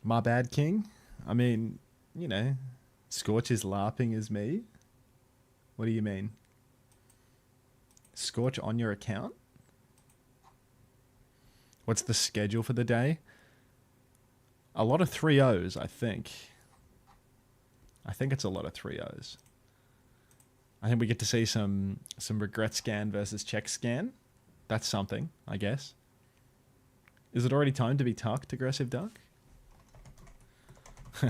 My bad, King. I mean, you know, Scorch is LARPing as me. What do you mean? Scorch on your account? What's the schedule for the day? A lot of 3-0s, I think. I think it's a lot of 3-0s. I think we get to see some regret scan versus check scan. That's something, I guess. Is it already time to be tucked, Aggressive Duck?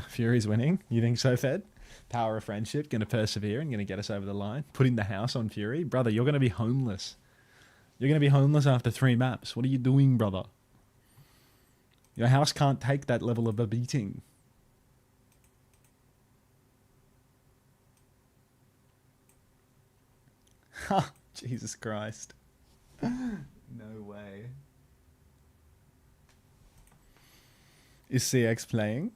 Fury's winning. You think so, Fed? Power of friendship, going to persevere and going to get us over the line. Putting the house on Fury. Brother, you're going to be homeless. You're going to be homeless after 3 maps. What are you doing, brother? Your house can't take that level of a beating. Ha! Jesus Christ. No way. Is CX playing?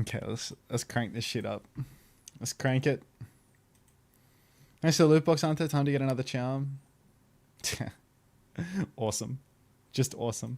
Okay, let's crank this shit up. Let's crank it. Nice little loot box, Unter. Time to get another charm. Awesome. Just awesome.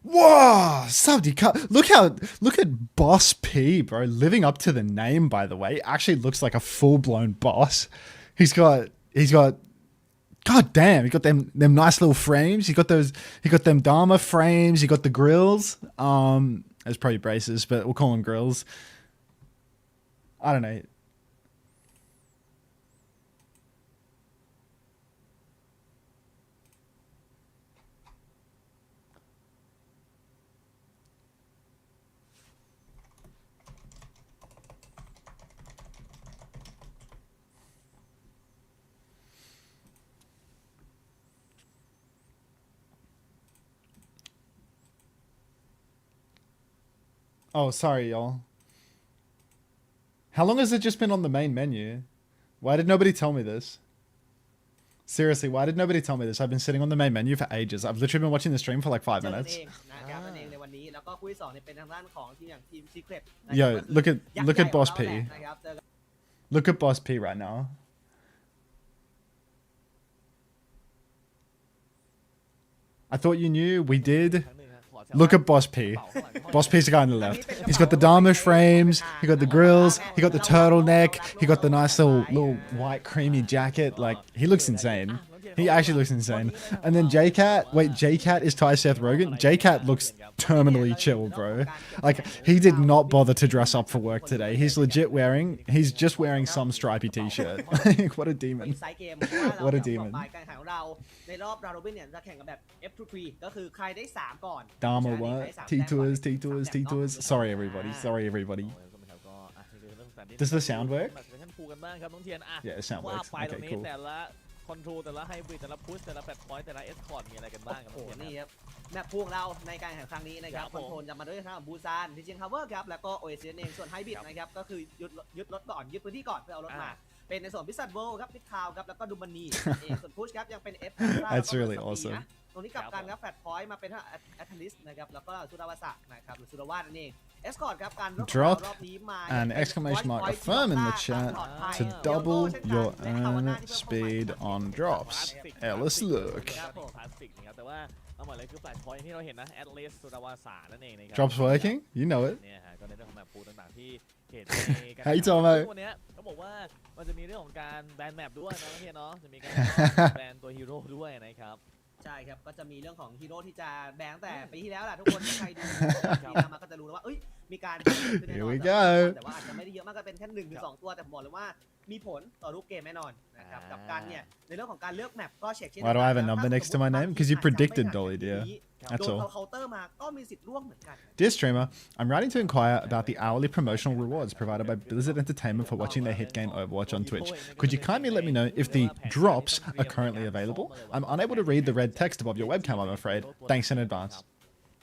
Whoa! Look at Boss P, bro. Living up to the name, by the way. Actually looks like a full-blown boss. He's got God damn, he got them nice little frames. He got them Dharma frames, he got the grills. That's probably braces, but we'll call them grills. I don't know. Oh, sorry, y'all. How long has it just been on the main menu? Why did nobody tell me this? Seriously, why did nobody tell me this? I've been sitting on the main menu for ages. I've literally been watching the stream for like 5 minutes. Yo, look at Boss P. Look at Boss P right now. I thought you knew. We did. Look at Boss P. Boss P's the guy on the left. He's got the Dharmish frames. He got the grills. He got the turtleneck. He got the nice little white creamy jacket. Like, he looks insane. He actually looks insane. And then J-Cat. Wait, J-Cat is Ty Seth Rogen? J-Cat looks terminally chill, bro. Like, he did not bother to dress up for work today. He's just wearing some stripy t-shirt. What a demon. What a demon. Dharma what? T-tours. Sorry, everybody. Does the sound work? Yeah, the sound works. Okay, cool. คอนโทรลแต่ละไฮบริดแต่ละพุชแต่ละแพลตพอยต์แต่ละเอสคอร์ดมีอะไรกันบ้างครับโอ้โหนี่ครับแมปพวกเราในการแข่งครั้งนี้นะครับคอนโทรลจะมาด้วยทางบูซานที่เชียงทาวเวอร์ครับแล้วก็โอเอซิเองส่วนไฮบริดนะครับก็คือยึดรถก่อนยึดพื้นที่ก่อนเพื่อเอารถมาเป็นในส่วนพิซซัตเวิลด์ครับพิททาวครับแล้วก็ดูบันนีส่วนพุชครับยังเป็นเอฟ That's really awesome. ตรงนี้กลับกันครับแฟลตพอยต์มาเป็นแอตลิสนะครับแล้วก็สุราวาสะนะครับหรือสุรวาสนั่นเอง Drop an exclamation mark affirm in the chat to double your earn speed on drops. Ellis look. Drops working? You know it. Hey Tomo. ก็บอกว่ามันจะมีเรื่องของการแบนแมปด้วยนะพี่เนาะจะมีการแบนตัวฮีโร่ด้วยนะครับ ใช่ครับก็จะมีเรื่องของฮีโร่ที่จะแบนแต่ปีที่แล้วแหละทุกคนใครดูมาก็จะรู้แล้วว่ามีการแต่ว่าอาจจะไม่ได้เยอะมากก็เป็นแค่1 หรือ 2 ตัวแต่ผมบอกเลยว่า มีผลต่อรูปเกมแน่นอนนะครับกับการเนี่ยในเรื่องของการเลือกแมปก็เช็คเช่น Why do I have a number next to my name? Because you predicted Dolly, dear. โด That's น all. เคาน์เตอร์มาก็มีสิทธิ์ร่วงเหมือนกัน Dear streamer, I'm writing to inquire about the hourly promotional rewards provided by Blizzard Entertainment for watching their hit game Overwatch on Twitch. Could you kindly let me know if the drops are currently available? I'm unable to read the red text above your webcam, I'm afraid. Thanks in advance.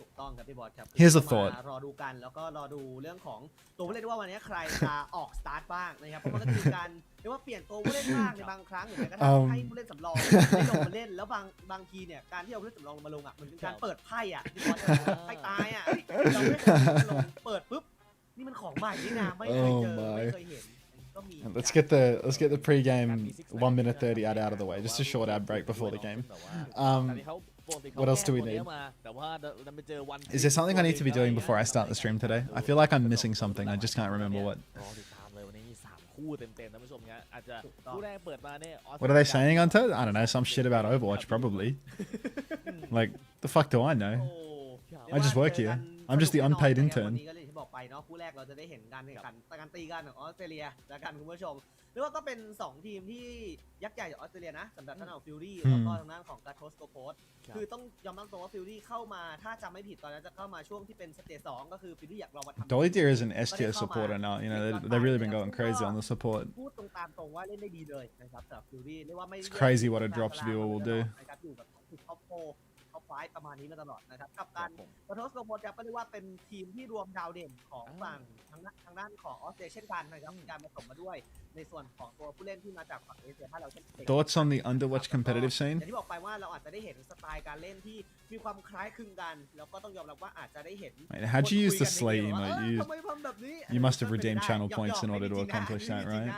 ถูกต้องครับพี่บอสครับ Here's a thought. รอดูกันแล้วก็รอดูเรื่องของตัวผู้เล่นว่าวันนี้ใครจะออกสตาร์ทบ้างนะครับเพราะมันก็จะมีการเรียกว่าเปลี่ยนตัวผู้เล่นบ้างในบางครั้งหรือแม้กระทั่งให้ผู้เล่นสำรองได้ลงมาเล่นแล้วบางทีเนี่ยการที่เอาผู้เล่นสำรองมาลงอ่ะมันเป็นการเปิดไพ่อ่ะพี่บอสไพ่ตายอ่ะเราไม่เคยลงเปิดปุ๊บนี่มันของใหม่นี่นะไม่เคยเจอไม่เคยเห็นก็มี Let's get the pregame 1 minute 30 ad out of the way. Just a short ad break before the game. What else do we need? Is there something I need to be doing before I start the stream today? I feel like I'm missing something. I just can't remember what. What are they saying, Unter? I don't know. Some shit about Overwatch, probably. Like, the fuck do I know? I just work here. I'm just the unpaid intern. บอกไปเนาะคู่แรกเราจะได้เห็นการแข่งขันการตีกันของออสเตรเลียและกันคุณผู้ชมเรียกว่าก็เป็น2ทีมที่ยักษ์ใหญ่จากออสเตรเลียนะสำหรับทางด้านของฟิลลี่แล้วก็ทางด้านของGatosคือต้องยอมรับตรงว่าฟิลลี่เข้ามาถ้าจำไม่ผิดตอนนั้นจะเข้ามาช่วงที่เป็นสเตจ2ก็คือฟิลลี่อยากลองมาทำ Dolly Deer is an S tier supporter now. You know, they've really been going crazy on the support. พูดตรงตามตรงว่าเล่นได้ดีเลยนะครับสำหรับฟิลลี่เรียกว่าไม่ It's crazy what a drops viewer will do. นะครับอยู่กับท็อป4ท็อป5ประมาณนี้มาตลอดนะครับกับการGatosก็เรียกว่าเป็นทีมที่รวมดาวเด่นของฝั่งทางด้านของออสเตรเลียเช่นกันนะครับมีการผสมมาด้วยในส่วนของตัวผู้เล่นที่มาจากฝั่งเอเชียถ้าเราเช่น Thoughts on the Underwatch competitive อ scene? ย่างที่บอกไปว่าเราอาจจะได้เห็นสไตล์การเล่นที่มีความคล้ายคลึงกันแล้วก็ต้องยอมรับว่าอาจจะได้เห็น Wait, how'd you use the slay emote? ทำไมทำแบบนี้ You must have redeemed channel points in order to accomplish that, right?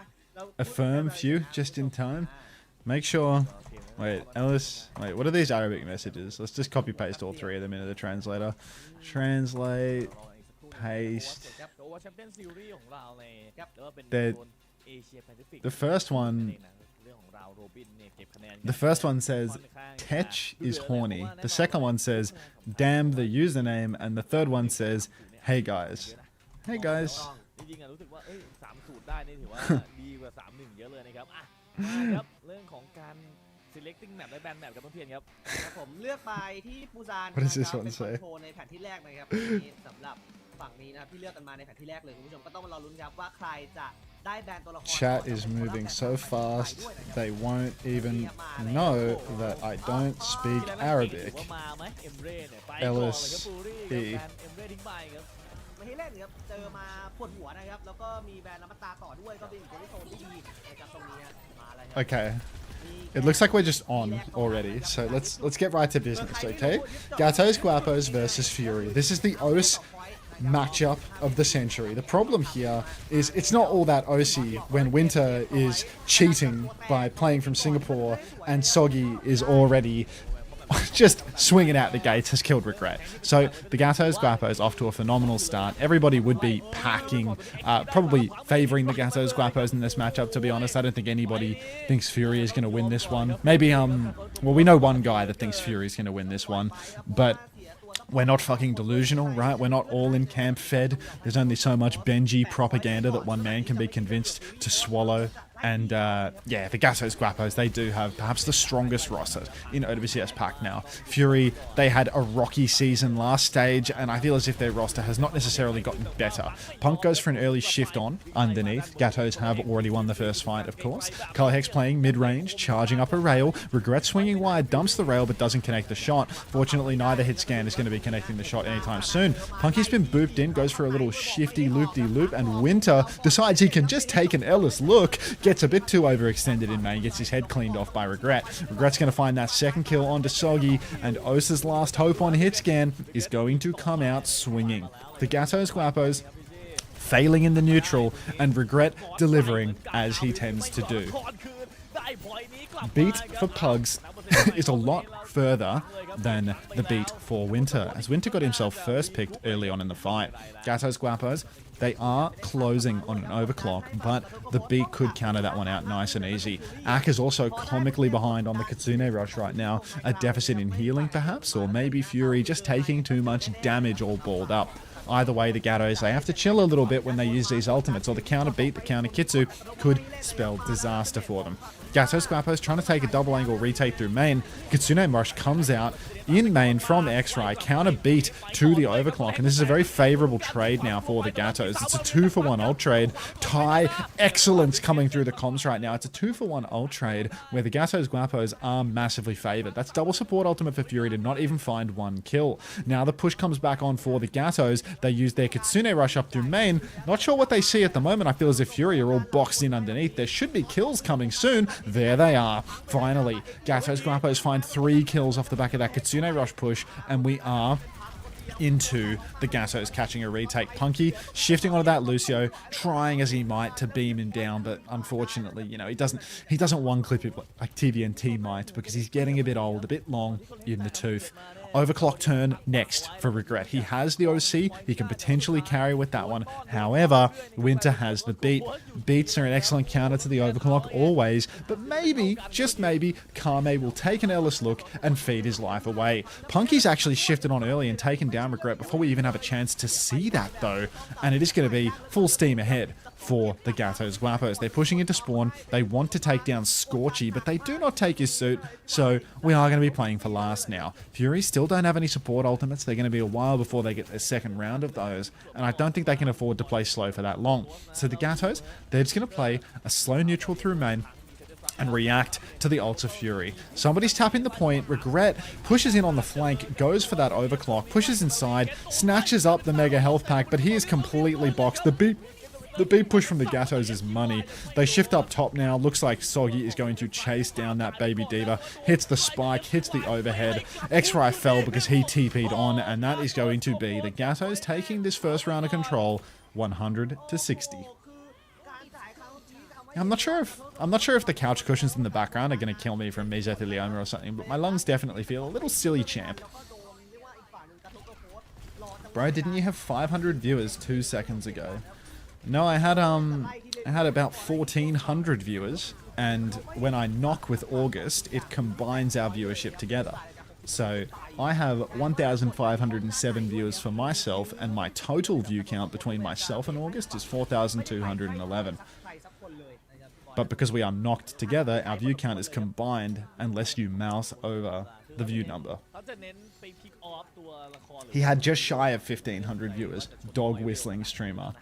Affirm few just in time. Make sure. Wait, Ellis. Wait, what are these Arabic messages? Let's just copy paste all three of them into the translator. Translate. Paste. The first one says Tech is horny. The second one says damn the username, and the third one says hey guys. Hey guys. เรื่องของการ selecting map และ ban map กับเพื่อนๆครับผมเลือกไปที่ปูซาน What does this one เป็นคอน say? โทรในแผนที่แรกนะครับสำหรับฝั่งนี้นะครับที่เลือกกันมาในแผนที่แรกเลยคุณผู้ชมก็ต้องมารอลุ้นครับว่าใครจะได้แบนตัวละคร Chat is moving so fast they won't even know that I don't speak Arabic. Ellis E. ไม่ให้เล่นครับเจอมาปวดหัวนะครับแล้วก็มีแบนน้ำตาต่อด้วยก็เป็นอีกโซนที่ดีนะครับตรงนี้มาอะไรครับ Okay. It looks like we're just on already, so let's get right to business, okay? Gatos Guapos versus Fury. This is the OWCS matchup of the century. The problem here is it's not all that OC when Winter is cheating by playing from Singapore and Soggy is already just swinging out the gates, has killed Regret. So the Gatos Guapos off to a phenomenal start. Everybody would be packing, probably favouring the Gatos Guapos in this matchup, to be honest. I don't think anybody thinks Fury is going to win this one. Maybe, well, we know one guy that thinks Fury is going to win this one, but we're not fucking delusional, right? We're not all in camp fed. There's only so much Benji propaganda that one man can be convinced to swallow. And yeah, the Gatos Guapos, they do have perhaps the strongest roster in OWCS pack now. Fury, they had a rocky season last stage, and I feel as if their roster has not necessarily gotten better. Punk goes for an early shift on underneath. Gatos have already won the first fight, of course. Colhex playing mid-range, charging up a rail. Regret swinging wide, dumps the rail, but doesn't connect the shot. Fortunately, neither hit scan is going to be connecting the shot anytime soon. Punky's been booped in, goes for a little shifty loop-de-loop, and Winter decides he can just take an Ellis look. Gets a bit too overextended in main, gets his head cleaned off by Regret. Regret's going to find that second kill onto Soggy, and Osa's last hope on hit scan is going to come out swinging. The Gatos Guapos failing in the neutral, and Regret delivering as he tends to do. Beat for Pugs is a lot further than the beat for Winter, as Winter got himself first picked early on in the fight. Gatos Guapos, they are closing on an overclock, but the beat could counter that one out nice and easy. Ak is also comically behind on the Kitsune rush right now, a deficit in healing perhaps, or maybe Fury just taking too much damage all balled up. Either way, the Gatos, they have to chill a little bit when they use these ultimates, or the counter beat, the counter Kitsu could spell disaster for them. Gatos Guapos trying to take a double angle retake through main. Kitsune Rush comes out in main from X-Ray, counter beat to the overclock, and this is a very favorable trade now for the Gatos. It's a 2-for-1 ult trade. Tai, excellence coming through the comms right now. It's a 2-for-1 ult trade where the Gatos Guapos are massively favored. That's double support ultimate for Fury to not even find one kill. Now the push comes back on for the Gatos. They use their Kitsune Rush up through main. Not sure what they see at the moment. I feel as if Fury are all boxed in underneath. There should be kills coming soon. There they are. Finally, Gatos Guapos find 3 kills off the back of that Kitsune Rush push, and we are into the Gatos catching a retake. Punky shifting onto that Lucio, trying as he might to beam him down, but unfortunately, you know, he doesn't one clip it like TVNT might, because he's getting a bit old, a bit long in the tooth. Overclock turn next for Regret. He has the OC. He can potentially carry with that one. However, Winter has the beat. Beats are an excellent counter to the overclock always, but maybe, just maybe, Kame will take an Ellis look and feed his life away. Punky's actually shifted on early and taken down Regret before we even have a chance to see that though, and it is going to be full steam ahead for the Gatos Guapos. They're pushing into spawn. They want to take down Scorchy, but they do not take his suit, so we are going to be playing for last now. Fury still don't have any support ultimates. They're going to be a while before they get their second round of those, and I don't think they can afford to play slow for that long. So the Gatos, they're just going to play a slow neutral through main and react to the ults of Fury. Somebody's tapping the point. Regret pushes in on the flank, goes for that overclock, pushes inside, snatches up the mega health pack, but he is completely boxed. The big push from the Gatos is money. They shift up top now. Looks like Soggy is going to chase down that baby diva. Hits the spike, hits the overhead. X-Ray fell because he TP'd on, and that is going to be the Gatos taking this first round of control 100-60. I'm not sure if the couch cushions in the background are going to kill me from mesothelioma or something, but my lungs definitely feel a little silly, champ. Bro, didn't you have 500 viewers 2 seconds ago? No, I had about 1,400 viewers, and when I knock with August, it combines our viewership together. So I have 1,507 viewers for myself, and my total view count between myself and August is 4,211. But because we are knocked together, our view count is combined unless you mouse over the view number. He had just shy of 1,500 viewers. Dog whistling streamer.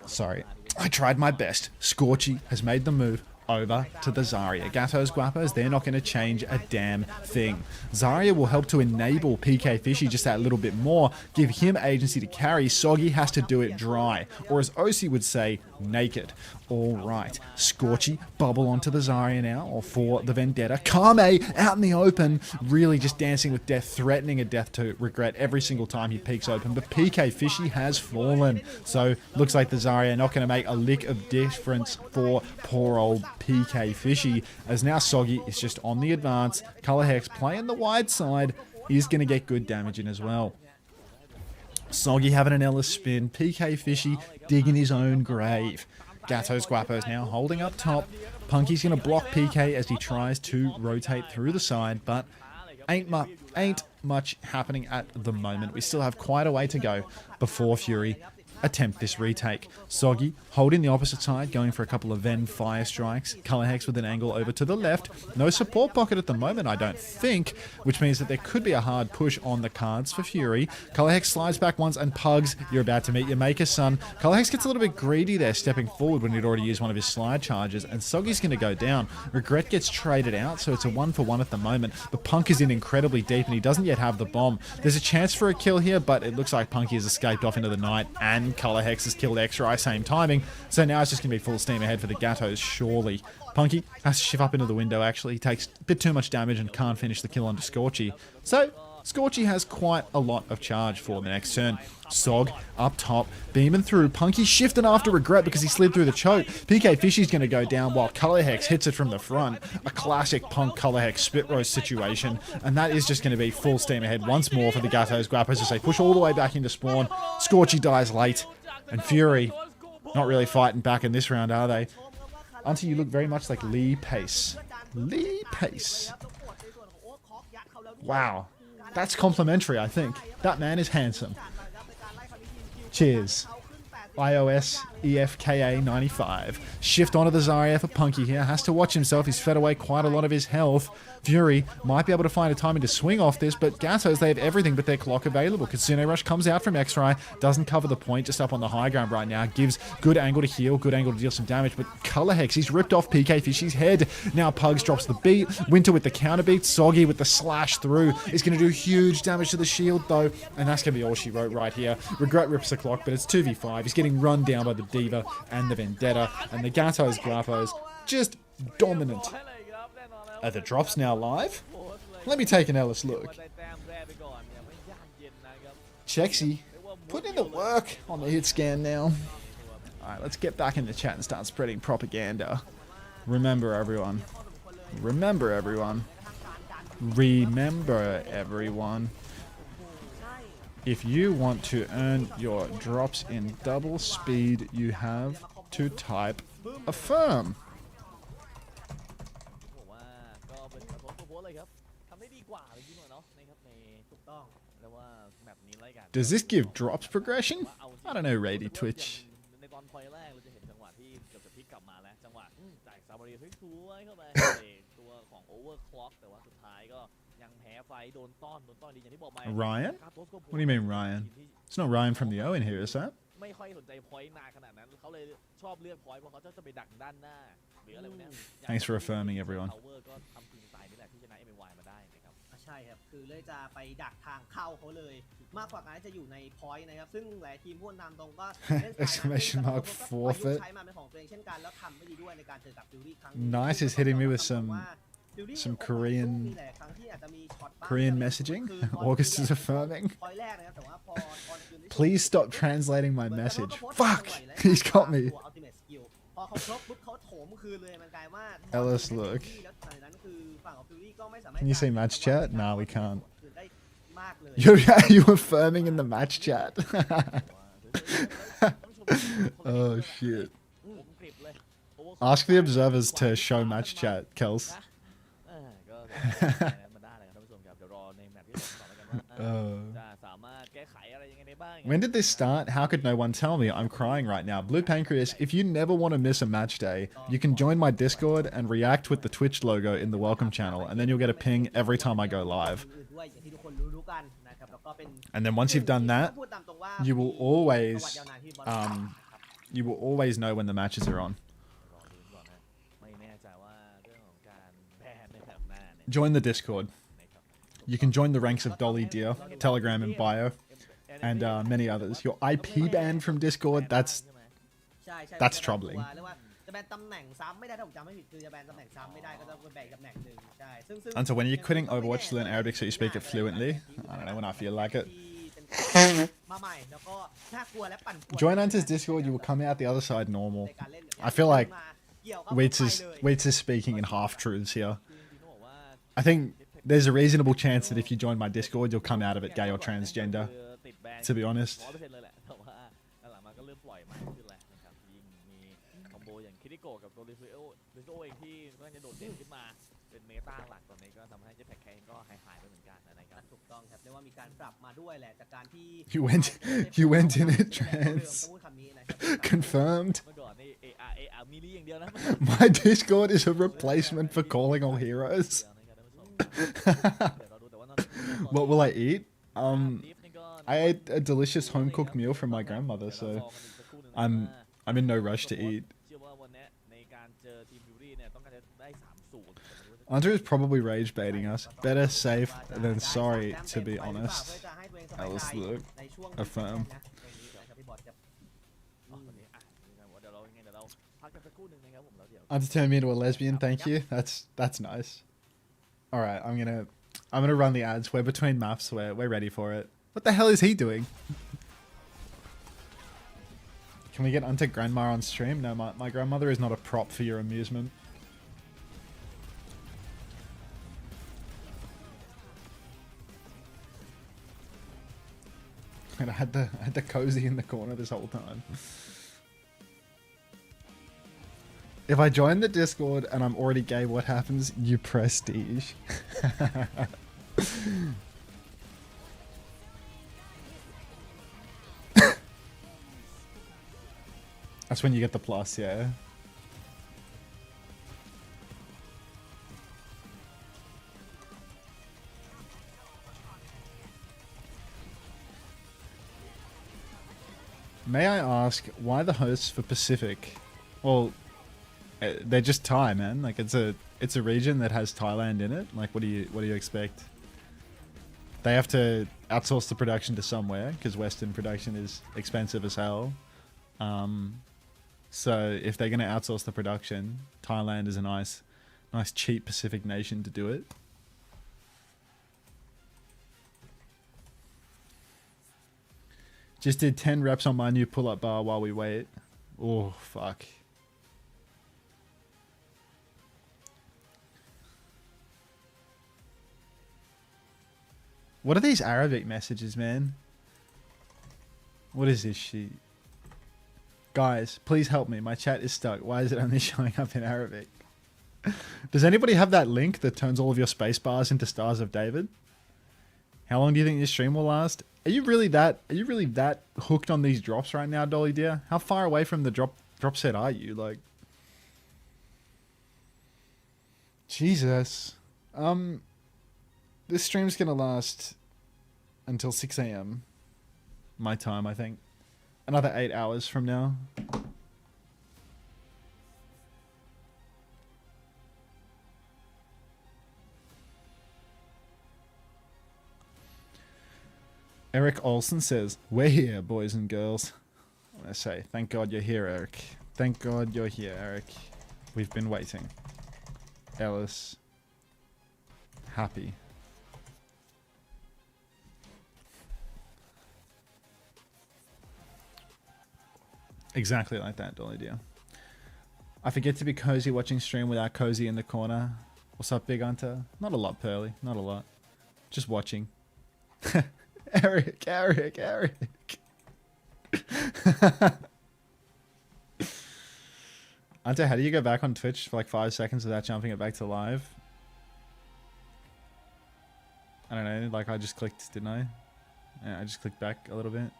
Sorry, I tried my best. Scorchy has made the move over to the Zarya. Gatos Guapos, they're not going to change a damn thing. Zarya will help to enable PK Fishy just that little bit more, give him agency to carry. Soggy has to do it dry, or as OC would say, naked. Alright, Scorchy, bubble onto the Zarya now, or for the Vendetta. Kame, out in the open, really just dancing with death, threatening a death to Regret every single time he peeks open, but PK Fishy has fallen. So, looks like the Zarya not going to make a lick of difference for poor old PK Fishy, as now Soggy is just on the advance. Color Hex playing the wide side is going to get good damage in as well. Soggy having an Ellis spin, PK Fishy digging his own grave. Gatos Guapos now holding up top. Punky's going to block PK as he tries to rotate through the side, but ain't much happening at the moment. We still have quite a way to go before Fury attempt this retake. Soggy holding the opposite side, going for a couple of Ven fire strikes. Color Hex with an angle over to the left. No support pocket at the moment, I don't think, which means that there could be a hard push on the cards for Fury. Color Hex slides back once, and Pugs, you're about to meet your maker, son. Color Hex gets a little bit greedy there, stepping forward when he'd already used one of his slide charges, and Soggy's going to go down. Regret gets traded out, so it's a 1-for-1 at the moment. But Punk is in incredibly deep, and he doesn't yet have the bomb. There's a chance for a kill here, but it looks like Punky has escaped off into the night, and Color Hex has killed X-Ray, same timing. So now it's just going to be full steam ahead for the Gatos, surely. Punky has to shift up into the window, actually. He takes a bit too much damage and can't finish the kill onto Scorchy. So, Scorchy has quite a lot of charge for the next turn. Sog up top, beaming through. Punky shifting after Regret because he slid through the choke. PK Fishy's going to go down while Color Hex hits it from the front. A classic Punk Color Hex spit roast situation. And that is just going to be full steam ahead once more for the Gatos Guapos as they push all the way back into spawn. Scorchy dies late. And Fury, not really fighting back in this round, are they? Unter, you look very much like Lee Pace. Lee Pace. Wow. That's complimentary, I think. That man is handsome. Cheers. iOS EFKA 95. Shift onto the Zarya for Punky here. Has to watch himself. He's fed away quite a lot of his health. Fury might be able to find a timing to swing off this, but Gatos, they have everything but their clock available. Kitsune Rush comes out from X-Ray, doesn't cover the point, just up on the high ground right now. Gives good angle to heal, good angle to deal some damage, but Color Hex, he's ripped off PK Fishy's head. Now Pugs drops the beat. Winter with the counter beat. Soggy with the slash through. Is going to do huge damage to the shield, though, and that's going to be all she wrote right here. Regret rips the clock, but it's 2v5. He's getting run down by the Diva and the Vendetta, and the Gatos Guapos just dominant. Are the drops now live? Let me take an Ellis look. Chexy, put in the work on the hit scan now. Alright, let's get back in the chat and start spreading propaganda. Remember everyone. Remember everyone. Remember everyone. If you want to earn your drops in double speed, you have to type affirm. Does this give drops progression? I don't know, Rady Twitch. Ryan? What do you mean Ryan? It's not Ryan from the O in here, is that? Thanks for affirming, everyone. ใช่ครับคือเลยจะไปดักทางเข้าเขาเลยมากกว่าการจะอยู่ในพอยต์นะครับซึ่งหลายทีมพูดตามตรงก็เล่นสาย Exclamation mark forfeit. ใช้มาเป็นของตัวเองเช่นกันแล้วทำไม่ดีด้วยในการเจอกับฟิวรี่ครั้ง Nice is hitting me with some Korean messaging. August is affirming. Please stop translating my message. Fuck! He's got me. Ellis, look. Can you say match chat? Nah, we can't. Are you affirming in the match chat? Oh shit. Ask the observers to show match chat, Kels. When did this start? How could no one tell me? I'm crying right now. Blue Pancreas, if you never want to miss a match day, you can join my Discord and react with the Twitch logo in the welcome channel, and then you'll get a ping every time I go live. And then once you've done that, you will always know when the matches are on. Join the Discord. You can join the ranks of Dolly Deer, Telegram in bio, and many others. Your IP ban from Discord, that's troubling. Until when are you quitting Overwatch to learn Arabic so you speak it fluently? I don't know, when I feel like it. Join Unter's Discord, you will come out the other side normal. I feel like Waits is speaking in half-truths here. I think there's a reasonable chance that if you join my Discord, you'll come out of it gay or transgender, to be honest. You went in it trans. Confirmed. My Discord is a replacement for calling all heroes. What will I eat? I ate a delicious home-cooked meal from my grandmother, so I'm in no rush to eat. Unter is probably rage baiting us. Better safe than sorry, to be honest. Ellis, look. Affirm. Unter turned me into a lesbian, thank you. That's nice. Alright, I'm gonna run the ads. We're between maps, we're ready for it. What the hell is he doing? Can we get Unter Grandma on stream? No, my grandmother is not a prop for your amusement. And I had the cozy in the corner this whole time. If I join the Discord and I'm already gay, what happens? You prestige. That's when you get the plus, yeah. May I ask why the hosts for Pacific? Well, they're just Thai, man. Like it's a region that has Thailand in it. Like what do you expect? They have to outsource the production to somewhere because Western production is expensive as hell. So if they're gonna outsource the production, Thailand is a nice cheap Pacific nation to do it. Just did 10 reps on my new pull-up bar while we wait. Oh, fuck. What are these Arabic messages, man? What is this shit? Guys, please help me. My chat is stuck. Why is it only showing up in Arabic? Does anybody have that link that turns all of your space bars into Stars of David? How long do you think this stream will last? Are you really that hooked on these drops right now, Dolly dear? How far away from the drop set are you? Like, Jesus. This stream's gonna last until 6 AM my time, I think. Another 8 hours from now. Eric Olsen says, "We're here, boys and girls." I say, thank God you're here, Eric. Thank God you're here, Eric. We've been waiting. Ellis. Happy. Exactly like that, Dolly dear. I forget to be cozy watching stream without cozy in the corner. What's up, Big Unter? Not a lot, Pearly. Not a lot. Just watching. Eric. Unter, how do you go back on Twitch for like 5 seconds without jumping it back to live? I don't know, like I just clicked, didn't I? Yeah, I just clicked back a little bit.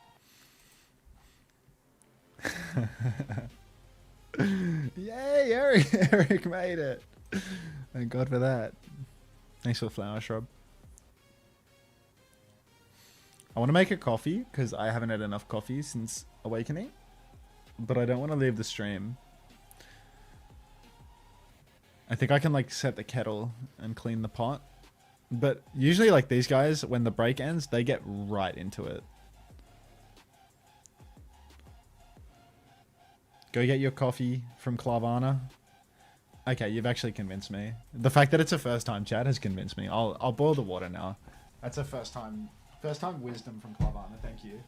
Yay, Eric made it. Thank God for that. Thanks for the flower shrub. I want to make a coffee because I haven't had enough coffee since awakening, but I don't want to leave the stream. I think I can like set the kettle and clean the pot, but usually like these guys, when the break ends, they get right into it. Go get your coffee from Clavana. Okay, you've actually convinced me. The fact that it's a first time chat has convinced me. I'll boil the water now. That's a first time wisdom from Clavana. Thank you.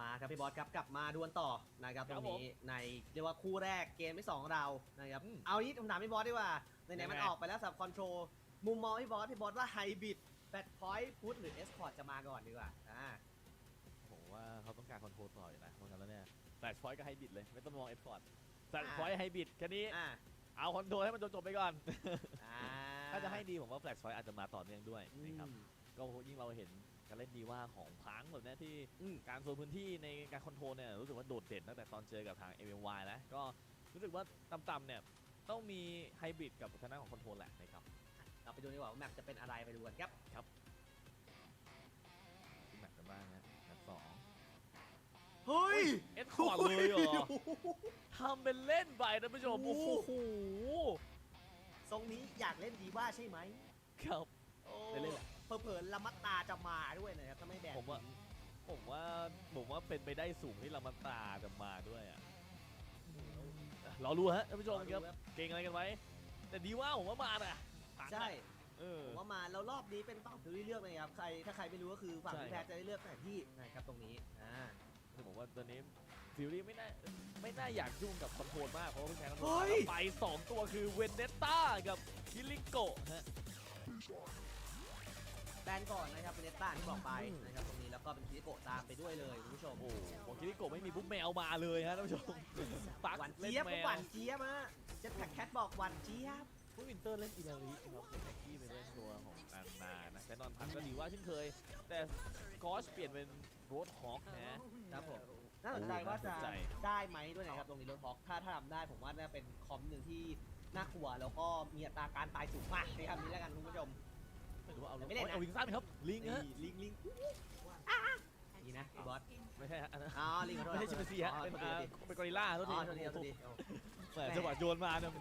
มาครับพี่บอสครับกลับมาดวลต่อนะครับตรงนี้ในเรียกว่าคู่แรกเกมที่2ของเรานะครับเอางี้ผมถามพี่บอสดีกว่าไหนๆมันออกไปแล้วสำหรับคอนโทรลมุมมองพี่บอสว่าไฮบริดแบทพอยต์พุทหรือเอสคอร์ดจะมาก่อนดีกว่าผมว่าเขาต้องการคอนโทรลต่ออยู่นะเพราะงั้นแล้วเนี่ยแบทพอยต์ก็ไฮบริดเลยไม่ต้องมองเอสคอร์ดแบทพอยต์ไฮบริดแค่นี้เอาคอนโทรลให้มันจบไปก่อนถ้าจะให้ดีผมว่าแฟลชพอยต์อาจจะมาต่อเนื่องด้วยนะครับก็ยิ่งเราเห็นการเล่นดีว่าของพังแบบนี้ที่การโซนพื้นที่ในการคอนโทรลเนี่ยรู้สึกว่าโดดเด่นตั้งแต่ตอนเจอกับทาง MIEMIEYANG นะก็รู้สึกว่าต่ำๆเนี่ยต้องมีไฮบริดกับทางด้านของคอนโทรลแหละนะครับเราไปดูดีกว่าแมปจะเป็นอะไรไปดูกันครับแมปกันบ้างนะแมป2เฮ้ยเอสคอร์ดเลยเหรอทำเป็นเล่นไปนะผู้ชมโอ้โหทรงนี้อยากเล่นดีว่าใช่ไหมครับเล่นเผลอๆละมัดตาจะมาด้วยนะครับถ้าไม่แบนผมว่าเป็นไปได้สูงที่ละมัดตาจะมาด้วยอ่ะเรารู้ฮะท่านผู้ชมครับเก่งอะไรกันไว้แต่ดีว่าผมว่ามาอ่ะใช่ผมว่ามาแล้วรอบนี้เป็นฝั่งฟิวรี่เลือกเลยครับถ้าใครไม่รู้ก็คือฝั่งที่แพ้จะได้เลือกสถานที่นะครับตรงนี้คือผมว่าตอนนี้ฟิวรี่ไม่น่าอยากยุ่งกับคอนโทรลมากเพราะว่าพี่แพ้คอนโทรลไป2ตัวคือเวนเนต้ากับคิริโกะฮะแบ นก่อนนะครับเป็นเนตต้าที่บอกไปนะครับตรงนี้แล้วก็เป็นคิริโกะตามไปด้วยเลยคุณผู้ชม โอ้โหคิริโกะไม่มีปุ๊บแมวมาเลยฮะท่านผู้ชมปัก หวาน เล่น เจี๊ยบ แมว หวานเจี๊ยบฮะเจ็ตแพ็กแคทบอกหวานเจี๊ยบ ผู้วินเตอร์เล่นอินาริครับเป็นแม็กกี้ไปเล่นตัวของอันนานะแต่นอนพันก็ดีว่าเช่นเคยแต่กอสเปลี่ยนเป็นโรดฮอคนะครับ ผมน่าสนใจว่าจะ น่าสนใจ ได้ไหมด้วยนะครับตรงนี้รถฮอกถ้าทำได้ผมว่าน่าเป็นคอมหนึ่งที่น่ากลัวแล้วก็มีอัตราการตายสูงมากในคำนี้แล้วกันคุณผู้ชม ไม่รู้ว่าเอา ไม่เล่นนะ เอาลิงสั้นครับลิงฮะ ลิงนี่นะพี่บอส ไม่ใช่ฮะอันนั้น อ๋อลิงขอโทษ ไม่ใช่ชิมแปนซีฮะเป็นเป็นกอริลล่า อ๋ ทุ อก ที โทษทีโทษที แหมจังหวะโยนมาเนี่ย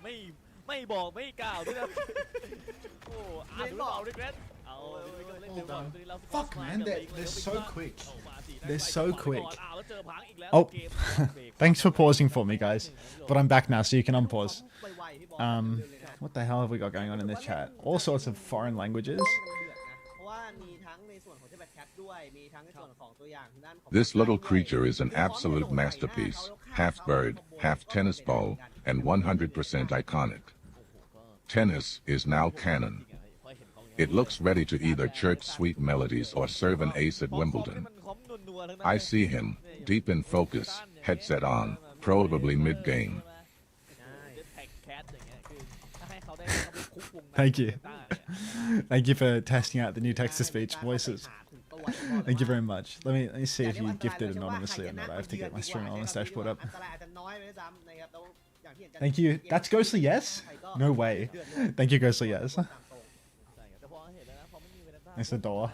ไม่บอกไม่กล่าวด้วยนะโอ้อ่านดูเอาดิเกรนเอาเล่นเร็วก่อนตัวนี้เรา Fuck man, they're so quick. เอามาสิ They're so quick. อ้าวแล้วเจอพังอีกแล้ว Oh, เกม Thanks for pausing for me, guys. But I'm back now, so you can unpause. ไวๆพี่บอส What the hell have we got going on in this chat? All sorts of foreign languages. เพราะว่ามีทั้งในส่วนของเจ็ตแพ็กแคทด้วยมีทั้งในส่วนของตัวอย่างทางด้านของ This little creature is an absolute masterpiece, half bird, half tennis ball, and 100% iconic. Tennis is now canon. It looks ready to either chirp sweet melodies or serve an ace at Wimbledon. I see him, deep in focus, headset on, probably mid-game. Thank you. Thank you for testing out the new text-to-speech voices. Thank you very much. Let me see if you gifted anonymously or not. I have to get my stream on stash put up. Thank you. That's Ghostly Yes? No way. Thank you, Ghostly Yes. It's a dollar.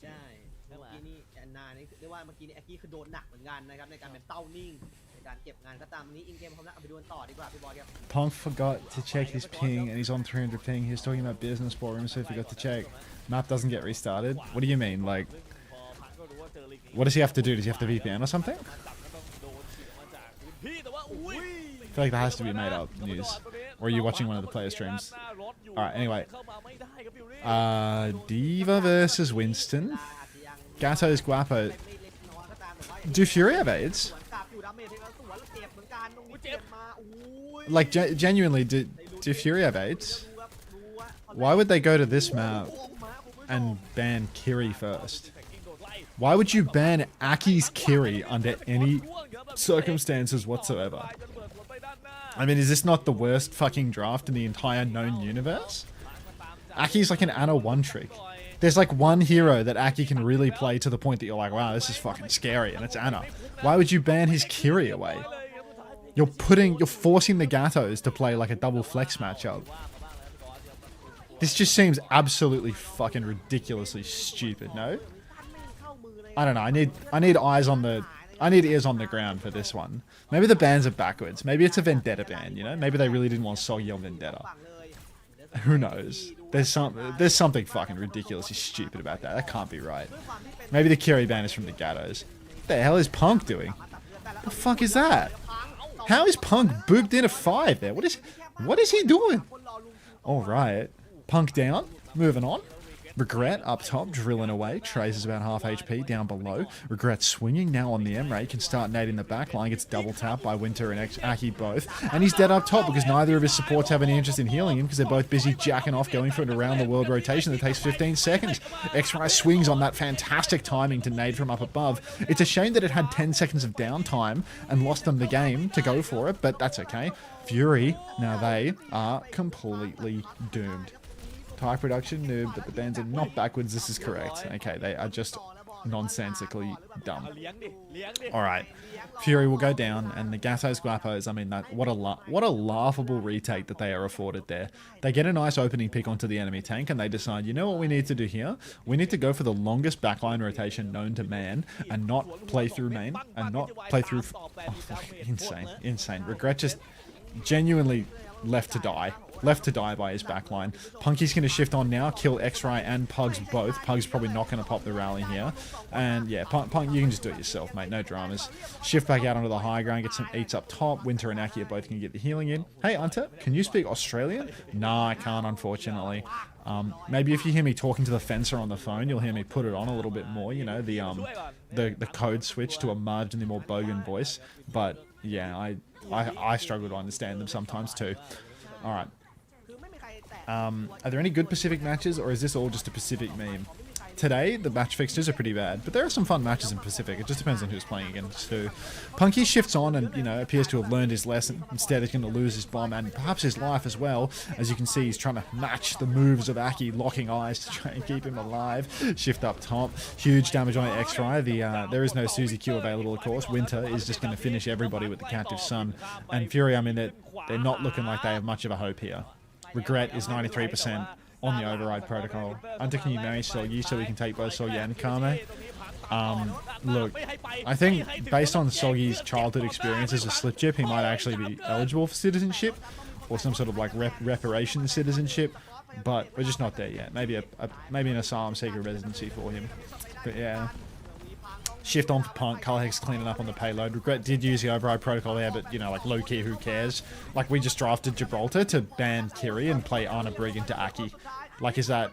ใช่เมื่อกี้นี่แอนนานี่เรียกว่าเมื่อกี้นี่แอกกี้คือโดนหนักเหมือนกันนะครับในการเป็นเต้านิ่งในการเก็บงานก็ตามวันนี้อินเกมพร้อมแล้วเอาไปดูกันต่อดีกว่าพี่บอลครับ Punk forgot to check his ping and he's on 300 ping. He was talking about business ballroom, so he forgot to check. Map doesn't get restarted. What do you mean? Like, what does he have to do? Does he have to VPN or something? I feel like that has to be made up news. Or are you watching one of the player streams? Alright, anyway. Diva versus Winston. Gatos Guapo. Do Fury have AIDS? Like, genuinely, do Fury have AIDS? Why would they go to this map and ban Kiri first? Why would you ban Aki's Kiri under any circumstances whatsoever? I mean, is this not the worst fucking draft in the entire known universe? Aki's like an Ana 1 trick. There's like one hero that Aki can really play to the point that you're like, wow, this is fucking scary, and it's Ana. Why would you ban his Kiri away? You're forcing the Gatos to play like a double flex matchup. This just seems absolutely fucking ridiculously stupid, no? I don't know, I need eyes on the... I need ears on the ground for this one. Maybe the bans are backwards. Maybe it's a Vendetta ban, you know? Maybe they really didn't want Soggy on Vendetta. Who knows? There's something fucking ridiculously stupid about that. That can't be right. Maybe the Kiri ban is from the Gatos. What the hell is Punk doing? The fuck is that? How is Punk booped in a 5 there? What is he doing? Alright. Punk down. Moving on. Regret up top, drilling away. Trace is about half HP down below. Regret swinging now on the M-Ray. Can start nading the back line. Gets double tapped by Winter and Aki both. And he's dead up top because neither of his supports have any interest in healing him because they're both busy jacking off going for an around-the-world rotation that takes 15 seconds. X-Ray swings on that fantastic timing to nade from up above. It's a shame that it had 10 seconds of downtime and lost them the game to go for it, but that's okay. Fury, now they are completely doomed. Type production noob, but the bands are not backwards. This is correct. Okay, they are just nonsensically dumb. Alright, Fury will go down, and the Gatos Guapos, I mean, what a laughable retake that they are afforded there. They get a nice opening pick onto the enemy tank, and they decide, you know what we need to do here? We need to go for the longest backline rotation known to man, and not play through main, and not play through... Oh, insane, insane. Regret just genuinely left to die. Left to die by his backline. Punky's going to shift on now, kill X-Ray and Pugs both. Pugs probably not going to pop the rally here. And yeah, Punk, you can just do it yourself, mate. No dramas. Shift back out onto the high ground, get some eats up top. Winter and Aki are both going to get the healing in. Hey, Unter, can you speak Australian? Nah, I can't, unfortunately. Maybe if you hear me talking to the fencer on the phone, you'll hear me put it on a little bit more. You know, the code switch to a marginally more bogan voice. But yeah, I struggle to understand them sometimes too. All right. Are there any good Pacific matches, or is this all just a Pacific meme? Today, the match fixtures are pretty bad, but there are some fun matches in Pacific. It just depends on who's playing against who. Punky shifts on and, you know, appears to have learned his lesson. Instead, he's going to lose his bomb and perhaps his life as well. As you can see, he's trying to match the moves of Aki, locking eyes to try and keep him alive. Shift up top. Huge damage on X-Ray. There is no Suzy Q available, of course. Winter is just going to finish everybody with the Captive Sun. And Fury, I mean, they're not looking like they have much of a hope here. Regret is 93%. On the override protocol. Unter, can you marry Solgi so we can take both Solgi and Kame? Look, I think based on Solgi's childhood experience as a slip chip, he might actually be eligible for citizenship or some sort of like reparation citizenship, but we're just not there yet. Maybe maybe an asylum seeker residency for him. But yeah. Shift on for Punk. Colorhex cleaning up on the payload. Regret did use the override protocol there, but, you know, like, low-key, who cares? Like, we just drafted Gibraltar to ban Kiri and play Anna Brig into Aki. Like, that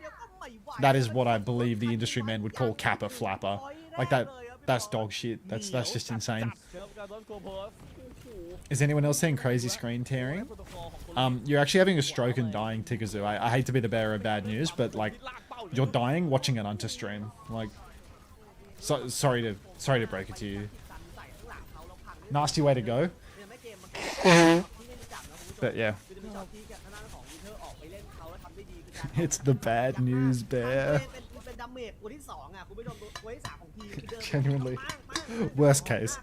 is what I believe the industry men would call Kappa Flapper. Like, that's dog shit. That's just insane. Is anyone else seeing crazy screen tearing? You're actually having a stroke and dying, Tikazu. I hate to be the bearer of bad news, but, like, you're dying watching an Unter stream. Like... So, sorry to break it to you. Nasty way to go. But yeah. It's the bad news bear. Genuinely. Worst case.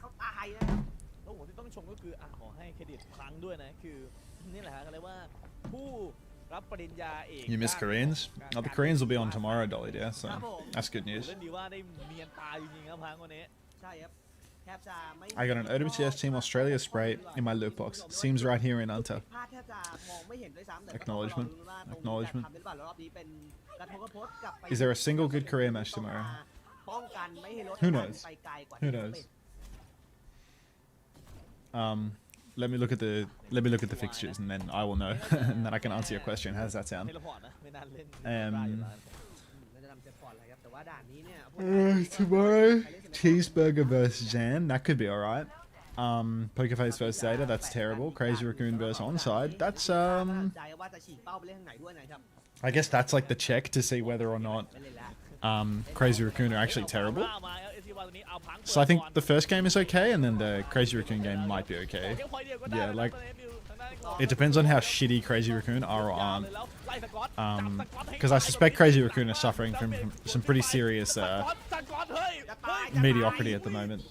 You miss Koreans? Oh, the Koreans will be on tomorrow, Dolly dear, so that's good news. I got an OWCS Team Australia spray in my loot box. Seems right here in Unter. Acknowledgement. Acknowledgement. Is there a single good Korea match tomorrow? Who knows? Who knows? Let me look at the fixtures and then I will know and then I can answer your question. How does that sound? Tomorrow, Cheeseburger versus Jan. That could be alright. Pokerface versus Zeta. That's terrible. Crazy Raccoon versus Onside. That's I guess that's like the check to see whether or not Crazy Raccoon are actually terrible. So I think the first game is okay, and then the Crazy Raccoon game might be okay. Yeah, like, it depends on how shitty Crazy Raccoon are or aren't. Because I suspect Crazy Raccoon are suffering from some pretty serious mediocrity at the moment.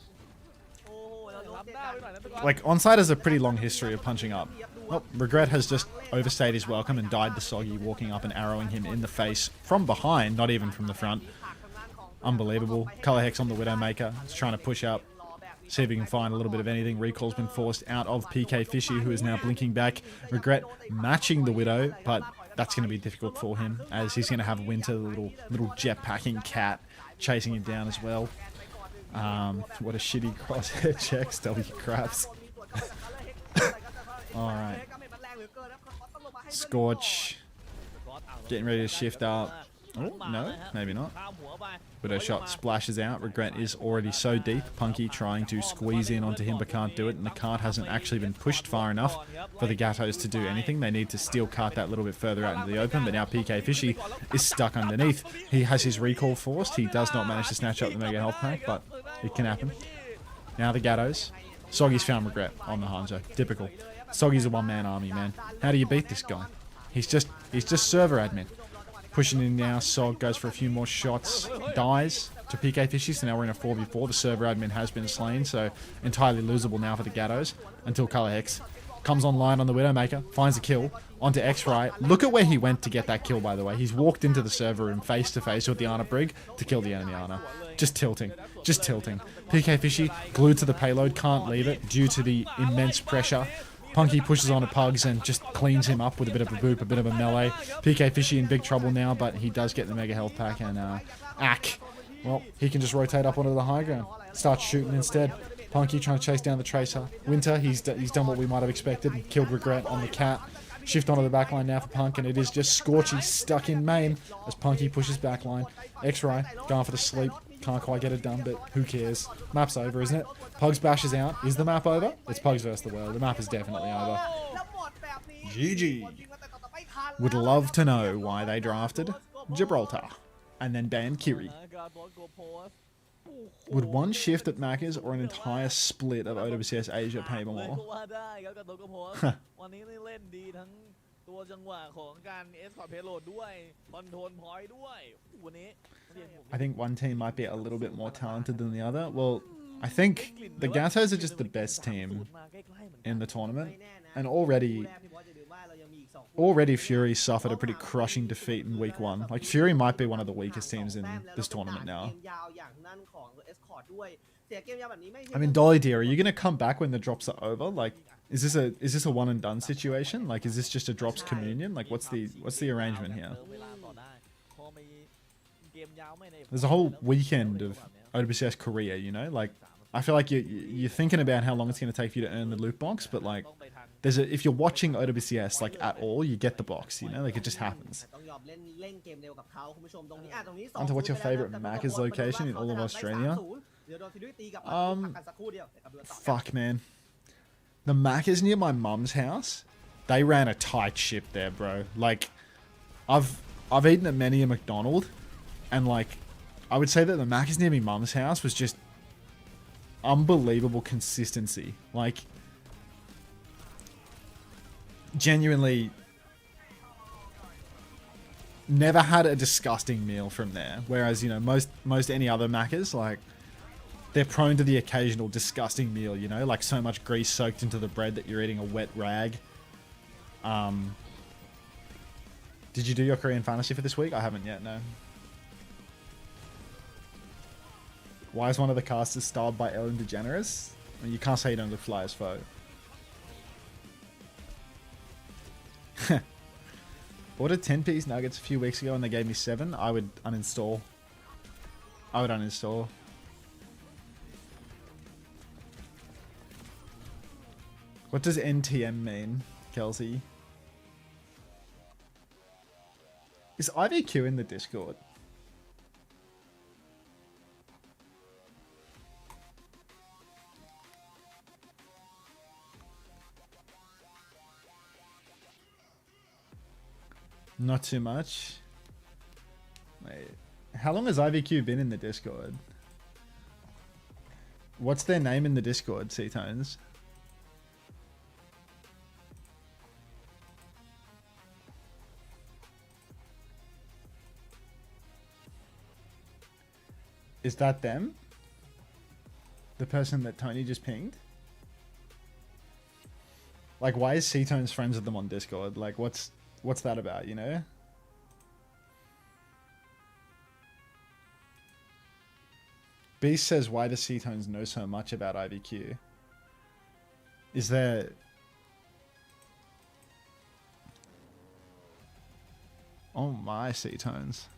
Like, Onside has a pretty long history of punching up. Well, Regret has just overstayed his welcome and died to Soggy, walking up and arrowing him in the face from behind, not even from the front. Unbelievable. Color Hex on the Widowmaker. He's trying to push up. See if he can find a little bit of anything. Recall's been forced out of PK Fishy, who is now blinking back. Regret matching the Widow, but that's going to be difficult for him, as he's going to have Winter, the little jetpacking cat, chasing him down as well. What a shitty crosshair check. W craps. Alright. Scorch. Getting ready to shift up. Oh, no, maybe not. Widow shot splashes out. Regret is already so deep. Punky trying to squeeze in onto him but can't do it, and the cart hasn't actually been pushed far enough for the Gatos to do anything. They need to steel cart that little bit further out into the open, but now PK Fishy is stuck underneath. He has his recall forced. He does not manage to snatch up the Mega Health Pack, but it can happen. Now the Gatos. Soggy's found Regret on the Hanzo. Typical. Soggy's a one-man army, man. How do you beat this guy? He's just server admin. Pushing in now, Sog goes for a few more shots, dies to PK Fishy, so now we're in a 4v4. The server admin has been slain, so entirely losable now for the Gatos until Color Hex comes online on the Widowmaker, finds a kill onto X-Ray. Look at where he went to get that kill, by the way. He's walked into the server room face to face with the Ana Brig to kill the enemy Ana. Just tilting. Just tilting. PK Fishy glued to the payload, can't leave it due to the immense pressure. Punky pushes on to Pugs and just cleans him up with a bit of a boop, a bit of a melee. PK Fishy in big trouble now, but he does get the Mega Health Pack, and Ack, well, he can just rotate up onto the high ground. Starts shooting instead. Punky trying to chase down the Tracer. Winter, he's done what we might have expected and killed Regret on the Cat. Shift onto the backline now for Punk, and it is just Scorchy stuck in main as Punky pushes backline. X-Ray going for the sleep. Can't quite get it done, but who cares? Map's over, isn't it? Pugs bashes out. Is the map over? It's Pugs versus the world. The map is definitely over. GG. would love to know why they drafted Gibraltar and then banned Kiri. Would one shift at Macca's or an entire split of OWCS Asia pay more? วันนี้เล่นดีทั้งตัวจังหวะของการเอสคอร์ดเพโลด้วยคอนโทรลพอยต์ด้วยวันนี้ I think one team might be a little bit more talented than the other. Well, I think the Gatos are just the best team in the tournament, and already Fury suffered a pretty crushing defeat in week 1. Like, Fury might be one of the weakest teams in this tournament now. I mean, Dolly dear, are you gonna come back when the drops are over? Like, is this a one and done situation? Like, is this just a drops communion? Like, what's the arrangement here? There's a whole weekend of OWCS Korea, you know? Like, I feel like you're thinking about how long it's gonna take for you to earn the loot box, but like, if you're watching OWCS like at all, you get the box, you know? Like, it just happens. Unter, what's your favorite Macca's location in all of Australia? Fuck, man. The Macca's near my mum's house, they ran a tight ship there, bro. Like, I've eaten at many a McDonald's, and like, I would say that the Macca's near my mum's house was just unbelievable consistency. Like, genuinely never had a disgusting meal from there. Whereas, you know, most any other Macca's, like, they're prone to the occasional disgusting meal, you know, like so much grease soaked into the bread that you're eating a wet rag. Did you do your Korean fantasy for this week? I haven't yet, no. Why is one of the casters styled by Ellen DeGeneres? I mean, you can't say you don't look fly as foe. Ordered 10-piece nuggets a few weeks ago and they gave me 7. I would uninstall. What does NTM mean, Kelsey? Is IVQ in the Discord? Not too much. Wait, how long has IVQ been in the Discord? What's their name in the Discord, C-Tones? Is that them? The person that Tony just pinged? Like, why is C-Tones friends with them on Discord? Like, what's that about, you know? Beast says, why does C-Tones know so much about IVQ? Is there... Oh my, C-Tones.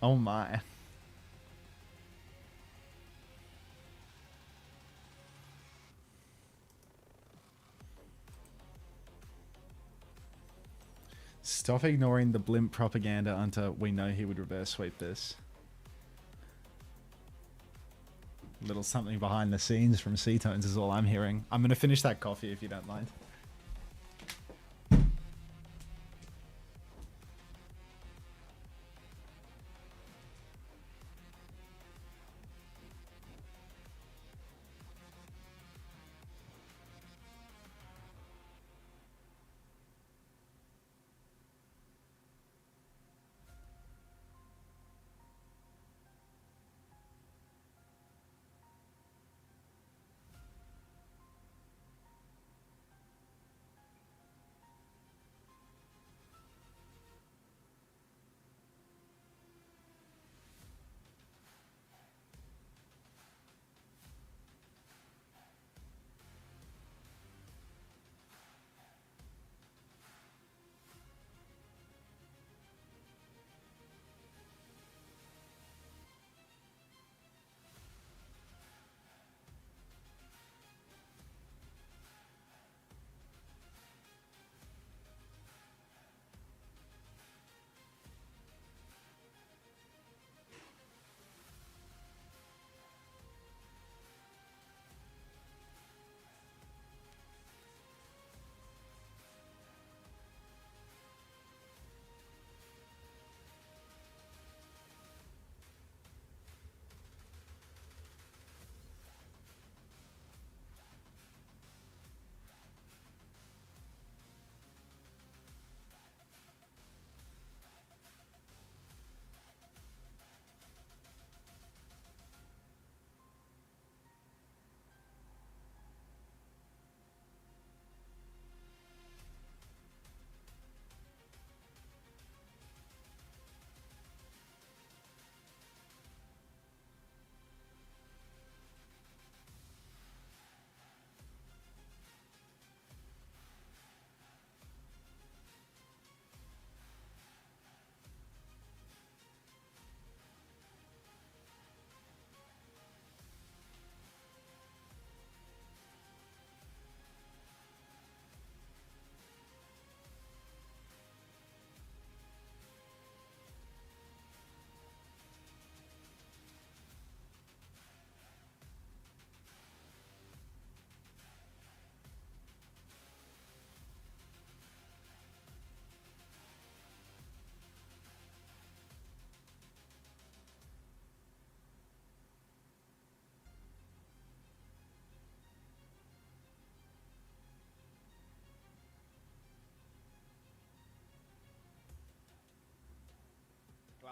Oh my. Stop ignoring the blimp propaganda, Unter. We know he would reverse sweep this. Little something behind the scenes from C-Tones is all I'm hearing. I'm going to finish that coffee if you don't mind.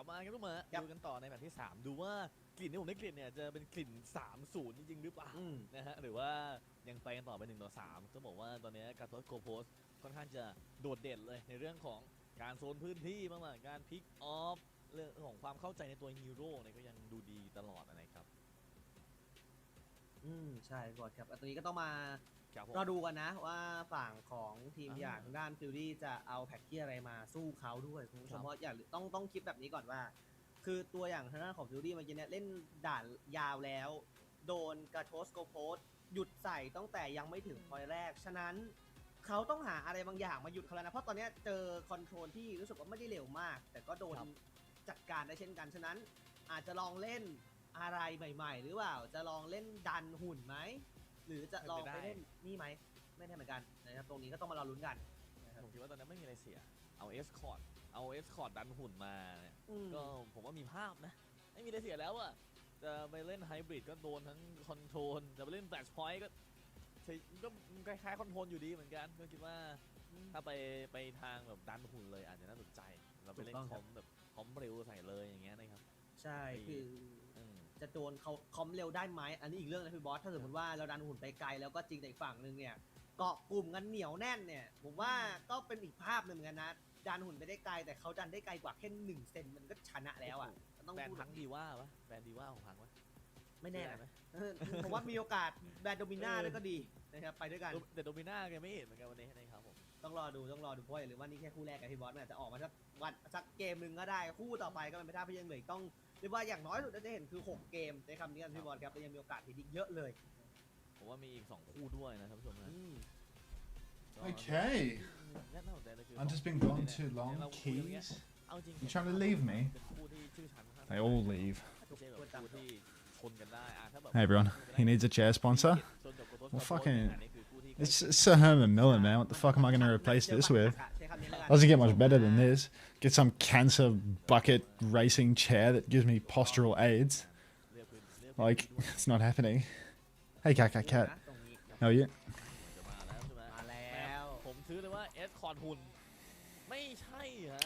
ลับมาครับทุกคนดูกันต่อในแมตช์ที่3ดูว่ากลิ่นที่ผมได้กลิ่นเนี่ยจะเป็นกลิ่น 3-0 จริงๆหรือเปล่านะฮะหรือว่ายังไปกันต่อไป1-3ต้องบอกว่าตอนนี้การ์โตสโกโพสค่อนข้างจะโดดเด่นเลยในเรื่องของการโซนพื้นที่บ้างการพิกออฟเรื่องของความเข้าใจในตัวฮีโร่เนี่ยก็ยังดูดีตลอดนะครับใช่ก่อนครับตอนนี้ก็ต้องมาเราดูกันนะว่าฝั่งของทีมอย่างทางด้านฟิลลี่จะเอาแพ็กเกจอะไรมาสู้เขาด้วยคุณผู้ชมเพราะอย่างต้องคิดแบบนี้ก่อนว่าคือตัวอย่างทางด้านของฟิลลี่เมื่อกี้เนี่ยเล่นด่านยาวแล้วโดนกาโทสโกโพสหยุดใส่ตั้งแต่ยังไม่ถึงพอยต์แรกฉะนั้นเขาต้องหาอะไรบางอย่างมาหยุดเขาแล้วนะเพราะตอนนี้เจอคอนโทรลที่รู้สึกว่าไม่ได้เร็วมากแต่ก็โดนจัดการได้เช่นกันฉะนั้นอาจจะลองเล่นอะไรใหม่ๆหรือเปล่าจะลองเล่นดันหุ่นไหมหรือจะลองไปเล่นนี่ไหมไม่ได้เหมือนกันนะครับตรงนี้ก็ต้องมารอลุ้นกันผมคิดว่าตอนนั้นไม่มีอะไรเสียเอาเอสคอร์ดดันหุ่นมาเนี่ยก็ผมว่ามีภาพนะไม่มีอะไรเสียแล้วอะจะไปเล่นไฮบริดก็โดนทั้งคอนโทรลจะไปเล่นแฟลชพอยต์ก็คล้ายๆคอนโทรลอยู่ดีเหมือนกันก็คิดว่าถ้าไปทางแบบดันหุ่นเลยอาจจะน่าสนใจเราไปเล่นคอมแบบคอมเร็วใส่เลยอย่างเงี้ยนะครับใช่คือจะโดนเขาคอมเร็วได้ไหมอันนี้อีกเรื่องนะพี่บอสถ้าสมมติว่าเราดันหุ่นไปไกลแล้วก็จริงแต่อีกฝั่งนึงเนี่ยเกาะกลุ่มกันเหนียวแน่นเนี่ยผมว่าก็เป็นอีกภาพหนึ่งเหมือนกันนะดันหุ่นไปได้ไกลแต่เขาดันได้ไกลกว่าแค่1 เซนมันก็ชนะแล้วอ่ะต้องแบนพังดีว่าปะแบนดีว่าของพังวะไม่แน่นะผมว่ามีโอกาสแบนโดมิน่าก็ดีนะครับไปด้วยกันแต่โดมิน่าแกไม่เห็นเหมือนกันวันนี้นะครับผมต้องรอดูเพราะหรือว่านี่แค่คู่แรกกับพี่บอสอาจจะออกมาสักเกมหนึ่งก็ได้คู่ต่อไปก็เป็นไปได้เพราะยังเหลือต้องเรียกว่าอย่างน้อยสุดจะเห็นคือ6 เกมในคำนี้กันพี่บอลครับแต่ยังมีโอกาสที่ดีเยอะเลยผมว่ามีอีก2 คู่ด้วยนะท่านผู้ชมนะ Okay. I'm just been gone too long. Keys. You trying to leave me? They all leave. Hey everyone, he needs a chair sponsor. Well, fucking, it's Sir Herman Miller, man. What the fuck am I gonna replace this with? Doesn't get much better than this. Get some cancer bucket racing chair that gives me postural aids. Like, it's not happening. Hey, cat. How are you?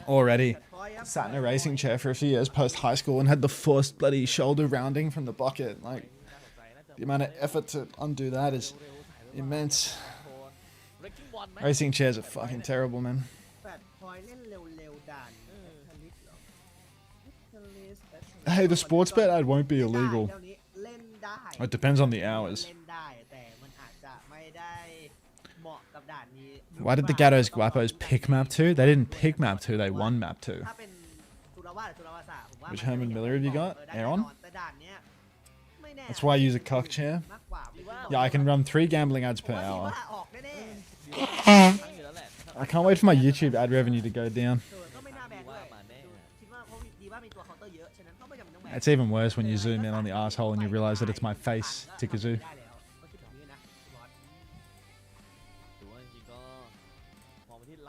Already sat in a racing chair for a few years post high school and had the forced bloody shoulder rounding from the bucket. Like, the amount of effort to undo that is immense. Racing chairs are fucking terrible, man. Hey, the sports bet ad won't be illegal. It depends on the hours. Why did the Gatos Guapos pick map 2? They didn't pick map 2, they won map 2. Which Herman Miller have you got? Aaron? That's why I use a cock chair. Yeah, I can run 3 gambling ads per hour. I can't wait for my YouTube ad revenue to go down. It's even worse when you zoom in on the asshole and you realize that it's my face, Tikazoo.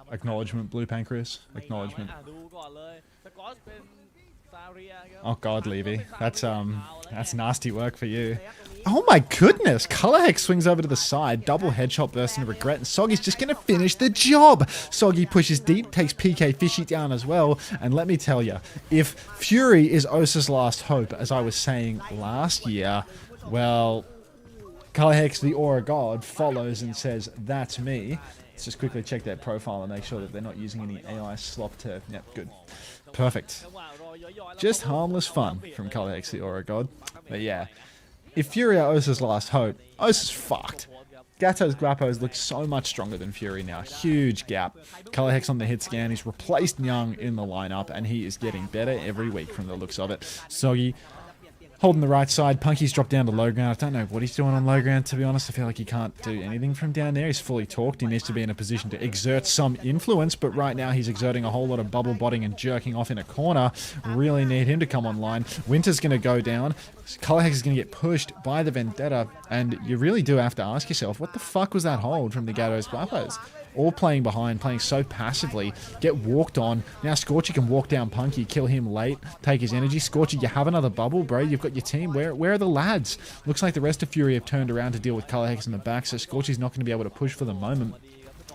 Acknowledgement, Blue Pancreas. Acknowledgement. Oh god, Levy. That's nasty work for you. Oh my goodness! Colorhex swings over to the side, double headshot burst into regret, and Soggy's just gonna finish the job! Soggy pushes deep, takes PK Fishy down as well, and let me tell you, if Fury is Osa's last hope, as I was saying last year, well, Colorhex, the Aura God, follows and says, that's me. Let's just quickly check their profile and make sure that they're not using any AI slop to... Yep, good. Perfect. Just harmless fun from Colorhex, the Aura God. But yeah, if Fury are Osa's last hope, Osa's fucked. Gatos Guapos looks so much stronger than Fury now. Huge gap. Colorhex on the hit scan. He's replaced Young in the lineup, and he is getting better every week from the looks of it. Soggy holding the right side. Punky's dropped down to low ground. I don't know what he's doing on low ground, to be honest. I feel like he can't do anything from down there. He's fully talked. He needs to be in a position to exert some influence, but right now he's exerting a whole lot of bubble botting and jerking off in a corner. Really need him to come online. Winter's going to go down. Colorhex is going to get pushed by the Vendetta, and you really do have to ask yourself, what the fuck was that hold from the Gatos Guapos? All playing behind, playing so passively, get walked on. Now Scorchy can walk down Punky, kill him late, take his energy. Scorchy, you have another bubble, bro. You've got your team. Where are the lads? Looks like the rest of Fury have turned around to deal with Colorhex in the back, so Scorchy's not going to be able to push for the moment.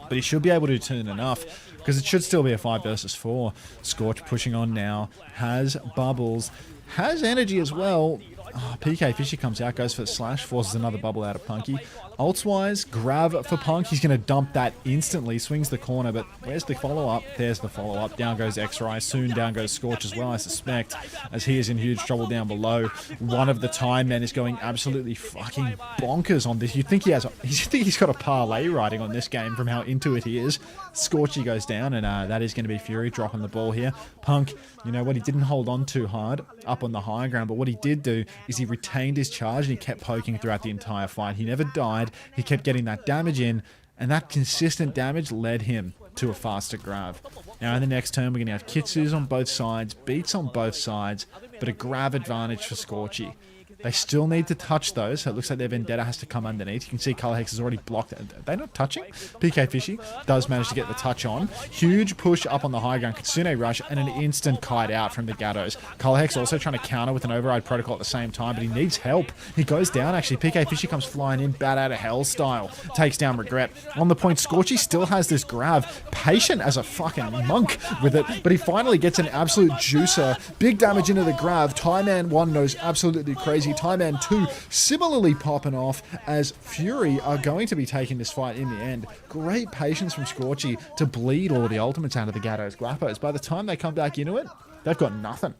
But he should be able to turn enough, because it should still be a 5 versus 4. Scorch pushing on now, has bubbles, has energy as well. Oh, PK Fishy comes out, goes for the slash, forces another bubble out of Punky. Ults-wise, grab for Punk. He's going to dump that instantly. Swings the corner, but where's the follow-up? There's the follow-up. Down goes X-Ray. Soon down goes Scorch as well, I suspect, as he is in huge trouble down below. One of the time men is going absolutely fucking bonkers on this. You'd think he's got a parlay riding on this game from how into it he is. Scorchy goes down, and that is going to be Fury dropping the ball here. Punk, you know what? He didn't hold on too hard up on the high ground, but what he did do is he retained his charge and he kept poking throughout the entire fight. He never died. He kept getting that damage in, and that consistent damage led him to a faster grab. Now in the next turn, we're going to have Kitsus on both sides, beats on both sides, but a grab advantage for Scorchy. They still need to touch those, so it looks like their Vendetta has to come underneath. You can see Color Hex has already blocked it. Are they not touching? PK Fishy does manage to get the touch on. Huge push up on the high ground. Kitsune rush and an instant kite out from the Gatos. Color Hex also trying to counter with an override protocol at the same time, but he needs help. He goes down actually. PK Fishy comes flying in, bat out of hell style. Takes down Regret. On the point, Scorchy still has this grab. Patient as a fucking monk with it, but he finally gets an absolute juicer. Big damage into the grab. Tie Man 1 knows absolutely crazy. Tie Man 2 similarly popping off, as Fury are going to be taking this fight in the end. Great patience from Scorchy to bleed all of the ultimates out of the Gatos Guapos. By the time they come back into it, they've got nothing.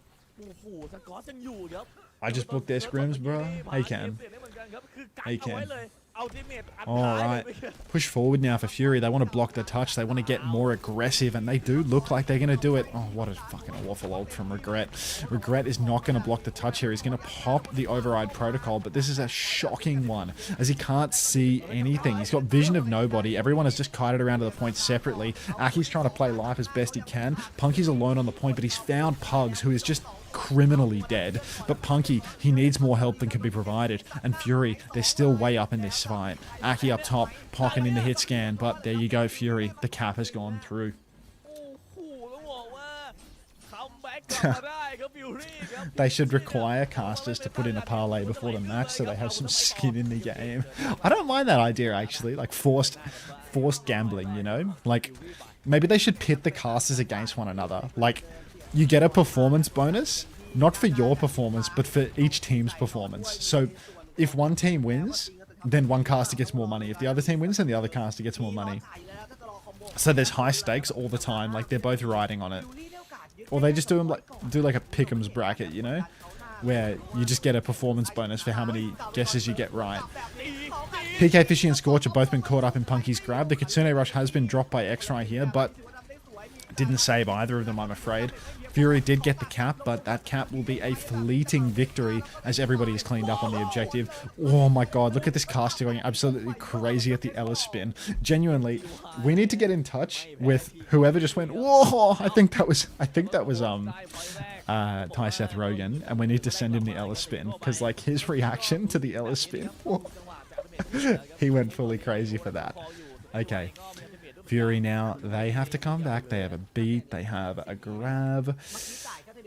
I just booked their scrims, bro. Hey, Cam. Hey, Cam. Alright, push forward now for Fury. They want to block the touch, they want to get more aggressive, and they do look like they're going to do it. Oh, what a fucking awful ult from Regret. Regret is not going to block the touch here. He's going to pop the override protocol, but this is a shocking one, as he can't see anything. He's got vision of nobody. Everyone has just kited around to the point separately. Aki's trying to play life as best he can. Punky's alone on the point, but he's found Pugs, who is just criminally dead. But Punky, he needs more help than can be provided. And Fury, they're still way up in this fight. Aki up top, pocketing in the hit scan, but there you go, Fury. The cap has gone through. They should require casters to put in a parlay before the match so they have some skin in the game. I don't mind that idea, actually. Like forced gambling, you know? Like, maybe they should pit the casters against one another. Like, you get a performance bonus, not for your performance, but for each team's performance. So if one team wins, then one caster gets more money. If the other team wins, then the other caster gets more money. So there's high stakes all the time, like they're both riding on it. Or they just do like a pick'ems bracket, you know? Where you just get a performance bonus for how many guesses you get right. PK Fishy and Scorch have both been caught up in Punky's grab. The Kitsune Rush has been dropped by X-Ray here, but didn't save either of them, I'm afraid. Fury did get the cap, but that cap will be a fleeting victory as everybody is cleaned up on the objective. Oh my god, look at this caster going absolutely crazy at the Ellis spin. Genuinely, we need to get in touch with whoever just went, whoa, I think that was Ty Seth Rogen, and we need to send him the Ellis spin, because like his reaction to the Ellis spin, he went fully crazy for that. Okay. Fury now, they have to come back. They have a beat, they have a grab.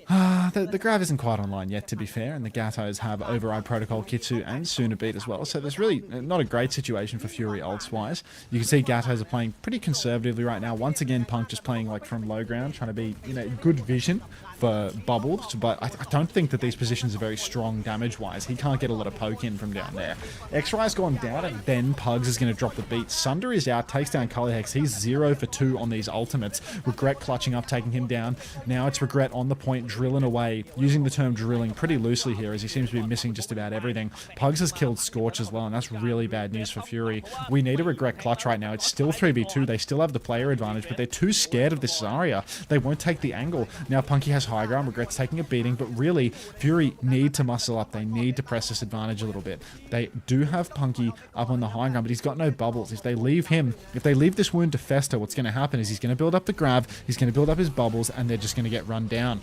The grab isn't quite online yet, to be fair, and the Gatos have override protocol, Kitsu, and Sooner beat as well. So there's really not a great situation for Fury ults-wise. You can see Gatos are playing pretty conservatively right now. Once again, Punk just playing like from low ground, trying to be, you know, good vision for bubbles, but I don't think that these positions are very strong damage-wise. He can't get a lot of poke in from down there. X-Ray's gone down, and then Pugs is going to drop the beat. Sunder is out, takes down Color Hex. He's 0 for 2 on these ultimates. Regret clutching up, taking him down. Now it's Regret on the point, drilling away. Using the term drilling pretty loosely here, as he seems to be missing just about everything. Pugs has killed Scorch as well, and that's really bad news for Fury. We need a Regret clutch right now. It's still 3v2. They still have the player advantage, but they're too scared of this Zarya. They won't take the angle. Now Punky has high ground. Regret's taking a beating, but really, Fury need to muscle up. They need to press this advantage a little bit. They do have Punky up on the high ground, but he's got no bubbles. If they leave this wound to fester, what's going to happen is he's going to build up the grab, he's going to build up his bubbles, and they're just going to get run down.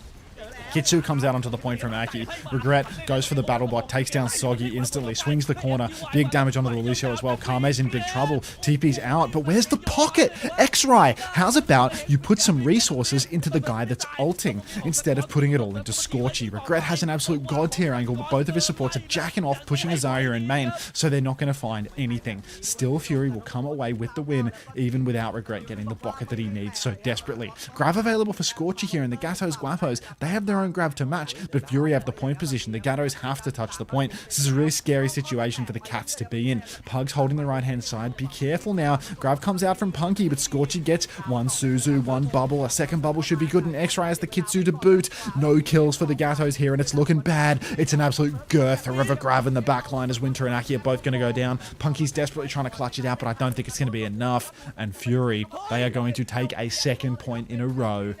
Kitsu comes out onto the point from Aki. Regret goes for the battle bot, takes down Soggy instantly, swings the corner. Big damage onto the Lucio as well. Kame's in big trouble. TP's out, but where's the pocket? X-Ray, how's about you put some resources into the guy that's ulting instead of putting it all into Scorchy? Regret has an absolute god tier angle, but both of his supports are jacking off, pushing a Zarya in main, so they're not going to find anything. Still, Fury will come away with the win, even without Regret getting the bucket that he needs so desperately. Grav available for Scorchy here, and the Gatos Guapos, they have their own Grav to match, but Fury have the point position. The Gatos have to touch the point. This is a really scary situation for the Cats to be in. Pugs holding the right-hand side. Be careful now. Grav comes out from Punky, but Scorchy gets one Suzu, one bubble. A second bubble should be good, and X-Ray has the Kitsu to boot. No kills for the Gatos here, and it's looking bad. It's an absolute girther of a Grav in the backline as Winter and Aki are both going to go down. Punky's desperately trying to clutch it out, but I don't think it's going to be enough. And Fury, they are going to take a second point in a row.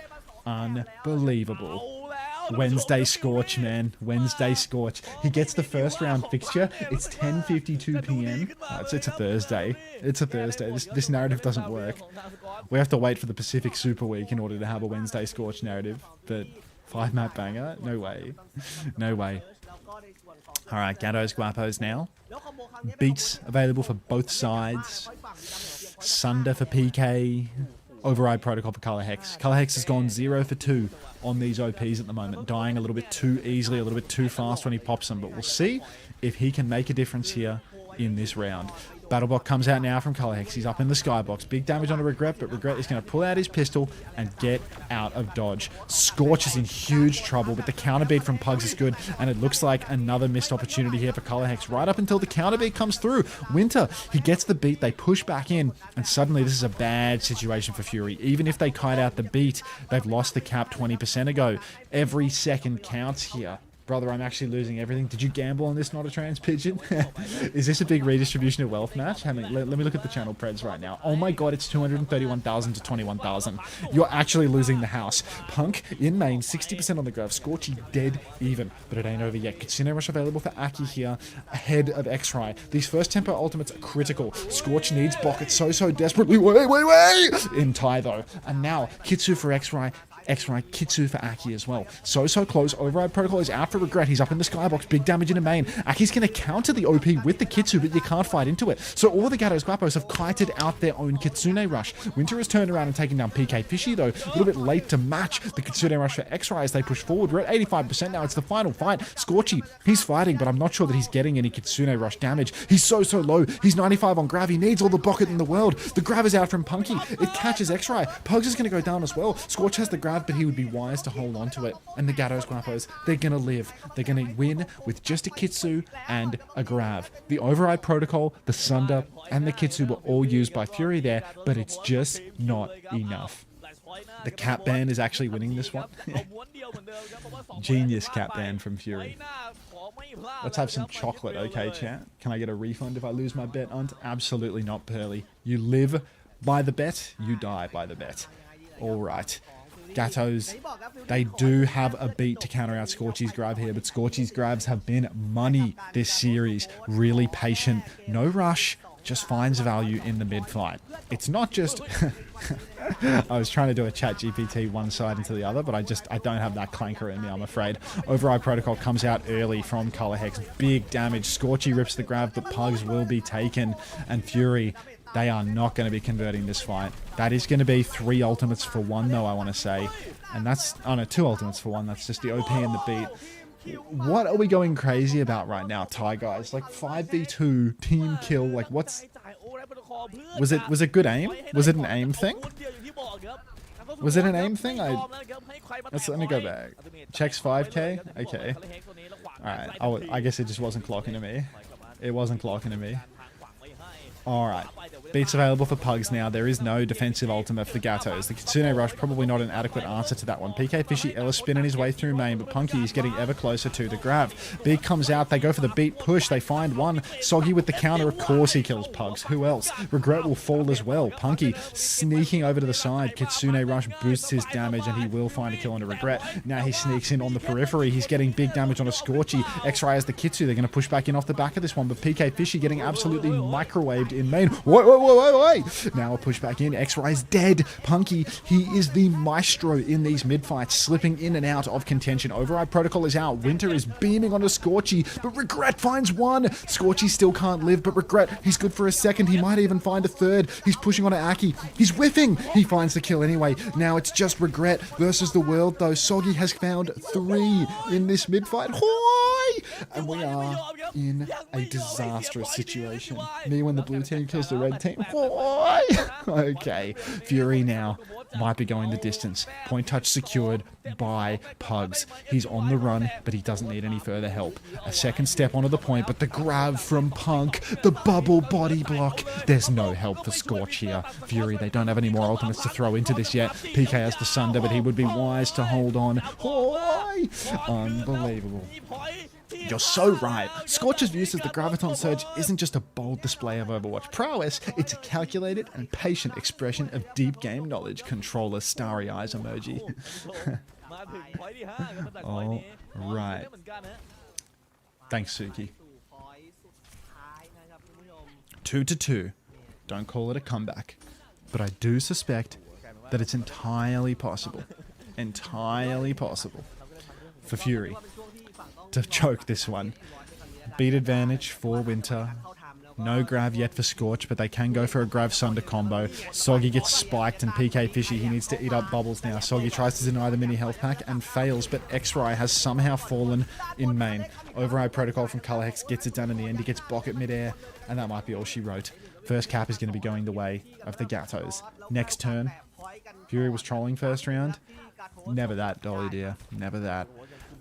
Unbelievable. Wednesday Scorch, man. Wednesday Scorch. He gets the first round fixture. It's 10:52 p.m. It's a Thursday. It's a Thursday. This narrative doesn't work. We have to wait for the Pacific Super Week in order to have a Wednesday Scorch narrative. But 5-map banger? No way. No way. Alright, Gatos Guapos now. Beats available for both sides. Sunder for PK. Override Protocol for Color Hex. Color Hex has gone 0 for 2 on these OPs at the moment, dying a little bit too easily, a little bit too fast when he pops them, but we'll see if he can make a difference here in this round. Battlebot comes out now from Color Hex. He's up in the skybox. Big damage onto Regret, but Regret is going to pull out his pistol and get out of dodge. Scorch is in huge trouble, but the counter beat from Pugs is good, and it looks like another missed opportunity here for Color Hex right up until the counter beat comes through. Winter, he gets the beat, they push back in, and suddenly this is a bad situation for Fury. Even if they kite out the beat, they've lost the cap 20% ago. Every second counts here. Brother, I'm actually losing everything. Did you gamble on this, not a trans pigeon? Is this a big redistribution of wealth match? Let me look at the channel preds right now. Oh my god, it's 231,000 to 21,000. You're actually losing the house. Punk in main, 60% on the Grav. Scorchy dead even, but it ain't over yet. Kitsune Rush available for Aki here, ahead of X-Ray. These first tempo ultimates are critical. Scorch needs Bucket so desperately. Wait! In tie though. And now, Kitsu for X-Ray. X-Ray, Kitsu for Aki as well. So close. Override Protocol is out for Regret. He's up in the skybox. Big damage into main. Aki's going to counter the OP with the Kitsu, but you can't fight into it. So all the Gatos Guapos have kited out their own Kitsune Rush. Winter has turned around and taken down PK Fishy, though. A little bit late to match the Kitsune Rush for X-Ray as they push forward. We're at 85% now. It's the final fight. Scorchy, he's fighting, but I'm not sure that he's getting any Kitsune Rush damage. He's so low. He's 95 on Grav. He needs all the bucket in the world. The Grav is out from Punky. It catches X-Ray. Pugs is going to go down as well. Scorch has the Grav, but he would be wise to hold on to it. And the Gatos Guapos, they're going to live. They're going to win with just a Kitsu and a Grav. The Override Protocol, the Sunder, and the Kitsu were all used by Fury there, but it's just not enough. The Cat Band is actually winning this one. Genius Cat Band from Fury. Let's have some chocolate, okay, chat? Can I get a refund if I lose my bet, Unt? Absolutely not, Pearly. You live by the bet, you die by the bet. All right. Gatos, they do have a beat to counter out Scorchy's Grav here, but Scorchy's Gravs have been money this series. Really patient, no rush, just finds value in the mid-fight. It's not just... I was trying to do a chat GPT one side into the other, but I don't have that clanker in me, I'm afraid. Override Protocol comes out early from Color Hex. Big damage. Scorchy rips the Grav, but Pugs will be taken. And Fury, they are not going to be converting this fight. That is going to be 3 ultimates for 1, though, I want to say. And that's... Oh, no, 2 ultimates for 1. That's just the OP and the beat. What are we going crazy about right now, Thai guys? Like, 5v2, team kill, like, what's... Was it good aim? Was it an aim thing? Was it an aim thing? Let me go back. Checks 5k? Okay. Alright, I guess it just wasn't clocking to me. It wasn't clocking to me. Alright. Beats available for Pugs now. There is no defensive ultimate for Gatos. The Kitsune Rush, probably not an adequate answer to that one. PK Fishy, Ellis spinning his way through main, but Punky is getting ever closer to the Grav. Big comes out. They go for the beat push. They find one. Soggy with the counter. Of course he kills Pugs. Who else? Regret will fall as well. Punky sneaking over to the side. Kitsune Rush boosts his damage, and he will find a kill onto Regret. Now he sneaks in on the periphery. He's getting big damage on a Scorchy. X-Ray has the Kitsu. They're going to push back in off the back of this one, but PK Fishy getting absolutely microwaved in main. Wait. Now a push back in. X-Ray's dead. Punky, he is the maestro in these mid-fights, slipping in and out of contention. Override Protocol is out. Winter is beaming onto Scorchy, but Regret finds one. Scorchy still can't live, but Regret, he's good for a second. He might even find a third. He's pushing onto Aki. He's whiffing. He finds the kill anyway. Now it's just Regret versus the world, though. Soggy has found 3 in this mid-fight. And we are in a disastrous situation. Me when the blue team kills the red team. Okay, Fury now might be going the distance. Point touch secured by Pugs. He's on the run, but he doesn't need any further help. A second step onto the point, but the grab from Punk, the bubble body block. There's no help for Scorch here. Fury, they don't have any more ultimates to throw into this yet. PK has the Sunder, but he would be wise to hold on. Unbelievable. You're so right. Scorch's use of the Graviton Surge isn't just a bold display of Overwatch prowess, it's a calculated and patient expression of deep game knowledge. Controller starry eyes emoji. All right. Thanks, Suki. 2-2. Don't call it a comeback. But I do suspect that it's entirely possible for Fury to choke this one. Beat advantage for Winter. No grab yet for Scorch, but they can go for a Grav Sunder combo. Soggy gets spiked and PK Fishy, he needs to eat up bubbles now. Soggy tries to deny the mini health pack and fails, but X-Ray has somehow fallen in main. Override Protocol from Color Hex gets it done in the end. He gets Bok at midair, and that might be all she wrote. First cap is going to be going the way of the Gatos. Next turn, Fury was trolling first round. Never that, Dolly dear. Never that.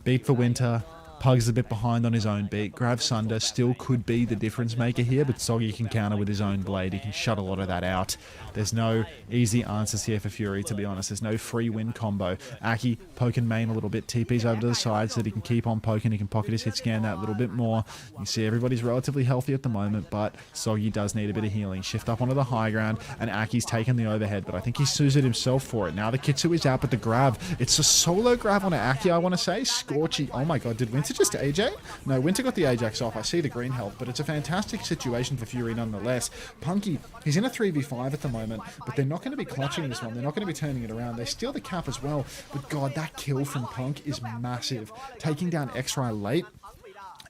Beat for Winter. Pug's a bit behind on his own beat. Grav Sunder still could be the difference maker here, but Soggy can counter with his own blade. He can shut a lot of that out. There's no easy answers here for Fury, to be honest. There's no free win combo. Aki poking main a little bit. TP's over to the side so that he can keep on poking. He can pocket his hit scan that a little bit more. You see everybody's relatively healthy at the moment, but Soggy does need a bit of healing. Shift up onto the high ground, and Aki's taken the overhead, but I think he suited himself for it. Now the Kitsu is out, but the grab, it's a solo grab on Aki, I want to say. Scorchy, oh my god, did Winter just AJ? No, Winter got the Ajax off. I see the green health, but it's a fantastic situation for Fury nonetheless. Punky, he's in a 3v5 at the moment, but they're not going to be clutching this one. They're not going to be turning it around. They steal the cap as well, but god, that kill from Punk is massive. Taking down X-Ray late,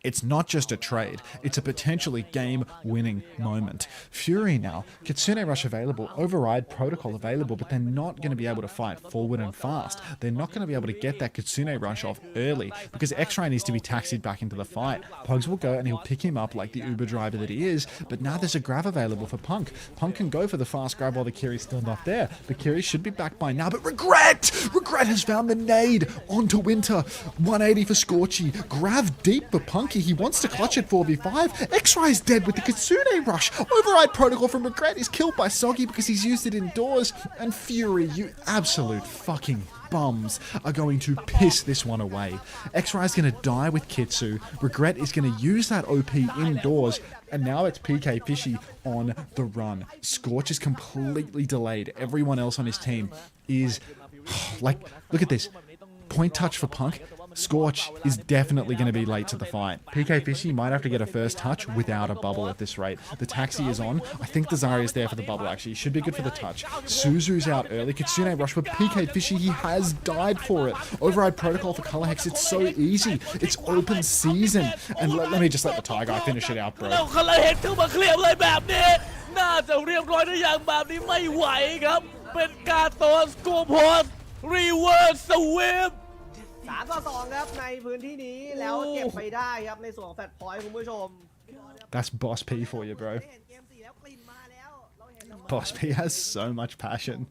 it's not just a trade, it's a potentially game-winning moment. Fury now, Kitsune Rush available, Override Protocol available, but they're not going to be able to fight forward and fast. They're not going to be able to get that Kitsune Rush off early, because X-Ray needs to be taxied back into the fight. Pugs will go and he'll pick him up like the Uber driver that he is, but now there's a grab available for Punk. Punk can go for the fast grab while the Kiri's still not there. The Kiri should be back by now, but Regret has found the nade onto Winter. 180 for Scorchy. Grav deep for Punk. He wants to clutch it 4v5. X-Ray's dead with the Kitsune Rush. Override Protocol from Regret is killed by Soggy because he's used it indoors. And Fury, you absolute fucking bums, are going to piss this one away. X-Ray's going to die with Kitsu. Regret is going to use that OP indoors. And now it's PK Fishy on the run. Scorch is completely delayed. Everyone else on his team is... like, look at this. Point touch for Punk. Scorch is definitely going to be late to the fight. PK Fishy might have to get a first touch without a bubble at this rate. The taxi is on. I think the Zarya is there for the bubble, actually. Should be good for the touch. Suzu's out early. Kitsune Rush, but PK Fishy, he has died for it. Override Protocol for Color Hex. It's so easy. It's open season. And let me just let the Thai guy finish it out, bro. น่าจะเรียบร้อยหรือยังแบบนี้ไม่ไหวครับเป็นการโตสกูโพสรีเวิร์สสวีป 3-2 ครับในพื้นที่นี้แล้วเก็บไปได้ครับในส่วนของแฟลตพอยต์คุณผู้ชม That's Boss P for you, bro. Boss P has so much passion.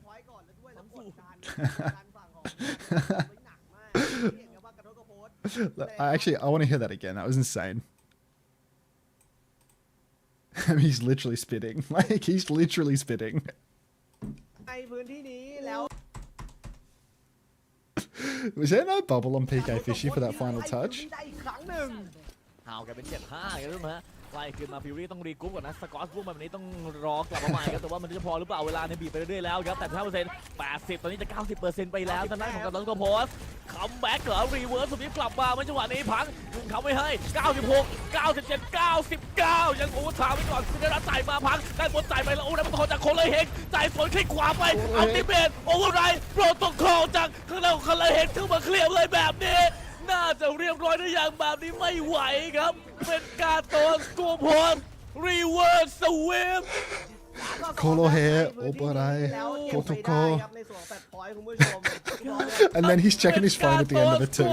I want to hear that again. That was insane. He's literally spitting. Like, he's literally spitting. Was there no bubble on PK Fishy for that final touch? เอากันเป็น 7-5 กันรู้ไหม ไล่ขึ้นมาฟิวรี่ต้องรีกรุ๊ปก่อนนะสกอตรุ่งแบบนี้ต้องรอกลับมาใหม่ครับแต่ว่ามันจะพอหรือเปล่าเวลาในบีบไปเรื่อยๆแล้วครับแต่5% 80ตอนนี้จะ 90% ไปแล้วทางด้านของกัปตันก็โพสคัมแบ็กเหรอรีเวิร์สสุดที่กลับมาเมื่อจังหวะนี้พังเขาไม่ให้96 97 99ยังโอ้ถามไปก่อนได้รับจ่ายมาพังได้บนจ่ายไปแล้วโอ้ได้บอลจากโคเลยเฮงจ่ายสวนคลิกขวาไปอัลติเมทโอเวอร์ไรด์โปรโตคอลจากข้างหน้าของโคเลยเฮงเข้ามาเคลียร์เลยแบบนี้น่าจะเรียบร้อยได้อย่างแบบนี้ไม่ไหวครับเป็นการโตสกูโพสรีเวิร์สสวีป โคโลเฮโอเปอร์ไรโปรโตคอล and then he's checking his phone at the end of it too.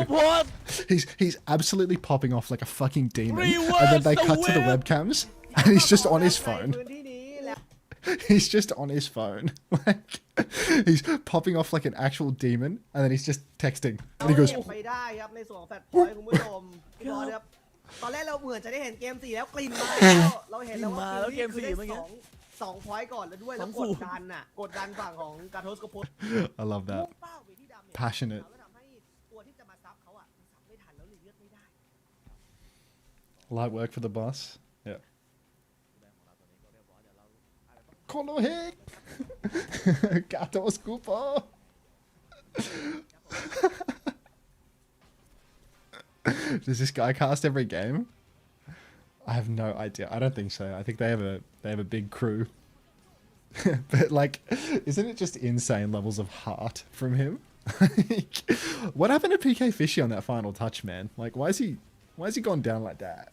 He's absolutely popping off like a fucking demon, and then they cut to the webcams, and he's just on his phone. He's just on his phone, like he's popping off like an actual demon, and then he's just texting, and he goes. ตอนแรกเราเหมือนจะได้เห็นเกม4แล้วกลิ่นมาแล้วเราเห็นแล้วว่าเกม4เมื่อกี้2 พอยต์ก่อนแล้วด้วยแล้วกดดันฝั่งของกาโทสกับโพส I love that. Passionate. แล้วทำให้ตัวที่จะมาซับเขาซับไม่ทันแล้วเลือดไม่ได้ Light work for the boss. Yeah. Colo Hick! Gatos Cooper! Does this guy cast every game? I have no idea. I don't think so. I think they have a big crew. But like, isn't it just insane levels of heart from him? What happened to PK Fishy on that final touch, man? Like, why is he gone down like that?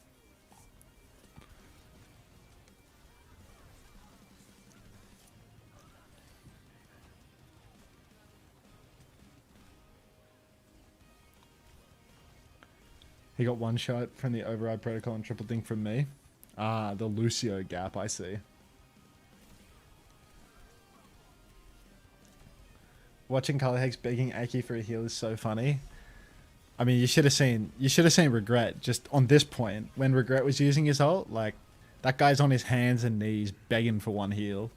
He got one shot from the override protocol and triple dink from me. Ah, the Lucio gap, I see. Watching Colorhex begging Aki for a heal is so funny. I mean, you should have seen Regret just on this point when Regret was using his ult. Like, that guy's on his hands and knees begging for one heal,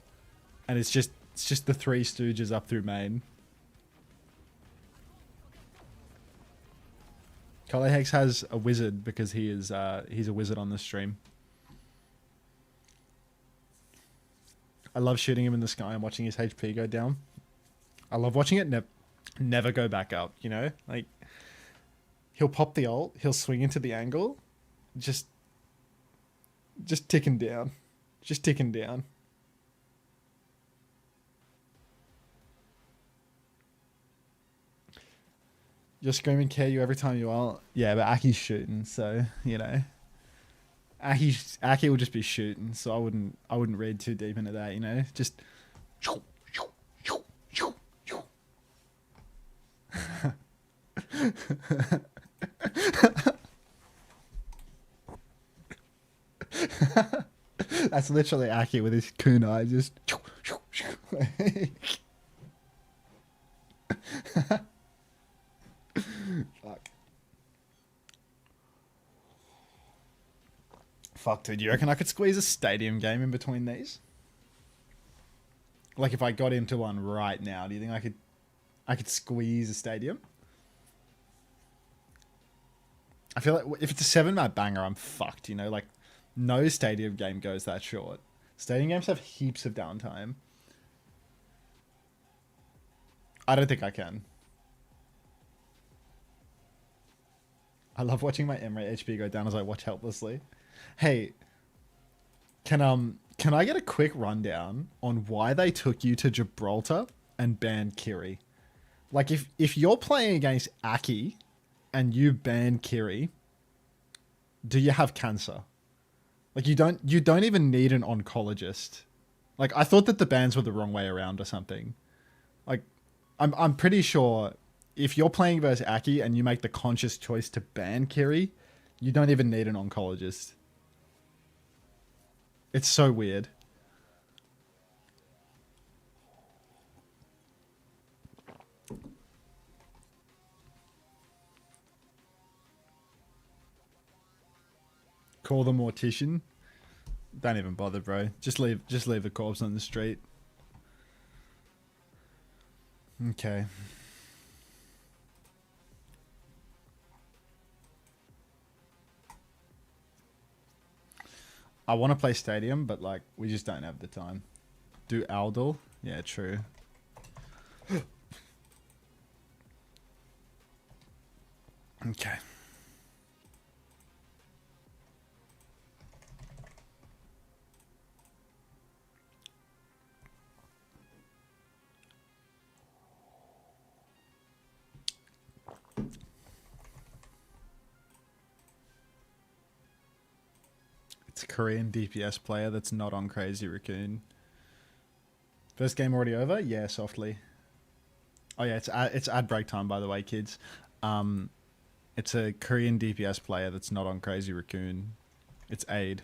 and it's just the three stooges up through main. Colorhex has a wizard because he's a wizard on the stream. I love shooting him in the sky and watching his HP go down. I love watching it never go back up, you know? Like, he'll pop the ult, he'll swing into the angle, just ticking down. Just ticking down. You're screaming KU every time you ult. Yeah, but Aki's shooting, so, you know. Aki will just be shooting, so I wouldn't read too deep into that, you know? Just that's literally Aki with his kunai, just Fuck, dude, you reckon I could squeeze a stadium game in between these? Like, if I got into one right now, do you think I could squeeze a stadium? I feel like if it's a 7-map banger, I'm fucked, you know? Like, no stadium game goes that short. Stadium games have heaps of downtime. I don't think I can. I love watching my Emre HP go down as I watch helplessly. Hey, can I get a quick rundown on why they took you to Gibraltar and banned Kiri? Like, if you're playing against Aki and you ban Kiri, do you have cancer? Like, you don't even need an oncologist. Like, I thought that the bans were the wrong way around or something. Like, I'm pretty sure if you're playing versus Aki and you make the conscious choice to ban Kiri, you don't even need an oncologist. It's so weird. Call the mortician. Don't even bother, bro. Just leave the corpse on the street. Okay. I want to play Stadium, but like we just don't have the time. Do Aldal? Yeah, true. Okay. It's a Korean DPS player that's not on Crazy Raccoon. First game already over? Yeah, softly. Oh yeah, it's ad break time, by the way, kids. It's a Korean DPS player that's not on Crazy Raccoon. It's Aid.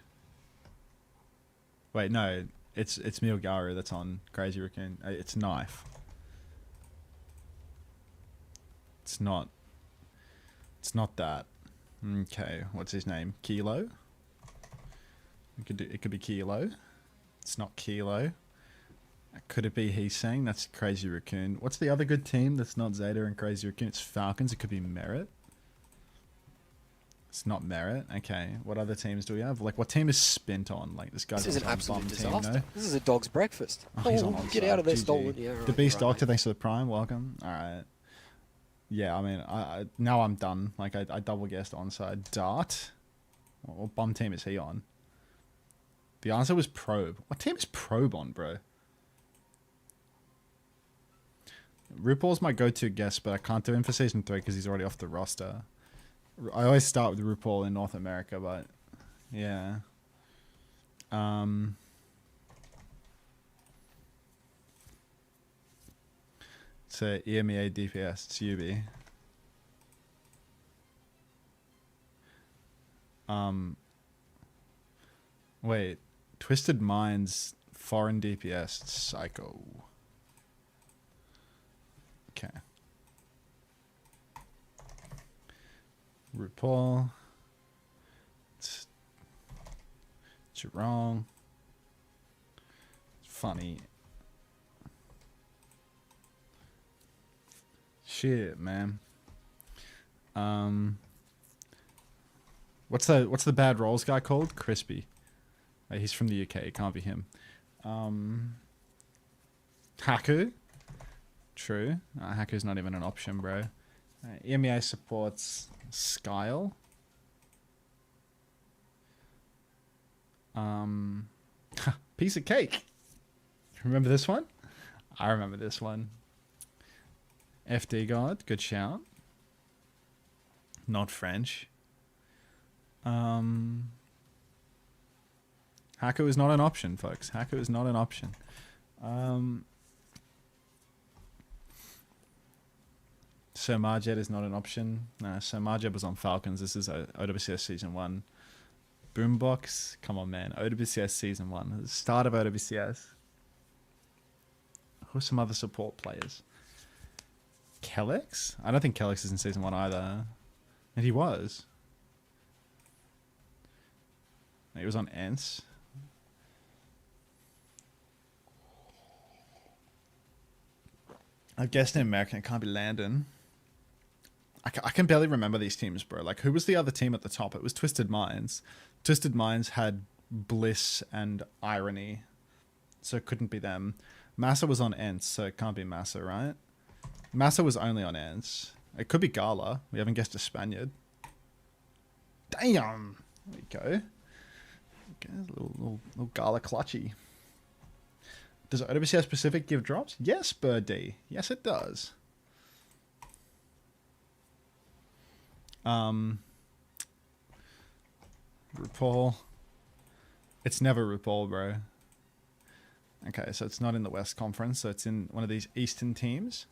Wait, no, it's Miyogaru that's on Crazy Raccoon. It's Knife. It's not that. Okay, what's his name? Kilo? It could be Kilo. It's not Kilo. Could it be he's saying that's Crazy Raccoon? What's the other good team that's not Zeta and Crazy Raccoon? It's Falcons. It could be Merit. It's not Merit. Okay. What other teams do we have? Like, what team is Spint on? Like, this guy's This is an on absolute bomb disaster. team, no? This is a dog's breakfast. Oh, he's on Get onside. out of there, GG. stolen. Yeah, The right, Beast right. Doctor, thanks for the Prime. Welcome. All right. Yeah, I mean, I now I'm done. Like, I double guessed onside. Dart? What bum team is he on? The answer was Probe. What team is Probe on, bro? RuPaul's my go-to guest, but I can't do him for Season 3 because he's already off the roster. I always start with RuPaul in North America, but yeah. It's a EMEA DPS. It's UB. Wait. Twisted Minds, foreign DPS, Psycho. Okay. RuPaul. It's wrong. Funny. Shit, man. What's the bad rolls guy called? Crispy. He's from the UK. It can't be him. Haku. True. Haku's not even an option, bro. EMEA supports Skyle. Piece of cake. Remember this one? I remember this one. FD God. Good shout. Not French. Haku is not an option, folks. Haku is not an option. Sir Marjet is not an option. Sir Marjet was on Falcons. This is OWCS Season 1. Boombox. Come on, man. OWCS Season 1. The start of OWCS. Who are some other support players? Kellex? I don't think Kellex is in Season 1 either. And he was. He was on Ents. I've guessed in American. It can't be Landon. I can barely remember these teams, bro. Like, who was the other team at the top? It was Twisted Minds. Twisted Minds had Bliss and Irony, so it couldn't be them. Massa was on Ents, so it can't be Massa, right? Massa was only on Ents. It could be Gala. We haven't guessed a Spaniard. Damn! There you go. Okay, little Gala clutchy. Does OWCS Pacific give drops? Yes, Bird D. Yes, it does. RuPaul. It's never RuPaul, bro. Okay, so it's not in the West Conference, so it's in one of these Eastern teams.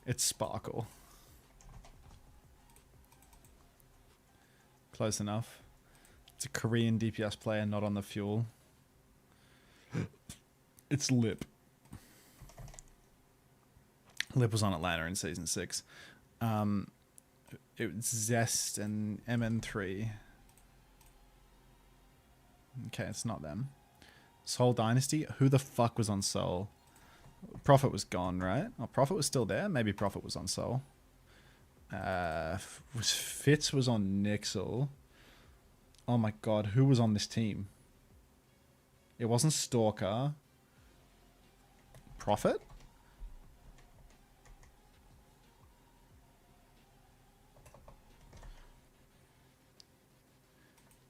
It's Sparkle. Close enough. It's a Korean DPS player, not on the fuel. It's Lip. Lip was on Atlanta in Season 6. It was Zest and MN3. Okay, it's not them. Soul Dynasty? Who the fuck was on Soul? Prophet was gone, right? Oh, Prophet was still there? Maybe Prophet was on Soul. Fitz was on Nixel. Oh my god, who was on this team? It wasn't Stalker. Prophet?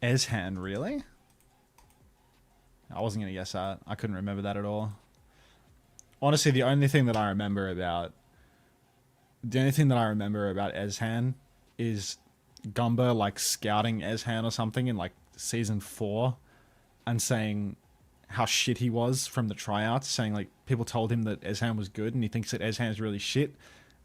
Ezhan, really? I wasn't going to guess that. I couldn't remember that at all. Honestly, the only thing that I remember about Ezhan is Gumba like scouting Ezhan or something in like season 4 and saying how shit he was from the tryouts, saying like people told him that Ezhan was good and he thinks that Ezhan is really shit.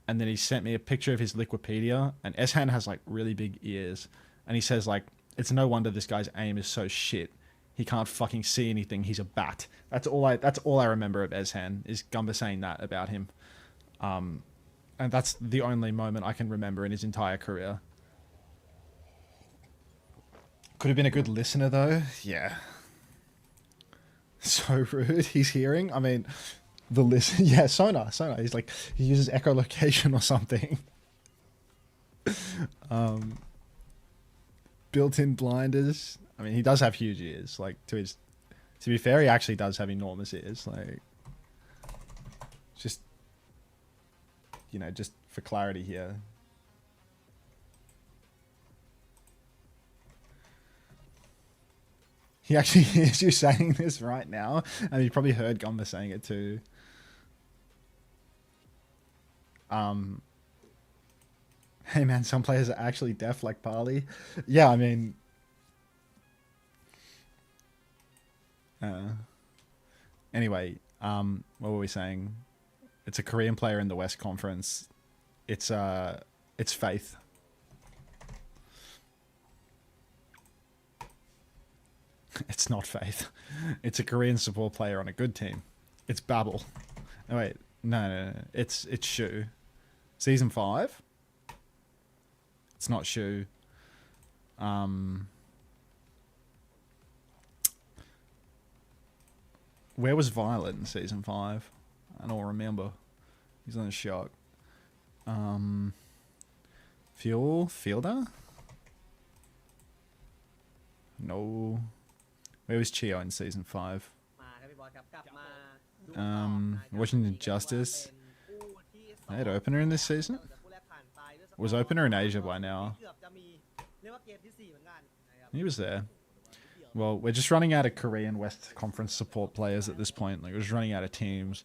And then he sent me a picture of his Wikipedia, and Ezhan has like really big ears, and he says like, it's no wonder this guy's aim is so shit. He can't fucking see anything. He's a bat. That's all I remember of Ezhan, is Gumba saying that about him. And that's the only moment I can remember in his entire career. Could have been a good listener though. Yeah. So rude. He's hearing. I mean, the listen. Yeah, sonar. He's like, he uses echolocation or something. Built-in blinders. I mean, he does have huge ears. Like, to be fair, he actually does have enormous ears. Like, just, you know, just for clarity here. He actually hears you saying this right now, and he probably heard Gumba saying it too. Hey man, some players are actually deaf like Parley. Yeah, I mean... anyway, what were we saying? It's a Korean player in the West Conference. It's Faith. It's not Faith. It's a Korean support player on a good team. It's Babel. Oh wait, no. It's Shu. Season 5? It's not Shu. Where was Violet in season 5? I don't remember. He's on a shock. Fielder? No. Where was Chio in season 5? Watching Injustice. I had opener in this season? Was opener in Asia by now? He was there. Well, we're just running out of Korean West Conference support players at this point. Like, we're just running out of teams.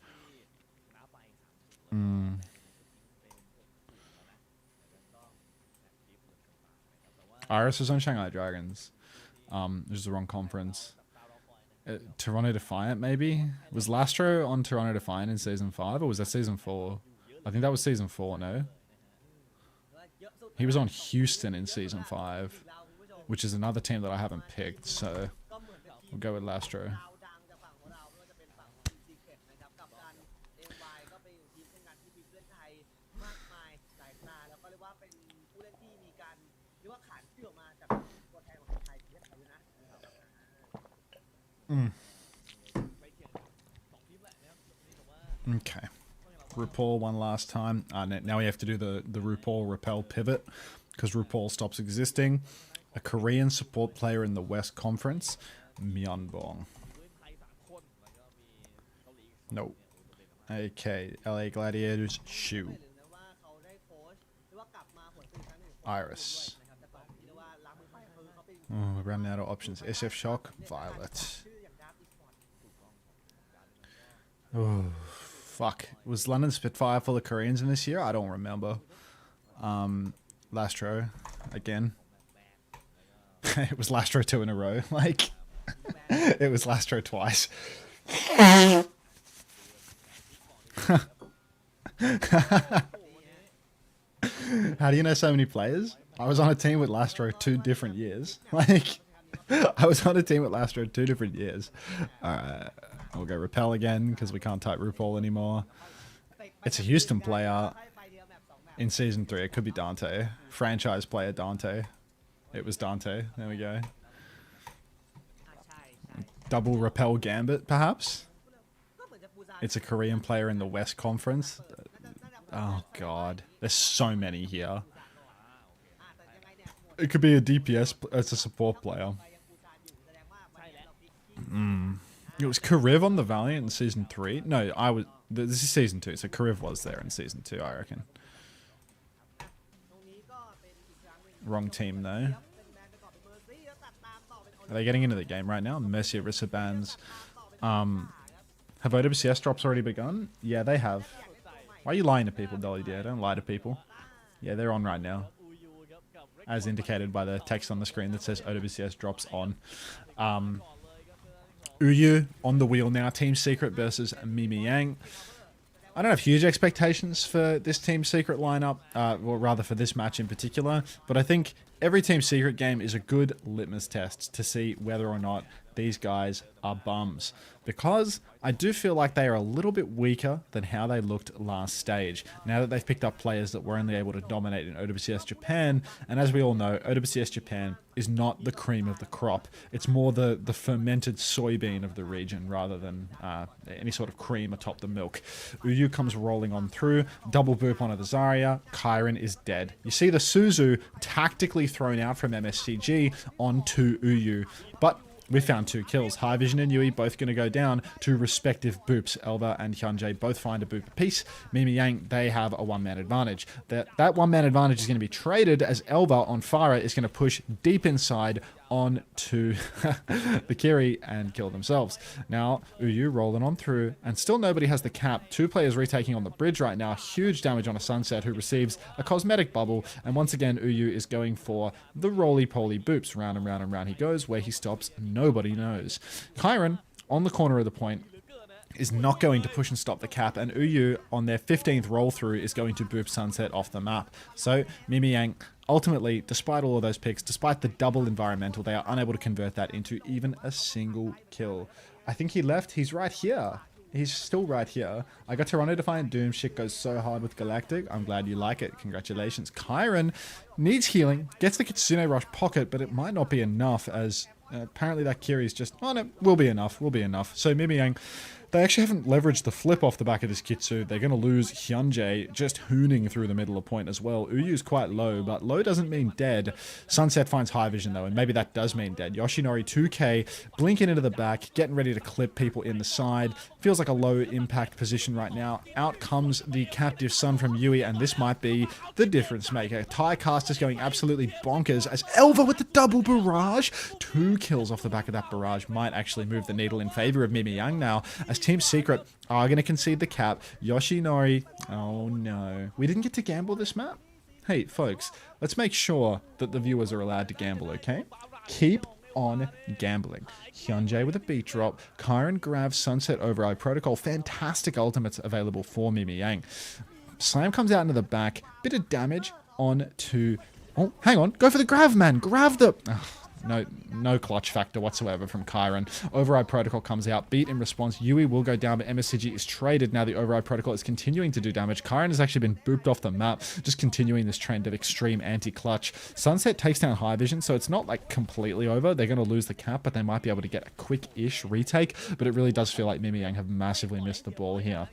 Iris was on Shanghai Dragons. This is the wrong conference. Toronto Defiant, maybe? Was Lastro on Toronto Defiant in season 5, or was that season 4? I think that was season 4, no? He was on Houston in season 5, which is another team that I haven't picked, so we'll go with Lastro. Okay. RuPaul one last time. Now we have to do the RuPaul repel pivot, because RuPaul stops existing. A Korean support player in the West Conference, Myeonbong. No. Okay, LA Gladiators, Shu. Iris. Oh, we're running out of options. SF Shock, Violet. Oh, fuck. Was London Spitfire full of Koreans in this year? I don't remember. Lastro, again. It was Lastro 2 in a row. Like, it was Lastro twice. How do you know so many players? I was on a team with Lastro 2 different years. Like, I was on a team with Lastro 2 different years. Alright, we'll go Repel again, because we can't type RuPaul anymore. It's a Houston player in Season 3. It could be Dante. Franchise player Dante. It was Dante. There we go. Double Repel Gambit, perhaps? It's a Korean player in the West Conference. Oh, God. There's so many here. It could be a DPS. It's a support player. It was Kariv on the Valiant in Season 3. No, this is Season 2, so Kariv was there in Season 2, I reckon. Wrong team, though. Are they getting into the game right now? Mercy Orisa bans. Have OWCS drops already begun? Yeah, they have. Why are you lying to people, Dolly dear? Don't lie to people. Yeah, they're on right now. As indicated by the text on the screen that says OWCS drops on. Uyu on the wheel now. Team Secret versus MIEMIEYANG. I don't have huge expectations for this Team Secret lineup, or rather for this match in particular, but I think every Team Secret game is a good litmus test to see whether or not these guys are bums. Because I do feel like they are a little bit weaker than how they looked last stage, now that they've picked up players that were only able to dominate in OWCS Japan, and as we all know, OWCS Japan is not the cream of the crop. It's more the fermented soybean of the region rather than any sort of cream atop the milk. Uyu comes rolling on through, double boop onto the Zarya, Kyron is dead. You see the Suzu tactically thrown out from MSCG onto Uyu, but we found 2 kills. High Vision and Yui both going to go down to respective boops. Elva and Hyunjae both find a boop apiece. MIEMIEYANG, they have a one-man advantage. That one-man advantage is going to be traded as Elva on Pharah is going to push deep inside onto the Kiri and kill themselves. Now, Uyu rolling on through, and still nobody has the cap. 2 players retaking on the bridge right now. Huge damage on a Sunset, who receives a cosmetic bubble, and once again, Uyu is going for the roly-poly boops. Round and round and round he goes. Where he stops, nobody knows. Kyron, on the corner of the point, is not going to push and stop the cap, and Uyu on their 15th roll through is going to boop Sunset off the map. So MIEMIEYANG, ultimately, despite all of those picks, despite the double environmental, they are unable to convert that into even a single kill. I think he left. He's right here. He's still right here. I got Toronto Defiant Doom. Shit goes so hard with Galactic. I'm glad you like it. Congratulations. Kyron needs healing, gets the Kitsune Rush pocket, but it might not be enough, as apparently that Kiri's just, oh no, will be enough. So MIEMIEYANG, they actually haven't leveraged the flip off the back of this Kitsu. They're going to lose Hyunjae just hooning through the middle of point as well. Uyu's quite low, but low doesn't mean dead. Sunset finds High Vision though, and maybe that does mean dead. Yoshinori 2k, blinking into the back, getting ready to clip people in the side. Feels like a low impact position right now. Out comes the captive Sun from Yui, and this might be the difference maker. Tyrecast is going absolutely bonkers as Elva with the double barrage. 2 kills off the back of that barrage might actually move the needle in favor of MIEMIEYANG now, as Team Secret are going to concede the cap. Yoshinori, oh no. We didn't get to gamble this map? Hey, folks, let's make sure that the viewers are allowed to gamble, okay? Keep on gambling. Hyunjae with a beat drop. Kyron grabs Sunset Override Protocol. Fantastic ultimates available for MIEMIEYANG. Slam comes out into the back. Bit of damage on to... Oh, hang on. Go for the grav, man. Grav the... No clutch factor whatsoever from Kyron. Override Protocol comes out. Beat in response. Yui will go down, but MSCG is traded. Now the Override Protocol is continuing to do damage. Kyron has actually been booped off the map, just continuing this trend of extreme anti-clutch. Sunset takes down High Vision, so it's not like completely over. They're going to lose the cap, but they might be able to get a quick-ish retake. But it really does feel like MIEMIEYANG have massively missed the ball here.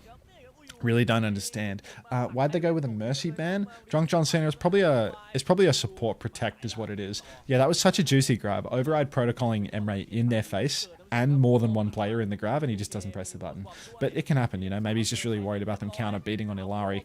Really don't understand. Why'd they go with a Mercy ban? Drunk John Cena is probably a support protect is what it is. Yeah, that was such a juicy grab. Override protocoling Emre in their face and more than one player in the grab, and he just doesn't press the button. But it can happen, you know. Maybe he's just really worried about them counter beating on Ilari.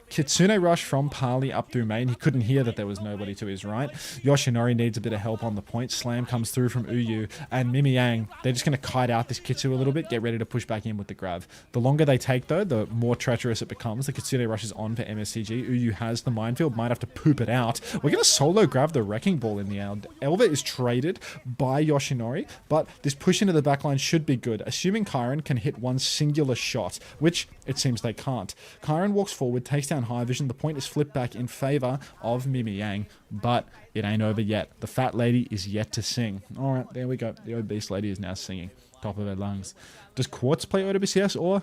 Kitsune Rush from Parley up through main. He couldn't hear that there was nobody to his right. Yoshinori needs a bit of help on the point. Slam comes through from Uyu, and MIEMIEYANG, they're just going to kite out this Kitsu a little bit, get ready to push back in with the grab. The longer they take, though, the more treacherous it becomes. The Kitsune Rush is on for MSCG. Uyu has the minefield, might have to poop it out. We're going to solo grab the Wrecking Ball in the end. Elva is traded by Yoshinori, but this push into the backline should be good, assuming Kyron can hit one singular shot, which it seems they can't. Kyron walks forward, takes down High Vision. The point is flipped back in favor of MIEMIEYANG, but it ain't over yet. The fat lady is yet to sing. All right, there we go. The obese lady is now singing, top of her lungs. Does Quartz play OWCS, or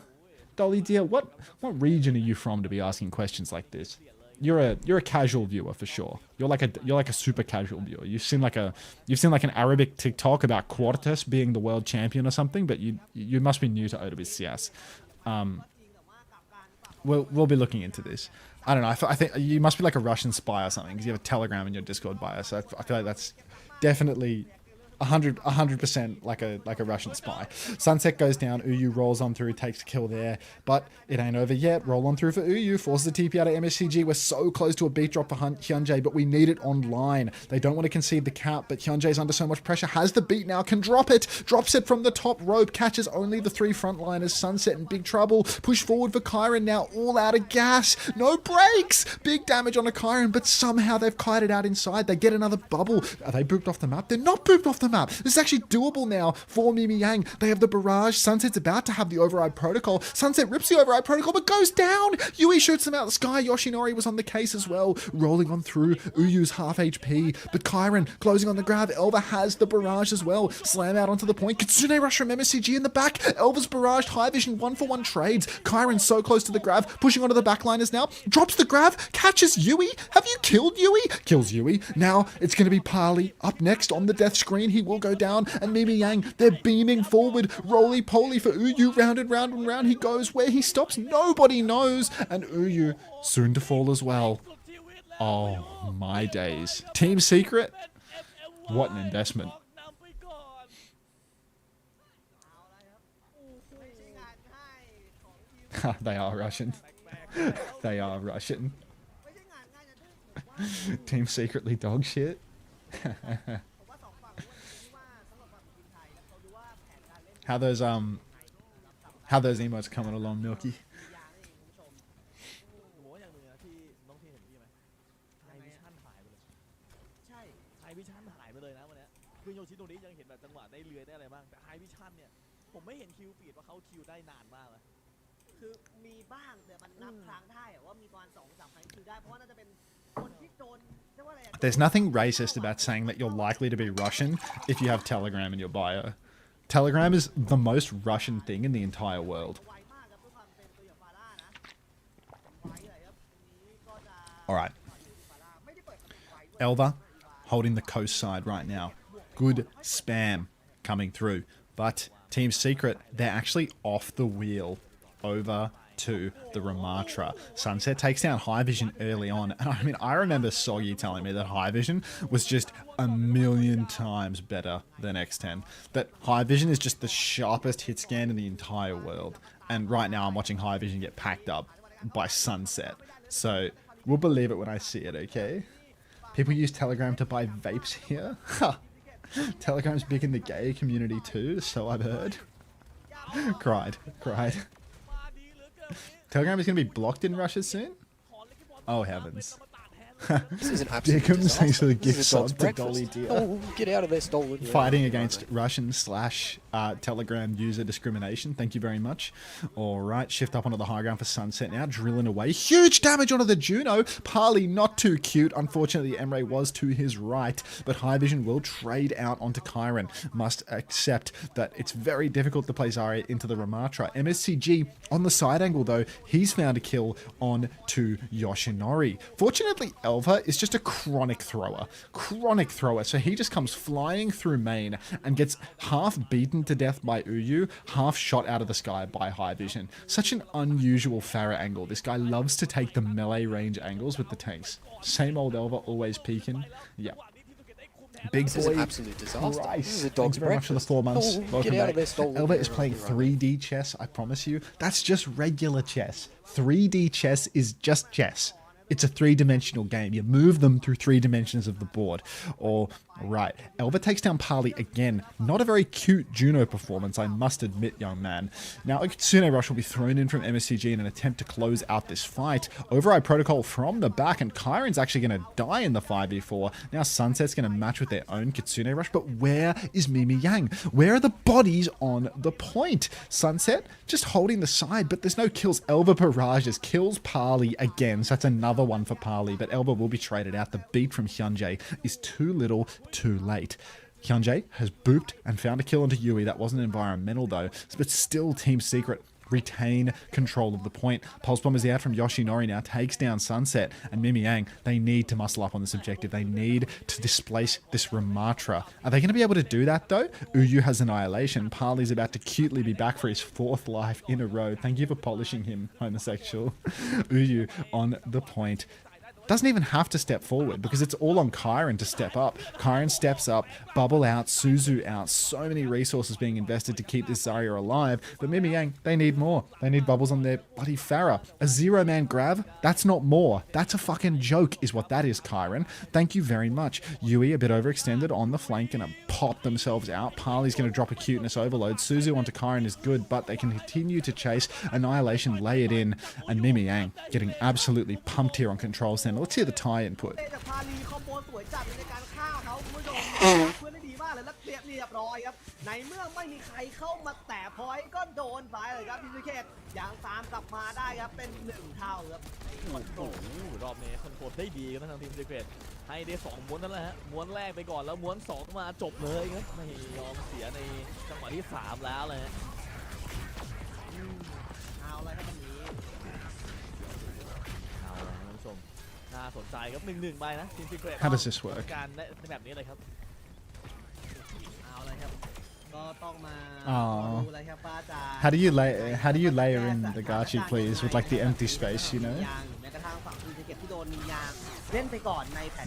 Dolly dear, what region are you from to be asking questions like this? You're a casual viewer for sure. You're like a super casual viewer. You've seen like an Arabic TikTok about Quartus being the world champion or something, but you must be new to OWCS. We'll be looking into this. I don't know. I think you must be like a Russian spy or something, because you have a Telegram in your Discord bio. So I feel like that's definitely 100% like a Russian spy. Sunset goes down. Uyu rolls on through, takes a kill there, but it ain't over yet. Roll on through for Uyu, forces the TP out of MSCG. We're so close to a beat drop for Hyunjae, but we need it online. They don't want to concede the cap, but Hyunjae's under so much pressure. Has the beat now, can drop it. Drops it from the top rope, catches only the 3 frontliners. Sunset in big trouble. Push forward for Kyron now, all out of gas. No breaks. Big damage on a Kyron, but somehow they've kited out inside. They get another bubble. Are they booped off the map? They're not booped off the map. This is actually doable now for MIEMIEYANG. They have the barrage. Sunset's about to have the override protocol. Sunset rips the override protocol, but goes down. Yui shoots them out of the sky. Yoshinori was on the case as well. Rolling on through. Uyu's half HP, but Kyron closing on the grab. Elva has the barrage as well. Slam out onto the point. Kitsune rush from MSCG in the back. Elva's barraged. High vision 1-for-1 trades. Kyron so close to the grab. Pushing onto the backliners now. Drops the grab. Catches Yui. Have you killed Yui? Kills Yui. Now it's going to be Parley up next on the death screen. He will go down, and MIEMIEYANG, they're beaming forward. Roly-poly for Uyu. Round and round and round he goes. Where he stops, nobody knows. And Uyu soon to fall as well. Oh, my days. Team Secret? What an investment. They are Russian. They are Russian. Team Secretly dog shit. How those emotes coming along, Milky? ผมว่าอย่างหนึ่งนะที่น้องทีเห็นพี่ไหมไฮวิชั่นหายไปเลยใช่ไฮวิชั่นหายไปเลยนะวันนี้คือโยชิโนริยังเห็นแบบจังหวะได้เลื้อยได้อะไรบ้างแต่ไฮวิชั่นเนี่ยผมไม่เห็นคิวฟีดว่าเขาคิวได้นานมากเลยคือมีบ้างแต่มันนับครั้งได้ว่ามีประมาณ 2-3 ครั้งคิวได้เพราะว่าน่าจะเป็นคนที่โดน There's nothing racist about saying that you're likely to be Russian if you have Telegram in your bio. Telegram is the most Russian thing in the entire world. Alright. Elva holding the coast side right now. Good spam coming through. But Team Secret, they're actually off the wheel over to the Ramatra. Sunset takes down High Vision early on. And I mean, I remember Soggy telling me that High Vision was just a million times better than X10. That High Vision is just the sharpest hit scan in the entire world. And right now I'm watching High Vision get packed up by Sunset. So we'll believe it when I see it, okay? People use Telegram to buy vapes here. Telegram's big in the gay community too, so I've heard. Cried. Telegram is going to be blocked in Russia soon? Oh, heavens. This is an absolute Dickums, disaster. thanks for the This gift is a sub dog's to breakfast. Dolly Deer. Oh, get out of there, stolen. Fighting against Russian / Telegram user discrimination. Thank you very much. All right, shift up onto the high ground for Sunset now. Drilling away. Huge damage onto the Juno. Parley not too cute. Unfortunately, Emre was to his right, but High Vision will trade out onto Kyron. Must accept that it's very difficult to play Zarya into the Ramatra. MSCG on the side angle, though, he's found a kill on to Yoshinori. Fortunately, Elva is just a chronic thrower. So he just comes flying through main and gets half beaten to death by Uyu, half shot out of the sky by High Vision. Such an unusual Pharah angle. This guy loves to take the melee range angles with the tanks. Same old Elva, always peeking. Yeah. Big This boy. is an absolute disaster. Christ. This is a Thanks dog's very much for the breakfast. 4 months. Oh, Welcome get out back. of there, stolen. Elva is playing 3D chess, I promise you. That's just regular chess. 3D chess is just chess. It's a 3-dimensional game. You move them through 3 dimensions of the board. All right. Elva takes down Parley again. Not a very cute Juno performance, I must admit, young man. Now, a Kitsune Rush will be thrown in from MSCG in an attempt to close out this fight. Override Protocol from the back, and Kyron's actually going to die in the 5v4. Now, Sunset's going to match with their own Kitsune Rush, but where is MIEMIEYANG? Where are the bodies on the point? Sunset just holding the side, but there's no kills. Elva barrages, kills Parley again, so that's another one for Parley, but Elva will be traded out. The beat from Hyunjae is too little, too late. Hyunjae has booped and found a kill onto Yui. That wasn't environmental though, but still Team Secret retain control of the point. Pulse Bomb is out from Yoshinori now, takes down Sunset, and MIEMIEYANG, they need to muscle up on this objective. They need to displace this Ramatra. Are they going to be able to do that though? Uyu has Annihilation. Parley's about to cutely be back for his 4th life in a row. Thank you for polishing him, homosexual. Uyu on the point. doesn't even have to step forward because it's all on Kyron to step up. Kyron steps up, Bubble out, Suzu out. So many resources being invested to keep this Zarya alive. But MIEMIEYANG, they need more. They need Bubbles on their bloody Pharah. A 0-man grab? That's not more. That's a fucking joke is what that is, Kyron. Thank you very much. Yui a bit overextended on the flank, gonna pop themselves out. Parley's gonna drop a cuteness overload. Suzu onto Kyron is good, but they can continue to chase. Annihilation, lay it in, and MIEMIEYANG getting absolutely pumped here on control center. Let's hear the tie input. ในเมื่อไม่มีใครเข้ามาแตะพอยต์ก็โดนไปเลยครับพิซิเคตยังตามกลับมาได้ครับเป็น1 เท่าครับ โอ้โหรอบนี้คอนโทรลได้ดีกันนะทางทีมซีเกรตให้ได้2ม้วนนั่นแหละฮะม้วนแรกไปก่อนแล้วม้วน2มาจบเลยครับไม่ยอมเสียในจังหวะที่3แล้วเลยฮะเอาเลยครับวันนี้เอาละท่านผู้ชมน่าสนใจครับ 1-1 ไปนะทีมซีเกรต How does this work? การในแบบนี้เลยครับเอาเลยครับก็ต้องมาดูเลยครับว่าจะ How do you layer in the Gachi, please, with like the empty space, you know? แม้กระทั่งฝั่งทีมซีเกตที่โดนมียางเล่นไปก่อนในแพท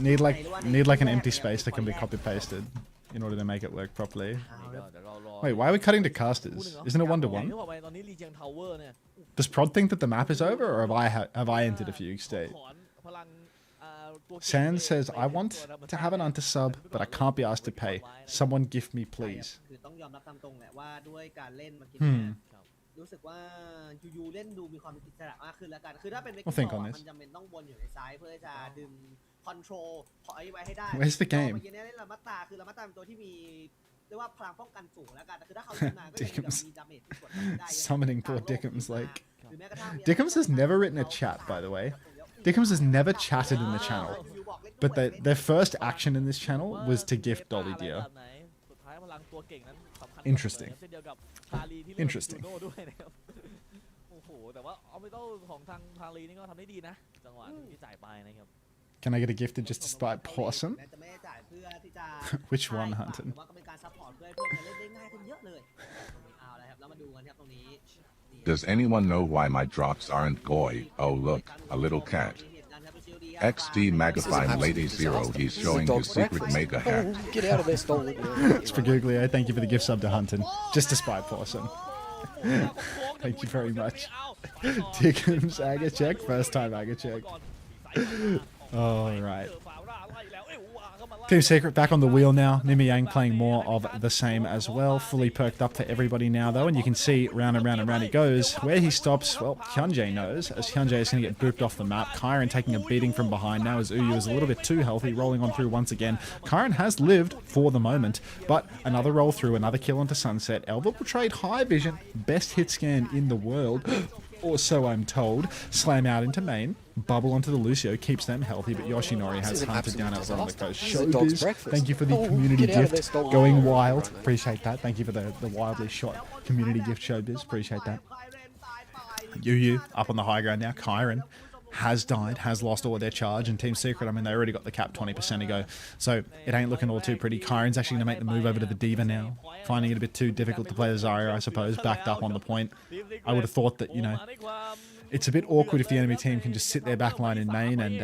Need like an empty space that can be copy pasted in order to make it work properly. Wait, why are we cutting to casters? Isn't it 1-1? Does Prod think that the map is over, or have I entered a fugue state? Sans says, I want to have an Unter sub, but I can't be asked to pay. Someone gift me, please. คือต้องยอมรับตามตรงแหละว่าด้วยการเล่นเมื่อกี้รู้สึกว่ายูเล่นดูมีความอิสระมากขึ้นแล้วกันคือถ้าเป็นเมกะมันจำเป็นต้องวนอยู่ในซ้ายเพื่อจะดึงคอนโทรลพอยต์ไว้ให้ได้ Where's the game? เมื่อกี้เนี่ยเล่นลามาตาคือลามาตาเป็นตัวที่มีเรียกว่าพลังป้องกันสูงแล้วกันแต่คือถ้าเขาขึ้นมาก็จะมีดาเมจที่กดได้ Summoning poor Dickums, like... Dickums has never written a chat, by the way. Dickums has never chatted in the channel. But their first action in this channel was to gift Dolly Deer. Interesting. Interesting. โอ้โหแต่ว่าออร์บิทัลของทางพาลีนี่ก็ทำได้ดีนะจังหวะที่จ่ายไปนะครับ Can I get a gifted just to spite Possum? Which one, Hunter? Does anyone know why my drops aren't goy? Oh look, a little cat. XD Magafine Lady Zero, he's showing his secret mega hack. Get out of there, stolen. It's Pregame, thank you for the gift sub to Hunter. Just to spite Possum. Thank you very much. Dickums, Aga check. First time Aga check. Alright. Team Secret back on the wheel now. MIEMIEYANG playing more of the same as well. Fully perked up for everybody now though. And you can see round and round and round he goes. Where he stops, well, Hyunjae knows. As Hyunjae is going to get booped off the map. Kyron taking a beating from behind now as Uyu is a little bit too healthy. Rolling on through once again. Kyron has lived for the moment. But another roll through. Another kill onto Sunset. Elva portrayed high vision. Best hit scan in the world. Or so I'm told. Slam out into main. Bubble onto the Lucio, keeps them healthy, but Yoshinori has hunted down over on the coast. Showbiz, thank you for the community gift. Going wild, appreciate that. Thank you for the wildly shot community gift, Showbiz, appreciate that. Yu up on the high ground now. Kyron has died, has lost all of their charge, and Team Secret, I mean, they already got the cap 20% ago, so it ain't looking all too pretty. Kyron's actually going to make the move over to the Diva now, finding it a bit too difficult to play the Zarya, I suppose, backed up on the point. I would have thought that, you know, it's a bit awkward if the enemy team can just sit their backline in main, and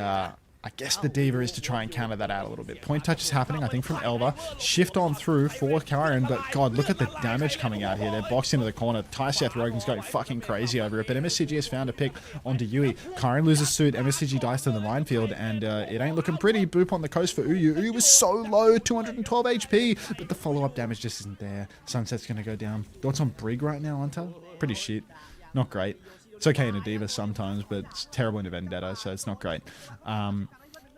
I guess the Diva is to try and counter that out a little bit. Point touch is happening, I think, from Elva. Shift on through for Kyron, but God, look at the damage coming out here. They're boxed into the corner. Seth Rogen's going fucking crazy over it, but MSCG has found a pick onto Yui. Kyron loses suit, MSCG dies to the minefield, and it ain't looking pretty. Boop on the coast for Uyu. Uyu was so low, 212 HP, but the follow-up damage just isn't there. Sunset's going to go down. Thoughts on Brig right now, Unter? Pretty shit. Not great. It's okay in a Diva sometimes, but it's terrible in a Vendetta, so it's not great.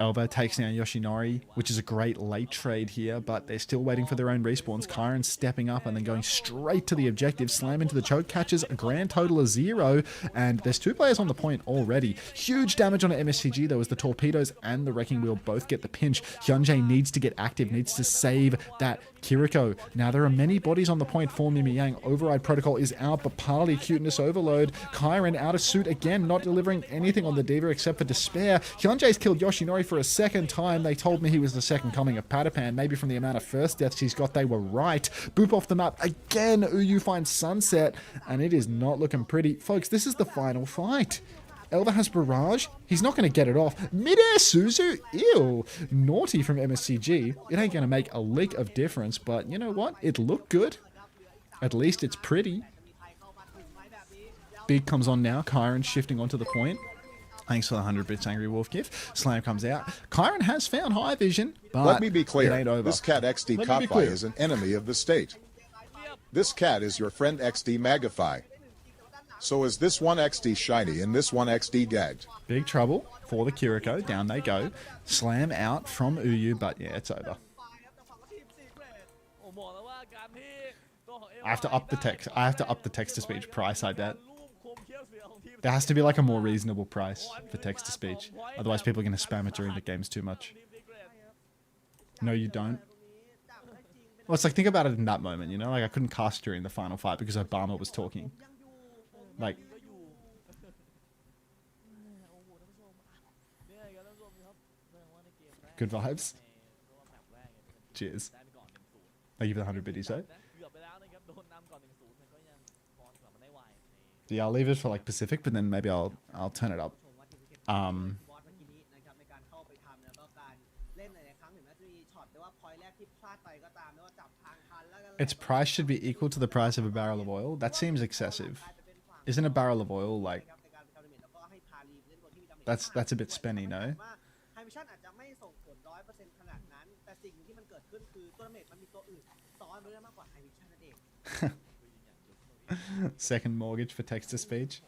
Elva takes down Yoshinori, which is a great late trade here, but they're still waiting for their own respawns. Kyron stepping up and then going straight to the objective, slam into the choke, catches a grand total of 0, and there's 2 players on the point already. Huge damage on an MSCG though, as the Torpedoes and the Wrecking Wheel both get the pinch. Hyunjae needs to get active, needs to save that Kiriko. Now there are many bodies on the point for MIEMIEYANG. Override Protocol is out, but Parley Cuteness Overload. Kyron out of suit again, not delivering anything on the Diva except for despair. Hyunjae's killed Yoshinori for a second time. They told me he was the second coming of Patapan. Maybe from the amount of first deaths he's got, they were right. Boop off the map again. Uyu finds Sunset, and it is not looking pretty. Folks, this is the final fight. Elva has Barrage. He's not going to get it off. Mid-air Suzu? Ew. Naughty from MSCG. It ain't going to make a lick of difference, but you know what? It looked good. At least it's pretty. Big comes on now. Kyron shifting onto the point. Thanks for the 100 bits, Angry Wolf gift. Slam comes out. Kyron has found high vision, but let me be clear. It ain't over. This cat XD Copify is an enemy of the state. This cat is your friend XD Magify. So is this one XD shiny and this one XD gagged? Big trouble for the Kiriko. Down they go. Slam out from Uyu, but yeah, it's over. I have to up the text. I have to up the text-to-speech price, I bet. There has to be like a more reasonable price for text-to-speech. Otherwise people are going to spam it during the games too much. No, you don't. Well, it's like, think about it in that moment, you know? Like, I couldn't cast during the final fight because Obama was talking. Like... Good vibes. Cheers. Thank you for the 100 biddies, eh? Yeah, I'll leave it for like Pacific, but then maybe I'll turn it up. Its price should be equal to the price of a barrel of oil. That seems excessive. Isn't a barrel of oil like... That's a bit spenny, no? Second mortgage for text-to-speech.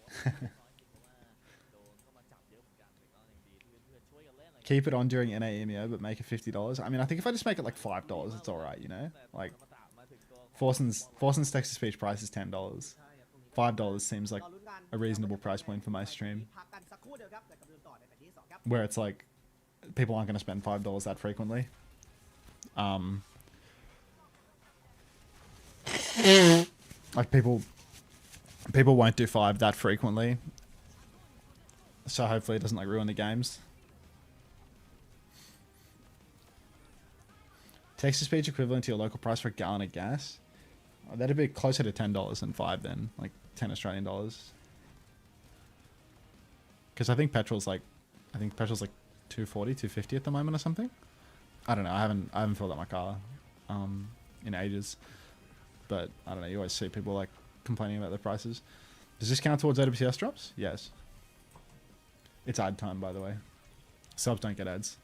Keep it on during NAMEO, but make it $50. I mean, I think if I just make it like $5, it's alright, you know? Like, Forson's text-to-speech price is $10. $5 seems like a reasonable price point for my stream. Where it's like, people aren't going to spend $5 that frequently. Like people won't do 5 that frequently. So hopefully it doesn't like ruin the games. Text-to-speech equivalent to your local price for a gallon of gas. Oh, that'd be closer to $10 than 5 then, like 10 Australian dollars. Because I think petrol's like 240, 250 at the moment or something. I don't know. I haven't filled up my car in ages. But I don't know. You always see people like complaining about the prices. Does this count towards OWCS drops? Yes. It's ad time, by the way. Subs don't get ads.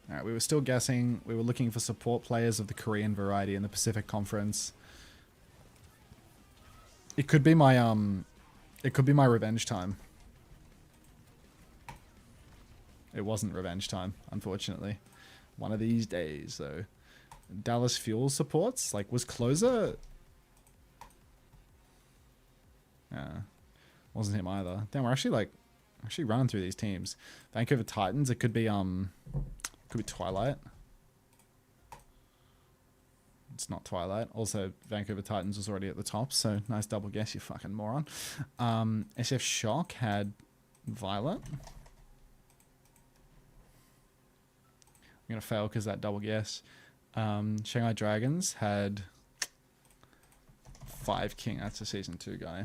All right, we were still guessing. We were looking for support players of the Korean variety in the Pacific Conference. It could be my revenge time. It wasn't revenge time, unfortunately. One of these days, though. Dallas Fuel supports? Like, was Closer... wasn't him either. Damn, we're actually running through these teams. Vancouver Titans, it could be Twilight. It's not Twilight. Also, Vancouver Titans was already at the top, so nice double guess, you fucking moron. SF Shock had Violet. I'm going to fail because that double guess. Shanghai Dragons had 5 King. That's a Season 2 guy.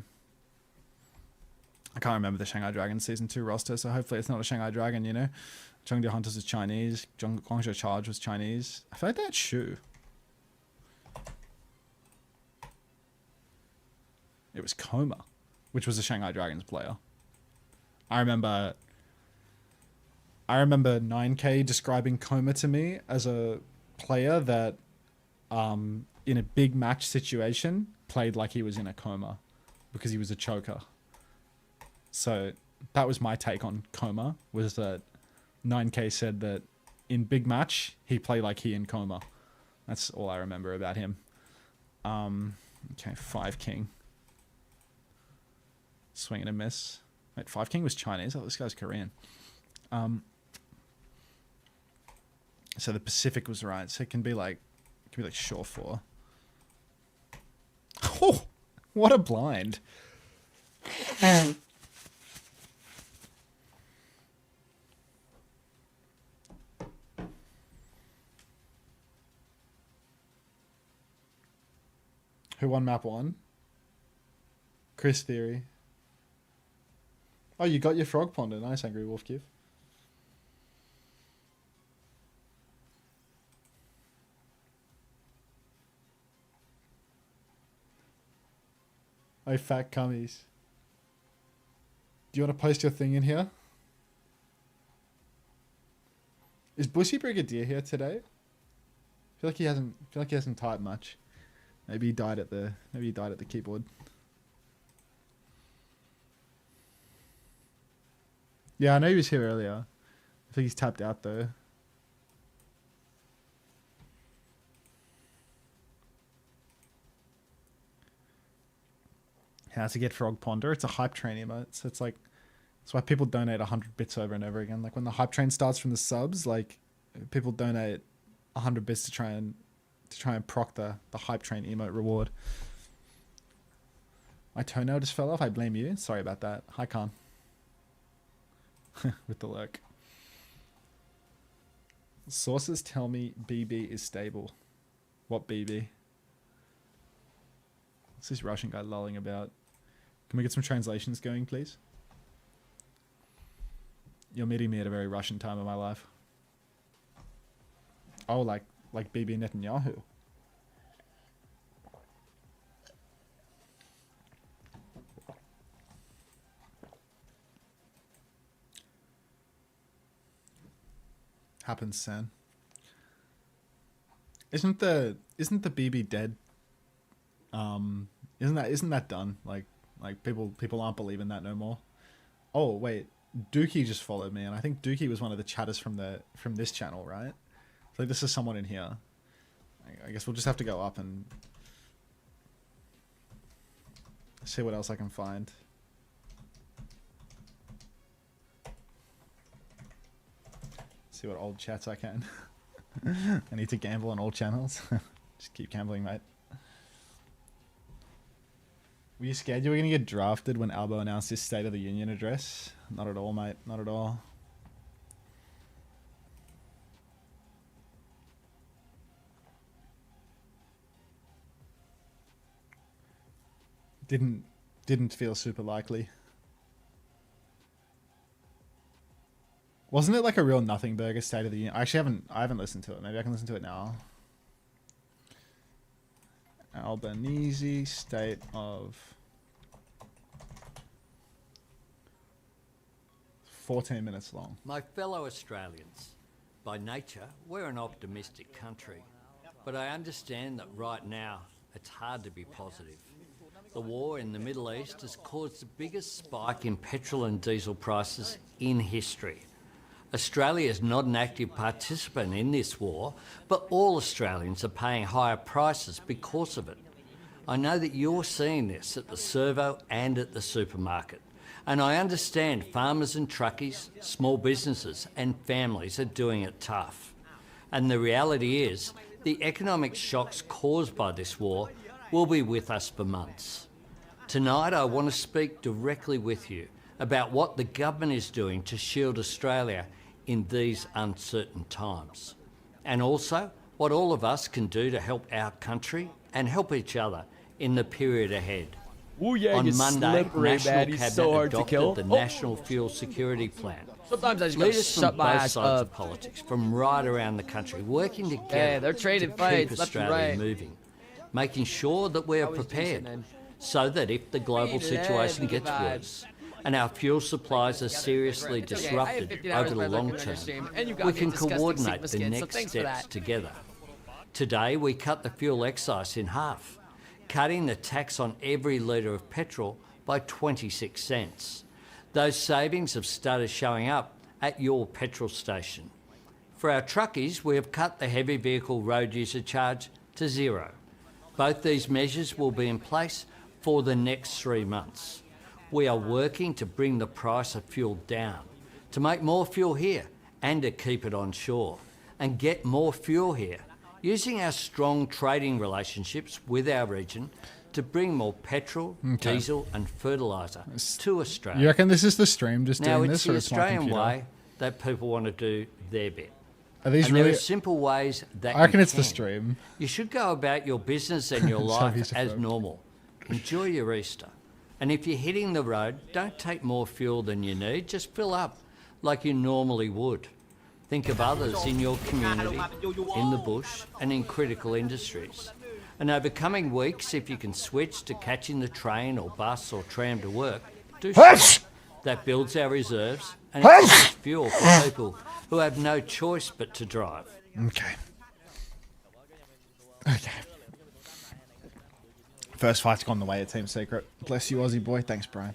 I can't remember the Shanghai Dragons Season 2 roster, so hopefully it's not a Shanghai Dragon, you know? Chengdu Hunters is Chinese. Guangzhou Charge was Chinese. I feel like they had Shu. It was Coma, which was a Shanghai Dragons player. I remember 9K describing Coma to me as a player that, in a big match situation, played like he was in a coma because he was a choker. So that was my take on Coma, was that 9K said that in big match, he played like he in coma. That's all I remember about him. Okay, 5 King. Swing and a miss. Wait, 5 King was Chinese? Oh, this guy's Korean. So the Pacific was right. So it can be like Shore 4. Oh, what a blind. Who won map 1? Chris Theory. Oh, you got your frog ponder. Nice, Angry Wolf Give. Oh, fat cummies. Do you want to post your thing in here? Is Bushy Brigadier here today? I feel like he hasn't typed much. Maybe he died at the keyboard. Yeah, I know he was here earlier. I think he's tapped out though. How to get Frog Ponder? It's a hype train emote, so it's like that's why people donate 100 bits over and over again. Like when the hype train starts from the subs, like people donate 100 bits to try and proc the hype train emote reward. My toenail just fell off. I blame you. Sorry about that. Hi, Khan. With the lurk. Sources tell me BB is stable. What BB? What's this Russian guy lolling about? Can we get some translations going, please? You're meeting me at a very Russian time of my life. Oh, like BB Netanyahu. Happens, San. Isn't the BB dead? Isn't that done? Like people aren't believing that no more. Oh wait, Dookie just followed me, and I think Dookie was one of the chatters from this channel, right? So this is someone in here. I guess we'll just have to go up and see what else I can find. See what old chats I can. I need to gamble on all channels. Just keep gambling, mate. Were you scared you were going to get drafted when Albo announced his State of the Union address? Not at all, mate. Not at all. Didn't feel super likely. Wasn't it like a real nothing burger State of the Union? I actually haven't listened to it. Maybe I can listen to it now. Albanese State of 14 minutes long. My fellow Australians, by nature, we're an optimistic country, but I understand that right now it's hard to be positive. The war in the Middle East has caused the biggest spike in petrol and diesel prices in history. Australia is not an active participant in this war, but all Australians are paying higher prices because of it. I know that you're seeing this at the servo and at the supermarket, and I understand farmers and truckies, small businesses and families are doing it tough. And the reality is, the economic shocks caused by this war will be with us for months. Tonight I want to speak directly with you about what the government is doing to shield Australia in these uncertain times, and also what all of us can do to help our country and help each other in the period ahead. Wu-Yang is slippery, man. He's so hard to kill. The National Fuel Security Plan. Sometimes I just gotta Leaders shut from my both ass sides up. of politics, from right around the country, working together Yeah, they're trading to fights keep left and Australia right. moving, making sure that we are Always prepared, decent, man. so that if the global situation Good gets vibes. worse and our fuel supplies are seriously It's okay. I have disrupted 15 hours over the by long looking at your term, stream, and you got we me can disgusting coordinate Sigma the skin, so next thanks for steps that. together. Today we cut the fuel excise in half, cutting the tax on every litre of petrol by 26 cents. Those savings have started showing up at your petrol station. For our truckies, we have cut the heavy vehicle road user charge to zero. Both these measures will be in place for the next 3 months. We are working to bring the price of fuel down, to make more fuel here and to keep it on shore, and get more fuel here, using our strong trading relationships with our region to bring more petrol, diesel and fertiliser to Australia. You reckon this is the stream just Now, doing it's this, or the it's my Australian computer? way that people want to do their bit. Are these And really? there are simple ways that I reckon you it's the can. stream. You should go about your business and your Sorry, life he's a as folk. normal. Enjoy your Easter. And if you're hitting the road, don't take more fuel than you need, just fill up like you normally would. Think of others in your community, in the bush and in critical industries. And over coming weeks, if you can switch to catching the train or bus or tram to work, do so. That builds our reserves and it's fuel for people who have no choice but to drive. Okay. Okay. First fight's gone the way of Team Secret. Bless you, Aussie boy. Thanks, Brian.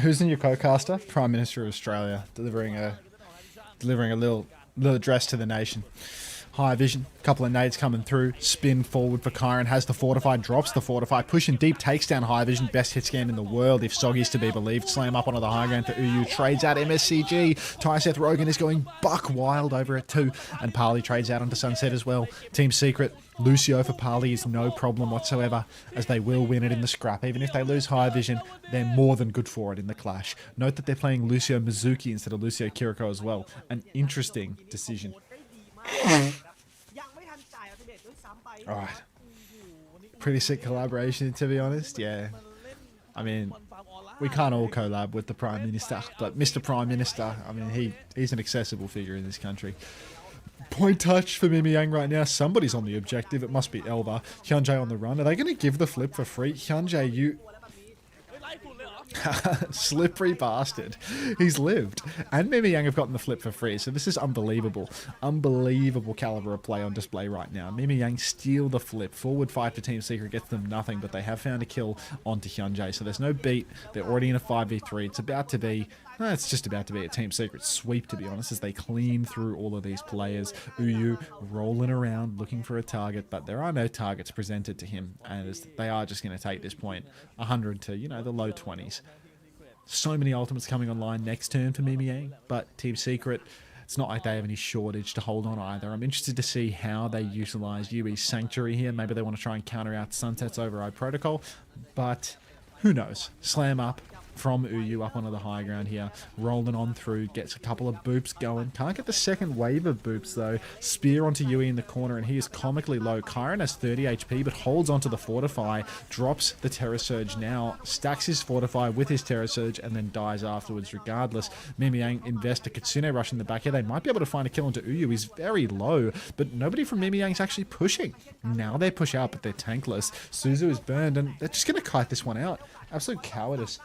Who's the new co-caster? Prime Minister of Australia, delivering a little address to the nation. High vision, couple of nades coming through, spin forward for Kyron, has the fortify, drops the fortify, pushing deep, takes down high vision, best hit scan in the world if Soggy's to be believed. Slam up onto the high ground for UU, trades out MSCG. Ty-Seth Rogan is going buck wild over it too, and Parley trades out onto Sunset as well. Team Secret, Lucio for Parley is no problem whatsoever, as they will win it in the scrap. Even if they lose high vision, they're more than good for it in the clash. Note that they're playing Lucio Mizuki instead of Lucio Kiriko as well. An interesting decision. Alright. Pretty sick collaboration, to be honest. Yeah. I mean, we can't all collab with the Prime Minister, but Mr. Prime Minister, I mean, he's an accessible figure in this country. Point touch for MIEMIEYANG right now. Somebody's on the objective. It must be Elva. Hyunjae on the run. Are they going to give the flip for free? Hyunjae, you... Slippery bastard. He's lived. And MIEMIEYANG have gotten the flip for free, so this is unbelievable. Unbelievable caliber of play on display right now. MIEMIEYANG steal the flip. Forward fight for Team Secret gets them nothing, but they have found a kill onto Hyunjae, so there's no beat. They're already in a 5v3. It's about to be... it's just about to be a Team Secret sweep, to be honest, as they clean through all of these players. Uyu rolling around looking for a target, but there are no targets presented to him, and they are just going to take this point 100 to, the low 20s. So many ultimates coming online next turn for MIEMIEYANG, but Team Secret, it's not like they have any shortage to hold on either. I'm interested to see how they utilize UE's Sanctuary here. Maybe they want to try and counter out Sunset's Override Protocol, but who knows? Slam up from Uyu up onto the high ground here, rolling on through, gets a couple of boops going. Can't get the second wave of boops though. Spear onto Yui in the corner, and he is comically low. Kyron has 30 HP, but holds onto the fortify, drops the Terror Surge now, stacks his fortify with his Terror Surge, and then dies afterwards regardless. MIEMIEYANG invest a Kitsune rush in the back here. They might be able to find a kill onto Uyu. He's very low, but nobody from MIEMIEYANG is actually pushing. Now they push out, but they're tankless. Suzu is burned, and they're just going to kite this one out. Absolute cowardice.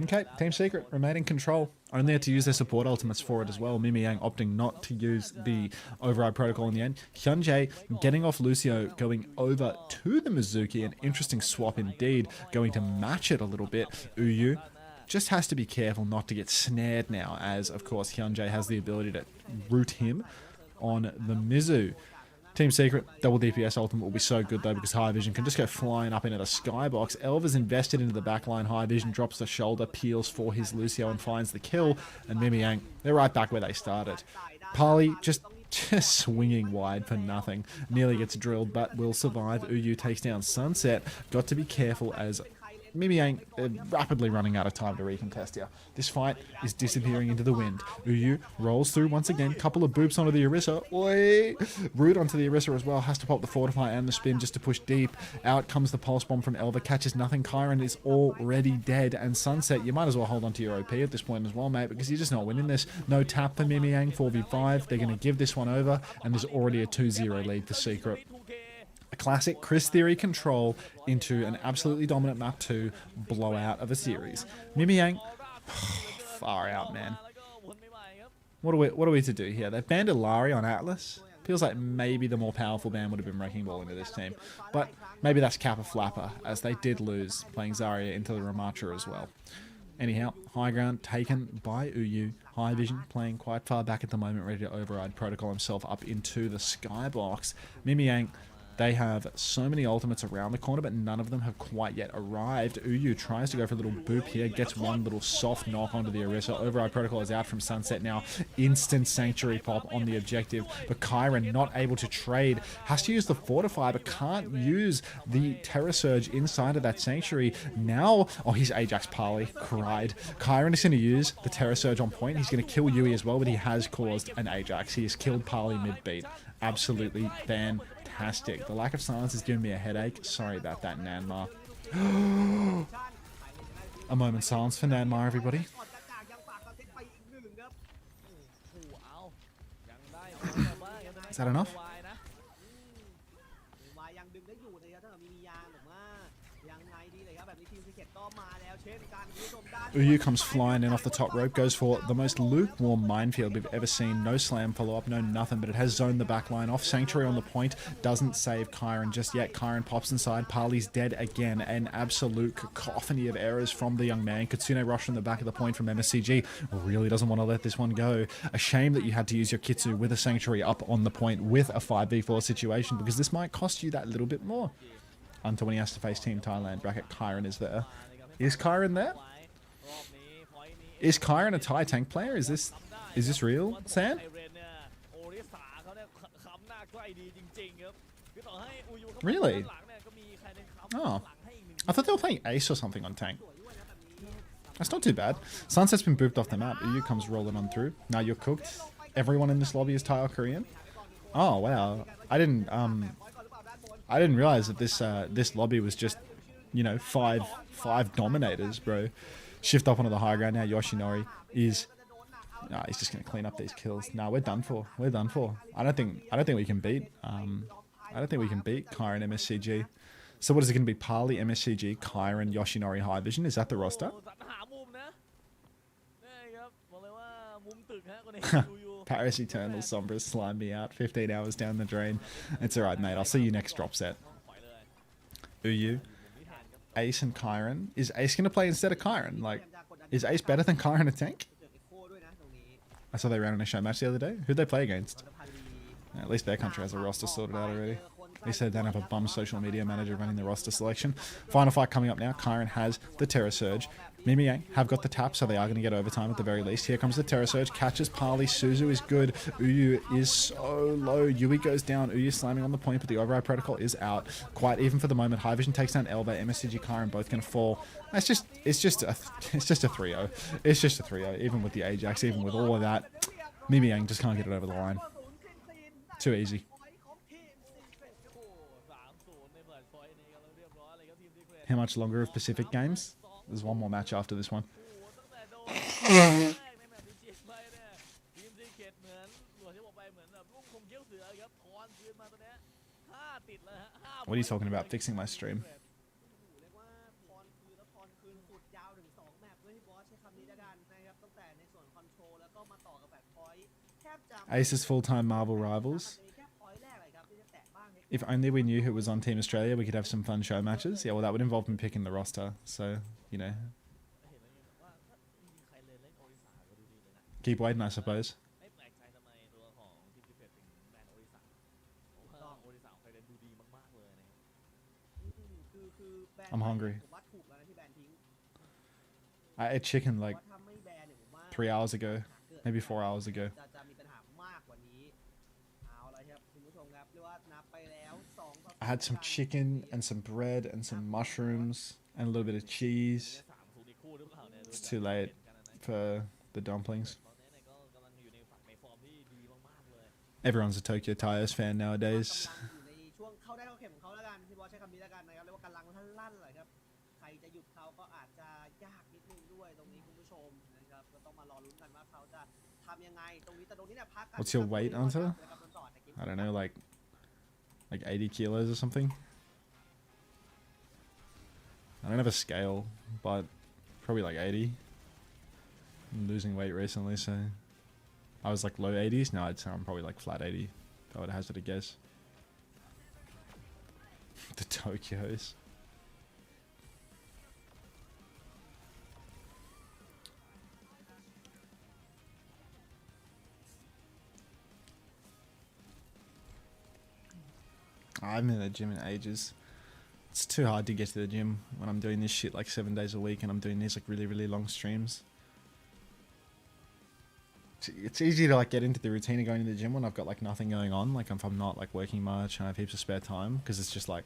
Okay, Team Secret remain in control. Only had to use their support ultimates for it as well. MIEMIEYANG opting not to use the override protocol in the end. Hyunjae getting off Lucio, going over to the Mizuki. An interesting swap indeed, going to match it a little bit. Uyu just has to be careful not to get snared now, as of course Hyunjae has the ability to root him on the Mizu. Team Secret, double DPS ultimate will be so good though, because High Vision can just go flying up into the skybox. Elva's invested into the backline. High Vision drops the shoulder, peels for his Lucio and finds the kill. And MIEMIEYANG, they're right back where they started. Parley just swinging wide for nothing. Nearly gets drilled, but will survive. Uyu takes down Sunset. Got to be careful as MIEMIEYANG rapidly running out of time to recontest here. This fight is disappearing into the wind. Uyu rolls through once again. Couple of boops onto the Orisa. Oi! Root onto the Orisa as well. Has to pop the fortify and the spin just to push deep. Out comes the pulse bomb from Elva. Catches nothing. Kyron is already dead. And Sunset, you might as well hold on to your OP at this point as well, mate, because you're just not winning this. No tap for MIEMIEYANG. 4v5. They're going to give this one over. And there's already a 2-0 lead for Secret. A classic Chris Theory control into an absolutely dominant map 2 blowout of a series. MIEMIEYANG, far out, man. What are we to do here? They've banned Ilari on Atlas. Feels like maybe the more powerful ban would have been Wrecking Ball into this team. But maybe that's Kappa Flapper, as they did lose playing Zarya into the Ramatra as well. Anyhow, high ground taken by Uyu. High Vision playing quite far back at the moment, ready to override Protocol himself up into the skybox. MIEMIEYANG, they have so many ultimates around the corner, but none of them have quite yet arrived. Uyu tries to go for a little boop here, gets one little soft knock onto the Orisa. Override Protocol is out from Sunset now. Instant Sanctuary pop on the objective, but Kyron not able to trade. Has to use the Fortify, but can't use the Terror Surge inside of that Sanctuary. Now, oh, he's Ajax Parley. Cried. Kyron is going to use the Terror Surge on point. He's going to kill Yui as well, but he has caused an Ajax. He has killed Parley mid-beat. Absolutely fantastic. fantastic. The lack of silence is giving me a headache. Sorry about that, Nanmar. A moment's silence for Nanmar, everybody. ๆ Is that enough? วายยังดึงได้อยู่นะครับถ้ามียางหรือว่ายังไงดีเลยครับแบบนี้ทีมซิกเก็ตก็มาแล้วเช่นกันคุณผู้ชมด้าน Uyu comes flying in off the top rope, goes for the most lukewarm minefield we've ever seen. No slam follow-up, no nothing, but it has zoned the back line off. Sanctuary on the point, doesn't save Kyron just yet. Kyron pops inside, Parley's dead again. An absolute cacophony of errors from the young man. Kitsune rush from the back of the point from MSCG. Really doesn't want to let this one go. A shame that you had to use your Kitsu with a Sanctuary up on the point with a 5v4 situation, because this might cost you that little bit more. Until when he has to face Team Thailand, bracket Kyron is there. Is Kyron there? Is Kyron a Thai tank player? Is this real, Sam? Really? Oh. I thought they were playing Ace or something on tank. That's not too bad. Sunset's been booped off the map. Uyu comes rolling on through. Now you're cooked. Everyone in this lobby is Thai or Korean. Oh wow. I didn't realize that this lobby was just, you know, five dominators, bro. Shift up onto the high ground now. Yoshinori is, nah, he's just gonna clean up these kills. Nah, we're done for. We're done for. I don't think we can beat Kyron MSCG. So what is it gonna be? Parley, MSCG, Kyron, Yoshinori, High Vision. Is that the roster? Paris Eternal Sombra slime me out. 15 hours down the drain. It's alright, mate. I'll see you next drop set. Uyu, Ace and Kyron. Is Ace going to play instead of Kyron? Like, is Ace better than Kyron a tank? I saw they ran on a show match the other day. Who'd they play against? Yeah, at least their country has a roster sorted out already. They said they don't have a bum social media manager running the roster selection. Final fight coming up now. Kyron has the Terror Surge. MIEMIEYANG have got the tap, so they are going to get overtime at the very least. Here comes the Terror Surge. Catches Parley. Suzu is good. Uyu is so low. Yui goes down. Uyu slamming on the point, but the override protocol is out. Quite even for the moment. High Vision takes down Elba. MSCG, Kyron both going to fall. It's just a 3-0. It's just a 3-0. Even with the Ajax, even with all of that, MIEMIEYANG just can't get it over the line. Too easy. How much longer of Pacific games? There's one more match after this one. What are you talking about? Fixing my stream? Ace's full-time Marvel rivals. If only we knew who was on Team Australia, we could have some fun show matches. Yeah, well, that would involve me picking the roster. So, you know. Keep waiting, I suppose. I'm hungry. I ate chicken like 3 hours ago. Maybe 4 hours ago. I had some chicken and some bread and some mushrooms and a little bit of cheese. It's too late for the dumplings. Everyone's a Tokyo Tires fan nowadays. What's your weight, Unter? I don't know, like 80 kilos or something. I don't have a scale, but probably like 80. I'm losing weight recently, so I was like low 80s. Now I'd say I'm probably like flat 80, if I would hazard a guess. The Tokyos. I haven't been in the gym in ages. It's too hard to get to the gym when I'm doing this shit like 7 days a week and I'm doing these like really long streams. It's easy to like get into the routine of going to the gym when I've got like nothing going on, like if I'm not like working much and I have heaps of spare time, because it's just like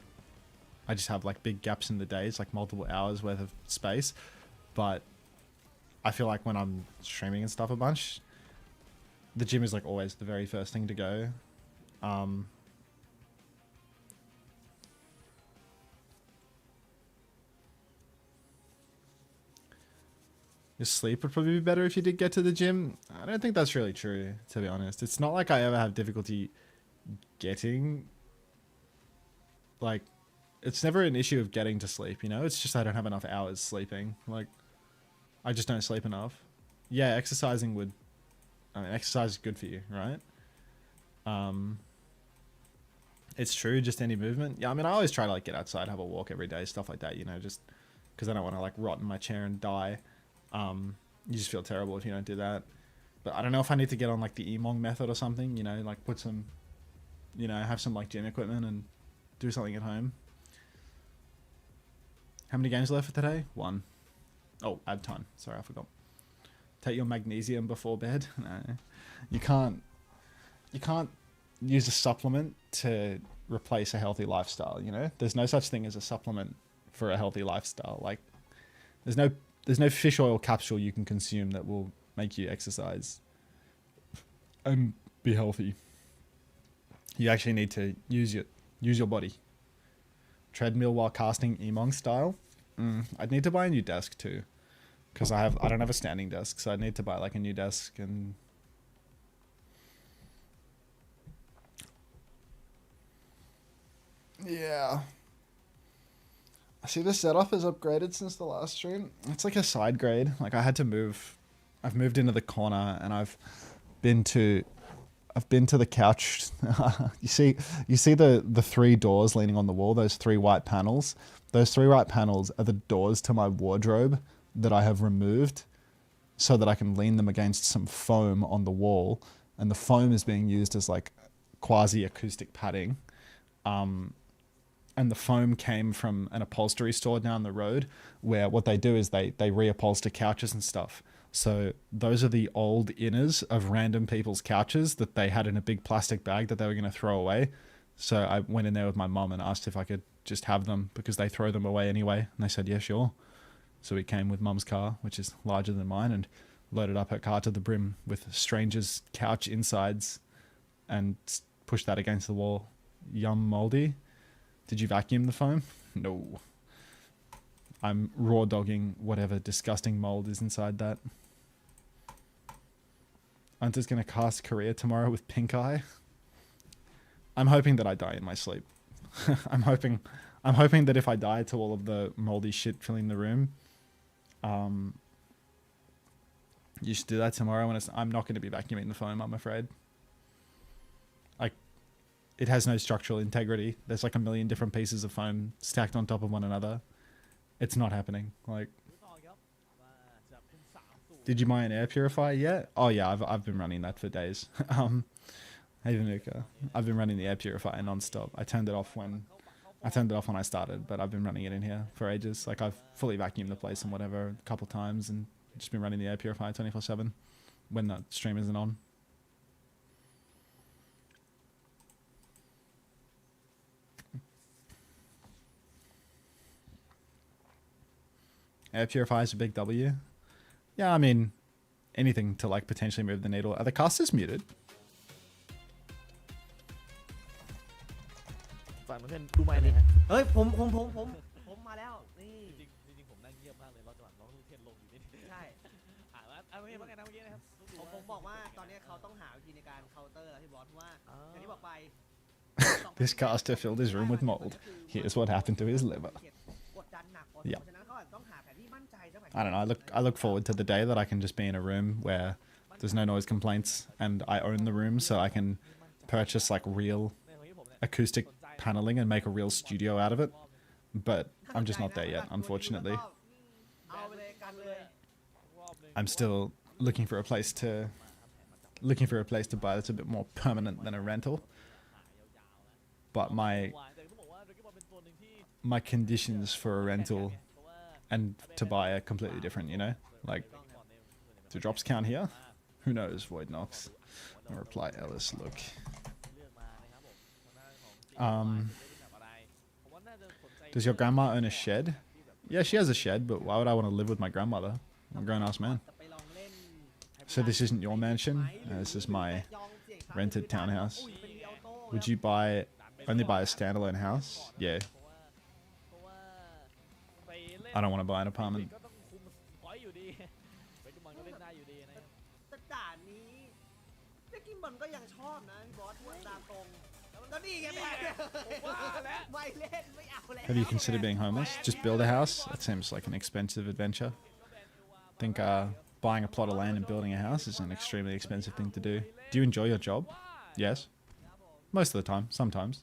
I just have like big gaps in the days, like multiple hours worth of space. But I feel like when I'm streaming and stuff a bunch, the gym is like always the very first thing to go. your sleep would probably be better if you did get to the gym. I don't think that's really true, to be honest. It's not like I ever have difficulty getting, like, it's never an issue of getting to sleep, you know? It's just I don't have enough hours sleeping. Like, I just don't sleep enough. Yeah, exercising would, I mean, exercise is good for you, right? It's true, just any movement. Yeah, I mean, I always try to, like, get outside, have a walk every day, stuff like that, you know, just because I don't want to, like, rot in my chair and die. You just feel terrible if you don't do that. But I don't know if I need to get on, like, the MIEMIEYANG method or something, you know, like, put some, you know, have some, like, gym equipment and do something at home. How many games left for today? 1. Oh, add time. Sorry, I forgot. Take your magnesium before bed. No, you can't use a supplement to replace a healthy lifestyle, you know? There's no such thing as a supplement for a healthy lifestyle. Like, there's no fish oil capsule you can consume that will make you exercise and be healthy. You actually need to use your body. Treadmill while casting MIEMIEYANG style. I'd need to buy a new desk too, because I don't have a standing desk, so I need to buy like a new desk. And yeah, I see the setup is upgraded since the last stream. It's like a side grade. Like I've moved into the corner, and I've been to the couch. you see the 3 doors leaning on the wall, those 3 white panels. Those 3 white panels are the doors to my wardrobe that I have removed so that I can lean them against some foam on the wall. And the foam is being used as like quasi acoustic padding. And the foam came from an upholstery store down the road, where what they do is they reupholster couches and stuff. So those are the old inners of random people's couches that they had in a big plastic bag that they were going to throw away. So I went in there with my mum and asked if I could just have them, because they throw them away anyway. And they said, yeah, sure. So we came with mum's car, which is larger than mine, and loaded up her car to the brim with strangers' couch insides and pushed that against the wall. Yum, moldy. Did you vacuum the foam? No. I'm raw dogging whatever disgusting mold is inside that. Unter's gonna cast Korea tomorrow with pink eye. I'm hoping that I die in my sleep. I'm hoping that if I die to all of the moldy shit filling the room, you should do that tomorrow. When I'm not going to be vacuuming the foam, I'm afraid. Like, it has no structural integrity. There's like a million different pieces of foam stacked on top of one another. It's not happening. Like, did you buy an air purifier yet? Oh yeah, I've been running that for days. Hey Vanuka, I've been running the air purifier non-stop. I turned it off when I started, but I've been running it in here for ages. Like, I've fully vacuumed the place and whatever a couple times, and just been running the air purifier 24/7 when the stream isn't on. Air purifier is a big W. Yeah, I mean, anything to like potentially move the needle. Are the casters muted? ฝั่งเพื่อนดูไม้เลยฮะ เฮ้ยผมมาแล้วนี่ จริงๆผมนั่งเงียบมากเลยรอจังหวะน้องลูกเทนลงอยู่นี่ ใช่ เมื่อกี้ว่าไงนะเมื่อกี้นะครับ ผมบอกว่าตอนนี้เขาต้องหาวิธีในการเคาน์เตอร์แล้วพี่บอสเพราะว่าอย่างที่บอกไป This caster filled his room with mold. Here's what happened to his liver. กดดันหนักพอ Yeah. ฉะนั้นเขาอาจจะต้องหาแผนที่มั่นใจสักแผน I don't know. I look forward to the day that I can just be in a room where there's no noise complaints and I own the room, so I can purchase like real acoustic paneling and make a real studio out of it. But I'm just not there yet, unfortunately. เอาไปเลยกันเลย I'm still looking for a place to buy that's a bit more permanent than a rental. But my conditions for a rental and to buy are completely different, you know? Like, do drops count here? Who knows, Void Nox? I'll reply Ellis, look. Does your grandma own a shed? Yeah, she has a shed, but why would I want to live with my grandmother? I'm a grown-ass man. So this isn't your mansion? This is my rented townhouse. Would you only buy a standalone house? Yeah. I don't want to buy an apartment. บอลก็เล่นได้อยู่ดีนะครับ แต่ด่านนี้เบกกิ้งบอลก็ยังชอบนะพี่บอสพูดตามตรงแล้วนี่ไงไม่เล่นไม่เอาแล้ว Have you considered being homeless? Just build a house? That seems like an expensive adventure. I think buying a plot of land and building a house is an extremely expensive thing to do. Do you enjoy your job? Yes. Most of the time. Sometimes.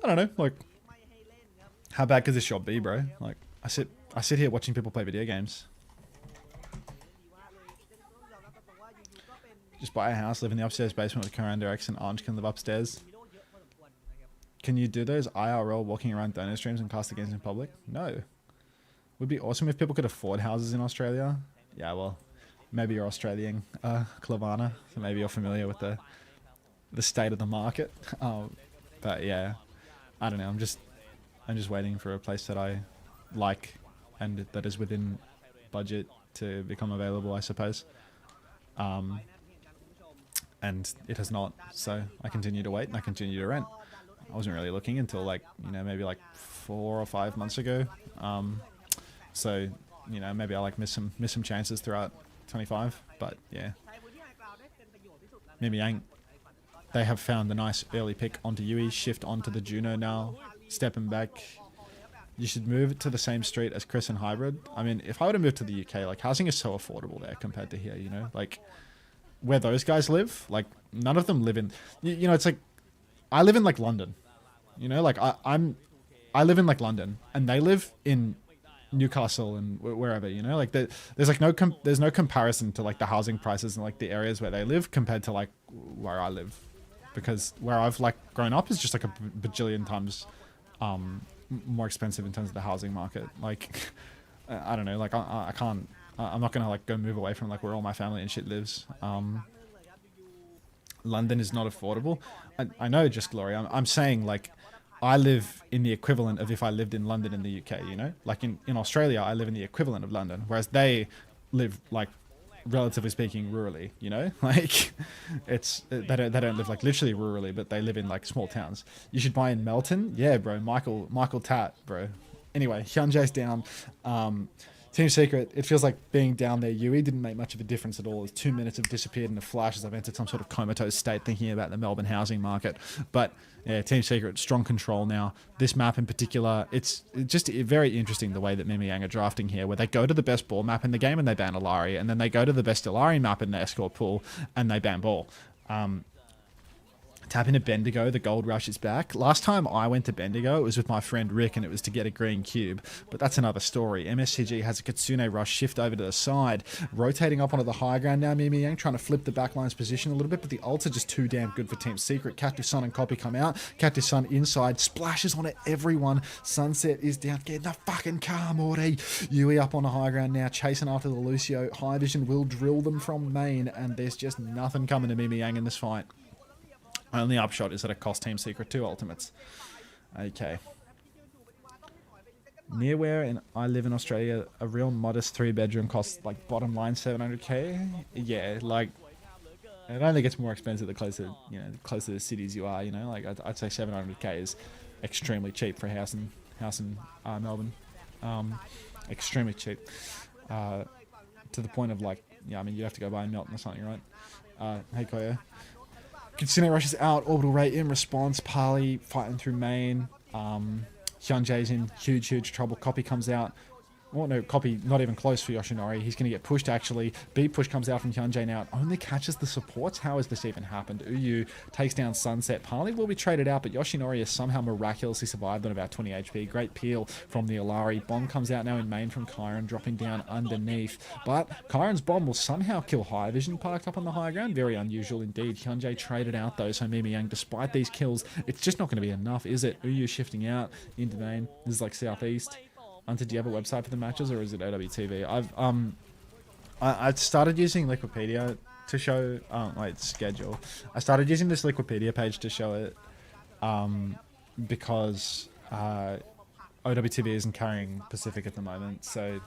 I don't know. Like, how bad could this job be, bro? Like, I sit here watching people play video games. Just buy a house, live in the upstairs basement with Coranda X, and Orange can live upstairs. Can you do those IRL walking around donor streams and cast the games in public? No. Would be awesome if people could afford houses in Australia. Yeah, well, maybe you're Australian, Clavana, so maybe you're familiar with the state of the market. But yeah, I don't know. I'm just waiting for a place that I like and that is within budget to become available, I suppose. And it has not, so I continue to wait and I continue to rent. I wasn't really looking until like, you know, maybe like 4 or 5 months ago. So, you know, maybe I like miss some chances throughout 25, but yeah. MIEMIEYANG, they have found a nice early pick onto Yui, shift onto the Juno now, stepping back. You should move to the same street as Chris and Hybrid. I mean, if I were to move to the UK, like housing is so affordable there compared to here, you know, like where those guys live, like none of them live in, you know, it's like, I live in like London, you know, like I live in like London and they live in Newcastle and wherever, you know, like there's like there's no comparison to like the housing prices in like the areas where they live compared to like where I live, because where I've like grown up is just like a bajillion times more expensive in terms of the housing market. Like I don't know, like I can't, I'm not gonna like go move away from like where all my family and shit lives. London is not affordable. I know, Just Glory, I'm saying like I live in the equivalent of if I lived in London in the UK, you know, like in Australia I live in the equivalent of London, whereas they live like relatively speaking rurally, you know, like it's they don't live like literally rurally, but they live in like small towns. You should buy in Melton. Yeah, bro, Michael Tat, bro. Anyway, Hyunjae's down. Team Secret, it feels like being down there. Yui didn't make much of a difference at all. As 2 minutes have disappeared in a flash as I've entered some sort of comatose state thinking about the Melbourne housing market. But yeah, Team Secret, strong control now. This map in particular, it's just very interesting the way that MIEMIEYANG are drafting here, where they go to the best ball map in the game and they ban Alari, and then they go to the best Alari map in the escort pool and they ban ball. Tap into Bendigo, the gold rush is back. Last time I went to Bendigo, it was with my friend Rick and it was to get a green cube, but that's another story. MSCG has a Kitsune rush shift over to the side, rotating up onto the high ground now. MIEMIEYANG trying to flip the backline's position a little bit, but the ults are just too damn good for Team Secret. Cactus Sun and Copy come out. Cactus Sun inside, splashes onto everyone. Sunset is down. Get in the fucking car, Morty. Yui up on the high ground now, chasing after the Lucio. High Vision will drill them from main, and there's just nothing coming to MIEMIEYANG in this fight. Only upshot is that it cost Team Secret 2 ultimates. Okay. Near where I live in Australia, a real modest 3-bedroom costs like bottom line 700k. Yeah, like it only gets more expensive the closer, you know, the closer to cities you are. You know, like I'd say 700k is extremely cheap for a house in Melbourne. Extremely cheap. To the point of like, yeah, I mean, you have to go buy a Melton or something, right? Hey Koyo. Kitsune rushes out, Orbital Ray in response, Parley fighting through main, Hyunjae's in huge trouble, Copy comes out, oh no, Copy not even close for Yoshinori, he's going to get pushed actually, B push comes out from Hyunjae now, only catches the supports, how has this even happened? Uyu takes down Sunset, Parley will be traded out, but Yoshinori has somehow miraculously survived on about 20 HP, great peel from the Alari, bomb comes out now in main from Kyron, dropping down underneath, but Kyron's bomb will somehow kill High Vision parked up on the high ground, very unusual indeed. Hyunjae traded out though, so MIEMIEYANG, despite these kills, it's just not going to be enough, is it? Uyu shifting out into main, this is like southeast. Unter, do you have a website for the matches, or is it OWTV? I started using Liquipedia to show like schedule. I started using this Liquipedia page to show it because OWTV isn't carrying Pacific at the moment, so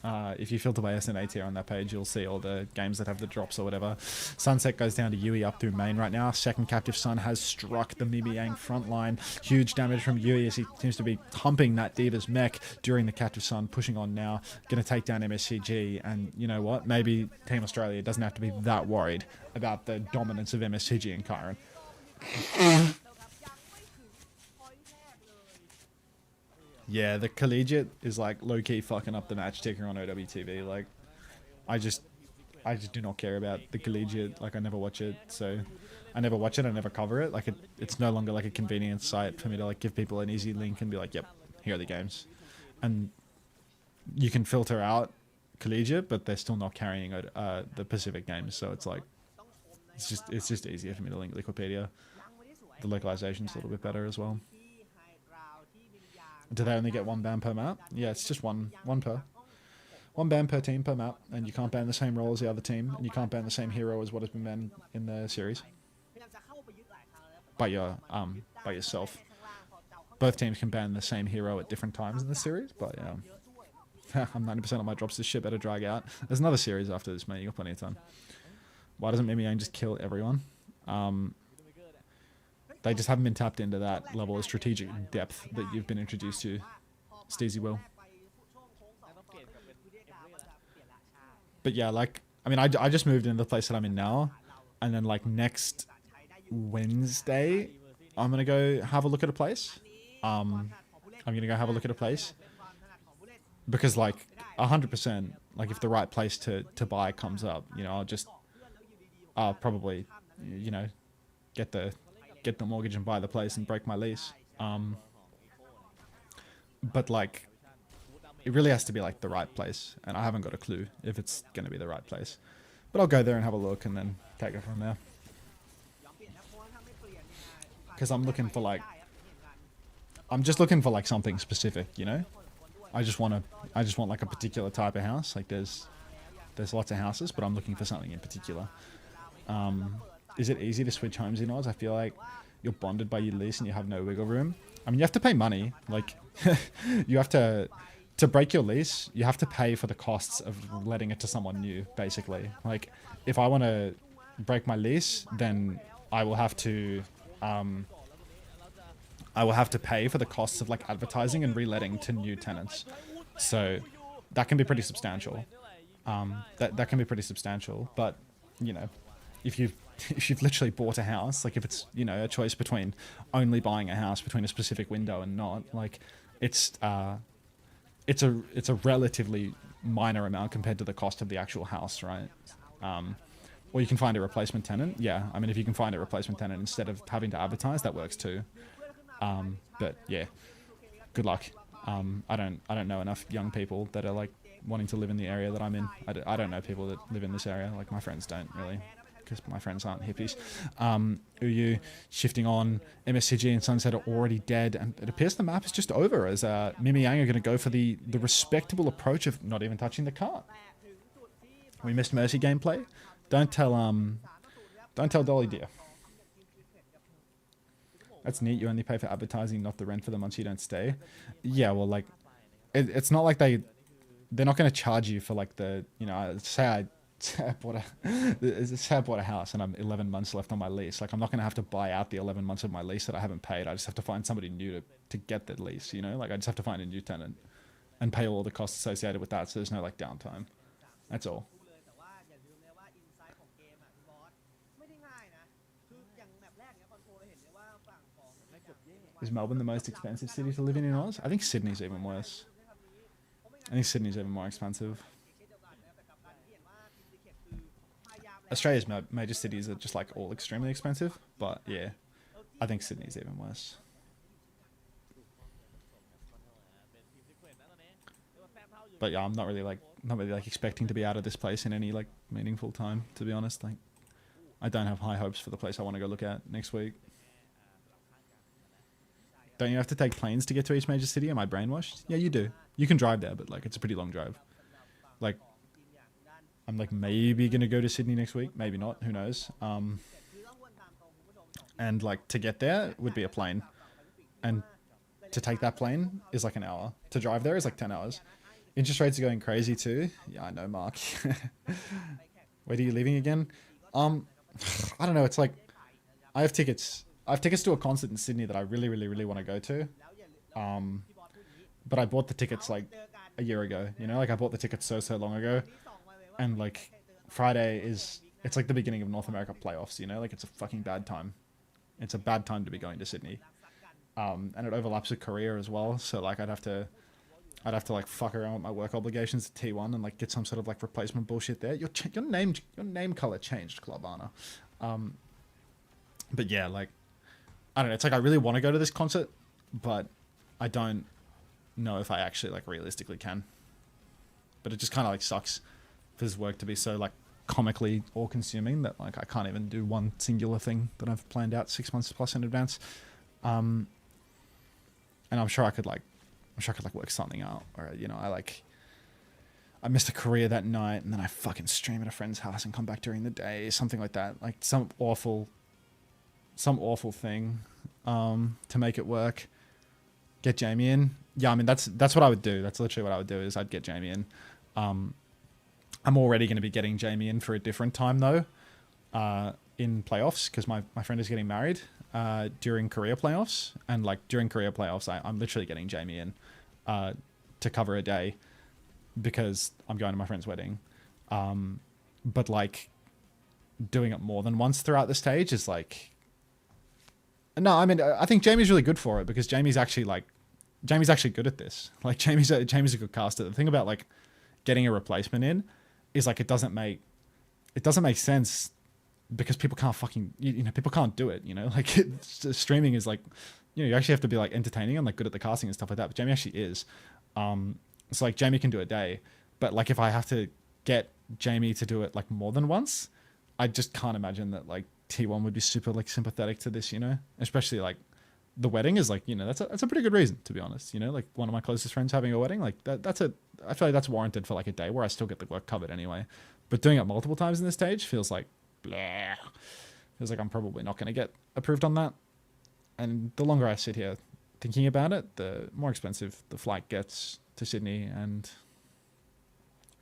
If you filter by SNA tier on that page, you'll see all the games that have the drops or whatever. Sunset goes down to Yui up through main right now. Second Captive Sun has struck the MIEMIEYANG front line. Huge damage from Yui as he seems to be humping that Diva's mech during the Captive Sun, pushing on now. Going to take down MSCG, and you know what? Maybe Team Australia doesn't have to be that worried about the dominance of MSCG and Kyron. Yeah, the collegiate is like low-key fucking up the match ticker on OWTV. Like, I just do not care about the collegiate. Like, I never watch it, so I never watch it. I never cover it. Like, it's no longer like a convenience site for me to like give people an easy link and be like, yep, here are the games. And you can filter out collegiate, but they're still not carrying the Pacific games. So it's like, it's just easier for me to link Wikipedia. The localization's a little bit better as well. Do they only get one ban per map? Yeah, it's just one per. One ban per team per map, and you can't ban the same role as the other team, and you can't ban the same hero as what has been banned in the series. By yourself. Both teams can ban the same hero at different times in the series, but yeah. I'm 90% of my drops. This shit better drag out. There's another series after this, mate. You got plenty of time. Why doesn't MIEMIEYANG just kill everyone? They just haven't been tapped into that level of strategic depth that you've been introduced to. Steezy will. But yeah, like, I mean, I just moved into the place that I'm in now. And then, like, next Wednesday, I'm going to go have a look at a place. I'm going to go have a look at a place. Because, like, 100%, like, if the right place to buy comes up, you know, I'll probably, you know, get the mortgage and buy the place and break my lease. But like, it really has to be like the right place, and I haven't got a clue if it's going to be the right place. But I'll go there and have a look and then take it from there. Because I'm looking for like, I'm just looking for like something specific, you know? I just want like a particular type of house. Like there's lots of houses, but I'm looking for something in particular. Is it easy to switch homes in Oz? I feel like you're bonded by your lease and you have no wiggle room. I mean, you have to pay money. Like, you have to break your lease, you have to pay for the costs of letting it to someone new, basically. Like, if I want to break my lease, then I will have to pay for the costs of like advertising and reletting to new tenants. So that can be pretty substantial. That can be pretty substantial. But you know, if you've literally bought a house, like if it's, you know, a choice between only buying a house between a specific window and not, like it's a relatively minor amount compared to the cost of the actual house, right? Or you can find a replacement tenant. Yeah, I mean, if you can find a replacement tenant instead of having to advertise, that works too. But yeah, good luck. I don't know enough young people that are like wanting to live in the area that I'm in. I don't know people that live in this area. Like my friends don't really, because my friends aren't hippies. Uyu shifting on. MSCG and Sunset are already dead, and it appears the map is just over as MIEMIEYANG are going to go for the respectable approach of not even touching the cart. We missed Mercy gameplay. Don't tell Dolly dear. That's neat. You only pay for advertising, not the rent for the months you don't stay. Yeah, well, like it's not like they're not going to charge you for like the, you know, say I bought a house and I'm 11 months left on my lease. Like I'm not going to have to buy out the 11 months of my lease that I haven't paid. I just have to find somebody new to get that lease, you know? Like I just have to find a new tenant and pay all the costs associated with that, so there's no like downtime. That's all. Is Melbourne the most expensive city to live in Oz? I think Sydney's even worse. I think Sydney's even more expensive. Australia's major cities are just like all extremely expensive, but yeah, I think Sydney's even worse. But yeah, I'm not really like expecting to be out of this place in any like meaningful time, to be honest. Like, I don't have high hopes for the place I want to go look at next week. Don't you have to take planes to get to each major city? Am I brainwashed? Yeah, you do. You can drive there, but like it's a pretty long drive. Like, I'm like maybe gonna go to Sydney next week, maybe not, who knows. And like to get there would be a plane, and to take that plane is like an hour. To drive there is like 10 hours. Interest rates are going crazy too. Yeah, I know, Mark. Where are you leaving again? I don't know. It's like I have tickets. I have tickets to a concert in Sydney that I really want to go to. But I bought the tickets like a year ago. You know, like I bought the tickets so long ago, and like Friday it's like the beginning of North America playoffs. You know, like it's a fucking bad time. It's a bad time to be going to Sydney. And it overlaps with Korea as well. So like I'd have to like fuck around with my work obligations at T1 and like get some sort of like replacement bullshit there. Your name color changed, Clubana. But yeah, like I don't know. It's like I really want to go to this concert, but I don't know if I actually like realistically can. But it just kind of like sucks for this work to be so like comically all-consuming that like I can't even do one singular thing that I've planned out 6 months plus in advance. And I'm sure I could like work something out, or you know, I missed a career that night and then I fucking stream at a friend's house and come back during the day, something like that, like some awful thing to make it work. Get Jamie in. Yeah, I mean that's what I would do. That's literally what I would do, is I'd get Jamie in. I'm already going to be getting Jamie in for a different time though, in playoffs, because my friend is getting married during Korea playoffs, and like during Korea playoffs I'm literally getting Jamie in to cover a day because I'm going to my friend's wedding. But like doing it more than once throughout the stage is like, no, I mean I think Jamie's really good for it, because Jamie's actually good at this. Like Jamie's a good caster. The thing about like getting a replacement in is like it doesn't make sense, because people can't fucking, you know, people can't do it, you know, like streaming is like, you know, you actually have to be like entertaining and like good at the casting and stuff like that, but Jamie actually is. It's like Jamie can do a day, but like if I have to get Jamie to do it like more than once, I just can't imagine that like T1 would be super like sympathetic to this, you know, especially like the wedding is like, you know, that's a pretty good reason, to be honest, you know, like one of my closest friends having a wedding, like I feel like that's warranted for like a day where I still get the work covered anyway, but doing it multiple times in this stage feels like, bleh. Feels like I'm probably not going to get approved on that. And the longer I sit here thinking about it, the more expensive the flight gets to Sydney. And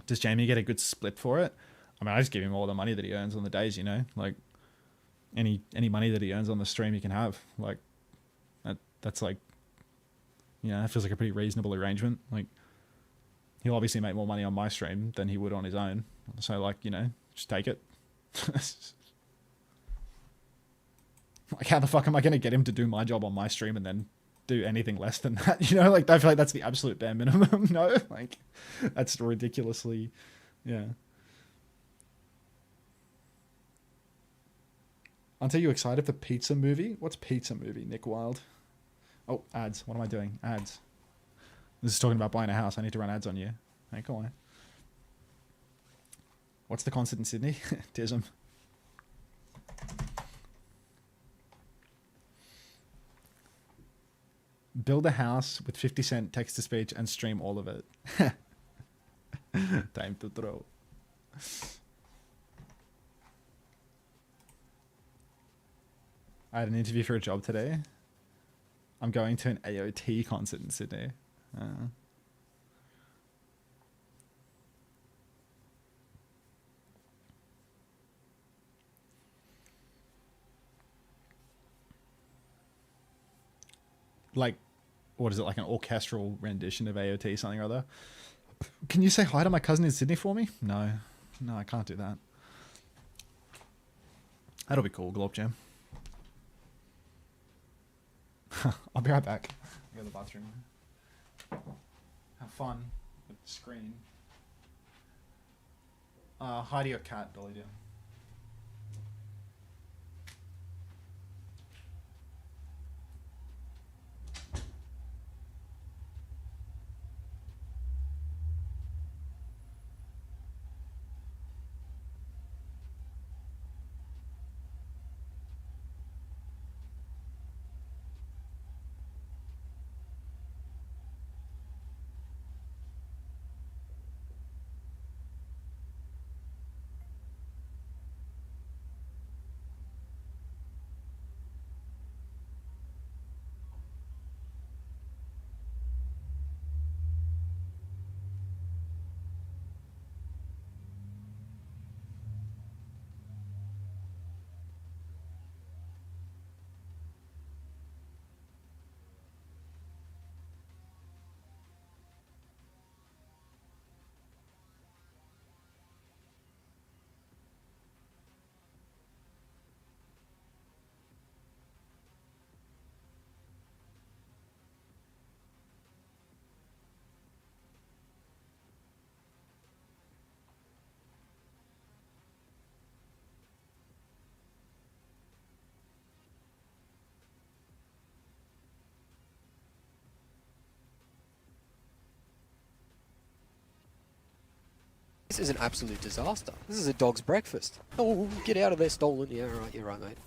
does Jamie get a good split for it? I mean, I just give him all the money that he earns on the days, you know, like any money that he earns on the stream he can have. Like that's like, you know, that feels like a pretty reasonable arrangement. Like he'll obviously make more money on my stream than he would on his own. So like, you know, just take it. Like how the fuck am I going to get him to do my job on my stream and then do anything less than that? You know, like I feel like that's the absolute bare minimum. No, like that's ridiculously, yeah. Aren't you excited for Pizza Movie? What's Pizza Movie, Nick Wild? Oh, ads. What am I doing? Ads. This is talking about buying a house. I need to run ads on you. Hey, go on. What's the concert in Sydney? Tism. Build a house with 50 cent text-to-speech and stream all of it. Time to throw. I had an interview for a job today. I'm going to an AOT concert in Sydney. Like, what is it, like an orchestral rendition of AOT, something or other? Can you say hi to my cousin in Sydney for me? No, I can't do that. That'll be cool, Glop Jam. I'll be right back. Go to the bathroom. Have fun with the screen. Hi to your cat, Dolly Jam. This is an absolute disaster. This is a dog's breakfast. Oh, get out of there, stolen. Yeah, right, you're right, mate.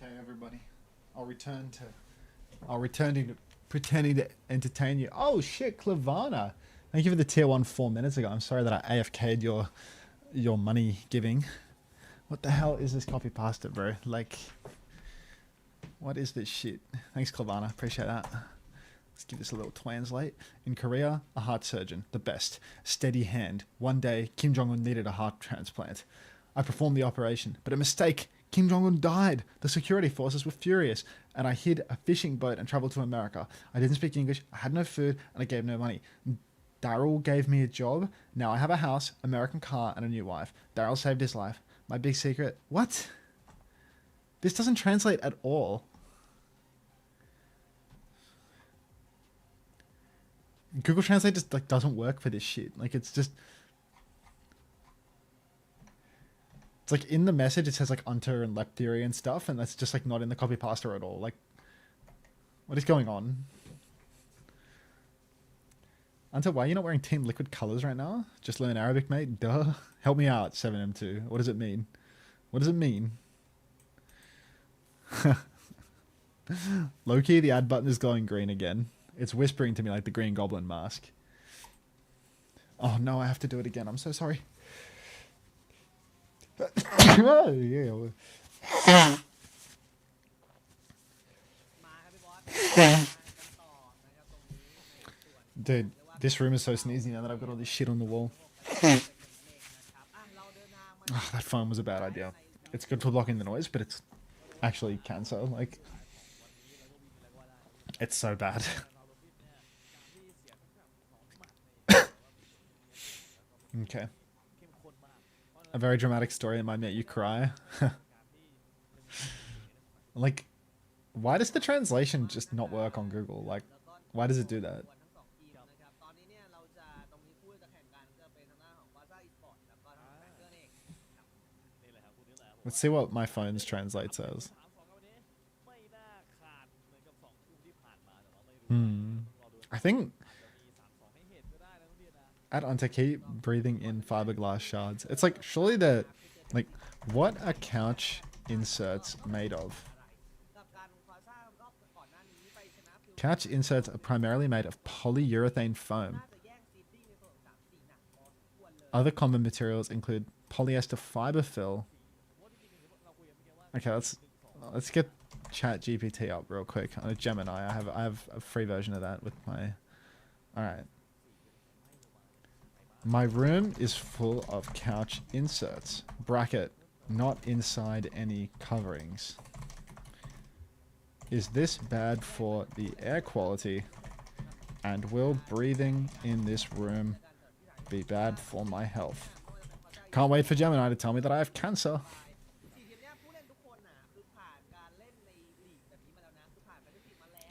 Okay, everybody. I'll return to pretending to entertain you. Oh shit, Clavana. Thank you for the tier 1 4 minutes ago. I'm sorry that I AFK'd your money giving. What the hell is this copy pasta, bro? Like, what is this shit? Thanks, Clavana. Appreciate that. Let's give this a little translate. In Korea, a heart surgeon, the best. Steady hand. One day, Kim Jong-un needed a heart transplant. I performed the operation, but a mistake. Kim Jong-un died. The security forces were furious, and I hid a fishing boat and traveled to America. I didn't speak English, I had no food, and I gave no money. Daryl gave me a job. Now I have a house, American car, and a new wife. Daryl saved his life. My big secret. What? This doesn't translate at all. Google Translate just like doesn't work for this shit. Like it's just. It's like in the message it says like Unter and lep theory and stuff, and that's just like not in the copy pasta at all. Like, what is going on? Unter, why are you not wearing Team Liquid colors right now? Just learn Arabic, mate. Duh. Help me out, 7M2. What does it mean? What does it mean? Low-key, the add button is glowing green again. It's whispering to me like the Green Goblin mask. Oh no, I have to do it again. I'm so sorry. Dude, this room is so sneezy now that I've got all this shit on the wall. Oh, that phone was a bad idea. It's good for blocking the noise, but it's actually cancer. Like, it's so bad. Okay. A very dramatic story that might make you cry. Like, why does the translation just not work on Google? Like, why does it do that? Let's see what my phone's translate says. I think at Unter, keep breathing in fiberglass shards. It's like, surely the, like, what are couch inserts made of? Couch inserts are primarily made of polyurethane foam. Other common materials include polyester fiber fill. Okay, let's get Chat GPT up real quick on a Gemini. I have a free version of that with my. All right. My room is full of couch inserts. Bracket, not inside any coverings. Is this bad for the air quality? And will breathing in this room be bad for my health? Can't wait for Gemini to tell me that I have cancer.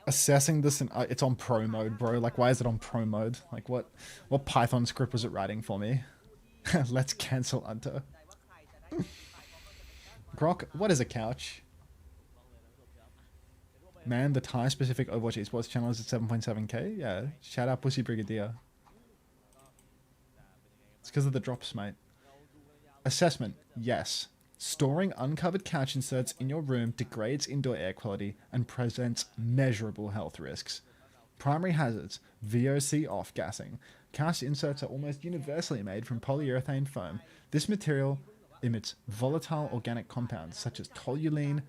Assessing this, it's on pro mode, bro. Like, why is it on pro mode? Like, what Python script was it writing for me? Let's cancel Unter. Grok, what is a couch? Man, the Thai-specific Overwatch Esports channel is at 7.7k. Yeah, shout out Pussy Brigadier. It's because of the drops, mate. Assessment, yes. Storing uncovered couch inserts in your room degrades indoor air quality and presents measurable health risks. Primary hazards, VOC off-gassing. Couch inserts are almost universally made from polyurethane foam. This material emits volatile organic compounds such as toluene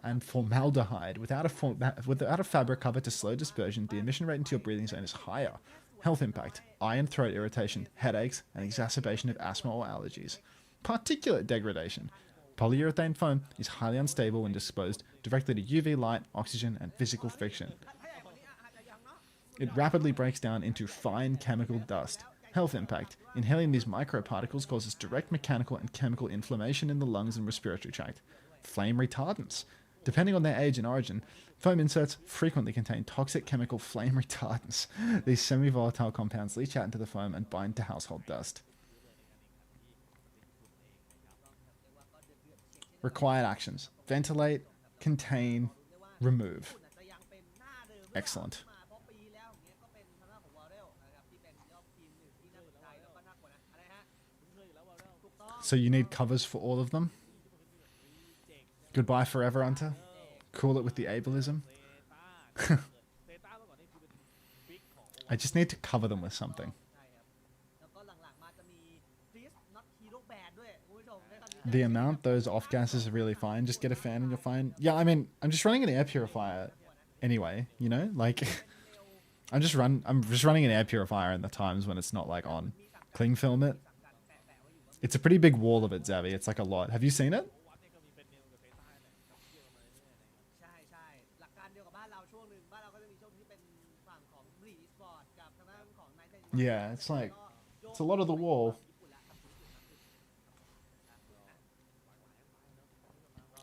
and formaldehyde. Without a fabric cover to slow dispersion, the emission rate into your breathing zone is higher. Health impact, eye and throat irritation, headaches, and exacerbation of asthma or allergies. Particulate degradation. Polyurethane foam is highly unstable when disposed directly to UV light, oxygen, and physical friction. It rapidly breaks down into fine chemical dust. Health impact. Inhaling these microparticles causes direct mechanical and chemical inflammation in the lungs and respiratory tract. Flame retardants. Depending on their age and origin, foam inserts frequently contain toxic chemical flame retardants. These semi-volatile compounds leach out into the foam and bind to household dust. Required actions. Ventilate, contain, remove. Excellent. So you need covers for all of them? Goodbye forever, Unter. Cool it with the ableism. I just need to cover them with something. The amount those off gases are really fine. Just get a fan and you're fine. Yeah, I mean, I'm just running an air purifier anyway, you know? Like, I'm just running an air purifier in the times when it's not, like, on. Cling film it. It's a pretty big wall of it, Zavi. It's, like, a lot. Have you seen it? Yeah, it's like, it's a lot of the wall.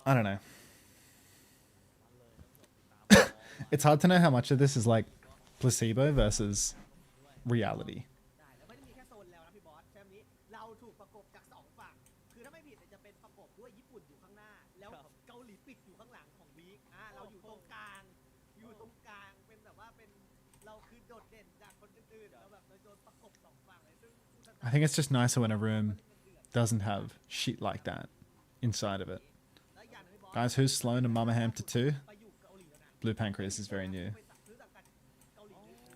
I don't know. It's hard to know how much of this is like placebo versus reality. แล้วไม่ได้มีแค่โซนแล้วนะพี่บอสแชมป์นี้เราถูกประกบจากสองฝั่งคือถ้าไม่ผิดเนี่ยจะเป็นประกบด้วยญี่ปุ่นอยู่ข้างหน้าแล้วเกาหลีปิดอยู่ข้างหลังของวีคเราอยู่ตรงกลางเป็นแบบว่าเป็นเราคือโดดเด่นจากคนอื่นๆแล้วแบบเราโดนประกบสองฝั่งเลยซึ่ง I think it's just nicer when a room doesn't have shit like that inside of it. Guys, who's slow to Mama Ham to 2? Blue Pancreas is very new.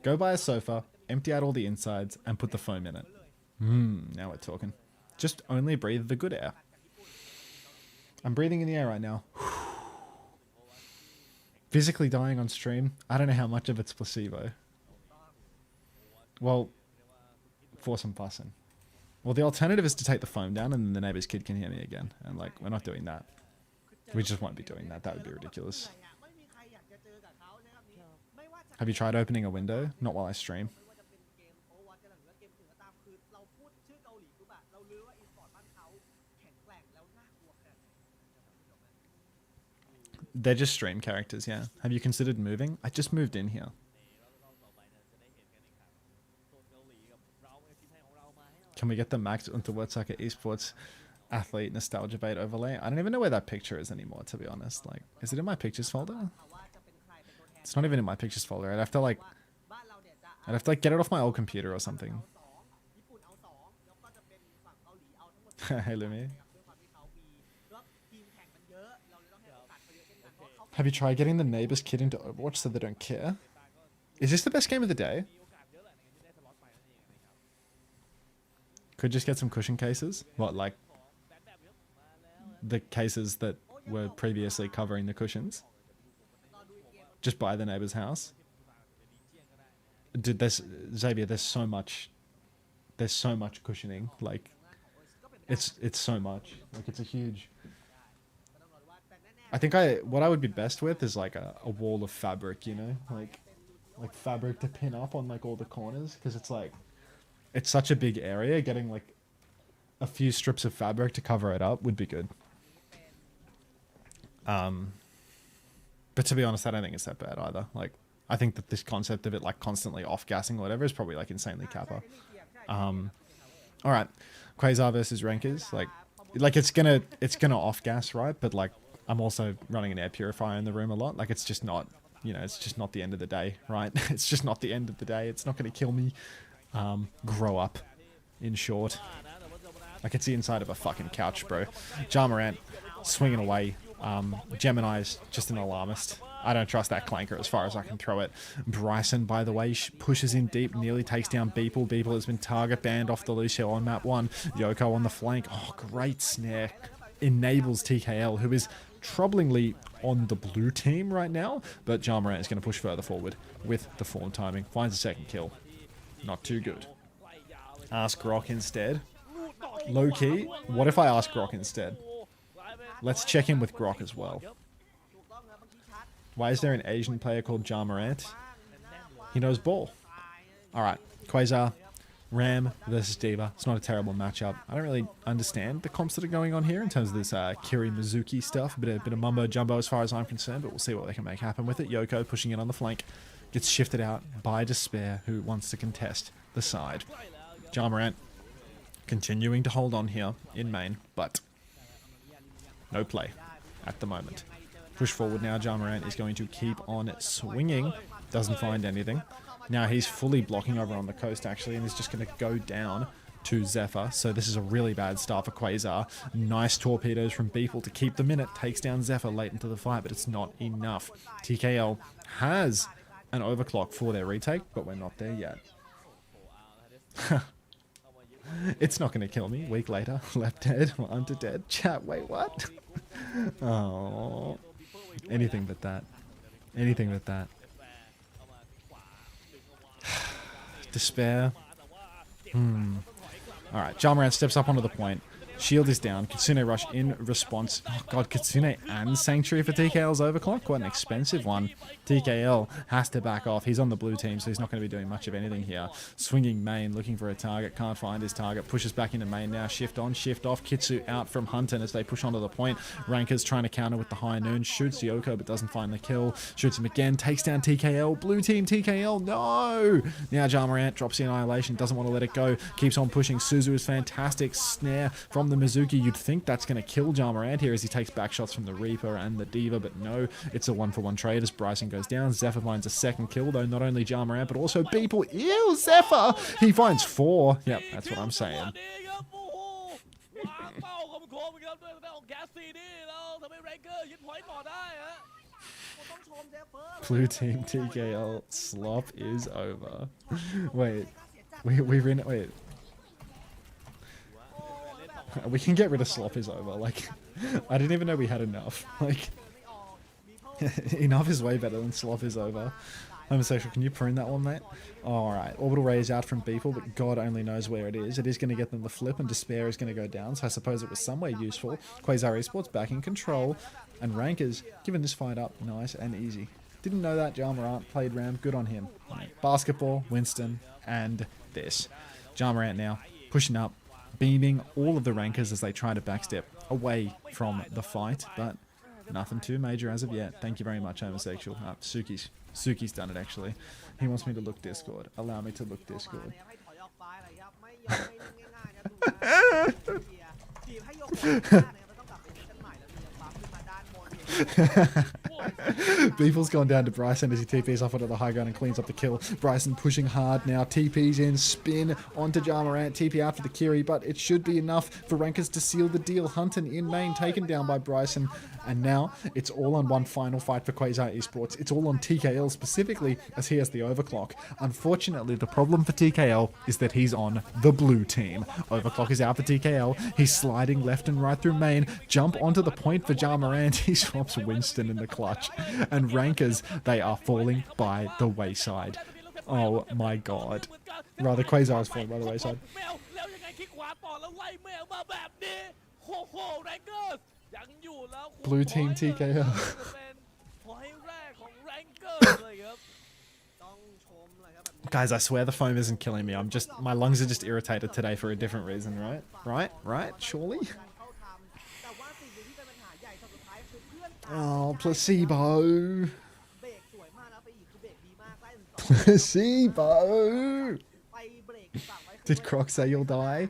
Go buy a sofa, empty out all the insides, and put the foam in it. Now we're talking. Just only breathe the good air. I'm breathing in the air right now. Physically dying on stream. I don't know how much of it's placebo. Well, for some fussing. Well, the alternative is to take the foam down and then the neighbor's kid can hear me again. And like, we're not doing that. We just won't be doing that. That would be ridiculous. Have you tried opening a window? Not while I stream. They're just stream characters, yeah. Have you considered moving? I just moved in here. Can we get the max Unter OWCS Esports athlete nostalgia bait overlay? I don't even know where that picture is anymore, to be honest. Like, is it in my pictures folder? It's not even in my pictures folder. I'd have to like get it off my old computer or something. Hey Lumi. Have you tried getting the neighbor's kid into Overwatch so they don't care? Is this the best game of the day? Could just get some cushion cases. What, like the cases that were previously covering the cushions? Just buy the neighbor's house. Dude, Xavier, there's so much cushioning. Like, it's so much. Like, it's a huge. I think what I would be best with is like a wall of fabric, you know, like fabric to pin up on like all the corners, because it's like, it's such a big area. Getting like a few strips of fabric to cover it up would be good. But to be honest, I don't think it's that bad either. Like, I think that this concept of it like constantly off-gassing or whatever is probably like insanely kappa. All right, Quasar versus Rankers. Like it's gonna off-gas, right? But like, I'm also running an air purifier in the room a lot. Like, it's just not, you know, it's just not the end of the day, right? It's just not the end of the day. It's not gonna kill me. Grow up, in short. Like, it's the inside of a fucking couch, bro. Jarmorant swinging away. Gemini's just an alarmist. I don't trust that clanker as far as I can throw it. Bryson, by the way, pushes in deep, nearly takes down Beeple. Beeple has been target banned off the Lucio on map 1. Yoko on the flank. Oh, great snare. Enables TKL, who is troublingly on the blue team right now. But Jarmorant is going to push further forward with the form timing. Finds a second kill. Not too good. Ask Grok instead. Low key, what if I ask Grok instead? Let's check in with Grok as well. Why is there an Asian player called Jarmorant? He knows ball. Alright, Quasar, Ram versus Diva. It's not a terrible matchup. I don't really understand the comps that are going on here in terms of this Kiri Mizuki stuff. A bit of mumbo jumbo as far as I'm concerned, but we'll see what they can make happen with it. Yoko pushing in on the flank. Gets shifted out by Despair, who wants to contest the side. Jarmorant continuing to hold on here in main, but no play at the moment. Push forward now. Jarmorant is going to keep on swinging. Doesn't find anything. Now he's fully blocking over on the coast, actually, and is just going to go down to Zephyr. So this is a really bad start for Quasar. Nice torpedoes from Beeple to keep them in it. Takes down Zephyr late into the fight, but it's not enough. TKL has an overclock for their retake, but we're not there yet. It's not going to kill me. Week later, left dead, Unter dead. Chat, wait, what? Oh, anything but that. Anything but that. Despair. Alright, Jarmorant steps up onto the point. Shield is down. Kitsune rush in response. Oh god, Kitsune and Sanctuary for TKL's overclock. Quite an expensive one. TKL has to back off. He's on the blue team, so he's not going to be doing much of anything here. Swinging main, looking for a target. Can't find his target. Pushes back into main now. Shift on, shift off. Kitsu out from Hunter as they push onto the point. Rankers trying to counter with the high noon. Shoots Yoko, but doesn't find the kill. Shoots him again. Takes down TKL. Blue team TKL. No! Now Jamarant drops the Annihilation. Doesn't want to let it go. Keeps on pushing. Suzu is fantastic. Snare from the Mizuki. You'd think that's going to kill Jamarant here as he takes back shots from the Reaper and the Diva, but no. It's a 1-for-1 trade as Bryson goes down. Zephyr finds a second kill, though not only Jamarant, but also Beeple. Ew, Zephyr! He finds 4. Yep, that's what I'm saying. Blue team TKL slop is over. Wait, wait. We can get rid of slop is over. Like, I didn't even know we had enough. Like, enough is way better than slop is over. Homosexual, can you prune that one, mate? Alright, Orbital Ray is out from Beeple, but God only knows where it is. It is going to get them the flip, and Despair is going to go down, so I suppose it was somewhere useful. Quasar Esports back in control, and Rankers giving this fight up nice and easy. Didn't know that Jamarant played Ram. Good on him. Basketball, Winston, and this. Jamarant now pushing up, beaming all of the Rankers as they try to backstep away from the fight, but nothing too major as of yet. Thank you very much, Homosexual. Suki's done it, actually. He wants me to look Discord. Allow me to look Discord. Beeple's gone down to Bryson as he TPs off onto the high ground and cleans up the kill. Bryson pushing hard now. TP's in, spin onto Jamarant. TP out for the Kiri, but it should be enough for Rankers to seal the deal. Hunter in main, taken down by Bryson. And now it's all on one final fight for Quasar Esports. It's all on TKL specifically as he has the overclock. Unfortunately, the problem for TKL is that he's on the blue team. Overclock is out for TKL. He's sliding left and right through main. Jump onto the point for Jamarant. He swaps Winston in the clutch. And Rankers, they are falling by the wayside. Oh my god. Rather, Quasar is falling by the wayside. Blue team TKO. Guys, I swear the foam isn't killing me. My lungs are just irritated today for a different reason, right? Right? Surely? Oh, placebo. Placebo. Did Croc say you'll die?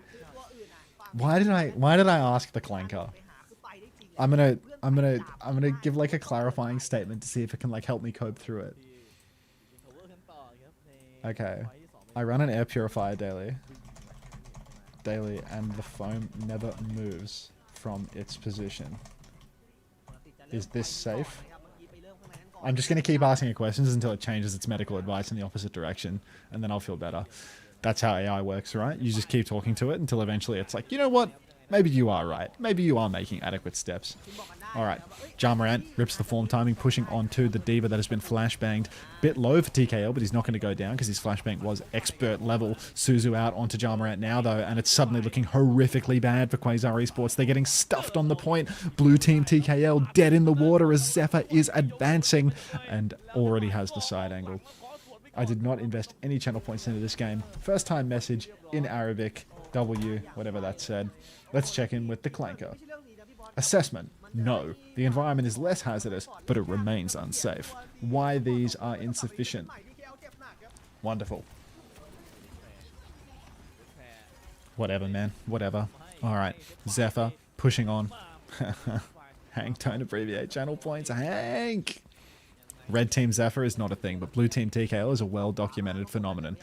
Why did I ask the clanker? I'm gonna give like a clarifying statement to see if it can like help me cope through it. Okay. I run an air purifier daily, and the foam never moves from its position. Is this safe? I'm just going to keep asking it questions until it changes its medical advice in the opposite direction, and then I'll feel better. That's how AI works, right? You just keep talking to it until eventually it's like, you know what? Maybe you are right. Maybe you are making adequate steps. Alright, Jamarant rips the form timing, pushing onto the Diva that has been flashbanged. Bit low for TKL, but he's not going to go down because his flashbang was expert level. Suzu out onto Jamarant now, though, and it's suddenly looking horrifically bad for Quasar Esports. They're getting stuffed on the point. Blue team TKL dead in the water as Zephyr is advancing and already has the side angle. I did not invest any channel points into this game. First time message in Arabic, W, whatever that said. Let's check in with the clanker. Assessment. No, the environment is less hazardous, but it remains unsafe. Why these are insufficient? Wonderful. Whatever, man. Whatever. Alright, Zephyr, pushing on. Hank, don't abbreviate channel points. Hank! Red Team Zephyr is not a thing, but Blue Team TKL is a well-documented phenomenon.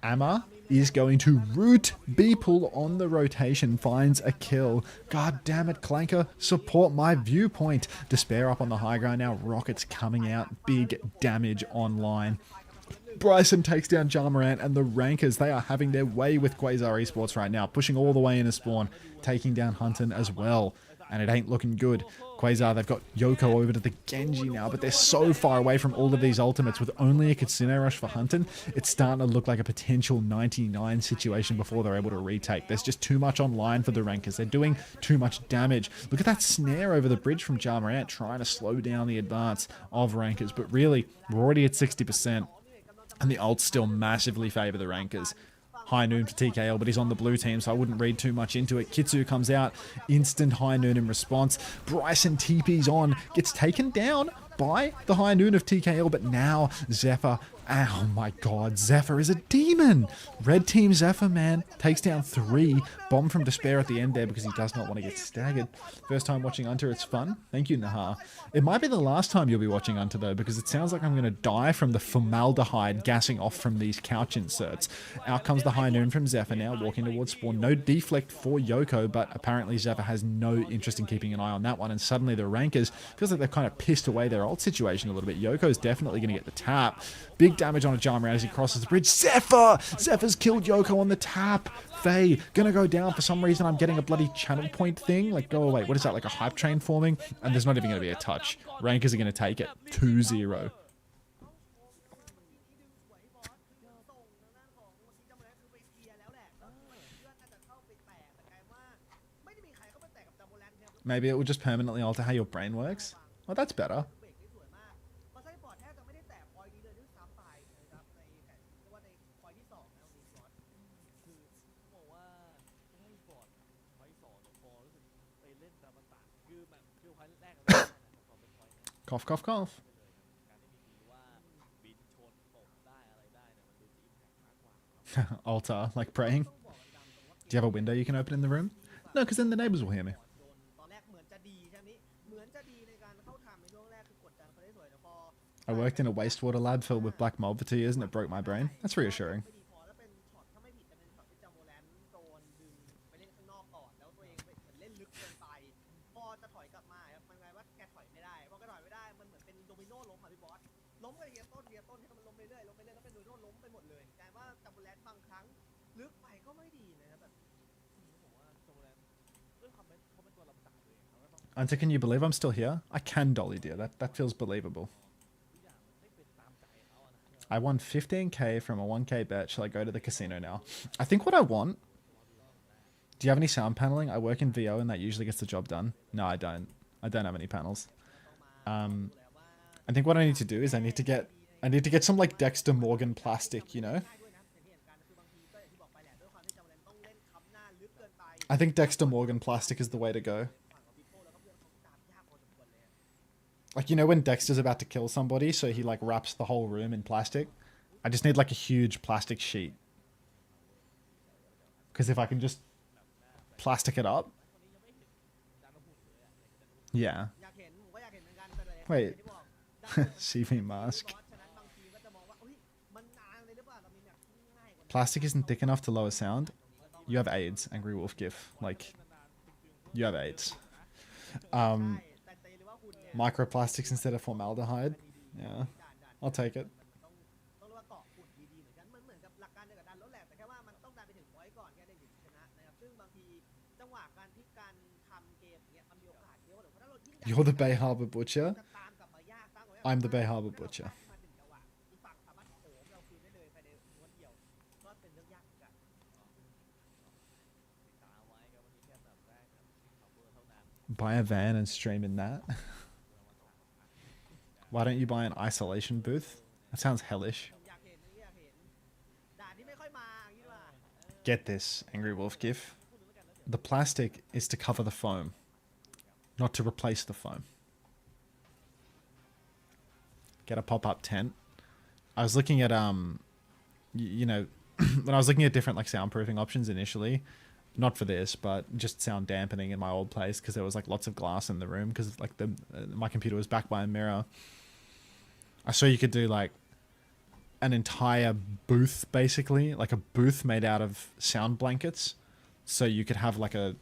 Amma is going to root Beeple on the rotation, finds a kill. God damn it, Clanker, support my viewpoint. Despair up on the high ground now, Rockets coming out, big damage online. Bryson takes down Jamarant and the Rankers. They are having their way with Quasar Esports right now, pushing all the way into spawn, taking down Hunton as well. and it ain't looking good. Quasar, they've got Yoko over to the Genji now, but they're so far away from all of these ultimates. With only a Kitsune Rush for Hunter, it's starting to look like a potential 99 situation before they're able to retake. There's just too much online for the Rankers. They're doing too much damage. Look at that snare over the bridge from Jamarant trying to slow down the advance of Rankers, but really, we're already at 60%, and the ults still massively favor the Rankers. High noon for TKL, but he's on the blue team, so I wouldn't read too much into it. Kitsu comes out, instant high noon in response. Bryson TP's on, gets taken down by the high noon of TKL, but now Zephyr, oh my god, Zephyr is a demon! Red team Zephyr, man, takes down 3. Bomb from Despair at the end there because he does not want to get staggered. First time watching Unter, it's fun. Thank you, Nahar. It might be the last time you'll be watching Unter though, because it sounds like I'm going to die from the formaldehyde gassing off from these couch inserts. Out comes the high noon from Zephyr now, walking towards spawn. No deflect for Yoko, but apparently Zephyr has no interest in keeping an eye on that one, and suddenly the Rankers, feels like they've kind of pissed away their ult situation a little bit. Yoko's definitely going to get the tap. Big damage on a Jarman as he crosses the bridge. Zephyr's killed Yoko on the tap. Faye gonna go down. For some reason I'm getting a bloody channel point thing. Like, go away. What is that, like a hype train forming? And there's not even gonna be a touch. Rankers are gonna take it 2-0. Maybe it will just permanently alter how your brain works. Well, that's better. Cough, cough, cough. Altar, like praying. Do you have a window you can open in the room? No, because then the neighbors will hear me. I worked in a wastewater lab filled with black mold for 2 years and it broke my brain. That's reassuring. Unter, can you believe I'm still here? I can, Dolly dear. That feels believable. I won 15k from a 1k bet. Shall I go to the casino now? I think what I want... Do you have any sound paneling? I work in VO and that usually gets the job done. No, I don't. I don't have any panels. I think what I need to do is I need to get some like Dexter Morgan plastic, you know? I think Dexter Morgan plastic is the way to go. Like, you know when Dexter's about to kill somebody, so he like wraps the whole room in plastic? I just need like a huge plastic sheet. Because if I can just plastic it up. Yeah. Wait. CV mask. Plastic isn't thick enough to lower sound. You have AIDS, Angry Wolf GIF. Like, you have AIDS. Microplastics instead of formaldehyde. Yeah, I'll take it. You're the Bay Harbor Butcher? I'm the Bay Harbor Butcher. Buy a van and stream in that? Why don't you buy an isolation booth? That sounds hellish. Get this, Angry Wolf GIF. The plastic is to cover the foam, not to replace the foam. Get a pop-up tent. I was looking at, you know, when I was looking at different like soundproofing options initially, not for this, but just sound dampening in my old place because there was like lots of glass in the room because like my computer was backed by a mirror. I saw you could do like an entire booth, basically, like a booth made out of sound blankets. So you could have like an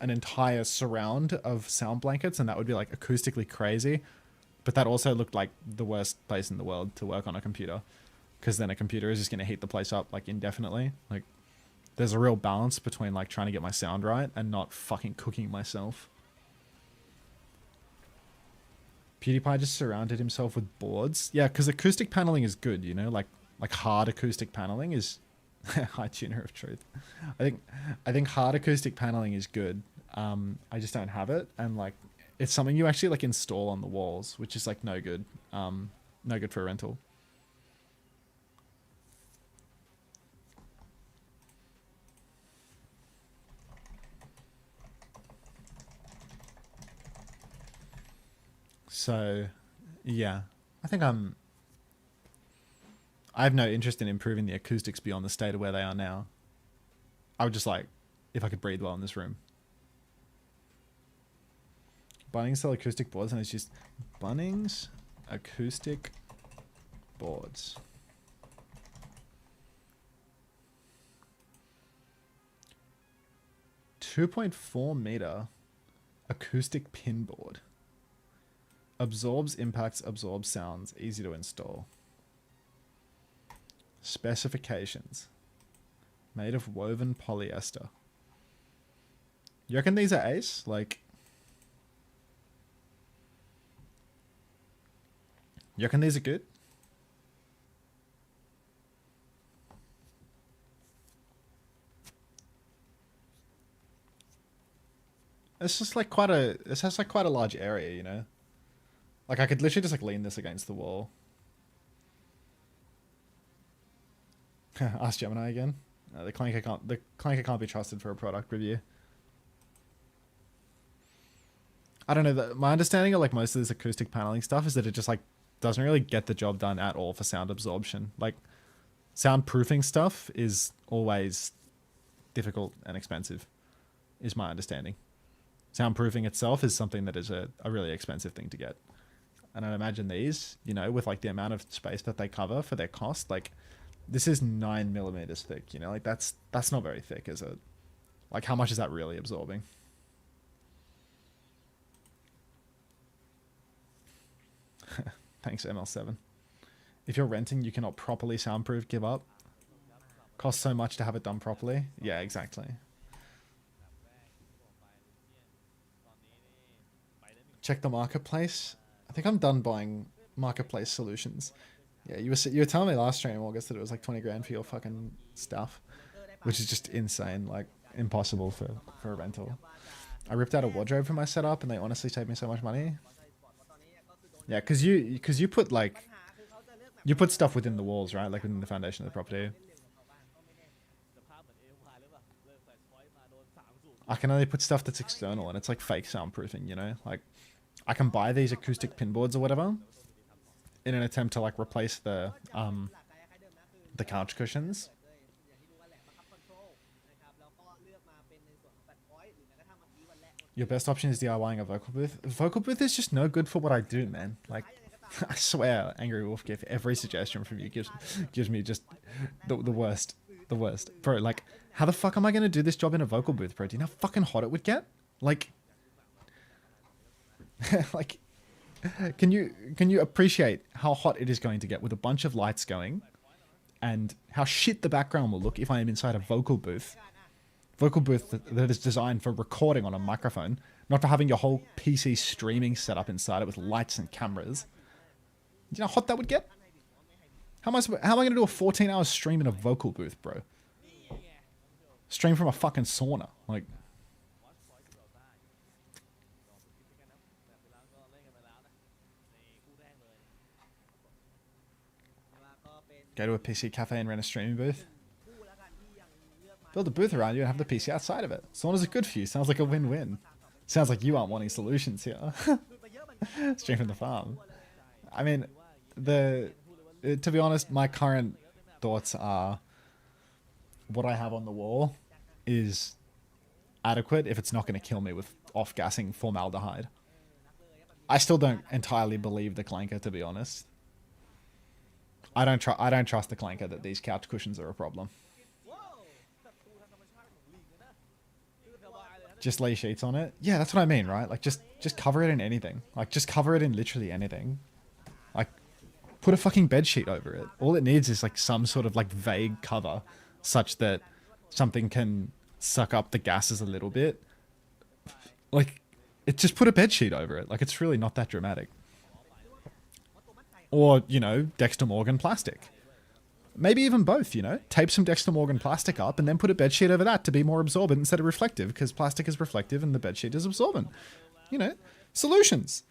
entire surround of sound blankets, and that would be like acoustically crazy. But that also looked like the worst place in the world to work on a computer, because then a computer is just going to heat the place up like indefinitely. Like, there's a real balance between like trying to get my sound right and not fucking cooking myself. PewDiePie just surrounded himself with boards. Yeah, because acoustic paneling is good, you know, like hard acoustic paneling is high tuner of truth. I think hard acoustic paneling is good. I just don't have it, and like it's something you actually like install on the walls, which is like no good. No good for a rental. So, yeah, I think I have no interest in improving the acoustics beyond the state of where they are now. I would just like, if I could breathe well in this room. Bunnings sell acoustic boards, and it's just Bunnings acoustic boards. .4 meter acoustic pin board. Absorbs impacts, absorbs sounds, easy to install. Specifications. Made of woven polyester. You reckon these are ace? Like, you reckon these are good? It's just like this has like quite a large area, you know? Like I could literally just like lean this against the wall. Ask Gemini again. The clanker can't be trusted for a product review. I don't know. My understanding of like most of this acoustic paneling stuff is that it just like doesn't really get the job done at all for sound absorption. Like soundproofing stuff is always difficult and expensive, is my understanding. Soundproofing itself is something that is a really expensive thing to get. And I'd imagine these, you know, with like the amount of space that they cover for their cost, like this is 9 millimeters thick, you know, like that's not very thick, is it? Like how much is that really absorbing? Thanks, ML7. If you're renting, you cannot properly soundproof, give up. Costs so much to have it done properly. Yeah, exactly. Check the marketplace. I think I'm done buying marketplace solutions. Yeah, you were telling me last stream, August, that it was like 20 grand for your fucking stuff, which is just insane, like impossible for a rental. I ripped out a wardrobe for my setup, and they honestly saved me so much money. Yeah, because you put like stuff within the walls, right? Like within the foundation of the property. I can only put stuff that's external, and it's like fake soundproofing, you know? Like I can buy these acoustic pinboards or whatever in an attempt to like replace the couch cushions. Your best option is DIYing a vocal booth. Vocal booth is just no good for what I do, man. Like, I swear, Angry Wolf Gift, every suggestion from you gives me just the worst. The worst. Bro, like, how the fuck am I going to do this job in a vocal booth, bro? Do you know how fucking hot it would get? Like, like, can you appreciate how hot it is going to get with a bunch of lights going, and how shit the background will look if I am inside a vocal booth? Vocal booth that is designed for recording on a microphone, not for having your whole PC streaming set up inside it with lights and cameras. Do you know how hot that would get? How am I going to do a 14-hour stream in a vocal booth, bro? Stream from a fucking sauna. Like, go to a PC cafe and rent a streaming booth. Build a booth around you and have the PC outside of it. Saunas are good for you. Sounds like a win-win. Sounds like you aren't wanting solutions here. Stream from the farm. I mean, to be honest, my current thoughts are what I have on the wall is adequate if it's not going to kill me with off-gassing formaldehyde. I still don't entirely believe the clanker, to be honest. I don't trust the clanker that these couch cushions are a problem. Just lay sheets on it? Yeah, that's what I mean, right? Like, just cover it in anything. Like, just cover it in literally anything. Like, put a fucking bed sheet over it. All it needs is, like, some sort of, like, vague cover such that something can suck up the gases a little bit. Like, just put a bed sheet over it. Like, it's really not that dramatic. Or, you know, Dexter Morgan plastic. Maybe even both, you know. Tape some Dexter Morgan plastic up and then put a bedsheet over that to be more absorbent instead of reflective, because plastic is reflective and the bedsheet is absorbent. You know, solutions.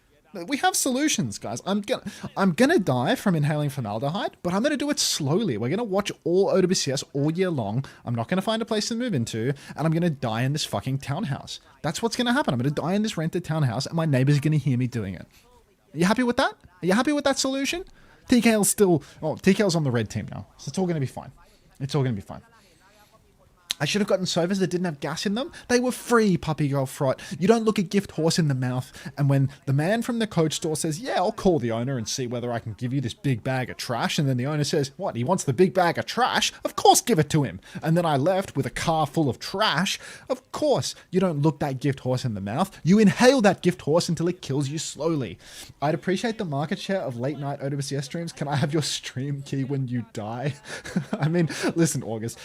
We have solutions, guys. I'm gonna die from inhaling formaldehyde, but I'm gonna do it slowly. We're gonna watch all OWCS all year long. I'm not gonna find a place to move into, and I'm gonna die in this fucking townhouse. That's what's gonna happen. I'm gonna die in this rented townhouse, and my neighbors are gonna hear me doing it. Are you happy with that? Are you happy with that solution? TKL's still... Oh, TKL's on the red team now, so it's all gonna be fine. It's all gonna be fine. I should have gotten sofas that didn't have gas in them. They were free, puppy girl frot. You don't look a gift horse in the mouth, and when the man from the coach store says, yeah, I'll call the owner and see whether I can give you this big bag of trash, and then the owner says, what, he wants the big bag of trash? Of course give it to him. And then I left with a car full of trash. Of course, you don't look that gift horse in the mouth. You inhale that gift horse until it kills you slowly. I'd appreciate the market share of late night OWCS streams. Can I have your stream key when you die? I mean, listen, August,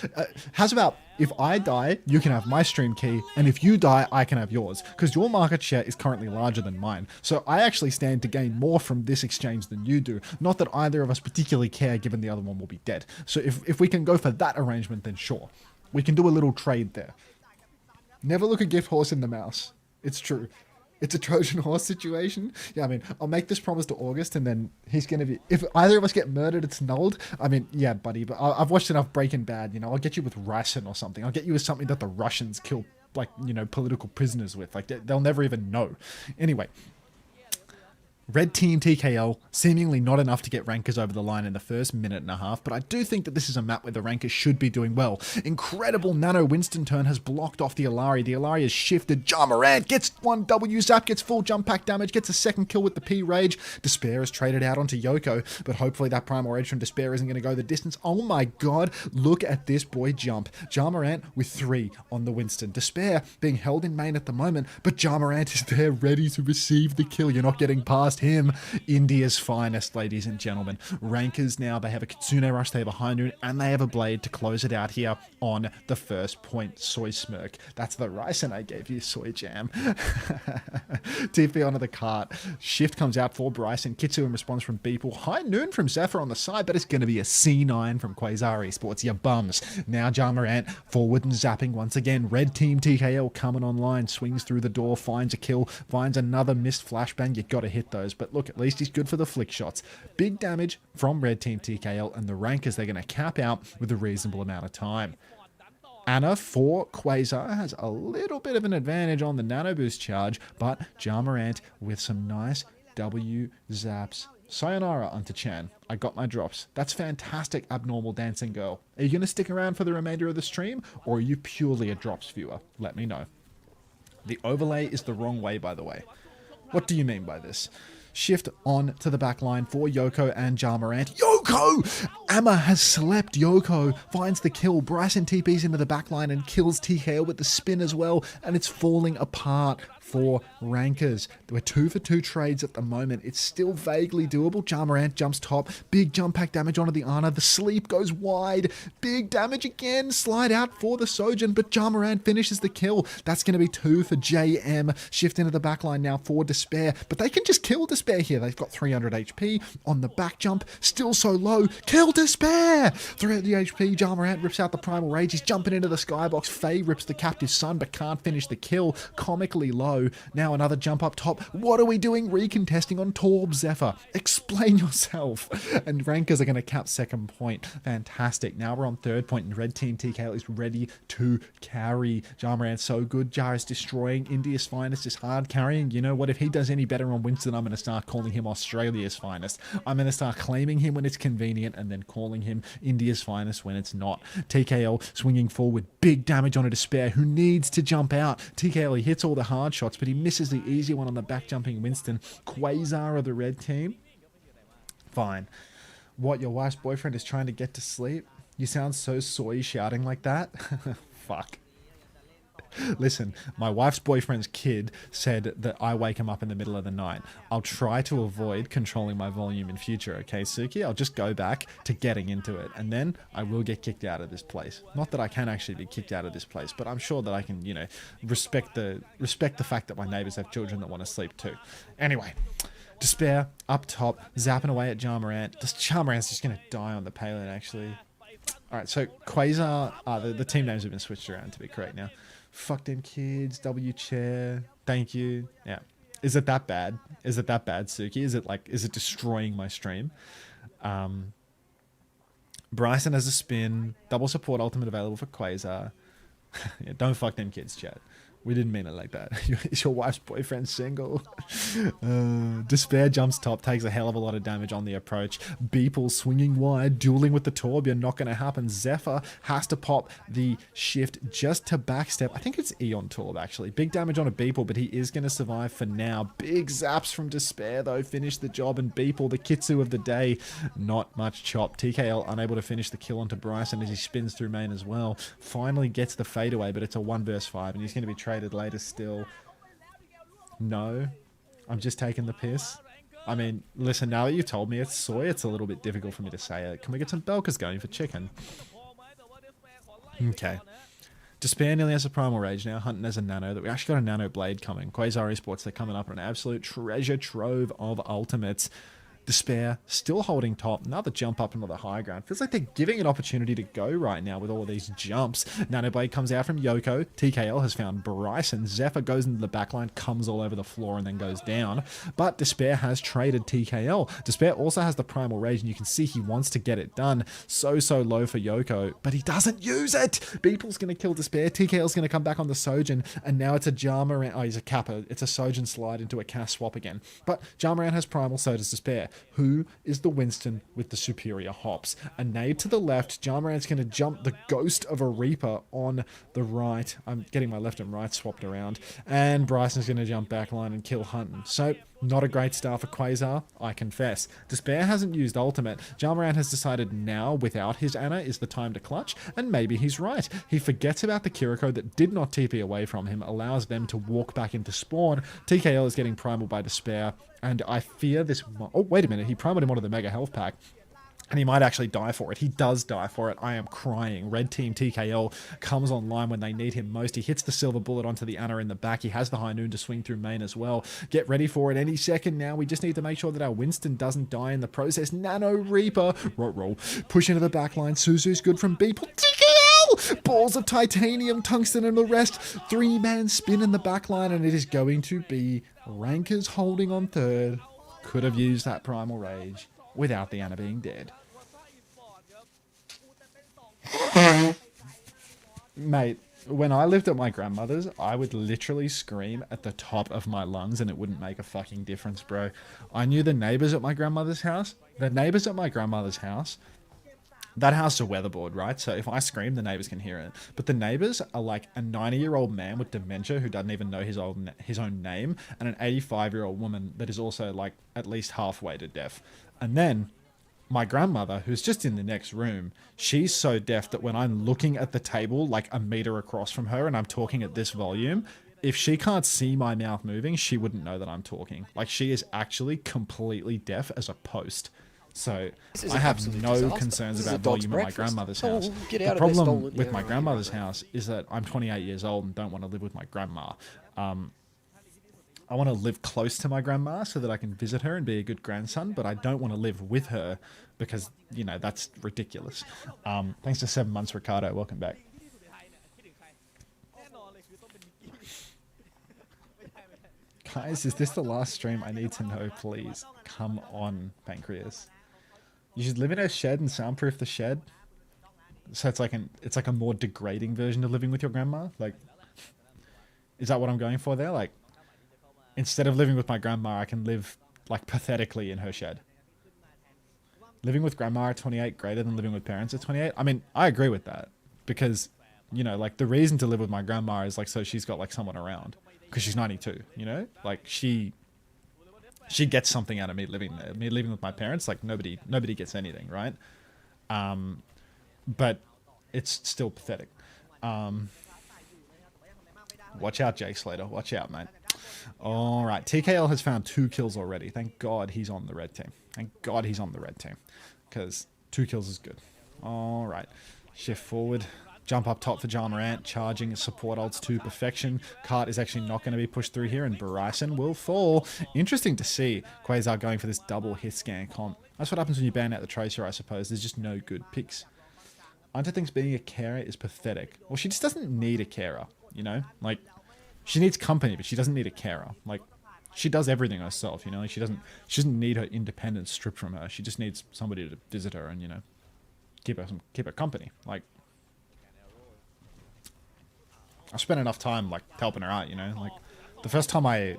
how's about... If I die, you can have my stream key, and if you die, I can have yours, because your market share is currently larger than mine. So I actually stand to gain more from this exchange than you do. Not that either of us particularly care, given the other one will be dead. So if we can go for that arrangement, then sure. We can do a little trade there. Never look a gift horse in the mouse. It's true. It's a Trojan horse situation. Yeah, I mean, I'll make this promise to August, and then he's going to be... If either of us get murdered, it's nulled. I mean, yeah, buddy, but I've watched enough Breaking Bad, you know. I'll get you with ricin or something. I'll get you with something that the Russians kill, like, you know, political prisoners with. Like, they'll never even know. Anyway... Red Team TKL, seemingly not enough to get rankers over the line in the first minute and a half, but I do think that this is a map where the rankers should be doing well. Incredible Nano Winston turn has blocked off the Alari. The Alari has shifted. Ja Morant gets one W zap, gets full jump pack damage, gets a second kill with the P Rage. Despair is traded out onto Yoko, but hopefully that Primal Rage from Despair isn't going to go the distance. Oh my god, look at this boy jump. Ja Morant with 3 on the Winston. Despair being held in main at the moment, but Ja Morant is there ready to receive the kill. You're not getting past him. India's finest, ladies and gentlemen. Rankers now, they have a Kitsune Rush, they have a High Noon, and they have a Blade to close it out here on the first point. Soy Smirk. That's the rice, and I gave you Soy Jam. TP onto the cart. Shift comes out for Bryson. Kitsu in response from Beeple. High Noon from Zephyr on the side, but it's going to be a C9 from Quasar Esports. You bums. Now Ja Morant forward and zapping once again. Red Team TKL coming online. Swings through the door, finds a kill, finds another missed flashbang. You got to hit those, but look, at least he's good for the flick shots. Big damage from Red Team TKL, and the rankers, they're going to cap out with a reasonable amount of time. Anna for Quasar has a little bit of an advantage on the Nano Boost charge, but Ja Morant with some nice W zaps. Sayonara, Unter Chan. I got my drops. That's fantastic, Abnormal Dancing Girl. Are you going to stick around for the remainder of the stream, or are you purely a drops viewer? Let me know. The overlay is the wrong way, by the way. What do you mean by this? Shift on to the back line for Yoko and Ja Morant. Yoko! Amma has slept. Yoko finds the kill. Bryson TPs into the back line and kills TKL with the spin as well. And it's falling apart for rankers. There were 2 for 2 trades at the moment. It's still vaguely doable. Ja Morant jumps top. Big jump pack damage onto the Ana. The sleep goes wide. Big damage again. Slide out for the Sojin, but Ja Morant finishes the kill. That's going to be 2 for JM. Shift into the back line now for Despair, but they can just kill Despair here. They've got 300 HP on the back jump. Still so low. Kill Despair! 300 HP. Ja Morant rips out the Primal Rage. He's jumping into the skybox. Faye rips the Captive Sun, but can't finish the kill. Comically low. Now another jump up top. What are we doing? Recontesting on Torb Zephyr. Explain yourself. And rankers are going to cap second point. Fantastic. Now we're on third point, and Red Team TKL is ready to carry. Ja Morant's so good. Ja is destroying. India's finest is hard carrying. You know what? If he does any better on Winston, I'm going to start calling him Australia's finest. I'm going to start claiming him when it's convenient and then calling him India's finest when it's not. TKL swinging forward. Big damage on a Despair who needs to jump out. TKL, he hits all the hard shots, but he misses the easy one on the back jumping Winston. Quasar of the red team. Fine. What, your wife's boyfriend is trying to get to sleep? You sound so soy shouting like that. Fuck. Listen, my wife's boyfriend's kid said that I wake him up in the middle of the night. I'll try to avoid controlling my volume in future, okay, Suki? I'll just go back to getting into it, and then I will get kicked out of this place. Not that I can actually be kicked out of this place, but I'm sure that I can, you know, respect the fact that my neighbors have children that want to sleep too. Anyway, Despair up top, zapping away at Jarmarant. This Jarmarant's just going to die on the payload, actually. Alright, so Quasar, the team names have been switched around to be correct now. Fuck them kids, W chair, thank you. Yeah. Is it that bad? Is it that bad, Suki? Is it destroying my stream? Bryson has a spin, double support ultimate available for Quasar. Yeah, don't fuck them kids, chat. We didn't mean it like that. Is your wife's boyfriend single? Despair jumps top, takes a hell of a lot of damage on the approach. Beeple swinging wide, dueling with the Torbjorn, not going to happen. Zephyr has to pop the shift just to backstep. I think it's Eon Torb, actually. Big damage on a Beeple, but he is going to survive for now. Big zaps from Despair, though. Finish the job, and Beeple, the Kitsu of the day, not much chop. TKL unable to finish the kill onto Bryson as he spins through main as well. Finally gets the fadeaway, but it's a 1 versus 5, and he's going to be traded later still. No, I'm just taking the piss. I mean, listen, now that you've told me it's soy, it's a little bit difficult for me to say it. Can we get some Belkers going for chicken? Okay. Despair nearly has a primal rage now. Hunting as a nano. That we actually got a nano blade coming. Quasar Esports, they're coming up on an absolute treasure trove of ultimates. Despair still holding top. Another jump up into the high ground. Feels like they're giving an opportunity to go right now with all of these jumps. Nanoblade comes out from Yoko. TKL has found Bryson. Zephyr goes into the backline, comes all over the floor, and then goes down. But Despair has traded TKL. Despair also has the primal rage, and you can see he wants to get it done. So low for Yoko, but he doesn't use it. Beeple's going to kill Despair. TKL's going to come back on the Sojin, and now it's a Jarmarant. Oh, he's a Kappa. It's a Sojin slide into a cast swap again. But Jarmarant has primal, so does Despair. Who is the Winston with the superior hops? A nade to the left. Jarmarant's going to jump the ghost of a Reaper on the right. I'm getting my left and right swapped around. And Bryson's going to jump backline and kill Hunton. So, not a great start for Quasar, I confess. Despair hasn't used ultimate. Jarmarant has decided now, without his Ana, is the time to clutch. And maybe he's right. He forgets about the Kiriko that did not TP away from him, allows them to walk back into spawn. TKL is getting primal by Despair. And I fear this... Oh, wait a minute. He primed him onto the Mega Health Pack. And he might actually die for it. He does die for it. I am crying. Red Team TKL comes online when they need him most. He hits the silver bullet onto the Ana in the back. He has the High Noon to swing through main as well. Get ready for it any second now. We just need to make sure that our Winston doesn't die in the process. Nano Reaper. Roll. Push into the back line. Suzu's good from Beeple. TKL! Balls of titanium, tungsten, and the rest. 3-man spin in the back line, and it is going to be Rankers holding on third. Could have used that primal rage without the Ana being dead. Mate, when I lived at my grandmother's, I would literally scream at the top of my lungs and it wouldn't make a fucking difference, bro. I knew the neighbors at my grandmother's house. The neighbors at my grandmother's house, that house is a weatherboard, right? So if I scream, the neighbors can hear it. But the neighbors are like a 90-year-old man with dementia who doesn't even know his own name, and an 85-year-old woman that is also like at least halfway to deaf. And then my grandmother, who's just in the next room, she's so deaf that when I'm looking at the table like a meter across from her and I'm talking at this volume, if she can't see my mouth moving, she wouldn't know that I'm talking. Like, she is actually completely deaf as a post. So I have no concerns about volume at my grandmother's house. The problem with my grandmother's house is that I'm 28 years old and don't want to live with my grandma. I want to live close to my grandma so that I can visit her and be a good grandson, but I don't want to live with her because, you know, that's ridiculous. Thanks to 7 months, Ricardo. Welcome back. Guys, is this the last stream? I need to know, please. Come on, Pancreas. You should live in a shed and soundproof the shed. So it's like a more degrading version of living with your grandma. Like, is that what I'm going for there? Like, instead of living with my grandma, I can live like pathetically in her shed. Living with grandma at 28 greater than living with parents at 28. I mean, I agree with that because, you know, like the reason to live with my grandma is like so she's got like someone around because she's 92. You know, like she gets something out of me living there. Me living with my parents, like nobody gets anything, right? But it's still pathetic. Watch out, Jake Slater. Watch out, mate. All right, TKL has found 2 kills already. Thank God he's on the red team. Thank God he's on the red team, because 2 kills is good. All right, shift forward. Jump up top for John Morant, charging support ults to perfection. Cart is actually not going to be pushed through here, and Bryson will fall. Interesting to see Quasar going for this double hit scan comp. That's what happens when you ban out the Tracer, I suppose. There's just no good picks. Unter thinks being a carer is pathetic. Well, she just doesn't need a carer, you know? Like, she needs company, but she doesn't need a carer. Like, she does everything herself, you know? Like, she doesn't need her independence stripped from her. She just needs somebody to visit her and, you know, keep her company. Like, I spent enough time like helping her out, you know. Like, the first time I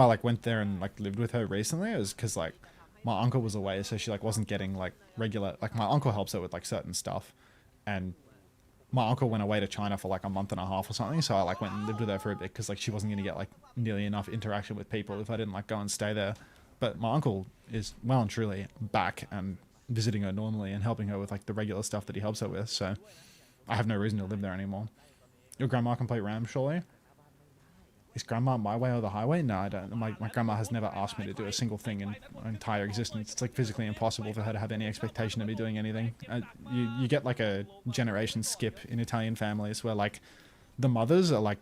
like went there and like lived with her recently, it was because like my uncle was away, so she like wasn't getting like regular. Like, my uncle helps her with like certain stuff, and my uncle went away to China for like a month and a half or something. So I like went and lived with her for a bit because like she wasn't going to get like nearly enough interaction with people if I didn't like go and stay there. But my uncle is well and truly back and visiting her normally and helping her with like the regular stuff that he helps her with. So I have no reason to live there anymore. Your grandma can play Ram, surely? Is grandma my way or the highway? No, I don't. My grandma has never asked me to do a single thing in my entire existence. It's like physically impossible for her to have any expectation of me doing anything. You get like a generation skip in Italian families where like the mothers are like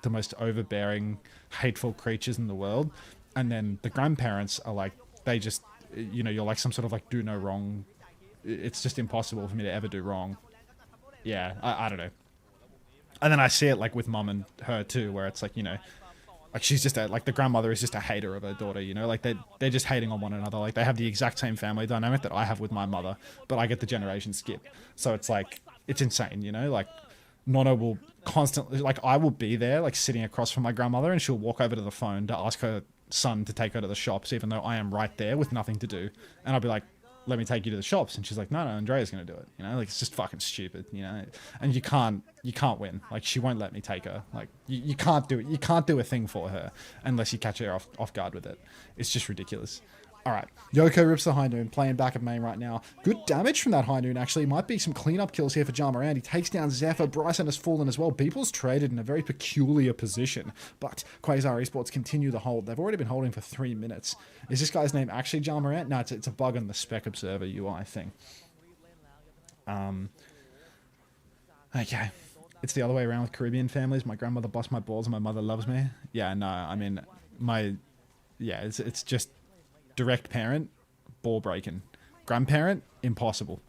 the most overbearing, hateful creatures in the world, and then the grandparents are like, they just, you know, you're like some sort of like do no wrong. It's just impossible for me to ever do wrong. Yeah, I don't know. And then I see it like with mum and her too, where it's like, you know, like she's just like the grandmother is just a hater of her daughter, you know, like they're just hating on one another. Like they have the exact same family dynamic that I have with my mother, but I get the generation skip. So it's like, it's insane, you know, like Nono will constantly, like I will be there like sitting across from my grandmother and she'll walk over to the phone to ask her son to take her to the shops, even though I am right there with nothing to do. And I'll be like, let me take you to the shops. And she's like, no, Andrea's going to do it. You know, like it's just fucking stupid, you know, and you can't win. Like she won't let me take her. Like you can't do it. You can't do a thing for her unless you catch her off guard with it. It's just ridiculous. All right, Yoko rips the High Noon, playing back at main right now. Good damage from that High Noon, actually. Might be some cleanup kills here for Ja Morant. He takes down Zephyr. Bryson has fallen as well. Beeple's traded in a very peculiar position, but Quasar Esports continue the hold. They've already been holding for 3 minutes. Is this guy's name actually Ja Morant? No, it's a bug on the Spec Observer UI thing. Okay. It's the other way around with Caribbean families. My grandmother busts my balls and my mother loves me. Yeah, no, I mean, it's just direct parent, ball breaking. Grandparent, impossible.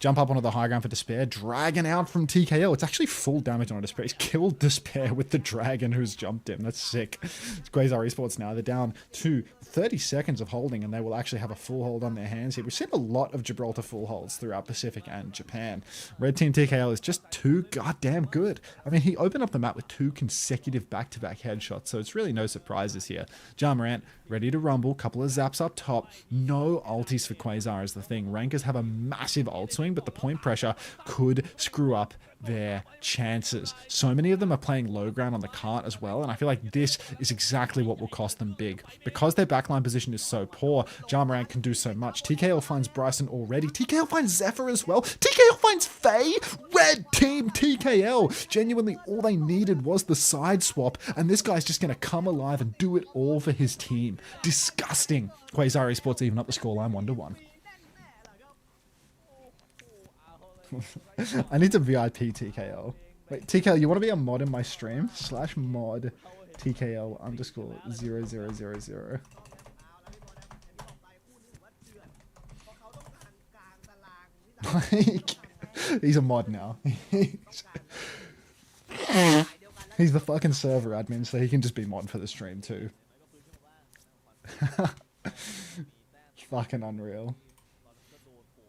Jump up onto the high ground for Despair. Dragon out from TKO. It's actually full damage on Despair. He's killed Despair with the Dragon who's jumped him. That's sick. It's Quasar Esports now. They're down to 30 seconds of holding, and they will actually have a full hold on their hands here. We've seen a lot of Gibraltar full holds throughout Pacific and Japan. Red Team TKO is just too goddamn good. I mean, he opened up the map with 2 consecutive back-to-back headshots, so it's really no surprises here. Ja Morant ready to rumble. Couple of zaps up top. No ultis for Quasar is the thing. Rankers have a massive ult swing, but the point pressure could screw up their chances. So many of them are playing low ground on the cart as well, and I feel like this is exactly what will cost them big. Because their backline position is so poor, Ja Morant can do so much. TKO finds Bryson already. TKO finds Zephyr as well. TKO finds Faye. Red Team TKO. Genuinely, all they needed was the side swap, and this guy's just going to come alive and do it all for his team. Disgusting. Quasar Esports even up the scoreline 1-1. I need to VIP TKO. Wait, TKO, you want to be a mod in my stream? /mod TKO_0000. Like, he's a mod now. He's the fucking server admin, so he can just be mod for the stream too. Fucking unreal.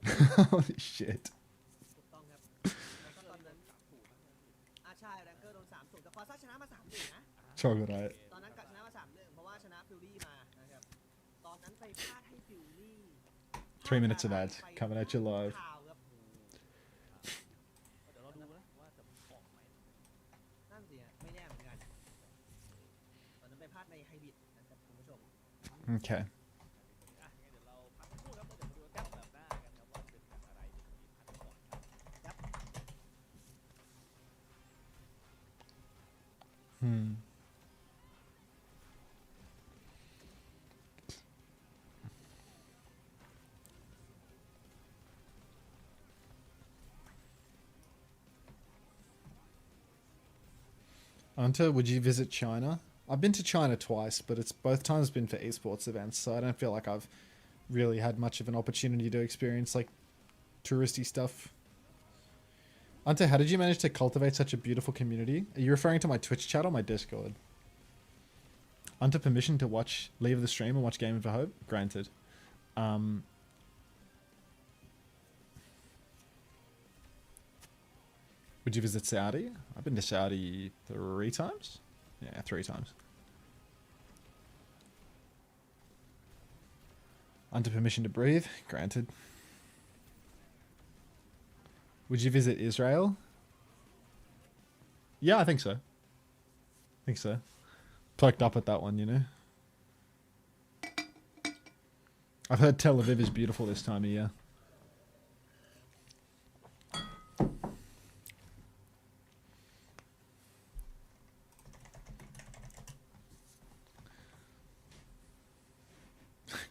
Holy shit. Troglodyte. 3 minutes of ads coming at you live. Okay. Unter, would you visit China? I've been to China twice, but it's both times been for esports events, so I don't feel like I've really had much of an opportunity to experience like touristy stuff. Unter, how did you manage to cultivate such a beautiful community? Are you referring to my Twitch chat or my Discord? Unter, permission to leave the stream and watch Game for Hope? Granted. Would you visit Saudi? I've been to Saudi 3 times? Yeah, 3 times. Under permission to breathe? Granted. Would you visit Israel? Yeah, I think so. Plucked up at that one, you know. I've heard Tel Aviv is beautiful this time of year.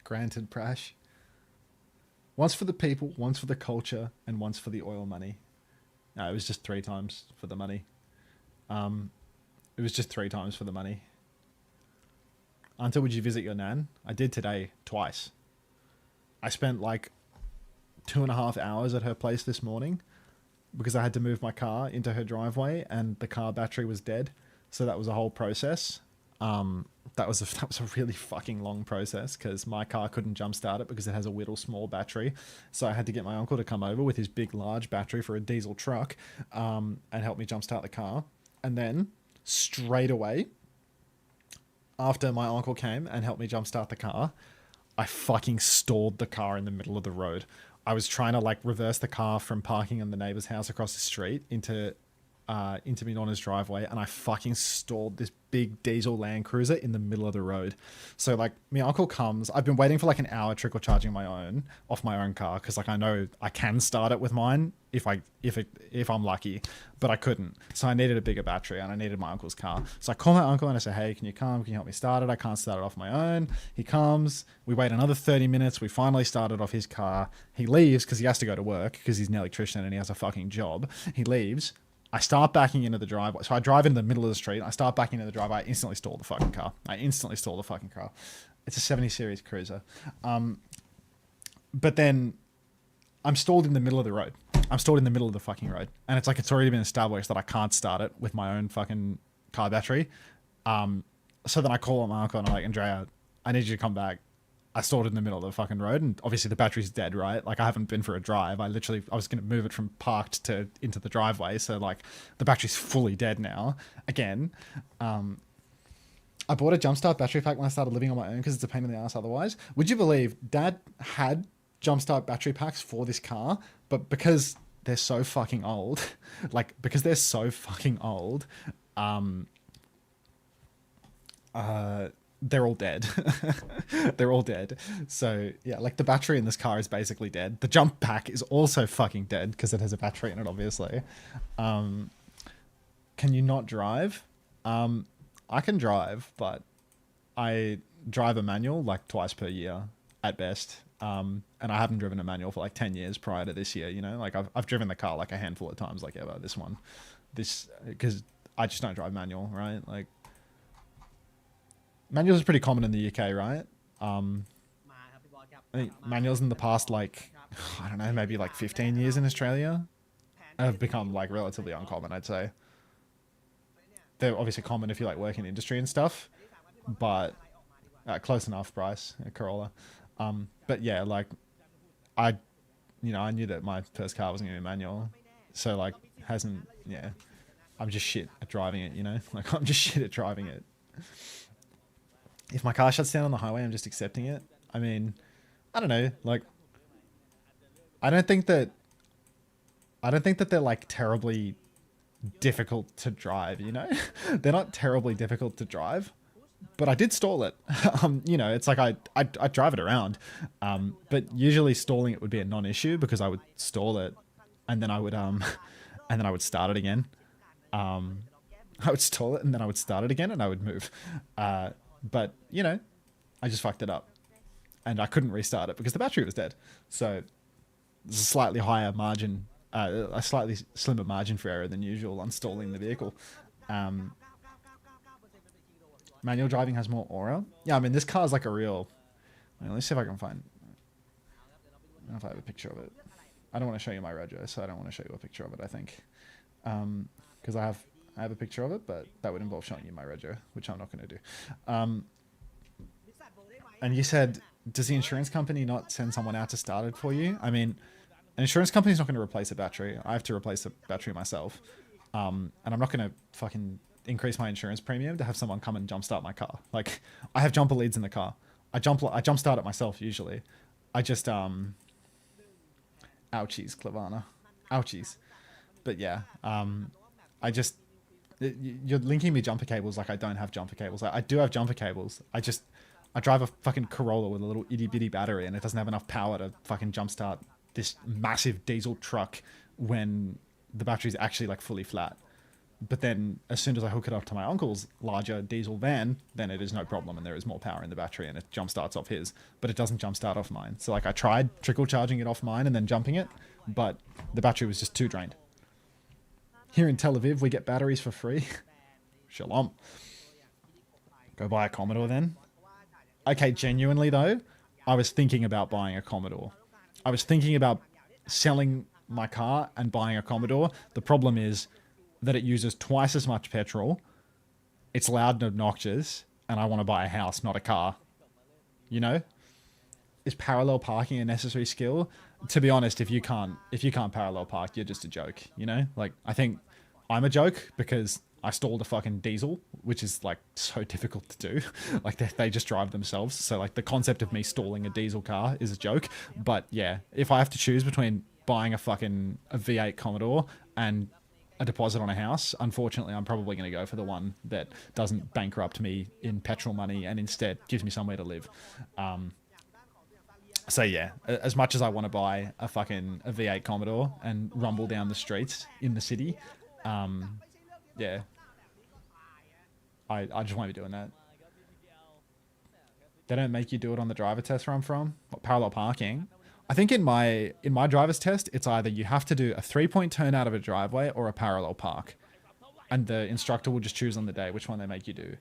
Granted, Prash. Once for the people, once for the culture, and once for the oil money. No, it was just 3 times for the money. It was just 3 times for the money. Until would you visit your nan? I did today, twice. I spent like 2.5 hours at her place this morning because I had to move my car into her driveway and the car battery was dead. So that was a whole process. That was a really fucking long process because my car couldn't jumpstart it because it has a little small battery. So I had to get my uncle to come over with his big, large battery for a diesel truck and help me jumpstart the car. And then straight away, after my uncle came and helped me jumpstart the car, I fucking stalled the car in the middle of the road. I was trying to like reverse the car from parking in the neighbor's house across the street into me Nonna's driveway, and I fucking stalled this big diesel Land Cruiser in the middle of the road. So like my uncle comes, I've been waiting for like an hour trickle charging off my own car because like I know I can start it with mine if I'm lucky, but I couldn't. So I needed a bigger battery and I needed my uncle's car. So I call my uncle and I say, hey, can you come? Can you help me start it? I can't start it off my own. He comes, we wait another 30 minutes. We finally started off his car. He leaves because he has to go to work because he's an electrician and he has a fucking job. He leaves. I start backing into the driveway. So I drive into the middle of the street. I start backing into the driveway. I instantly stall the fucking car. It's a 70 series cruiser. But then I'm stalled in the middle of the road. I'm stalled in the middle of the fucking road. And it's like it's already been established that I can't start it with my own fucking car battery. So then I call my uncle and I'm like, Andrea, I need you to come back. I stalled in the middle of the fucking road and obviously the battery's dead, right? Like I haven't been for a drive. I was going to move it from parked into the driveway. So like the battery's fully dead now. Again, I bought a jumpstart battery pack when I started living on my own because it's a pain in the ass otherwise. Would you believe Dad had jumpstart battery packs for this car, but because they're so fucking old, they're all dead. They're all dead. So yeah, like the battery in this car is basically dead. The jump pack is also fucking dead because it has a battery in it, obviously. Can you not drive? I can drive, but I drive a manual like twice per year at best. And I haven't driven a manual for like 10 years prior to this year, you know, like I've driven the car like a handful of times, like ever, because I just don't drive manual, right? Like, manuals is pretty common in the UK, right? I think manuals in the past, like, I don't know, maybe like 15 years in Australia have become like relatively uncommon, I'd say. They're obviously common if you like work in industry and stuff, but close enough, Bryce, Corolla. But yeah, like I knew that my first car wasn't going to be manual. So like I'm just shit at driving it, you know, like I'm just shit at driving it. If my car shuts down on the highway, I'm just accepting it. I mean, I don't know. Like, I don't think that they're like terribly difficult to drive, you know? They're not terribly difficult to drive, but I did stall it. You know, it's like I drive it around. But usually stalling it would be a non-issue because I would stall it and then I would start it again. I would stall it and then I would start it again and I would move. But, you know, I just fucked it up. And I couldn't restart it because the battery was dead. So there's a slightly higher margin, a slightly slimmer margin for error than usual on stalling the vehicle. Manual driving has more aura. Yeah, I mean, this car's like a real... let's see if I can find... I don't know if I have a picture of it. I don't want to show you my rego, so I don't want to show you a picture of it, I think. Because I have a picture of it, but that would involve showing you my rego, which I'm not going to do. And you said, does the insurance company not send someone out to start it for you? I mean, an insurance company's not going to replace a battery. I have to replace the battery myself. And I'm not going to fucking increase my insurance premium to have someone come and jumpstart my car. Like, I have jumper leads in the car. I jumpstart it myself usually. I just ouchies, Clavana. Ouchies. But yeah, you're linking me jumper cables like I don't have jumper cables. I do have jumper cables. I drive a fucking Corolla with a little itty bitty battery and it doesn't have enough power to fucking jumpstart this massive diesel truck when the battery's actually like fully flat. But then as soon as I hook it up to my uncle's larger diesel van, then it is no problem and there is more power in the battery and it jump starts off his, but it doesn't jump start off mine. So like I tried trickle charging it off mine and then jumping it, but the battery was just too drained. Here in Tel Aviv, we get batteries for free. Shalom. Go buy a Commodore then. Okay, genuinely though, I was thinking about buying a Commodore. I was thinking about selling my car and buying a Commodore. The problem is that it uses twice as much petrol, it's loud and obnoxious, and I want to buy a house, not a car. You know? Is parallel parking a necessary skill? To be honest, if you can't parallel park, you're just a joke, you know? Like, I think I'm a joke because I stalled a fucking diesel, which is like so difficult to do. Like they just drive themselves. So like the concept of me stalling a diesel car is a joke. But yeah, if I have to choose between buying a V8 Commodore and a deposit on a house, unfortunately, I'm probably going to go for the one that doesn't bankrupt me in petrol money and instead gives me somewhere to live. So yeah, as much as I want to buy a V8 Commodore and rumble down the streets in the city, yeah, I just won't be doing that. They don't make you do it on the driver test where I'm from. What, parallel parking? I think in my driver's test, it's either you have to do a 3-point turn out of a driveway or a parallel park. And the instructor will just choose on the day which one they make you do.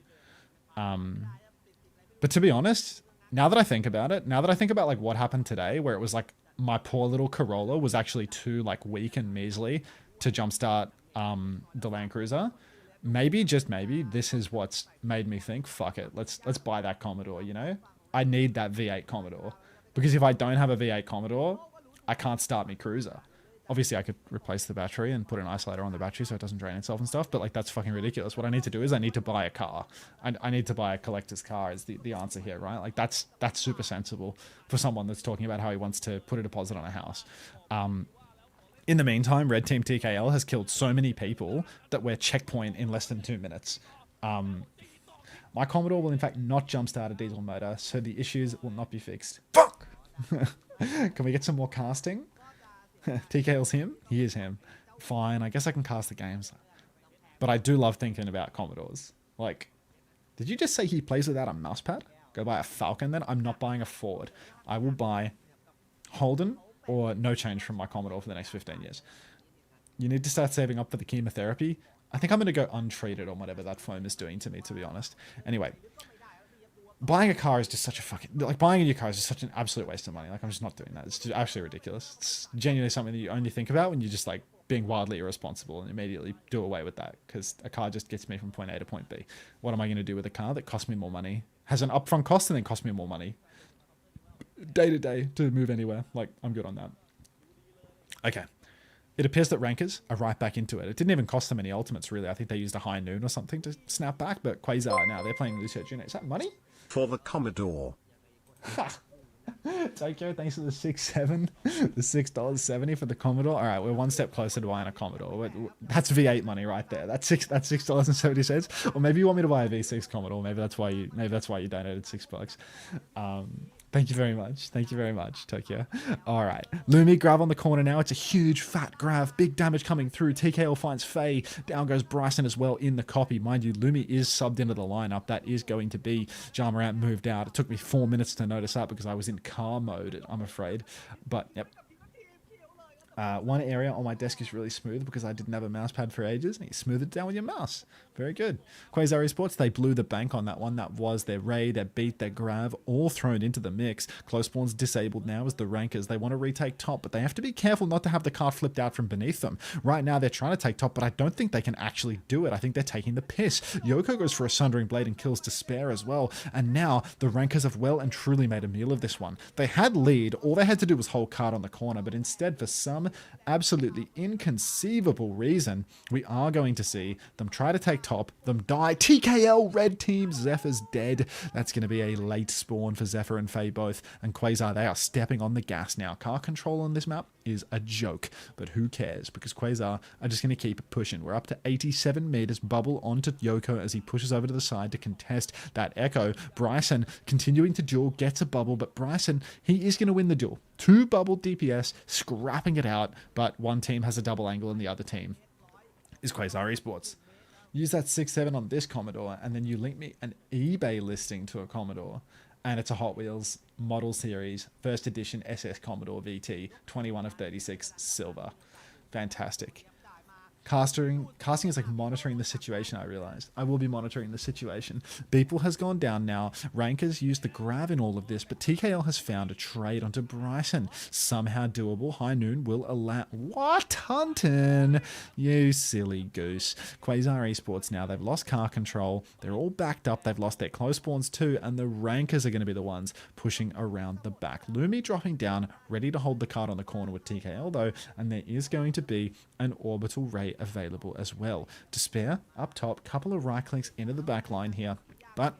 But to be honest, now that I think about it, like what happened today, where it was like my poor little Corolla was actually too like weak and measly to jumpstart the Land Cruiser. Maybe, just maybe, this is what's made me think, fuck it, let's buy that Commodore, you know? I need that V8 Commodore. Because if I don't have a V8 Commodore, I can't start me Cruiser. Obviously, I could replace the battery and put an isolator on the battery so it doesn't drain itself and stuff, but like that's fucking ridiculous. What I need to do is I need to buy a car. I need to buy a collector's car is the answer here, right? Like that's super sensible for someone that's talking about how he wants to put a deposit on a house. In the meantime, Red Team TKL has killed so many people that we're checkpoint in less than 2 minutes. My Commodore will in fact not jumpstart a diesel motor, so the issues will not be fixed. Fuck! Can we get some more casting? TKL's him? He is him. Fine, I guess I can cast the games. But I do love thinking about Commodores. Like, did you just say he plays without a mousepad? Go buy a Falcon then? I'm not buying a Ford. I will buy Holden or no change from my Commodore for the next 15 years. You need to start saving up for the chemotherapy. I think I'm going to go untreated on whatever that foam is doing to me, to be honest. Anyway, buying a car is just such a fucking... Like, buying a new car is just such an absolute waste of money. Like, I'm just not doing that. It's just absolutely ridiculous. It's genuinely something that you only think about when you're just, like, being wildly irresponsible and immediately do away with that. Because a car just gets me from point A to point B. What am I going to do with a car that costs me more money? Has an upfront cost and then costs me more money. Day to day to move anywhere. Like, I'm good on that. Okay. It appears that rankers are right back into it. It didn't even cost them any ultimates, really. I think they used a high noon or something to snap back, but Quasar now, they're playing Lucio Junior. Is that money? For the Commodore. Tokyo, thanks for the 6.7, the $6.70 for the Commodore. All right, we're one step closer to buying a Commodore. That's V8 money right there. That's $6.70. Or maybe you want me to buy a V6 Commodore. Maybe that's why you donated $6. Thank you very much. Thank you very much, Tokyo. All right. Lumi, grab on the corner now. It's a huge, fat grab. Big damage coming through. TKL finds Faye. Down goes Bryson as well in the copy. Mind you, Lumi is subbed into the lineup. That is going to be Jamarant moved out. It took me 4 minutes to notice that because I was in car mode, I'm afraid. But, yep. One area on my desk is really smooth because I didn't have a mouse pad for ages, and you smooth it down with your mouse. Very good. Quasar Esports, they blew the bank on that one. That was their raid, their beat, their grav, all thrown into the mix. Close spawn's disabled now as the rankers. They want to retake top, but they have to be careful not to have the card flipped out from beneath them. Right now, they're trying to take top, but I don't think they can actually do it. I think they're taking the piss. Yoko goes for a Sundering Blade and kills Despair as well, and now the rankers have well and truly made a meal of this one. They had lead. All they had to do was hold card on the corner, but instead, for some absolutely inconceivable reason, we are going to see them try to take top, them die. TKL, red team, Zephyr's dead. That's going to be a late spawn for Zephyr and Faye both, and Quasar, they are stepping on the gas now. Car control on this map is a joke, but who cares, because Quasar are just going to keep pushing. We're up to 87 meters. Bubble onto Yoko as he pushes over to the side to contest that echo. Bryson continuing to duel, gets a bubble, but Bryson, he is going to win the duel. 2 bubble DPS, scrapping it out, but one team has a double angle and the other team is Quasar Esports. Use that 6-7 on this Commodore, and then you link me an eBay listing to a Commodore, and it's a Hot Wheels model series, first edition SS Commodore VT, 21 of 36, silver. Fantastic. Casting is like monitoring the situation, I realized. I will be monitoring the situation. Beeple has gone down now. Rankers used the grav in all of this, but TKL has found a trade onto Bryson. Somehow doable. High Noon will allow... What? Hunton? You silly goose. Quasar Esports now. They've lost car control. They're all backed up. They've lost their close spawns too, and the rankers are going to be the ones pushing around the back. Lumi dropping down, ready to hold the card on the corner with TKL though, and there is going to be an orbital ray available as well. Despair up top, couple of right clicks into the back line here, but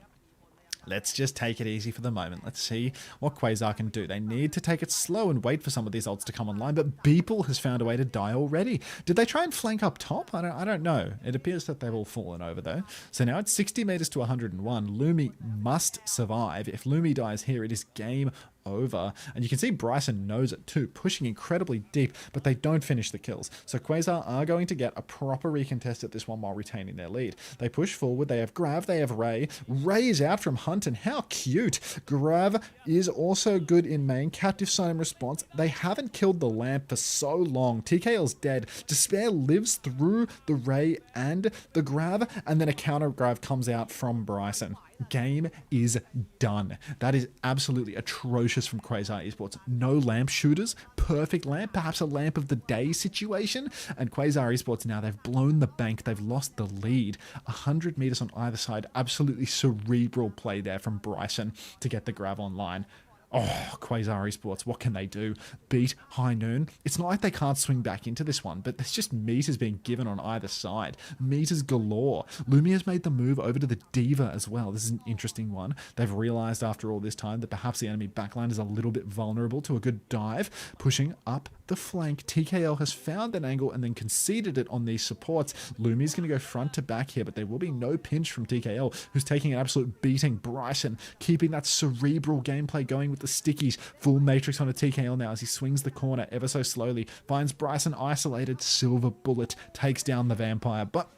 let's just take it easy for the moment. Let's see what Quasar can do. They need to take it slow and wait for some of these ults to come online, but Beeple has found a way to die already. Did they try and flank up top? I don't know. It appears that they've all fallen over though. So now it's 60 meters to 101. Lumi must survive. If Lumi dies here, it is game over, and you can see Bryson knows it too, pushing incredibly deep, but they don't finish the kills. So Quasar are going to get a proper recontest at this one while retaining their lead. They push forward, they have Grav, they have Ray. Ray is out from Hunt, and how cute. Grav is also good in main. Captive Sign response. They haven't killed the lamp for so long. TKL's dead. Despair lives through the Ray and the Grav, and then a counter Grav comes out from Bryson. Game is done. That is absolutely atrocious from Quasar Esports. No lamp shooters, perfect lamp, perhaps a lamp of the day situation, and Quasar Esports now, they've blown the bank, they've lost the lead. 100 meters on either side, absolutely cerebral play there from Bryson to get the grab online. Oh, Quasar Esports, what can they do? Beat High Noon? It's not like they can't swing back into this one, but there's just meters being given on either side. Meters galore. Lumi has made the move over to the Diva as well. This is an interesting one. They've realized after all this time that perhaps the enemy backline is a little bit vulnerable to a good dive. Pushing up the flank. TKL has found an angle and then conceded it on these supports. Lumi's going to go front to back here, but there will be no pinch from TKL, who's taking an absolute beating. Bryson keeping that cerebral gameplay going with the stickies. Full matrix on a TKL now as he swings the corner ever so slowly. Finds Bryson isolated. Silver bullet takes down the vampire, but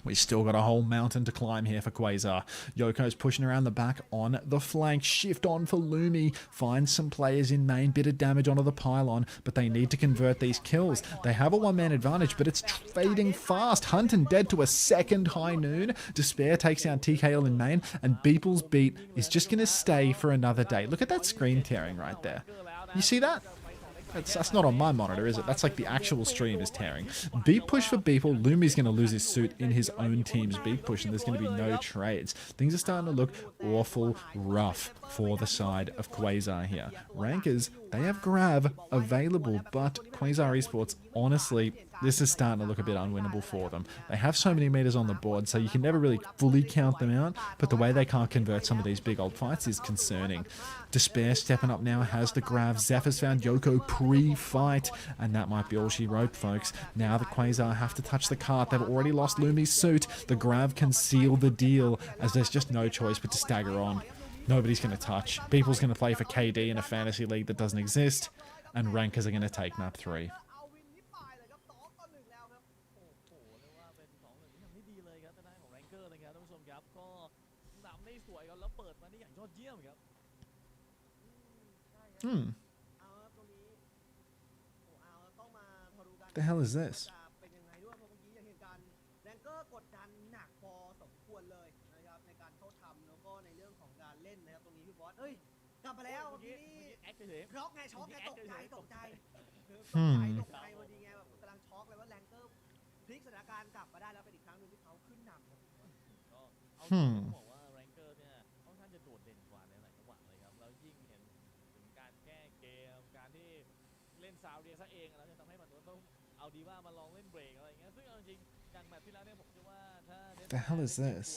we've still got a whole mountain to climb here for Quasar. Yoko's pushing around the back on the flank. Shift on for Lumi. Finds some players in main. Bit of damage onto the pylon, but they need to convert these kills. They have a one-man advantage, but it's fading fast. Hunt and dead to a second High Noon. Despair takes down TKL in main, and Beeple's beat is just going to stay for another day. Look at that screen tearing right there. You see that? That's not on my monitor, is it? That's like the actual stream is tearing. Beat push for Beeple. Lumi's going to lose his suit in his own team's beat push, and there's going to be no trades. Things are starting to look awful rough for the side of Quasar here. Rankers, they have Grav available, but Quasar Esports, honestly, this is starting to look a bit unwinnable for them. They have so many meters on the board, so you can never really fully count them out, but the way they can't convert some of these big old fights is concerning. Despair stepping up now, has the Grav. Zephyr's found Yoko pre-fight, and that might be all she wrote, folks. Now the Quasar have to touch the cart. They've already lost Lumi's suit. The Grav can seal the deal, as there's just no choice but to stagger on. Nobody's going to touch. People's going to play for KD in a fantasy league that doesn't exist, and Rankers are going to take map 3. The hell is this? เป็นยังไงด้วยเพราะเมื่อกี้ยังเห็นการแรงเกอร์กดดันหนักพอสมควรเลยนะครับในการเข้าทำแล้วก็ในเรื่องของการเล่นนะครับตรงนี้พี่บอสเอ้ยกลับมาแล้วเมื่อกี้นี่ แอคเฉย ช็อกไงช็อกไงตกใจตกใจพอดีไงแบบกำลังช็อกเลยว่าแรงเกอร์พลิกสถานการณ์กลับมาได้แล้วเป็นอีกครั้งหนึ่งที่เขาขึ้นนำครับ ก็เอาจริงๆต้องบอกว่าแรงเกอร์เนี่ยค่อนข้างจะโดดเด่นกว่าในหลายจังหวะเลยครับแล้วยิ่งเห็นถึงการแก้เกมการที่เล่นซาวเดียซะเองแล้วจะทำให้มันต้องเอาดีว่ามาลองเล่นเบรกอะไรอย่างเงี้ยซึ่งเอาจริงอย่างแบบที่แล้วเนี่ยผมคิดว่าถ้าเล่น The hell is this?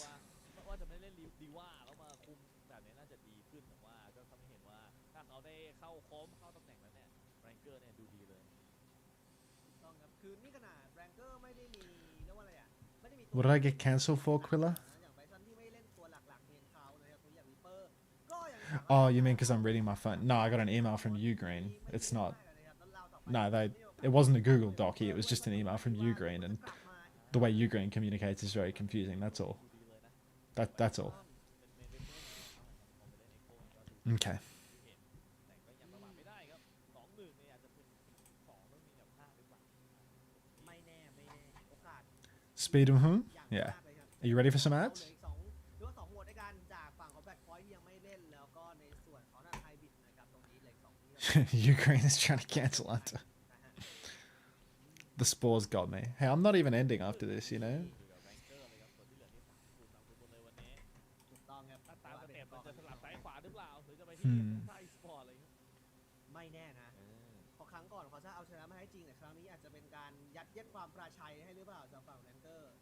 ว่าจะไม่เล่นดีว่าแล้วมาคุมแบบนี้น่าจะดีขึ้นแต่ว่าก็ทำให้เห็นว่าถ้าเขาได้เข้าโค้งเข้าตำแหน่งแล้วเนี่ยแรงเกอร์เนี่ยดูดีเลย ต้องครับคือนี่ขนาดแรงเกอร์ไม่ได้มีเรียกว่าอะไรอ่ะไม่ได้มี What did I get cancelled for, Quilla? อย่างไบซันที่ไม่เล่นตัวหลักๆเพียงเขานะครับตัวอย่างวิปเปอร์ก็ยังสามารถ Oh, you mean because I'm reading my phone? No, I got an email from Ugreen. It's not. No, it wasn't a Google Doc. It was just an email from Ugreen, and the way Ugreen communicates is very confusing. That's all. That's all. Okay. ไม่แน่โอกาส Speed of whom? อย่าง Yeah. มากเลยครับ Are you ready for some ads? หรือว่า2โหมดด้วยกันจากฝั่งของแบล็คพอยท์ที่ยังไม่เล่นแล้วก็ในส่วนของทางไฮบิดนะครับตรงนี้เลย2ที่ Ugreen is trying to cancel Unter. The spores got me. Hey, I'm not even ending after this, you know? ถูกต้องครับ ถ้าตามสเต็ปมันจะสลับซ้ายขวาหรือเปล่าหรือจะไปที่ซ้ายสปอร์ตอะไรอย่างเงี้ย ไม่แน่นะพอครั้งก่อนเขาจะเอาชนะมาให้จริงแต่ครั้งนี้อาจจะเป็นการยัดเยียดความปราชัยให้หรือเปล่าจากฝั่งแรนเกอร์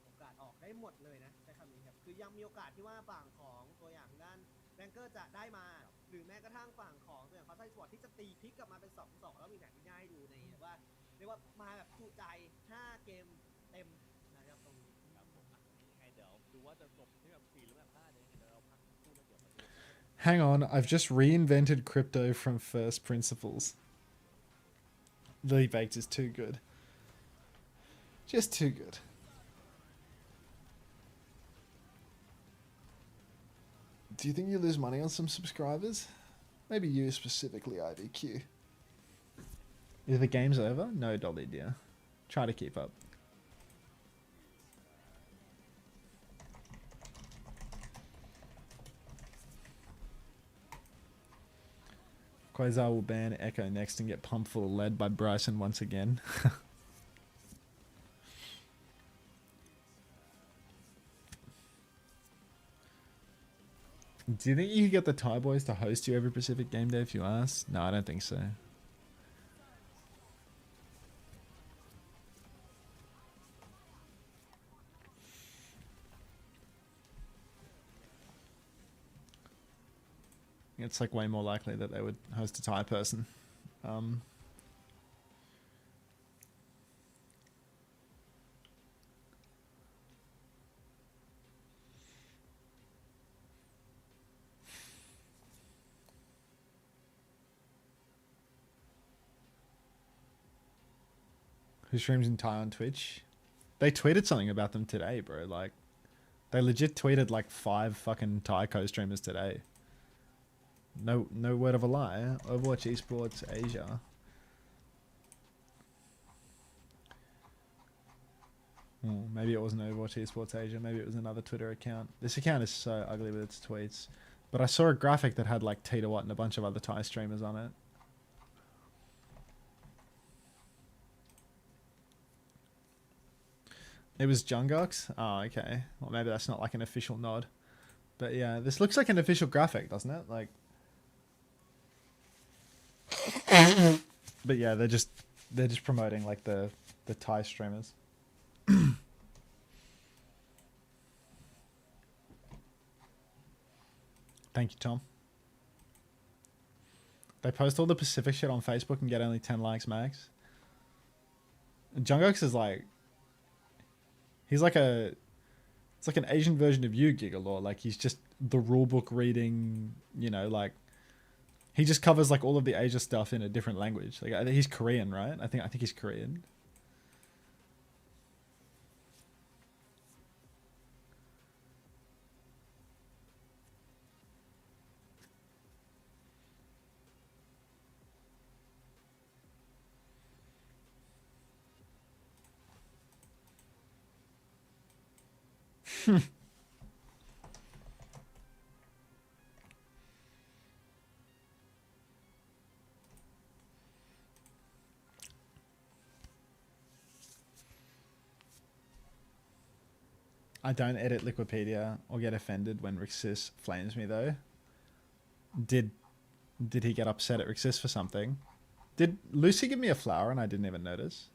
โอกาสออกได้หมดเลยนะใช้คำนี้ครับคือยังมีโอกาสที่ว่าฝั่งของตัวอย่างด้านแรนเกอร์จะได้มาหรือแม้กระทั่งฝั่งของตัวอย่างเขาไซสปอร์ตที่จะตีพลิกกลับมาเป็น 2-2 แล้วมีแผนที่ง่ายดูในว่าเรียกว่ามาแบบจุใจ5เกมเต็มนะครับตรงนี้ ครับผมยังไงเดี๋ยวดูว่าจะจบที่แบบ4หรือแบบ5เนี่ยเดี๋ยวเราพักคู่แล้วเดี๋ยวมาดู Hang on, I've just reinvented crypto from first principles. Lily Baked is too good. Just too good. Do you think you lose money on some subscribers? Maybe you specifically, IBQ. Is the game's over? No, Dolly dear. Try to keep up. Quasar will ban Echo next and get pumped full of lead by Bryson once again. Do you think you could get the Thai boys to host you every Pacific game day if you asked? No, I don't think so. It's like way more likely that they would host a Thai person. Who streams in Thai on Twitch? They tweeted something about them today, bro. Like, they legit tweeted like 5 fucking Thai co-streamers today. No word of a lie. Overwatch Esports Asia. Maybe it wasn't Overwatch Esports Asia. Maybe it was another Twitter account. This account is so ugly with its tweets. But I saw a graphic that had like Tita Watt and a bunch of other Thai streamers on it. It was Jungkook's? Oh, okay. Well, maybe that's not like an official nod. But yeah, this looks like an official graphic, doesn't it? Like... But yeah, they're just promoting like the Thai streamers. Thank you, Tom. They post all the Pacific shit on Facebook and get only 10 likes max. And Jungkook's is like... He's like a... It's like an Asian version of you, Gigalore. Like, he's just the rulebook reading, you know, like... He just covers like all of the Asia stuff in a different language. Like, I think he's Korean, right? I think he's Korean. I don't edit Liquipedia or get offended when Rixis flames me though. Did he get upset at Rixis for something? Did Lucy give me a flower and I didn't even notice?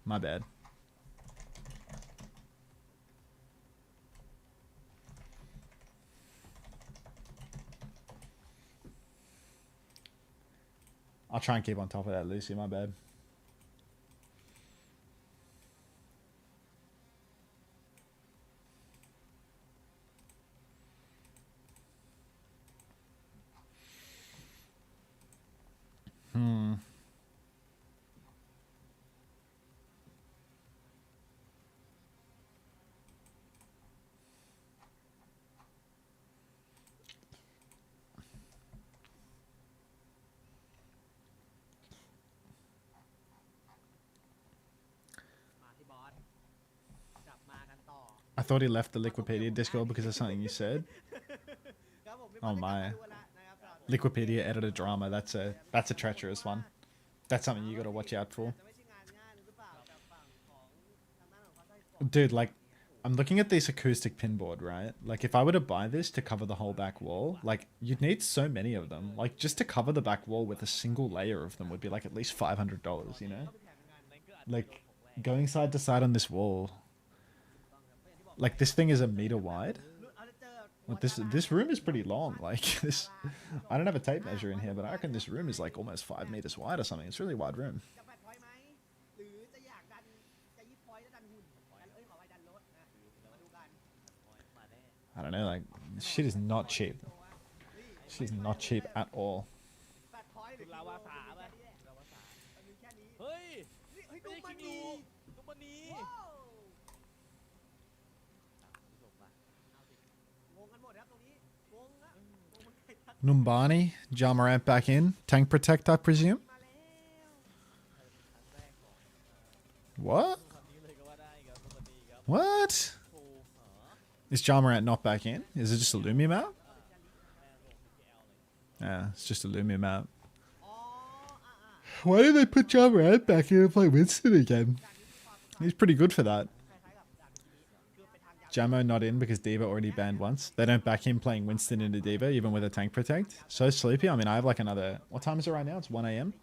My bad. I'll try and keep on top of that, Lucy. My bad. I thought he left the Liquipedia Discord because of something you said. Oh my. Liquipedia editor drama, that's a treacherous one. That's something you gotta watch out for. Dude, like, I'm looking at this acoustic pinboard, right? Like, if I were to buy this to cover the whole back wall, like, you'd need so many of them. Like, just to cover the back wall with a single layer of them would be, like, at least $500, you know? Like, going side to side on this wall. Like, this thing is 1 meter wide. Like, this room is pretty long. Like, this... I don't have a tape measure in here, but I reckon this room is, like, almost 5 meters wide or something. It's a really wide room. I don't know, like, shit is not cheap. Shit is not cheap at all. Numbani, Jamarant back in. Tank Protect, I presume? What? What? Is Jamarant not back in? Is it just a Lumi map? Yeah, it's just a Lumi map. Why did they put Jamarant back in and play Winston again? He's pretty good for that. Jamo not in because Diva already banned once. They don't back him playing Winston into Diva, even with a tank protect. So sleepy. I mean, I have like another... What time is it right now? It's 1 AM.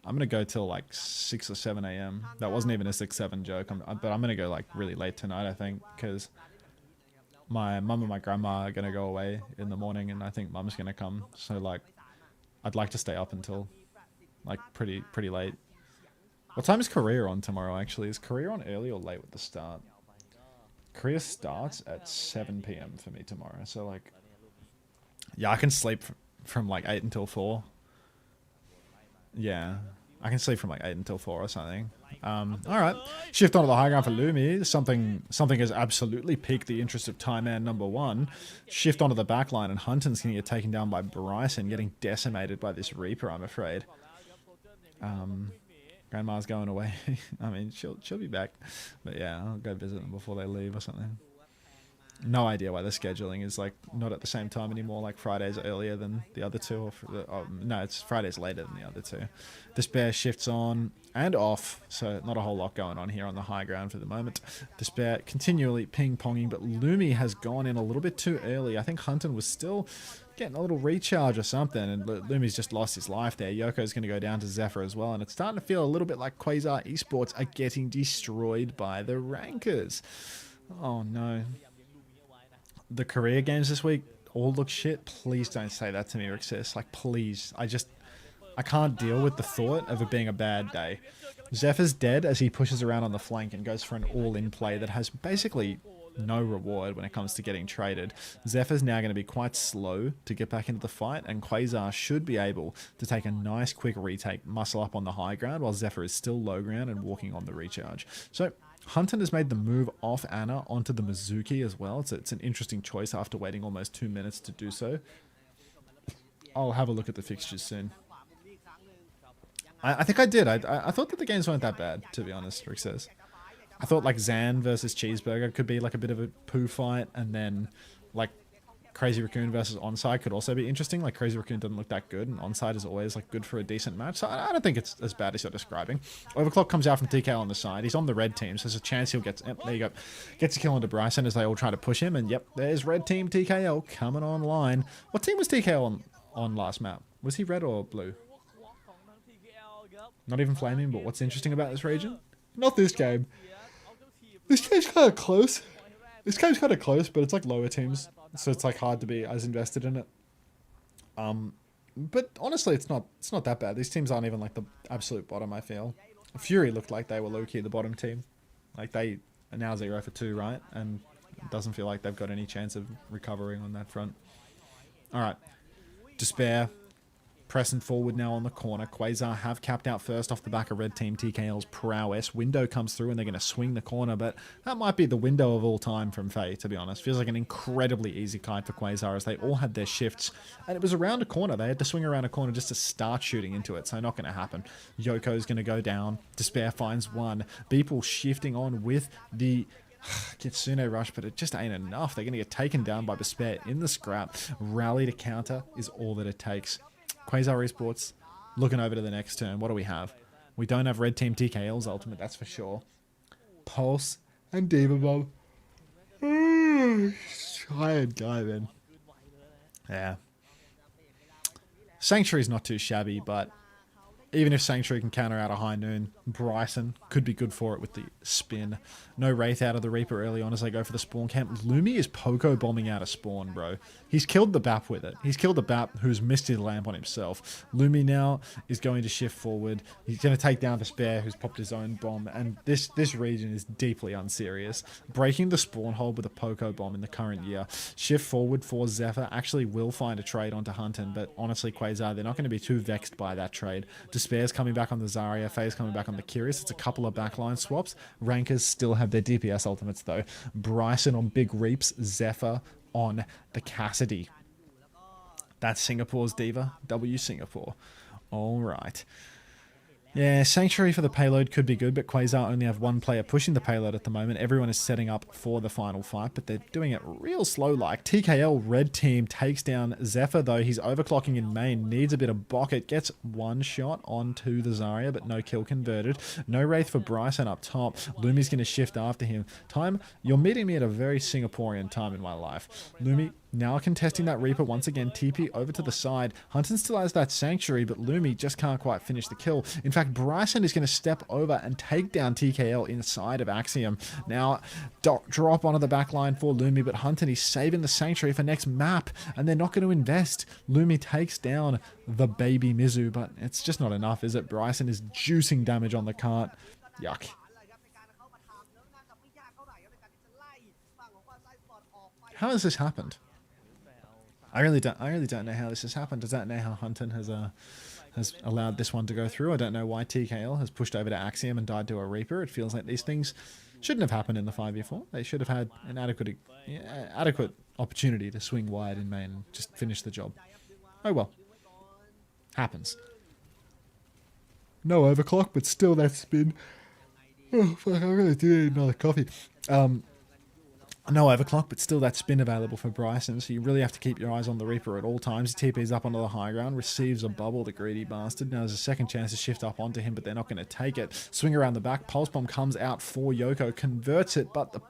I'm going to go till like 6 or 7 AM. That wasn't even a 6-7 joke. But I'm going to go like really late tonight, I think, because my mum and my grandma are going to go away in the morning, and I think mum's going to come. So like, I'd like to stay up until like pretty late. What time is Korea on tomorrow, actually? Is Korea on early or late with the start? Korea starts at 7 PM for me tomorrow. So, like, yeah, I can sleep from like 8 until 4. Yeah, I can sleep from like 8 until 4 or something. All right. Shift onto the high ground for Lumi. Something has absolutely piqued the interest of Thai Man number 1. Shift onto the back line, and Hunton's going to get taken down by Bryson, getting decimated by this Reaper, I'm afraid. Grandma's going away. I mean, she'll be back. But yeah, I'll go visit them before they leave or something. No idea why the scheduling is like not at the same time anymore. Like Friday's earlier than the other two. No, it's Friday's later than the other two. Despair shifts on and off. So not a whole lot going on here on the high ground for the moment. Despair continually ping-ponging, but Lumi has gone in a little bit too early. I think Hunton was still getting a little recharge or something, and Lumi's just lost his life there. Yoko's going to go down to Zephyr as well, and it's starting to feel a little bit like Quasar Esports are getting destroyed by the rankers. Oh no. The career games this week all look shit. Please don't say that to me, Rixis. Like, please. I can't deal with the thought of it being a bad day. Zephyr's dead as he pushes around on the flank and goes for an all-in play that has basically no reward when it comes to getting traded. Zephyr's now going to be quite slow to get back into the fight, and Quasar should be able to take a nice quick retake, muscle up on the high ground, while Zephyr is still low ground and walking on the recharge. So Hunton has made the move off Anna onto the Mizuki as well. It's an interesting choice after waiting almost 2 minutes to do so. I'll have a look at the fixtures soon. I think I did. I thought that the games weren't that bad, to be honest, Rick says. I thought like Zan versus Cheeseburger could be like a bit of a poo fight, and then like Crazy Raccoon versus Onside could also be interesting. Like Crazy Raccoon doesn't look that good, and Onside is always like good for a decent match. So I don't think it's as bad as you're describing. Overclock comes out from TK on the side. He's on the red team, so there's a chance he'll get. Yep, there you go. Gets a kill onto Bryson as they all try to push him, and yep, there's red team TKL coming online. What team was TKL on last map? Was he red or blue? Not even flaming. But what's interesting about this region? Not this game. This game's kind of close. This game's kind of close, but it's like lower teams, so it's like hard to be as invested in it. But honestly, it's not that bad. These teams aren't even like the absolute bottom, I feel. Fury looked like they were low-key the bottom team. Like they are now 0 for 2, right? And it doesn't feel like they've got any chance of recovering on that front. Alright. Despair. Pressing forward now on the corner. Quasar have capped out first off the back of red team TKL's prowess. Window comes through and they're going to swing the corner, but that might be the window of all time from Faye, to be honest. Feels like an incredibly easy kite for Quasar as they all had their shifts. And it was around a corner. They had to swing around a corner just to start shooting into it, so not going to happen. Yoko's going to go down. Despair finds one. Beeple shifting on with the Kitsune rush, but it just ain't enough. They're going to get taken down by Despair in the scrap. Rally to counter is all that it takes. Quasar Esports looking over to the next turn. What do we have? We don't have red team TKL's ultimate, that's for sure. Pulse and Diva Bomb. Tired guy, man. Yeah. Sanctuary's not too shabby, but even if Sanctuary can counter out a high noon, Bryson could be good for it with the spin. No Wraith out of the Reaper early on as they go for the spawn camp. Lumi is Poco bombing out a spawn, bro. He's killed the BAP with it. He's killed the BAP who's missed his lamp on himself. Lumi now is going to shift forward. He's going to take down Despair, who's popped his own bomb. And this region is deeply unserious. Breaking the spawn hold with a Poco bomb in the current year. Shift forward for Zephyr. Actually will find a trade onto Hunton, but honestly, Quasar, they're not going to be too vexed by that trade. Despair's coming back on the Zarya. Faye's coming back on the Curious. It's a couple of backline swaps. Rankers still have their DPS ultimates, though. Bryson on Big Reaps. Zephyr on the Cassidy. That's Singapore's Diva. W Singapore. All right. Yeah, Sanctuary for the payload could be good, but Quasar only have one player pushing the payload at the moment. Everyone is setting up for the final fight, but they're doing it real slow-like. TKL red team takes down Zephyr, though. He's overclocking in main, needs a bit of bucket, gets one shot onto the Zarya, but no kill converted. No Wraith for Bryson up top. Lumi's going to shift after him. Time, you're meeting me at a very Singaporean time in my life. Lumi now contesting that Reaper once again. TP over to the side. Hunton still has that Sanctuary, but Lumi just can't quite finish the kill. In fact, Bryson is going to step over and take down TKL inside of Axiom. Now, drop onto the back line for Lumi, but Hunton, he's saving the Sanctuary for next map, and they're not going to invest. Lumi takes down the baby Mizu, but it's just not enough, is it? Bryson is juicing damage on the cart. Yuck. How has this happened? I really don't know how this has happened. Does that know how Hunton has allowed this one to go through? I don't know why TKL has pushed over to Axiom and died to a Reaper. It feels like these things shouldn't have happened in the 5v4. They should have had an adequate opportunity to swing wide in main and just finish the job. Oh well. Happens. No overclock, but still that spin. Oh fuck, I really do need another coffee. No overclock, but still that spin available for Bryson, so you really have to keep your eyes on the Reaper at all times. He TP's up onto the high ground, receives a bubble, the greedy bastard. Now there's a second chance to shift up onto him, but they're not going to take it. Swing around the back, Pulse Bomb comes out for Yoko, converts it, but the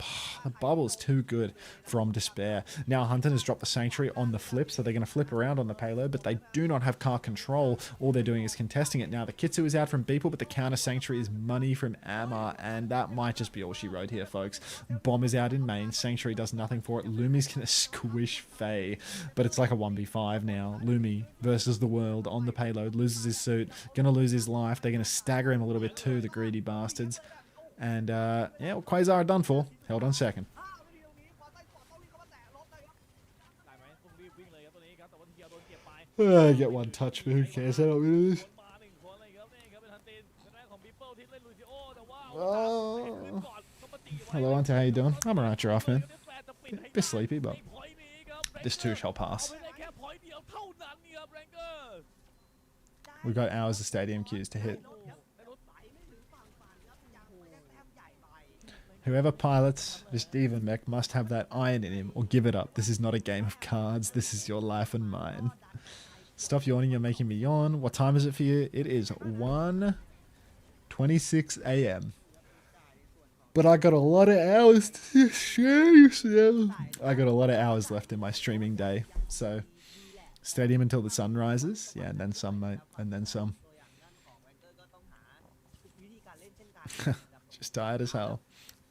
bubble is too good from Despair. Now Hunter has dropped the Sanctuary on the flip, so they're going to flip around on the payload, but they do not have car control. All they're doing is contesting it. Now the Kitsu is out from Beeple, but the counter Sanctuary is money from Amma, and that might just be all she wrote here, folks. Bomb is out in main. Sanctuary does nothing for it. Lumi's going to squish Faye, but it's like a 1v5 now. Lumi versus the world on the payload. Loses his suit. Going to lose his life. They're going to stagger him a little bit too, the greedy bastards. And, yeah, well, Quasar are done for. Held on second. I get one touch, but who cares? I don't really lose. Oh. Hello, Unter. How you doing? I'm alright, you're off, man. Bit sleepy, but this too shall pass. We've got hours of stadium queues to hit. Whoever pilots this diva mech must have that iron in him or give it up. This is not a game of cards. This is your life and mine. Stop yawning. You're making me yawn. What time is it for you? It is 1:26 a.m. But I got a lot of hours to share. I got a lot of hours left in my streaming day. So, stadium until the sun rises. Yeah, and then some, mate. And then some. Just tired as hell.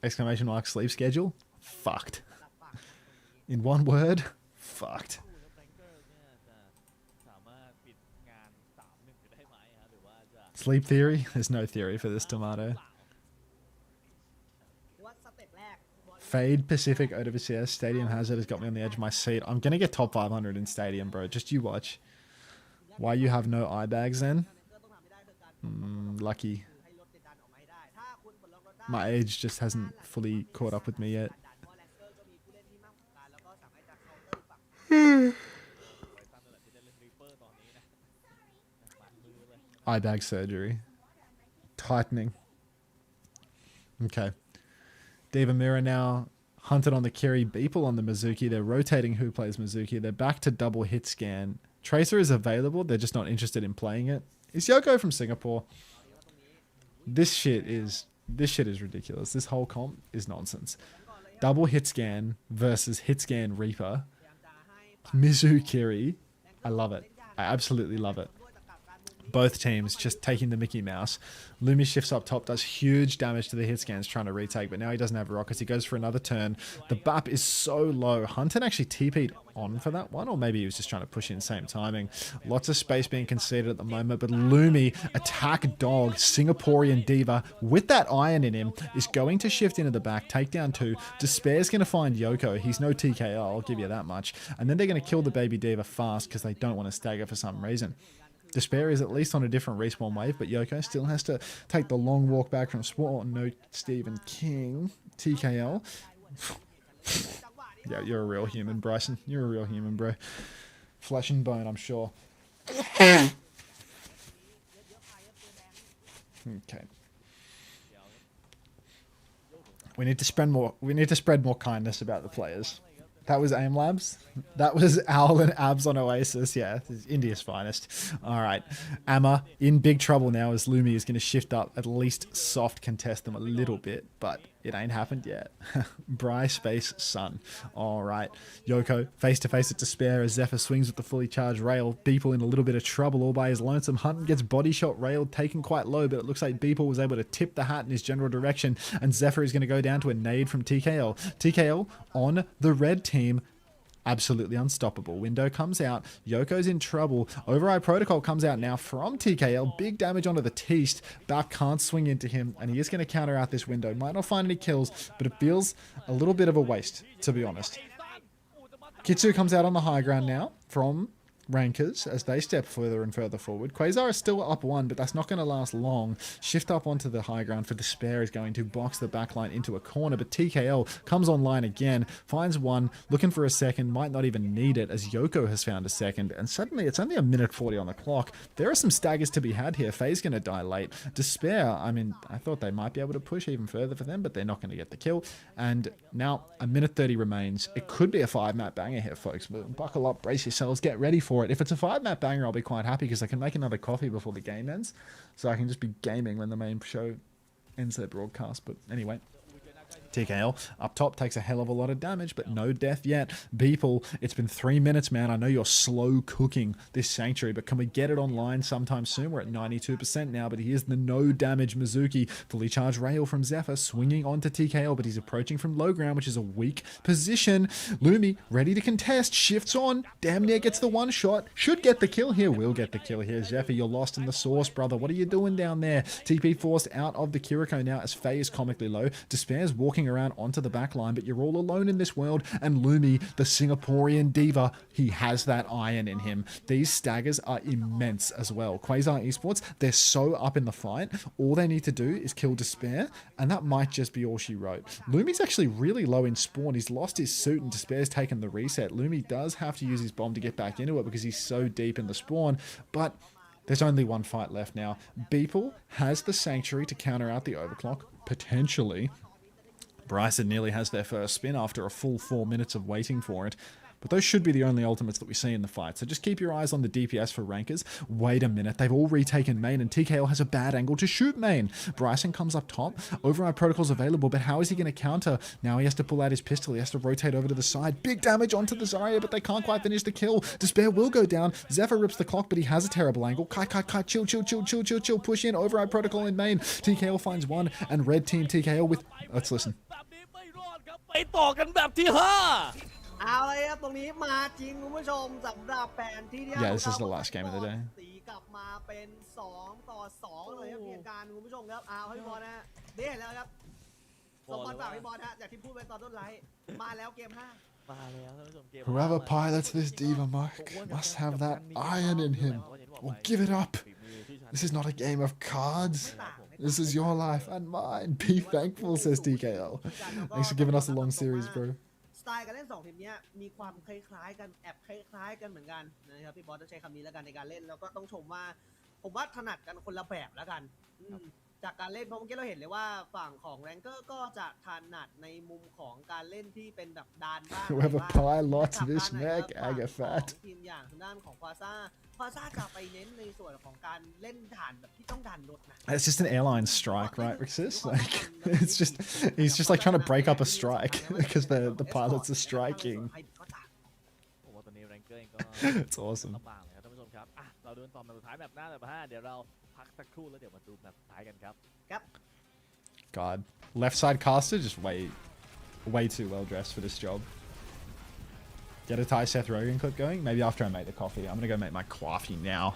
Exclamation mark sleep schedule? Fucked. In one word, fucked. Sleep theory? There's no theory for this tomato. Fade Pacific OWCS. Stadium Hazard has got me on the edge of my seat. I'm going to get top 500 in Stadium, bro. Just you watch. Why you have no eye bags then? Lucky. My age just hasn't fully caught up with me yet. Eye bag surgery. Tightening. Okay. Diva Mirror now. Hunted on the Kiri. Beeple on the Mizuki. They're rotating who plays Mizuki. They're back to double hit scan. Tracer is available. They're just not interested in playing it. Is Yoko from Singapore? This shit is ridiculous. This whole comp is nonsense. Double hit scan versus hit scan Reaper. Mizu Kiri. I love it. I absolutely love it. Both teams just taking the Mickey Mouse. Lumi shifts up top, does huge damage to the hit scans trying to retake, but now he doesn't have rockets. He goes for another turn. The BAP is so low. Hunter actually TP'd on for that one, or maybe he was just trying to push in same timing. Lots of space being conceded at the moment, but Lumi, attack dog, Singaporean diva, with that iron in him, is going to shift into the back, take down 2. Despair's going to find Yoko. He's no TKO, I'll give you that much. And then they're going to kill the baby diva fast because they don't want to stagger for some reason. Despair is at least on a different respawn wave, but Yoko still has to take the long walk back from spawn. No Stephen King. TKL. Yeah, you're a real human, Bryson. You're a real human, bro. Flesh and bone, I'm sure. Okay. We need to spread more kindness about the players. That was AIM Labs. That was Owl and Abs on Oasis. Yeah, India's finest. All right. Amma in big trouble now as Lumi is going to shift up, at least soft contest them a little bit, but it ain't happened yet. Bry space sun. All right. Yoko face-to-face at Despair as Zephyr swings with the fully charged rail. Beeple in a little bit of trouble all by his lonesome. Hunt gets body shot railed, taken quite low, but it looks like Beeple was able to tip the hat in his general direction, and Zephyr is going to go down to a nade from TKL. TKL on the red team. Absolutely unstoppable. Window comes out. Yoko's in trouble. Override Protocol comes out now from TKL. Big damage onto the Teast. Bap can't swing into him, and he is going to counter out this window. Might not find any kills, but it feels a little bit of a waste, to be honest. Kitsu comes out on the high ground now from Rankers as they step further and further forward. Quasar is still up 1, but that's not going to last long. Shift up onto the high ground for Despair is going to box the backline into a corner, but TKL comes online again, finds 1, looking for a second, might not even need it as Yoko has found a second, and suddenly it's only a minute 40 on the clock. There are some staggers to be had here. Faye's going to die late. Despair, I mean, I thought they might be able to push even further for them, but they're not going to get the kill. And now a minute 30 remains. It could be a 5-map banger here, folks. But buckle up, brace yourselves, get ready for it. If it's a 5-map banger, I'll be quite happy because I can make another coffee before the game ends. So I can just be gaming when the main show ends their broadcast. But anyway, TKL up top takes a hell of a lot of damage, but no death yet. Beeple, it's been 3 minutes, man. I know you're slow cooking this Sanctuary, but can we get it online sometime soon? We're at 92% now, but here's the no damage Mizuki. Fully charged rail from Zephyr, swinging onto TKL, but he's approaching from low ground, which is a weak position. Lumi, ready to contest, shifts on, damn near gets the one shot. Should get the kill here, will get the kill here. Zephyr, you're lost in the sauce, brother. What are you doing down there? TP forced out of the Kiriko now as Faye is comically low. Despair's walking around onto the back line, but you're all alone in this world, and Lumi, the Singaporean diva, he has that iron in him. These staggers are immense as well. Quasar Esports, they're so up in the fight, all they need to do is kill Despair, and that might just be all she wrote. Lumi's actually really low in spawn. He's lost his suit, and Despair's taken the reset. Lumi does have to use his bomb to get back into it because he's so deep in the spawn, but there's only one fight left now. Beeple has the Sanctuary to counter out the overclock, potentially. Bryson nearly has their first spin after a full 4 minutes of waiting for it. But those should be the only ultimates that we see in the fight. So just keep your eyes on the DPS for rankers. Wait a minute, they've all retaken main and TKO has a bad angle to shoot main. Bryson comes up top. Override protocol's available, but how is he going to counter? Now he has to pull out his pistol. He has to rotate over to the side. Big damage onto the Zarya, but they can't quite finish the kill. Despair will go down. Zephyr rips the clock, but he has a terrible angle. Kai, chill, push in. Override protocol in main. TKO finds one, and red team TKO with... Let's listen. ไปต่อกันแบบที่ห้า เอาเลยครับตรงนี้มาจริงคุณผู้ชมสำหรับแผนที่ Yeah, this is the last game of the day. ตีกลับมาเป็น2 ต่อ 2เลยครับเพียงการคุณผู้ชมครับเอาให้พี่บอลนะฮะได้เห็นแล้วครับสมบอลฝากพี่บอลฮะจากที่พูดไปตอนต้นไลฟ์มาแล้วเกม5 มาแล้วท่านผู้ชมเกม Whoever pilots this diva mark must have that iron in him. Or give it up. This is not a game of cards. This is your life and mine. Be thankful, says TKO. Thanks for giving us a long series, bro. สไตล์การเล่น2ทีมนี้มีความคล้ายๆกันแอบคล้ายๆกันเหมือนกันนะครับพี่บอลต้องใช้คำนี้แล้วกันในการเล่นแล้วก็ต้องชมว่าผมว่าถนัดกันคนละแบบแล้วกันจากการเล่นเพราะเมื่อกี้เราเห็นเลยว่าฝั่งของแรงเกอร์ก็จะถนัดในมุมของการเล่นที่เป็นแบบดานบ้าง Whoever pilots this mech, Agafat. ทีมอย่างทางด้านของควาซ่าจะไปเน้นในส่วนของการเล่นฐานแบบที่ต้องดันรถนะ It's just an airline strike, right, Rixis? Like, it's just, he's just like trying to break up a strike because the pilots are striking. It's awesome. ลำบากเลยครับท่านผู้ชมครับเราเดินต่อมาสุดท้ายแบบหน้าแบบ5เดี๋ยวเราพักสักครู่แล้วเดี๋ยวมาดูแบบสุดท้ายกันครับ God, left side caster just way too well dressed for this job. Get a Thai Seth Rogen clip going. Maybe after I make the coffee. I'm gonna go make my coffee now.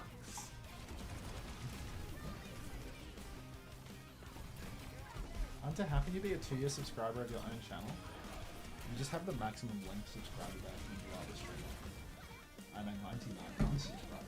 Unter, how can you be a 2-year subscriber of your own channel? You just have the maximum length subscriber that you can other streamer. I'm at 99 months subscriber.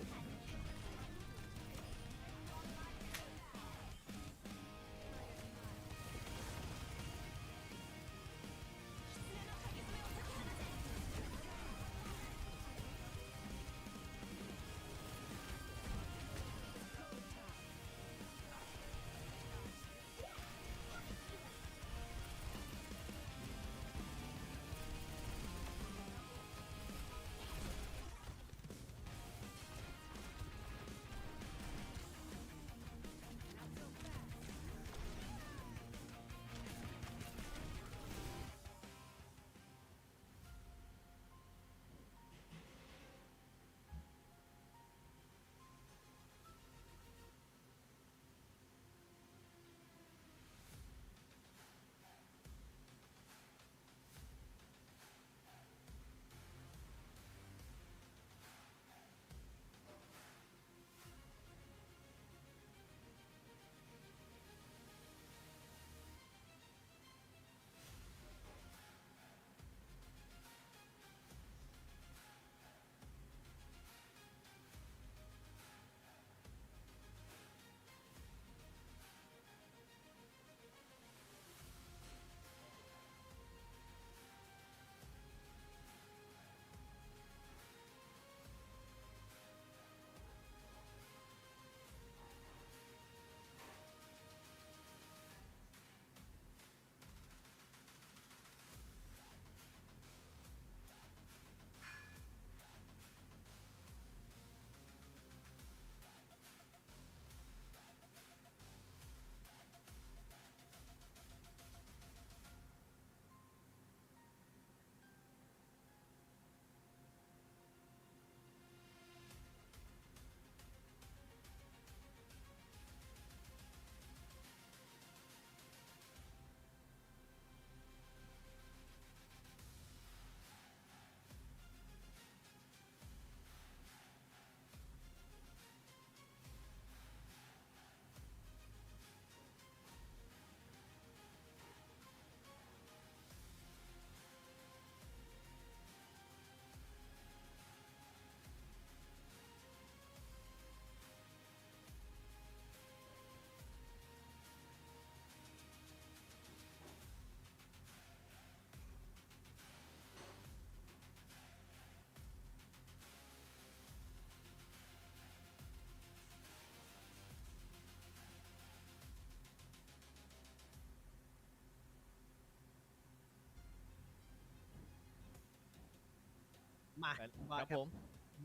มา ครับผม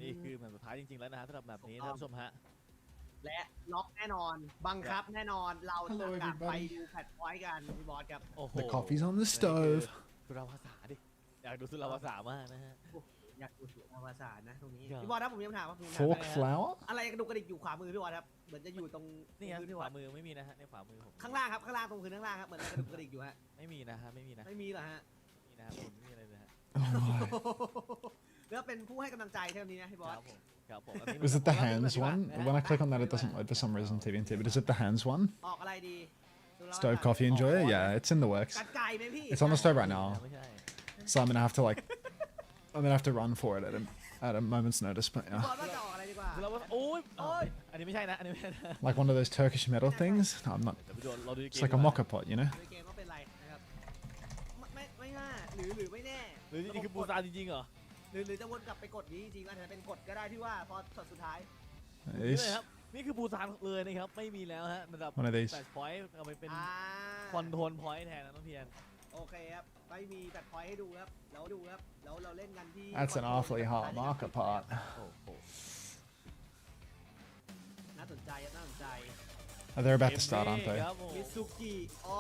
นี่คือแมตช์สุดท้ายจริงๆแล้วนะฮะสำหรับแบบนี้ท่านผู้ชมฮะ และล็อกแน่นอนบังคับแน่นอนเราจะกลับไปดูแพทพอยต์กันพี่บอสครับ โอ้โห The coffee's on the stove. สุราภาษาดิอยากดูสุราภาษามากนะฮะ อยากดูสุราภาษานะตรงนี้พี่บอสครับผมยังถามว่า Fork flour? อะไรกระดูกกระดิกอยู่ขวามือพี่บอสครับเหมือนจะอยู่ตรง นี่ฮะ พื้นพี่บ ข อ วา ส มือไม่มีนะฮะในขวามือผม ข้างล่างครับข้างล่างตรงพื้นข้างล่างครับเหมือนกระดูกกระดิกอยู่ฮะ ไม่มีนะฮะไม่มีนะ ไม่มีเหรอฮะ นี่นะฮะผมไม่มีอะไรเลยฮะ Oh my. แล้วเป็นผู้ให้กำลังใจเท่านี้นะพี่บอ ค ส รับผมครับผม Was it the hands one? When I click on that, it doesn't load for some reason, TVNT, but is it the hands one? ออกอะไรดี Stove coffee enjoyer? Yeah, it's in the works. กัดไก่ไหมพี่ It's on the stove right now. ไม่ใช่ So I'm gonna have to like, I'm gonna have to run for it at a moment's notice, but พี่บอ yeah. สว่าจะออกอะไรดีกว่า สุราภาษาโอ้ยอันนี้ไม่ใช่นะอันนี้ไม่ใช่นะ Like one of those Turkish metal things? No, I'm not. เดี๋ยวไปดูเราดู It's like a mocha pot, you know? ในเกมว่าเป็นไรนะครับไม่น่าหรือไม่แน่ หรือจริงๆคือปูซานจริงๆเหรอ หรือจะวนกลับไปกดนี้จริงๆอาจจะเป็นกดก็ได้ที่ว่าพอช็อตสุดท้าย นี่เลยครับนี่คือปูซานเลยนะครับไม่มีแล้วฮะระดับ One of these. แปดพอยต์เอาไปเป็น อ่า คอนโทรลพอยต์แทนนะน้องเพียร โอเคครับไม่มีแบตพอยต์ให้ดูครับแล้วดูครับแล้วเราเล่นกันที่ That's an awfully hot mocha pot. โอ้โห น่าสนใจครับน่าสนใจ Oh, they're about to start, aren't ค they? รับผม มิซุกิอ๋อ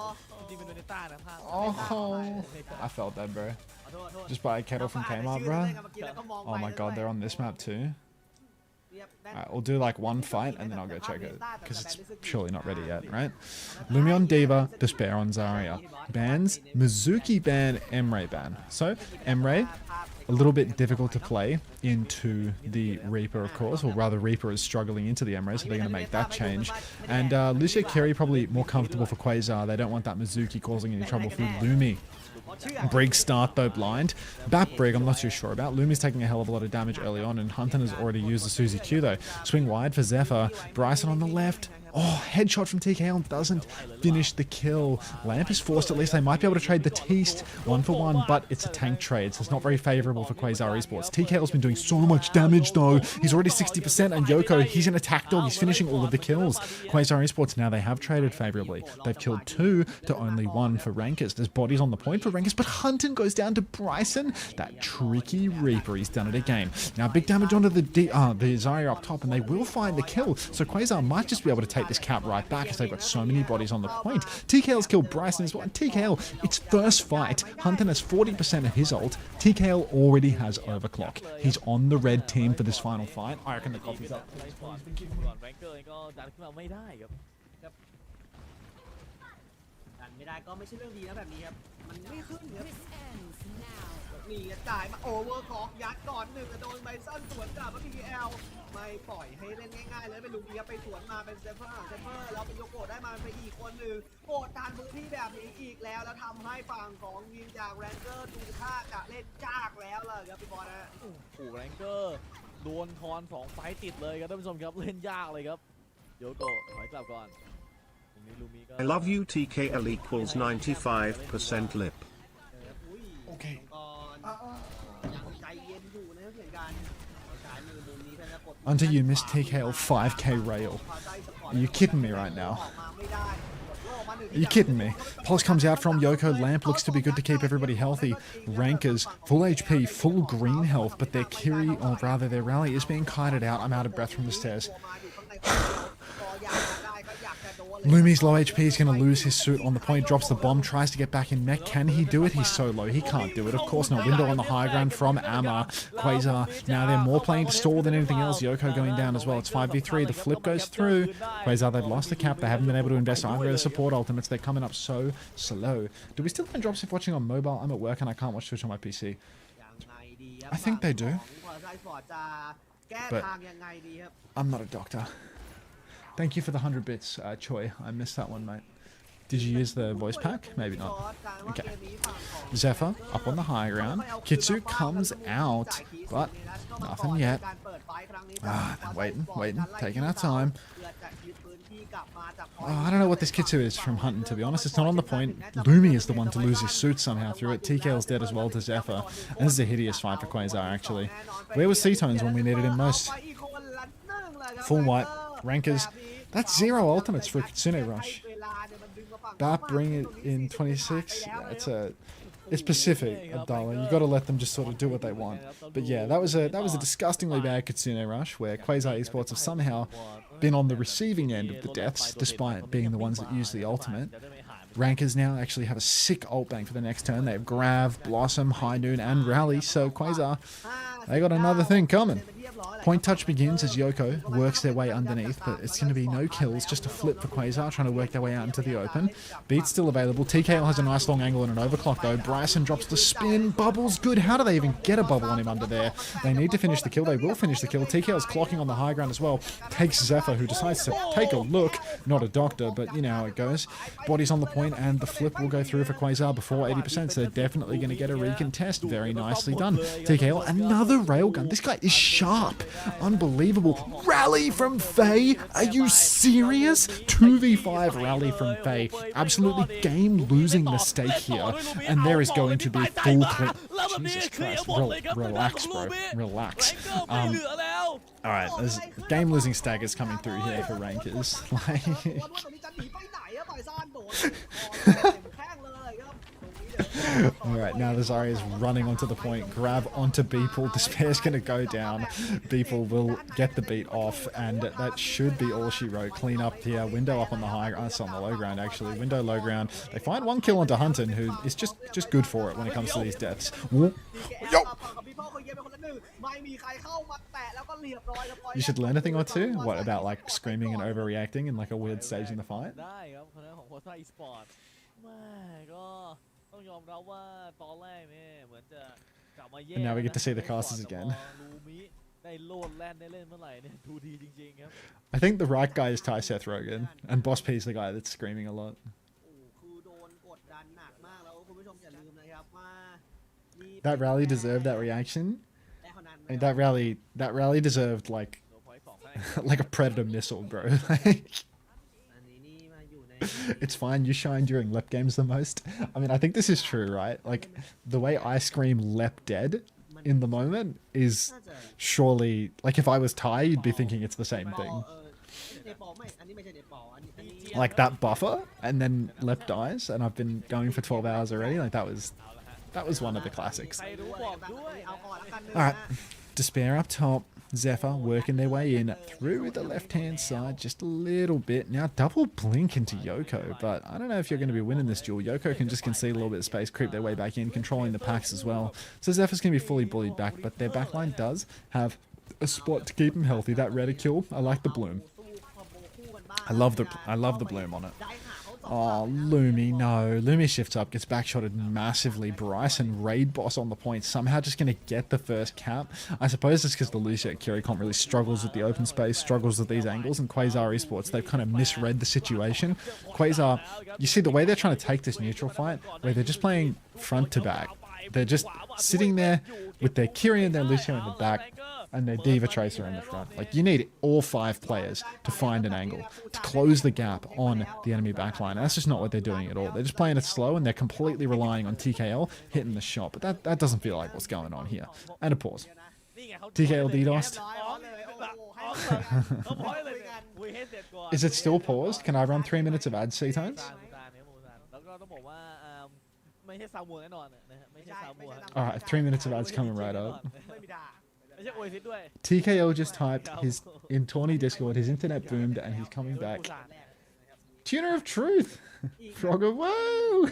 จริงๆเป็นโดเนต้านะภาพ Oh, I felt that, bro. ขอโทษขอโทษ Just buy a kettle from Kmart, bro. แล้วก็มองไป Oh my god, they're on this map too. เรียบแน่น Alright, we'll do like one fight and then I'll go check it. Because it's surely not ready yet, right? Lumion Diva, Despair on Zarya. Bans, Mizuki ban, Emre ban. So, Emre, a little bit difficult to play into the Reaper, of course, or rather Reaper is struggling into the Emre, so they're going to make that change. And Lucia Kerry probably more comfortable for Quasar. They don't want that Mizuki causing any trouble for Lumi. Brig start though blind. Bat Brig I'm not too sure about. Lumi's taking a hell of a lot of damage early on, and Hunter has already used the Suzy Q though. Swing wide for Zephyr. Bryson on the left. Oh, headshot from TKL doesn't finish the kill. Lamp is forced, at least they might be able to trade the Teast 1-for-1, but it's a tank trade, so it's not very favourable for Quasar Esports. TKL's been doing so much damage though. He's already 60%, and Yoko, he's an attack dog, he's finishing all of the kills. Quasar Esports, now they have traded favourably. They've killed 2 to only 1 for Rankers. There's bodies on the point for Rankers, but Hunton goes down to Bryson. That tricky Reaper, he's done it again. Now big damage onto the Zarya up top, and they will find the kill, so Quasar might just be able to take this cap right back as they've got so many bodies on the point. TKL's killed Bryson as well. And TKL, it's first fight. Hunter has 40% of his ult. TKL already has overclock. He's on the red team for this final fight. I reckon the coffee's up. ก่อนแรงเกอร์เองก็ดันขึ้นมาไม่ได้ครับ ดันไม่ได้ก็ไม่ใช่เรื่องดีนะแบบนี้ครับมันไม่ขึ้นครับนี่จ่ายมาโอเวอร์คอกยัดก่อนหนึ่งโดนไบซันสวนกลับมา PL ไม่ปล่อยให้เล่นง่ายๆเลยเป็นลูกเบียไปสวนมาเป็นเซฟเฟอร์แล้วเป็นโยโกะได้มาไปอีกคนหนึ่งโกดทานพื้นที่แบบนี้อีกแล้วทำให้ฝั่งของทีมจากแรงเกอร์ดูท่าจะเล่นยากแล้วเลยครับพี่บอลนะ โอ้โหแรงเกอร์โดนทอน2ไฟต์ติดเลยครับท่านผู้ชมครับเล่นยากเลยครับโยโกะถอยกลับก่อนตรงนี้ลูมิก็ I love you TKL equals 95% lip. โอเค ยังใจเย็นอยู่นะเสียงการสายมือมุมนี้ท่านจะกด Until you miss TKL 5k rail. Are you kidding me right now? Are you kidding me? Pulse comes out from Yoko. Lamp looks to be good to keep everybody healthy. Rankers, full HP, full green health, but their Kiri, or rather their rally, is being kited out. I'm out of breath from the stairs. Lumi's low HP is going to lose his suit on the point, drops the bomb, tries to get back in mech. Can he do it? He's so low. He can't do it. Of course not. Window on the high ground from Amma. Quasar. Now they're more playing to stall than anything else. Yoko going down as well. It's 5v3. The flip goes through. Quasar, they've lost the cap. They haven't been able to invest either of the support ultimates. They're coming up so slow. Do we still find drops if watching on mobile? I'm at work and I can't watch Twitch on my PC. I think they do. But I'm not a doctor. Thank you for the 100 bits, Choi. I missed that one, mate. Did you use the voice pack? Maybe not. Okay. Zephyr up on the high ground. Kitsu comes out, but nothing yet. Waiting, taking our time. Oh, I don't know what this Kitsu is from Hunting, to be honest. It's not on the point. Lumi is the one to lose his suit somehow through it. TKL's dead as well to Zephyr. And this is a hideous fight for Quasar, actually. Where was C-Tones when we needed him most? Full white. Rankers. That's 0 ultimates for a Kitsune Rush. Bat bring it in 26. Yeah, it's a It's Pacific, Abdallah. You got to let them just sort of do what they want. But yeah, that was a disgustingly bad Kitsune rush where Quasar Esports have somehow been on the receiving end of the deaths, despite being the ones that use the ultimate. Rankers now actually have a sick ult bank for the next turn. They have Grav, Blossom, High Noon, and Rally. So Quasar, they got another thing coming. Point touch begins as Yoko works their way underneath, but it's going to be no kills, just a flip for Quasar, trying to work their way out into the open. Beat's still available. TKL has a nice long angle and an overclock though. Bryson drops the spin. Bubbles good. How do they even get a bubble on him under there? They need to finish the kill. They will finish the kill. TKL's clocking on the high ground as well. Takes Zephyr, who decides to take a look. Not a doctor, but you know how it goes. Body's on the point, and the flip will go through for Quasar before 80%, so they're definitely going to get a recontest. Very nicely done. TKL, another railgun. This guy is sharp. Unbelievable. Rally from Faye? Are you serious? 2v5 rally from Faye. Absolutely game-losing mistake here. And there is going to be full clip. Jesus Christ. Relax, bro. Relax. Alright, there's game-losing staggers coming through here for rankers. Alright, now the Zarya is running onto the point. Grab onto Beeple. Despair's going to go down. Beeple will get the beat off, and that should be all she wrote. Clean up here. Window up on the high ground. It's on the low ground, actually. Window low ground. They find one kill onto Hunter, who is just good for it when it comes to these deaths. Yo! You should learn a thing or two. What about like screaming and overreacting in like a weird stage in the fight? And now we get to see the casters again. I think the right guy is Ty Seth Rogen, and Boss P is the guy that's screaming a lot. That rally deserved that reaction. I mean, that rally deserved like like a predator missile, bro. It's fine, you shine during lep games the most. I mean, I think this is true, right? Like, the way I scream lep dead in the moment is surely... Like, if I was Ty, you'd be thinking it's the same thing. Like, that buffer, and then lep dies, and I've been going for 12 hours already. Like, that was one of the classics. Alright, Despair up top. Zephyr working their way in through the left-hand side just a little bit. Now double blink into Yoko, but I don't know if you're going to be winning this duel. Yoko can just concede a little bit of space, creep their way back in, controlling the packs as well. So Zephyr's going to be fully bullied back, but their backline does have a spot to keep him healthy. That reticule, I like the bloom. I love the bloom on it. Oh, Lumi, no. Lumi shifts up, gets backshotted massively. Bryson, raid boss on the point, somehow just going to get the first cap. I suppose it's because the Lucia Kiri comp really struggles with the open space, struggles with these angles, and Quasar Esports, they've kind of misread the situation. Quasar, you see the way they're trying to take this neutral fight, where they're just playing front to back. They're just sitting there with their Kiri and their Lucio in the back, and their Diva Tracer in the front. Like, you need all 5 players to find an angle, to close the gap on the enemy backline. And that's just not what they're doing at all. They're just playing it slow, and they're completely relying on TKL hitting the shot. But that doesn't feel like what's going on here. And a pause. TKL DDoSed. Is it still paused? Can I run 3 minutes of ad C-tones? Alright, 3 minutes of ads coming right up. TKL just typed in Tawny Discord, his internet boomed and he's coming back. Tuner of Truth! Frogger, whoa!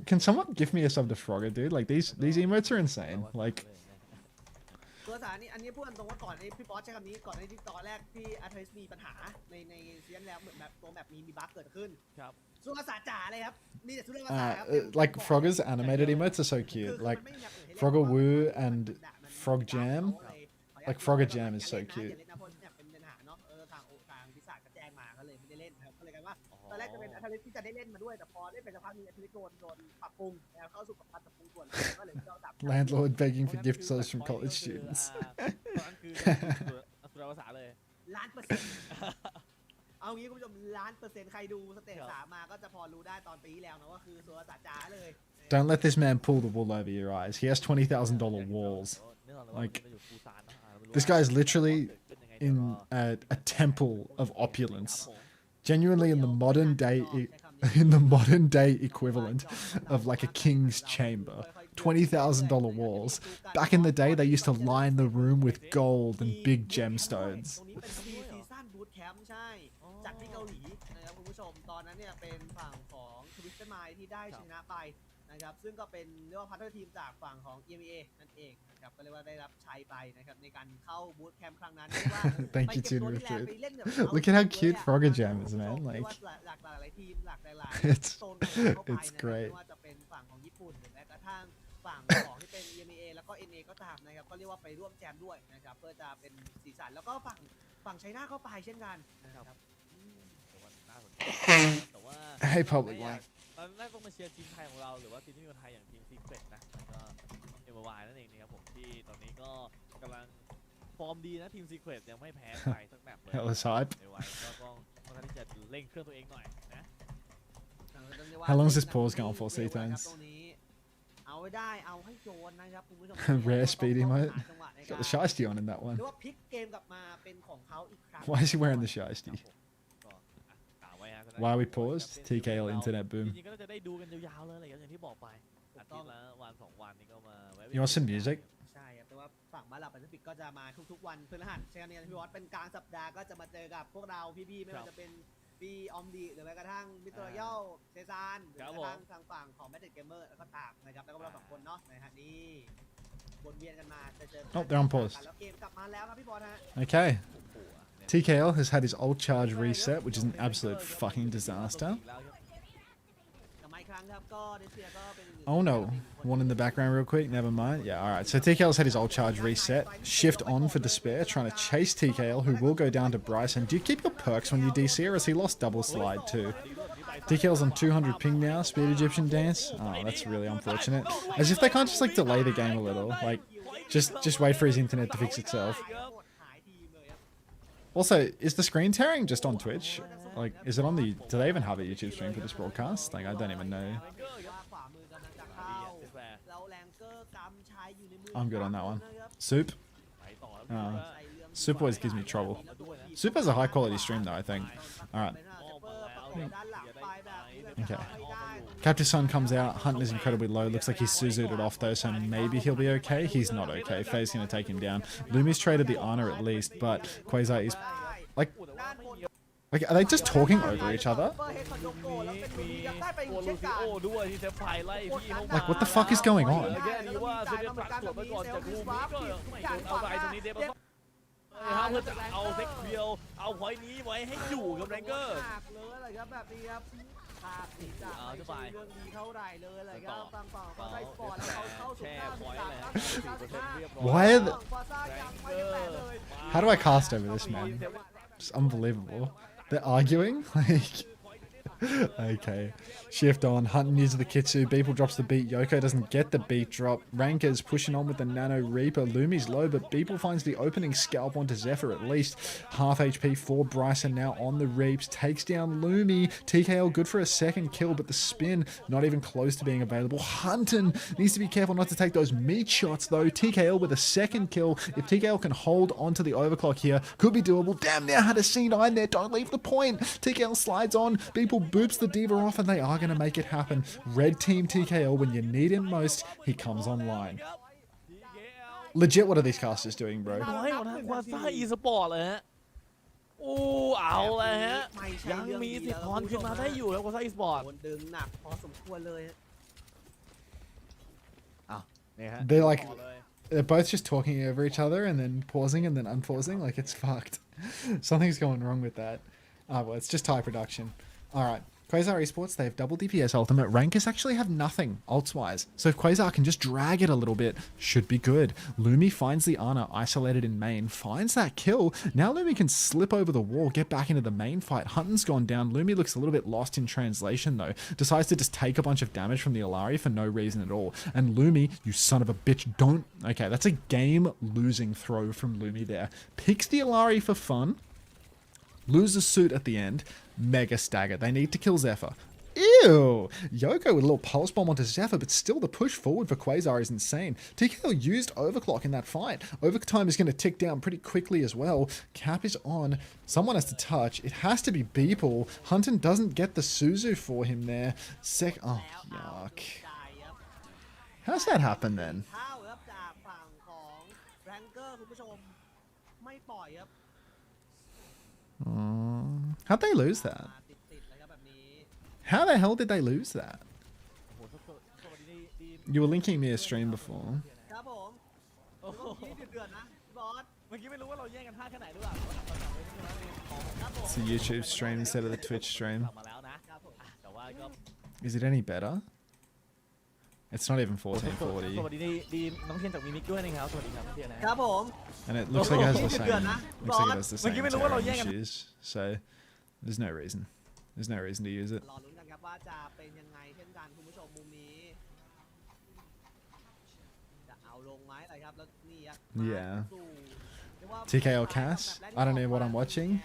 Can someone give me a sub to Frogger, dude? Like, these emotes are insane. Like... ตัวสารนี่อันนี้พูดตรงว่าก่อนนี้พี่ป๊อสใช้คำนี้ก่อนที่ตอนแรกที่อาร์เทสมีปัญหาในซีซั่นแล้วเหมือนแบบตัวแบบมีบั๊กเกิดขึ้นครับสุรศาสตร์จ๋าเลยครับมีแต่สุรศาสตร์ครับ like Frogger's animated emotes are so cute. Like Frogger Woo and Frog Jam. Like Frogger Jam is so cute. ตอนแรกจะเป็นอาร์เทสที่จะได้เล่นมาด้วยแต่พอเล่นไปสักพักนึงอาร์เทสโดนปรับปรุงแล้วเข้าสู่กับการปรับปรุงส่วนก็เลยเอาดับ Landlord begging for gift subs from college students. เอางี้คุณผู้ชม1,000,000%ใครดูสเตจ3มาก็จะพอรู้ได้ตอนปีที่แล้วนะว่าคือสุรศาสตร์จ๋าเลย Don't let this man pull the wool over your eyes. He has $20,000 walls. Like, this guy is literally in a temple of opulence. Genuinely in the modern day in the modern day equivalent of like a king's chamber. $20,000 walls. Back in the day, they used to line the room with gold and big gemstones. ตรงนี้เป็นซีซั่นบูทแคมป์ใช่จากที่เกาหลีนะครับคุณผู้ชมตอนนั้นเนี่ยเป็นฝั่งของทวิสเตอร์ไมล์ที่ได้ชนะไปนะครับซึ่งก็เป็นเรียกว่าพาร์ทเนอร์ทีมจากฝั่งของ EMEA นั่นเองนะครับก็เรียกว่าได้รับชัยไปนะครับในการเข้าบูทแคมป์ครั้งนั้นเรียกว่า Thank ไป you, เก็บ Tune ตัวที่แลน Richard. ไปเล่นแบบ Look at how cute Frogger Jam is, man. เรีย Like, กว่าหลากหลายทีมหลากหลาย it's โซนเข้าไป it's นะครับ great. ไม่ว่าจะเป็นฝั่งของญี่ปุ่นหรือแม้กระทั่งฝั่งของที่เป็น EMEA แล้วก็ NA ก็ตามนะครับก็เรียกว่าไปร่วมแจมด้วยนะครับเพื่อจะเป็นสีสันแล้วก็ฝั่งไชน่าเข้าไปเช่นกันนะครับ แต่ว่า Hey, Public One. ตอนแรกต้องมาเชียร์ทีมไทยของเราหรือว่าทีมที่มีคนไทยอย่างทีมซีเ r ตนะแล้วก็เอ็มวายนั่นเองนะครับผมที่ตอนนี้ก็กำลังฟอร์มดีนะทีมซีเ r ตยังไม่แพ้ใครสักแมตช์เลย Hella hype. เอ็มวายก็ต้องที่จะเร่งเครื่องตัวเองหน่อยนะ How long is this pause going for, C-Tones? เอาไว้ได้เอาให้โยนนะครับคุณผู้ชม Rare speedy mode. หาจังหวะใน Got การ the shiesty on in that ห one. รือว่าพลิกเกมกลับมาเป็นของเขาอีกครั้ง Why is he wearing the shiesty? ก็กล่าวไว้ฮะ Why we paused? TKL internet จ boom. ริงๆก็จะได้ดูกันยาวๆเลยอะไรอย่างที่บอกไปอาทิตย์ละวันสองวันนี่ก็มาแวะ You want some music? ใช่ครับแต่ว่าฝั่งบ้านเราแปซิฟิกก็จะมาทุกๆวันพฤหัสใช่ไหมเนี่ยพี่วอตเป็นกลางสัปดาห์ก็จะมาเจอกับพวกเราพี่ๆไม่ว่าจะเป็นพี่ออมดีหรือแม้กระทั่งมิสเตอร์ย่อเซซานหรือแม้กระทั่งทางฝั่งของแมทเทอร์เกมเมอร์แล้วก็ตามนะครับแล้วก็เราสองคนเนาะนะฮะนี่วนเวียนกันมาจะเจอ Oh, they're on pause. แล้วเกมกลับมาแล้วครับพี่บอลฮะ Okay. TKL has had his ult charge reset, which is an absolute fucking disaster. กลับมาอีกครั้งครับก็เดเซียก็เป็น Oh no. One in the background real quick. Never mind. Yeah, alright. So TKL's had his ult charge reset. Shift on for Despair, trying to chase TKL, who will go down to Bryson. Do you keep your perks when you DC, or has he lost double slide too? TKL's on 200 ping now. Speed Egyptian dance. Oh, that's really unfortunate. As if they can't just like delay the game a little. Like, just wait for his internet to fix itself. Also, is the screen tearing just on Twitch? Like, is it on the... Do they even have a YouTube stream for this broadcast? Like, I don't even know. I'm good on that one. Soup? Soup always gives me trouble. Soup has a high quality stream though, I think. Alright. Okay. Captive Sun comes out. Hunt is incredibly low. Looks like he's Suzu'd it off though, so maybe he'll be okay. He's not okay. Faye's going to take him down. Lumi's traded the honor at least, but Quasar is... Like, are they just talking over each other? Like, what the fuck is going on? เอาเซ็กเดียวเอาพอยต์นี้ไว้ให้อยู่กับแรงเกอร์ Why are the... How do I cast over this, man? It's unbelievable. They're arguing? Like... Okay. Shift on. Hunt uses the Kitsu. Beeple drops the beat. Yoko doesn't get the beat drop. Ranker's pushing on with the Nano Reaper. Lumi's low, but Beeple finds the opening scalp onto Zephyr at least. Half HP for Bryson now on the Reaps. Takes down Lumi. TKL good for a second kill, but the spin not even close to being available. Hunton needs to be careful not to take those meat shots though. TKL with a second kill. If TKL can hold onto the overclock here, could be doable. Damn, now had a C9 there. Don't leave the point. TKL slides on. Beeple boops the Diva off, and they are going to make it happen. Red team TKL, when you need him most, he comes online. Legit, what are these casters doing, bro? ให้หมดทั้งควาซ่าอีสปอร์ตเลยฮะโอ้เอาเลยฮะยังมีสิทธิ์ทอนขึ้นมาได้อยู่แล้วควาซ่าอีสปอร์ต ดึงหนักพอสมควรเลย They're like, they're both just talking over each other and then pausing and then unpausing. Like, it's fucked. Something's going wrong with that. Oh, well, it's just high production. Alright. Quasar Esports, they have double DPS ultimate. Rankers actually have nothing, ults-wise. So if Quasar can just drag it a little bit, should be good. Lumi finds the Ana isolated in main, finds that kill. Now Lumi can slip over the wall, get back into the main fight. Hunton's gone down. Lumi looks a little bit lost in translation though. Decides to just take a bunch of damage from the Alari for no reason at all. And Lumi, you son of a bitch, don't... Okay, that's a game-losing throw from Lumi there. Picks the Alari for fun. Loses suit at the end. Mega stagger. They need to kill Zephyr. Ew! Yoko with a little pulse bomb onto Zephyr, but still the push forward for Quasar is insane. TKO used overclock in that fight. Overtime is going to tick down pretty quickly as well. Cap is on. Someone has to touch. It has to be Beeple. Hunton doesn't get the Suzu for him there. Oh, yuck. How's that happen then? How'd they lose that? How the hell did they lose that? You were linking me a stream before. It's a YouTube stream instead of the Twitch stream. Is it any better? It's not even 1440. And it looks like it has the same. Looks like it has the same tearing issues. So there's no reason. There's no reason to use it. Yeah. TKO Cass? I don't know what I'm watching.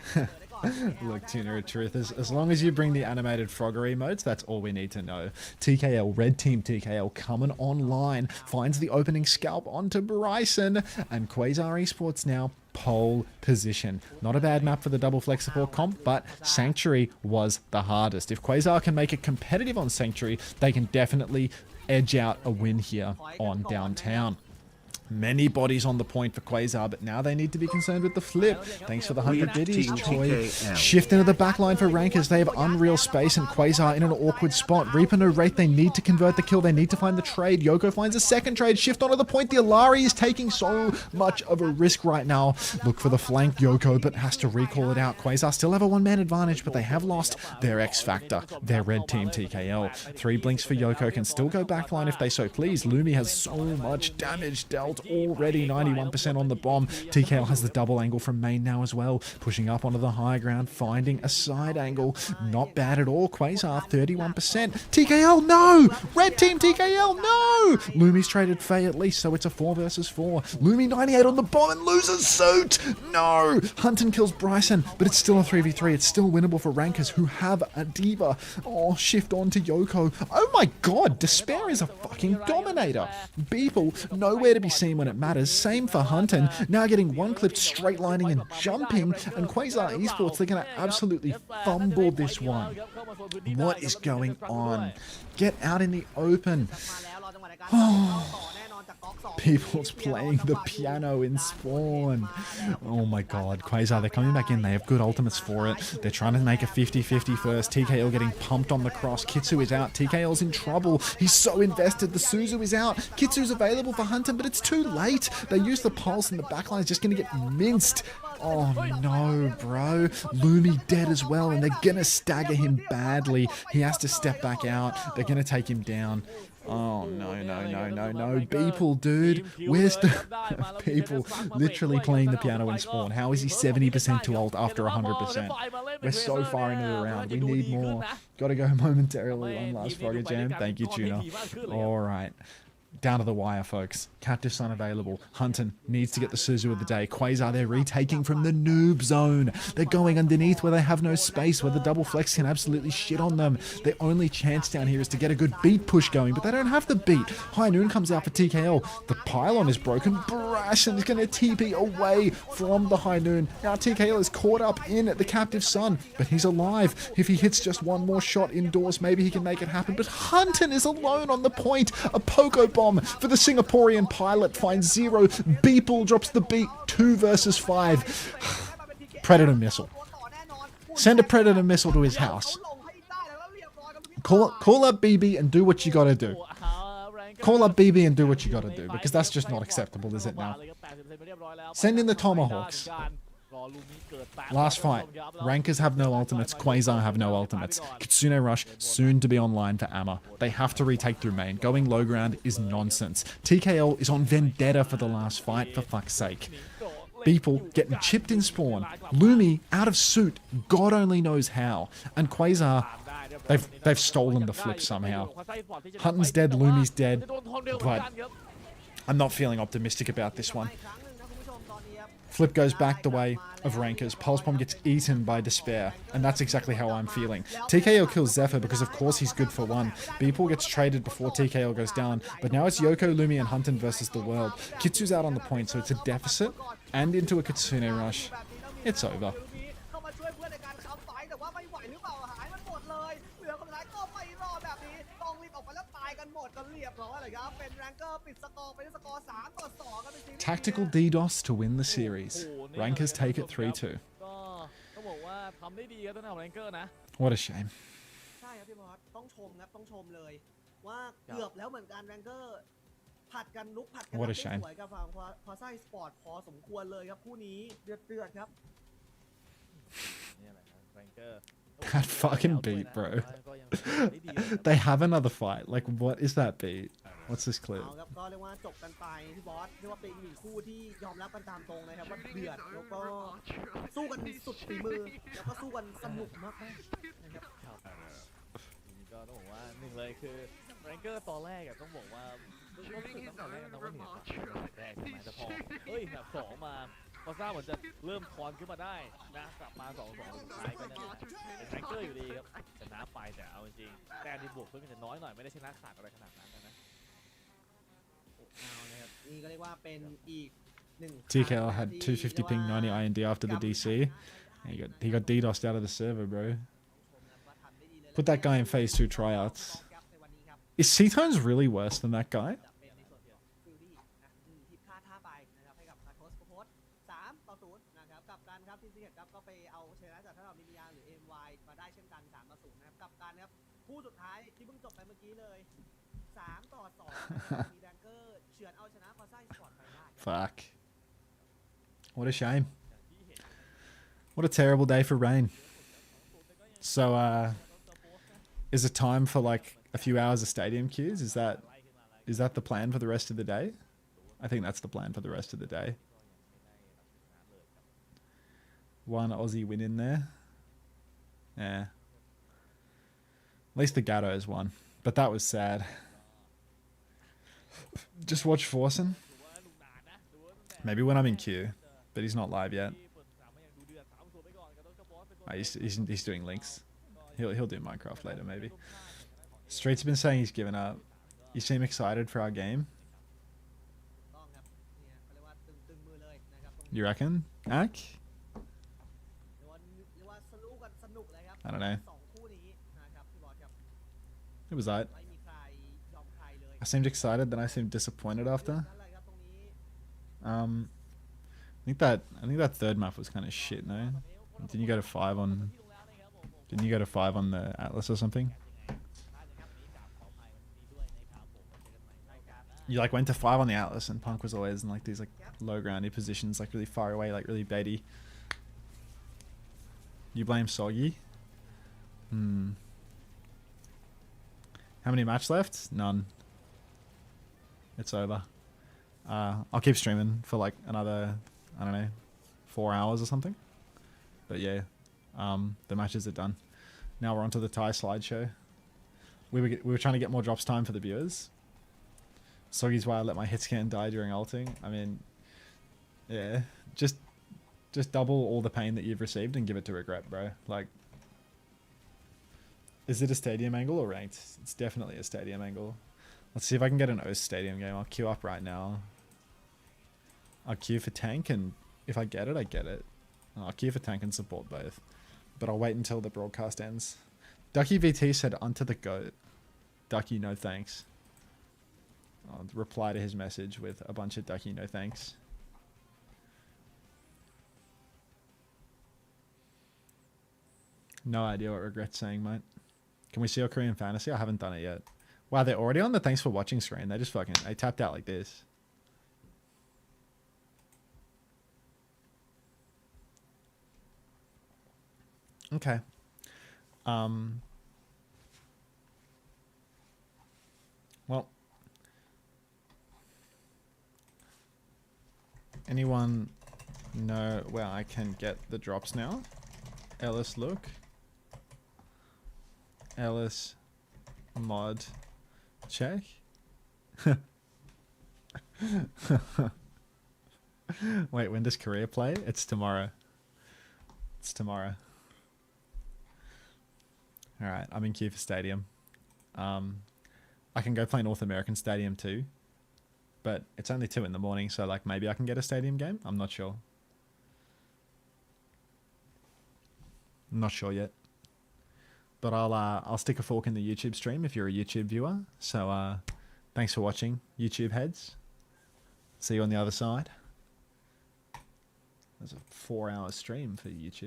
Look, Tuner of Truth, as long as you bring the animated frogger emotes, that's all we need to know. TKL, Red Team TKL coming online, finds the opening scalp onto Bryson, and Quasar Esports now pole position. Not a bad map for the double flex support comp, but Sanctuary was the hardest. If Quasar can make it competitive on Sanctuary, they can definitely edge out a win here on Downtown. Many bodies on the point for Quasar, but now they need to be concerned with the flip. Thanks for the 100 biddies, Toy. Shift into the backline for Rankers. They have unreal space, and Quasar in an awkward spot. Reaper no Wraith, they need to convert the kill. They need to find the trade. Yoko finds a second trade. Shift onto the point. The Alari is taking so much of a risk right now. Look for the flank, Yoko, but has to recall it out. Quasar still have a one-man advantage, but they have lost their X-Factor, their Red Team TKL. 3 blinks for Yoko, can still go backline if they so please. Lumi has so much damage dealt already, 91% on the bomb. TKL has the double angle from main now as well, pushing up onto the high ground, finding a side angle. Not bad at all. Quasar 31%. TKL, no! Red Team TKL, no! Lumi's traded Faye at least, so it's a 4 versus 4. Lumi 98 on the bomb and loses suit! No! Hunton kills Bryson, but it's still a 3v3. It's still winnable for Rankers who have a diva. Oh, shift on to Yoko. Oh my god, Despair is a fucking dominator. Beeple, nowhere to be seen when it matters. Same for Hunton, now getting one clipped straight lining and jumping, and Quasar Esports, they're going to absolutely fumble this one. What is going on? Get out in the open. People's playing the piano in Spawn. Oh my god, Quasar, they're coming back in. They have good ultimates for it. They're trying to make a 50-50 first. TKL getting pumped on the cross. Kitsu is out. TKL's in trouble. He's so invested. The Suzu is out. Kitsu's available for Hunter, but it's too late. They use the pulse and the backline is just going to get minced. Oh no, bro. Lumi dead as well, and they're going to stagger him badly. He has to step back out. They're going to take him down. Oh, no. Beeple, dude. Where's the... People literally playing the piano in Spawn. How is he 70% to ult after 100%? We're so far into the round. We need more. Gotta go momentarily. One last Frogger Jam. Thank you, Tuna. All right. Down to the wire, folks. Captive's unavailable. Hunton needs to get the Suzu of the day. Quasar, they're retaking from the noob zone. They're going underneath where they have no space, where the double flex can absolutely shit on them. Their only chance down here is to get a good beat push going, but they don't have the beat. High Noon comes out for TKL. The pylon is broken. Bryson is going to TP away from the High Noon. Now TKL is caught up in the Captive Sun, but he's alive. If he hits just one more shot indoors, maybe he can make it happen. But Hunton is alone on the point. A Poco Bomb for the Singaporean pilot finds 0. Beeple drops the beat. 2 versus 5. Predator missile. Send a Predator missile to his house. Call up BB and do what you gotta do. Call up BB and do what you gotta do, because that's just not acceptable, is it now? Send in the Tomahawks. Last fight. Rankers have no ultimates. Quasar have no ultimates. Kitsune Rush soon to be online for Amma. They have to retake through main. Going low ground is nonsense. TKL is on vendetta for the last fight, for fuck's sake. Beeple getting chipped in Spawn. Lumi out of suit. God only knows how. And Quasar, they've stolen the flip somehow. Hunton's dead. Lumi's dead. But I'm not feeling optimistic about this one. Flip goes back the way of Rankers. Pulsebomb gets eaten by Despair. And that's exactly how I'm feeling. TKO kills Zephyr because of course he's good for one. Beeple gets traded before TKO goes down. But now it's Yoko, Lumi, and Hunter versus the world. Kitsu's out on the point, so it's a deficit. And into a Kitsune rush. It's over. Tactical DDoS to win the series. Rankers take it 3-2. What a shame. ใช่ครับพี่บอสต้องชมครับต้องชมเลยว่าเกือบแล้วเหมือนกันแรงเกอร์ผัดกันลุกผัดกันได้สวยกับฝั่งพอซ่าสปอร์ตพอสมควรเลยครับคู่นี้เดือดครับ That fucking beat, bro. They have another fight. Like, what is that beat? What's this clip? เอาครับก็เรียกว่าจบกันไปพี่บอสเรียกว่าเป็นหนึ่งคู่ที่ยอมรับกันตามตรงนะครับว่าเดือดแล้วก็สู้กันสุดฝีมือแล้วก็สู้กันสนุกมากๆนะครับ ก็ต้องบอกว่าหนึ่งเลยคือแรงเกอร์ตอนแรกต้องบอกว่ารู้สึกตั้งแต่แรกนะว่าเหนือแรกใช่ไหมแต่พอเฮ้ยแบบสองมาพอทราบเหมือนจะเริ่มคอนขึ้นมาได้นะกลับมา2-2สุดท้ายก็นั่นแหละเป็นแรงเกอร์อยู่ดีครับชนะไปแต่เอาจริงๆแต่ที่บวกเพิ่มจะน้อยหน่อยไม่ได้ชนะขาดอะไรขนาดนั้นนะ เอานะครับนี่ก็เรียกว่าเป็นอีกหนึ่ง TKL had 250 ping 90 IND after the DC. He got DDoSed out of the server, bro. Put that guy in phase 2 tryouts. Is C-Tones really worse than that guy? ที่พลาดท่าไปนะครับให้กับคาโทสโพส3-0นะครับกับการครับที่4ครับก็ไปเอาชนะจากทางเรามินิยางหรือ MY มาได้เช่นกัน3-0นะครับกับการครับคู่สุดท้ายที่เพิ่งจบไปเมื่อกี้เลย3-2มีแดงเกอร์เฉือนเอาชนะพอซ่าสปอร์ตไปได้ Fuck. What a shame. What a terrible day for Rain. So, is it time for like a few hours of stadium queues? Is that the plan for the rest of the day? I think that's the plan for the rest of the day. One Aussie win in there. Yeah. At least the Gatos won. But that was sad. Just watch Forsen. Maybe when I'm in queue. But he's not live yet. He's doing links. He'll do Minecraft later, maybe. Street's been saying he's given up. You seem excited for our game. You reckon? Ak? I don't know. It was alright. I seemed excited, then I seemed disappointed after. I think that third map was kind of shit, no? Didn't you go to 5 on? Didn't you go to 5 on the Atlas or something? You like went to 5 on the Atlas, and Punk was always in like these like low groundy positions, like really far away, like really baity. You blame Soggy? Hmm. How many matches left? None. It's over. I'll keep streaming for like another, I don't know, 4 hours or something. But yeah, the matches are done. Now we're on to the Thai slideshow. We were trying to get more drops time for the viewers. Soggy's why I let my hit scan die during ulting. I mean, yeah, just double all the pain that you've received and give it to regret, bro. Like, is it a stadium angle or ranked? It's definitely a stadium angle. Let's see if I can get an OWCS stadium game. I'll queue up right now. I'll queue for tank, and if I get it, I get it. I'll queue for tank and support both. But I'll wait until the broadcast ends. Ducky VT said, Unter the GOAT. Ducky, no thanks. I'll reply to his message with a bunch of Ducky, no thanks. No idea what regret's saying, mate. Can we see your Korean fantasy? I haven't done it yet. Wow, they're already on the thanks for watching screen. They just fucking, they tapped out like this. Okay. Well, anyone know where I can get the drops now? Ellis, look. Ellis, mod, check. Wait, when does Korea play? It's tomorrow. It's tomorrow. All right, I'm in queue for Stadium. I can go play North American Stadium too, but it's only 2 in the morning, so like maybe I can get a Stadium game. I'm not sure. I'm not sure yet. But I'll stick a fork in the YouTube stream if you're a YouTube viewer. So thanks for watching, YouTube heads. See you on the other side. There's a 4-hour stream for YouTube.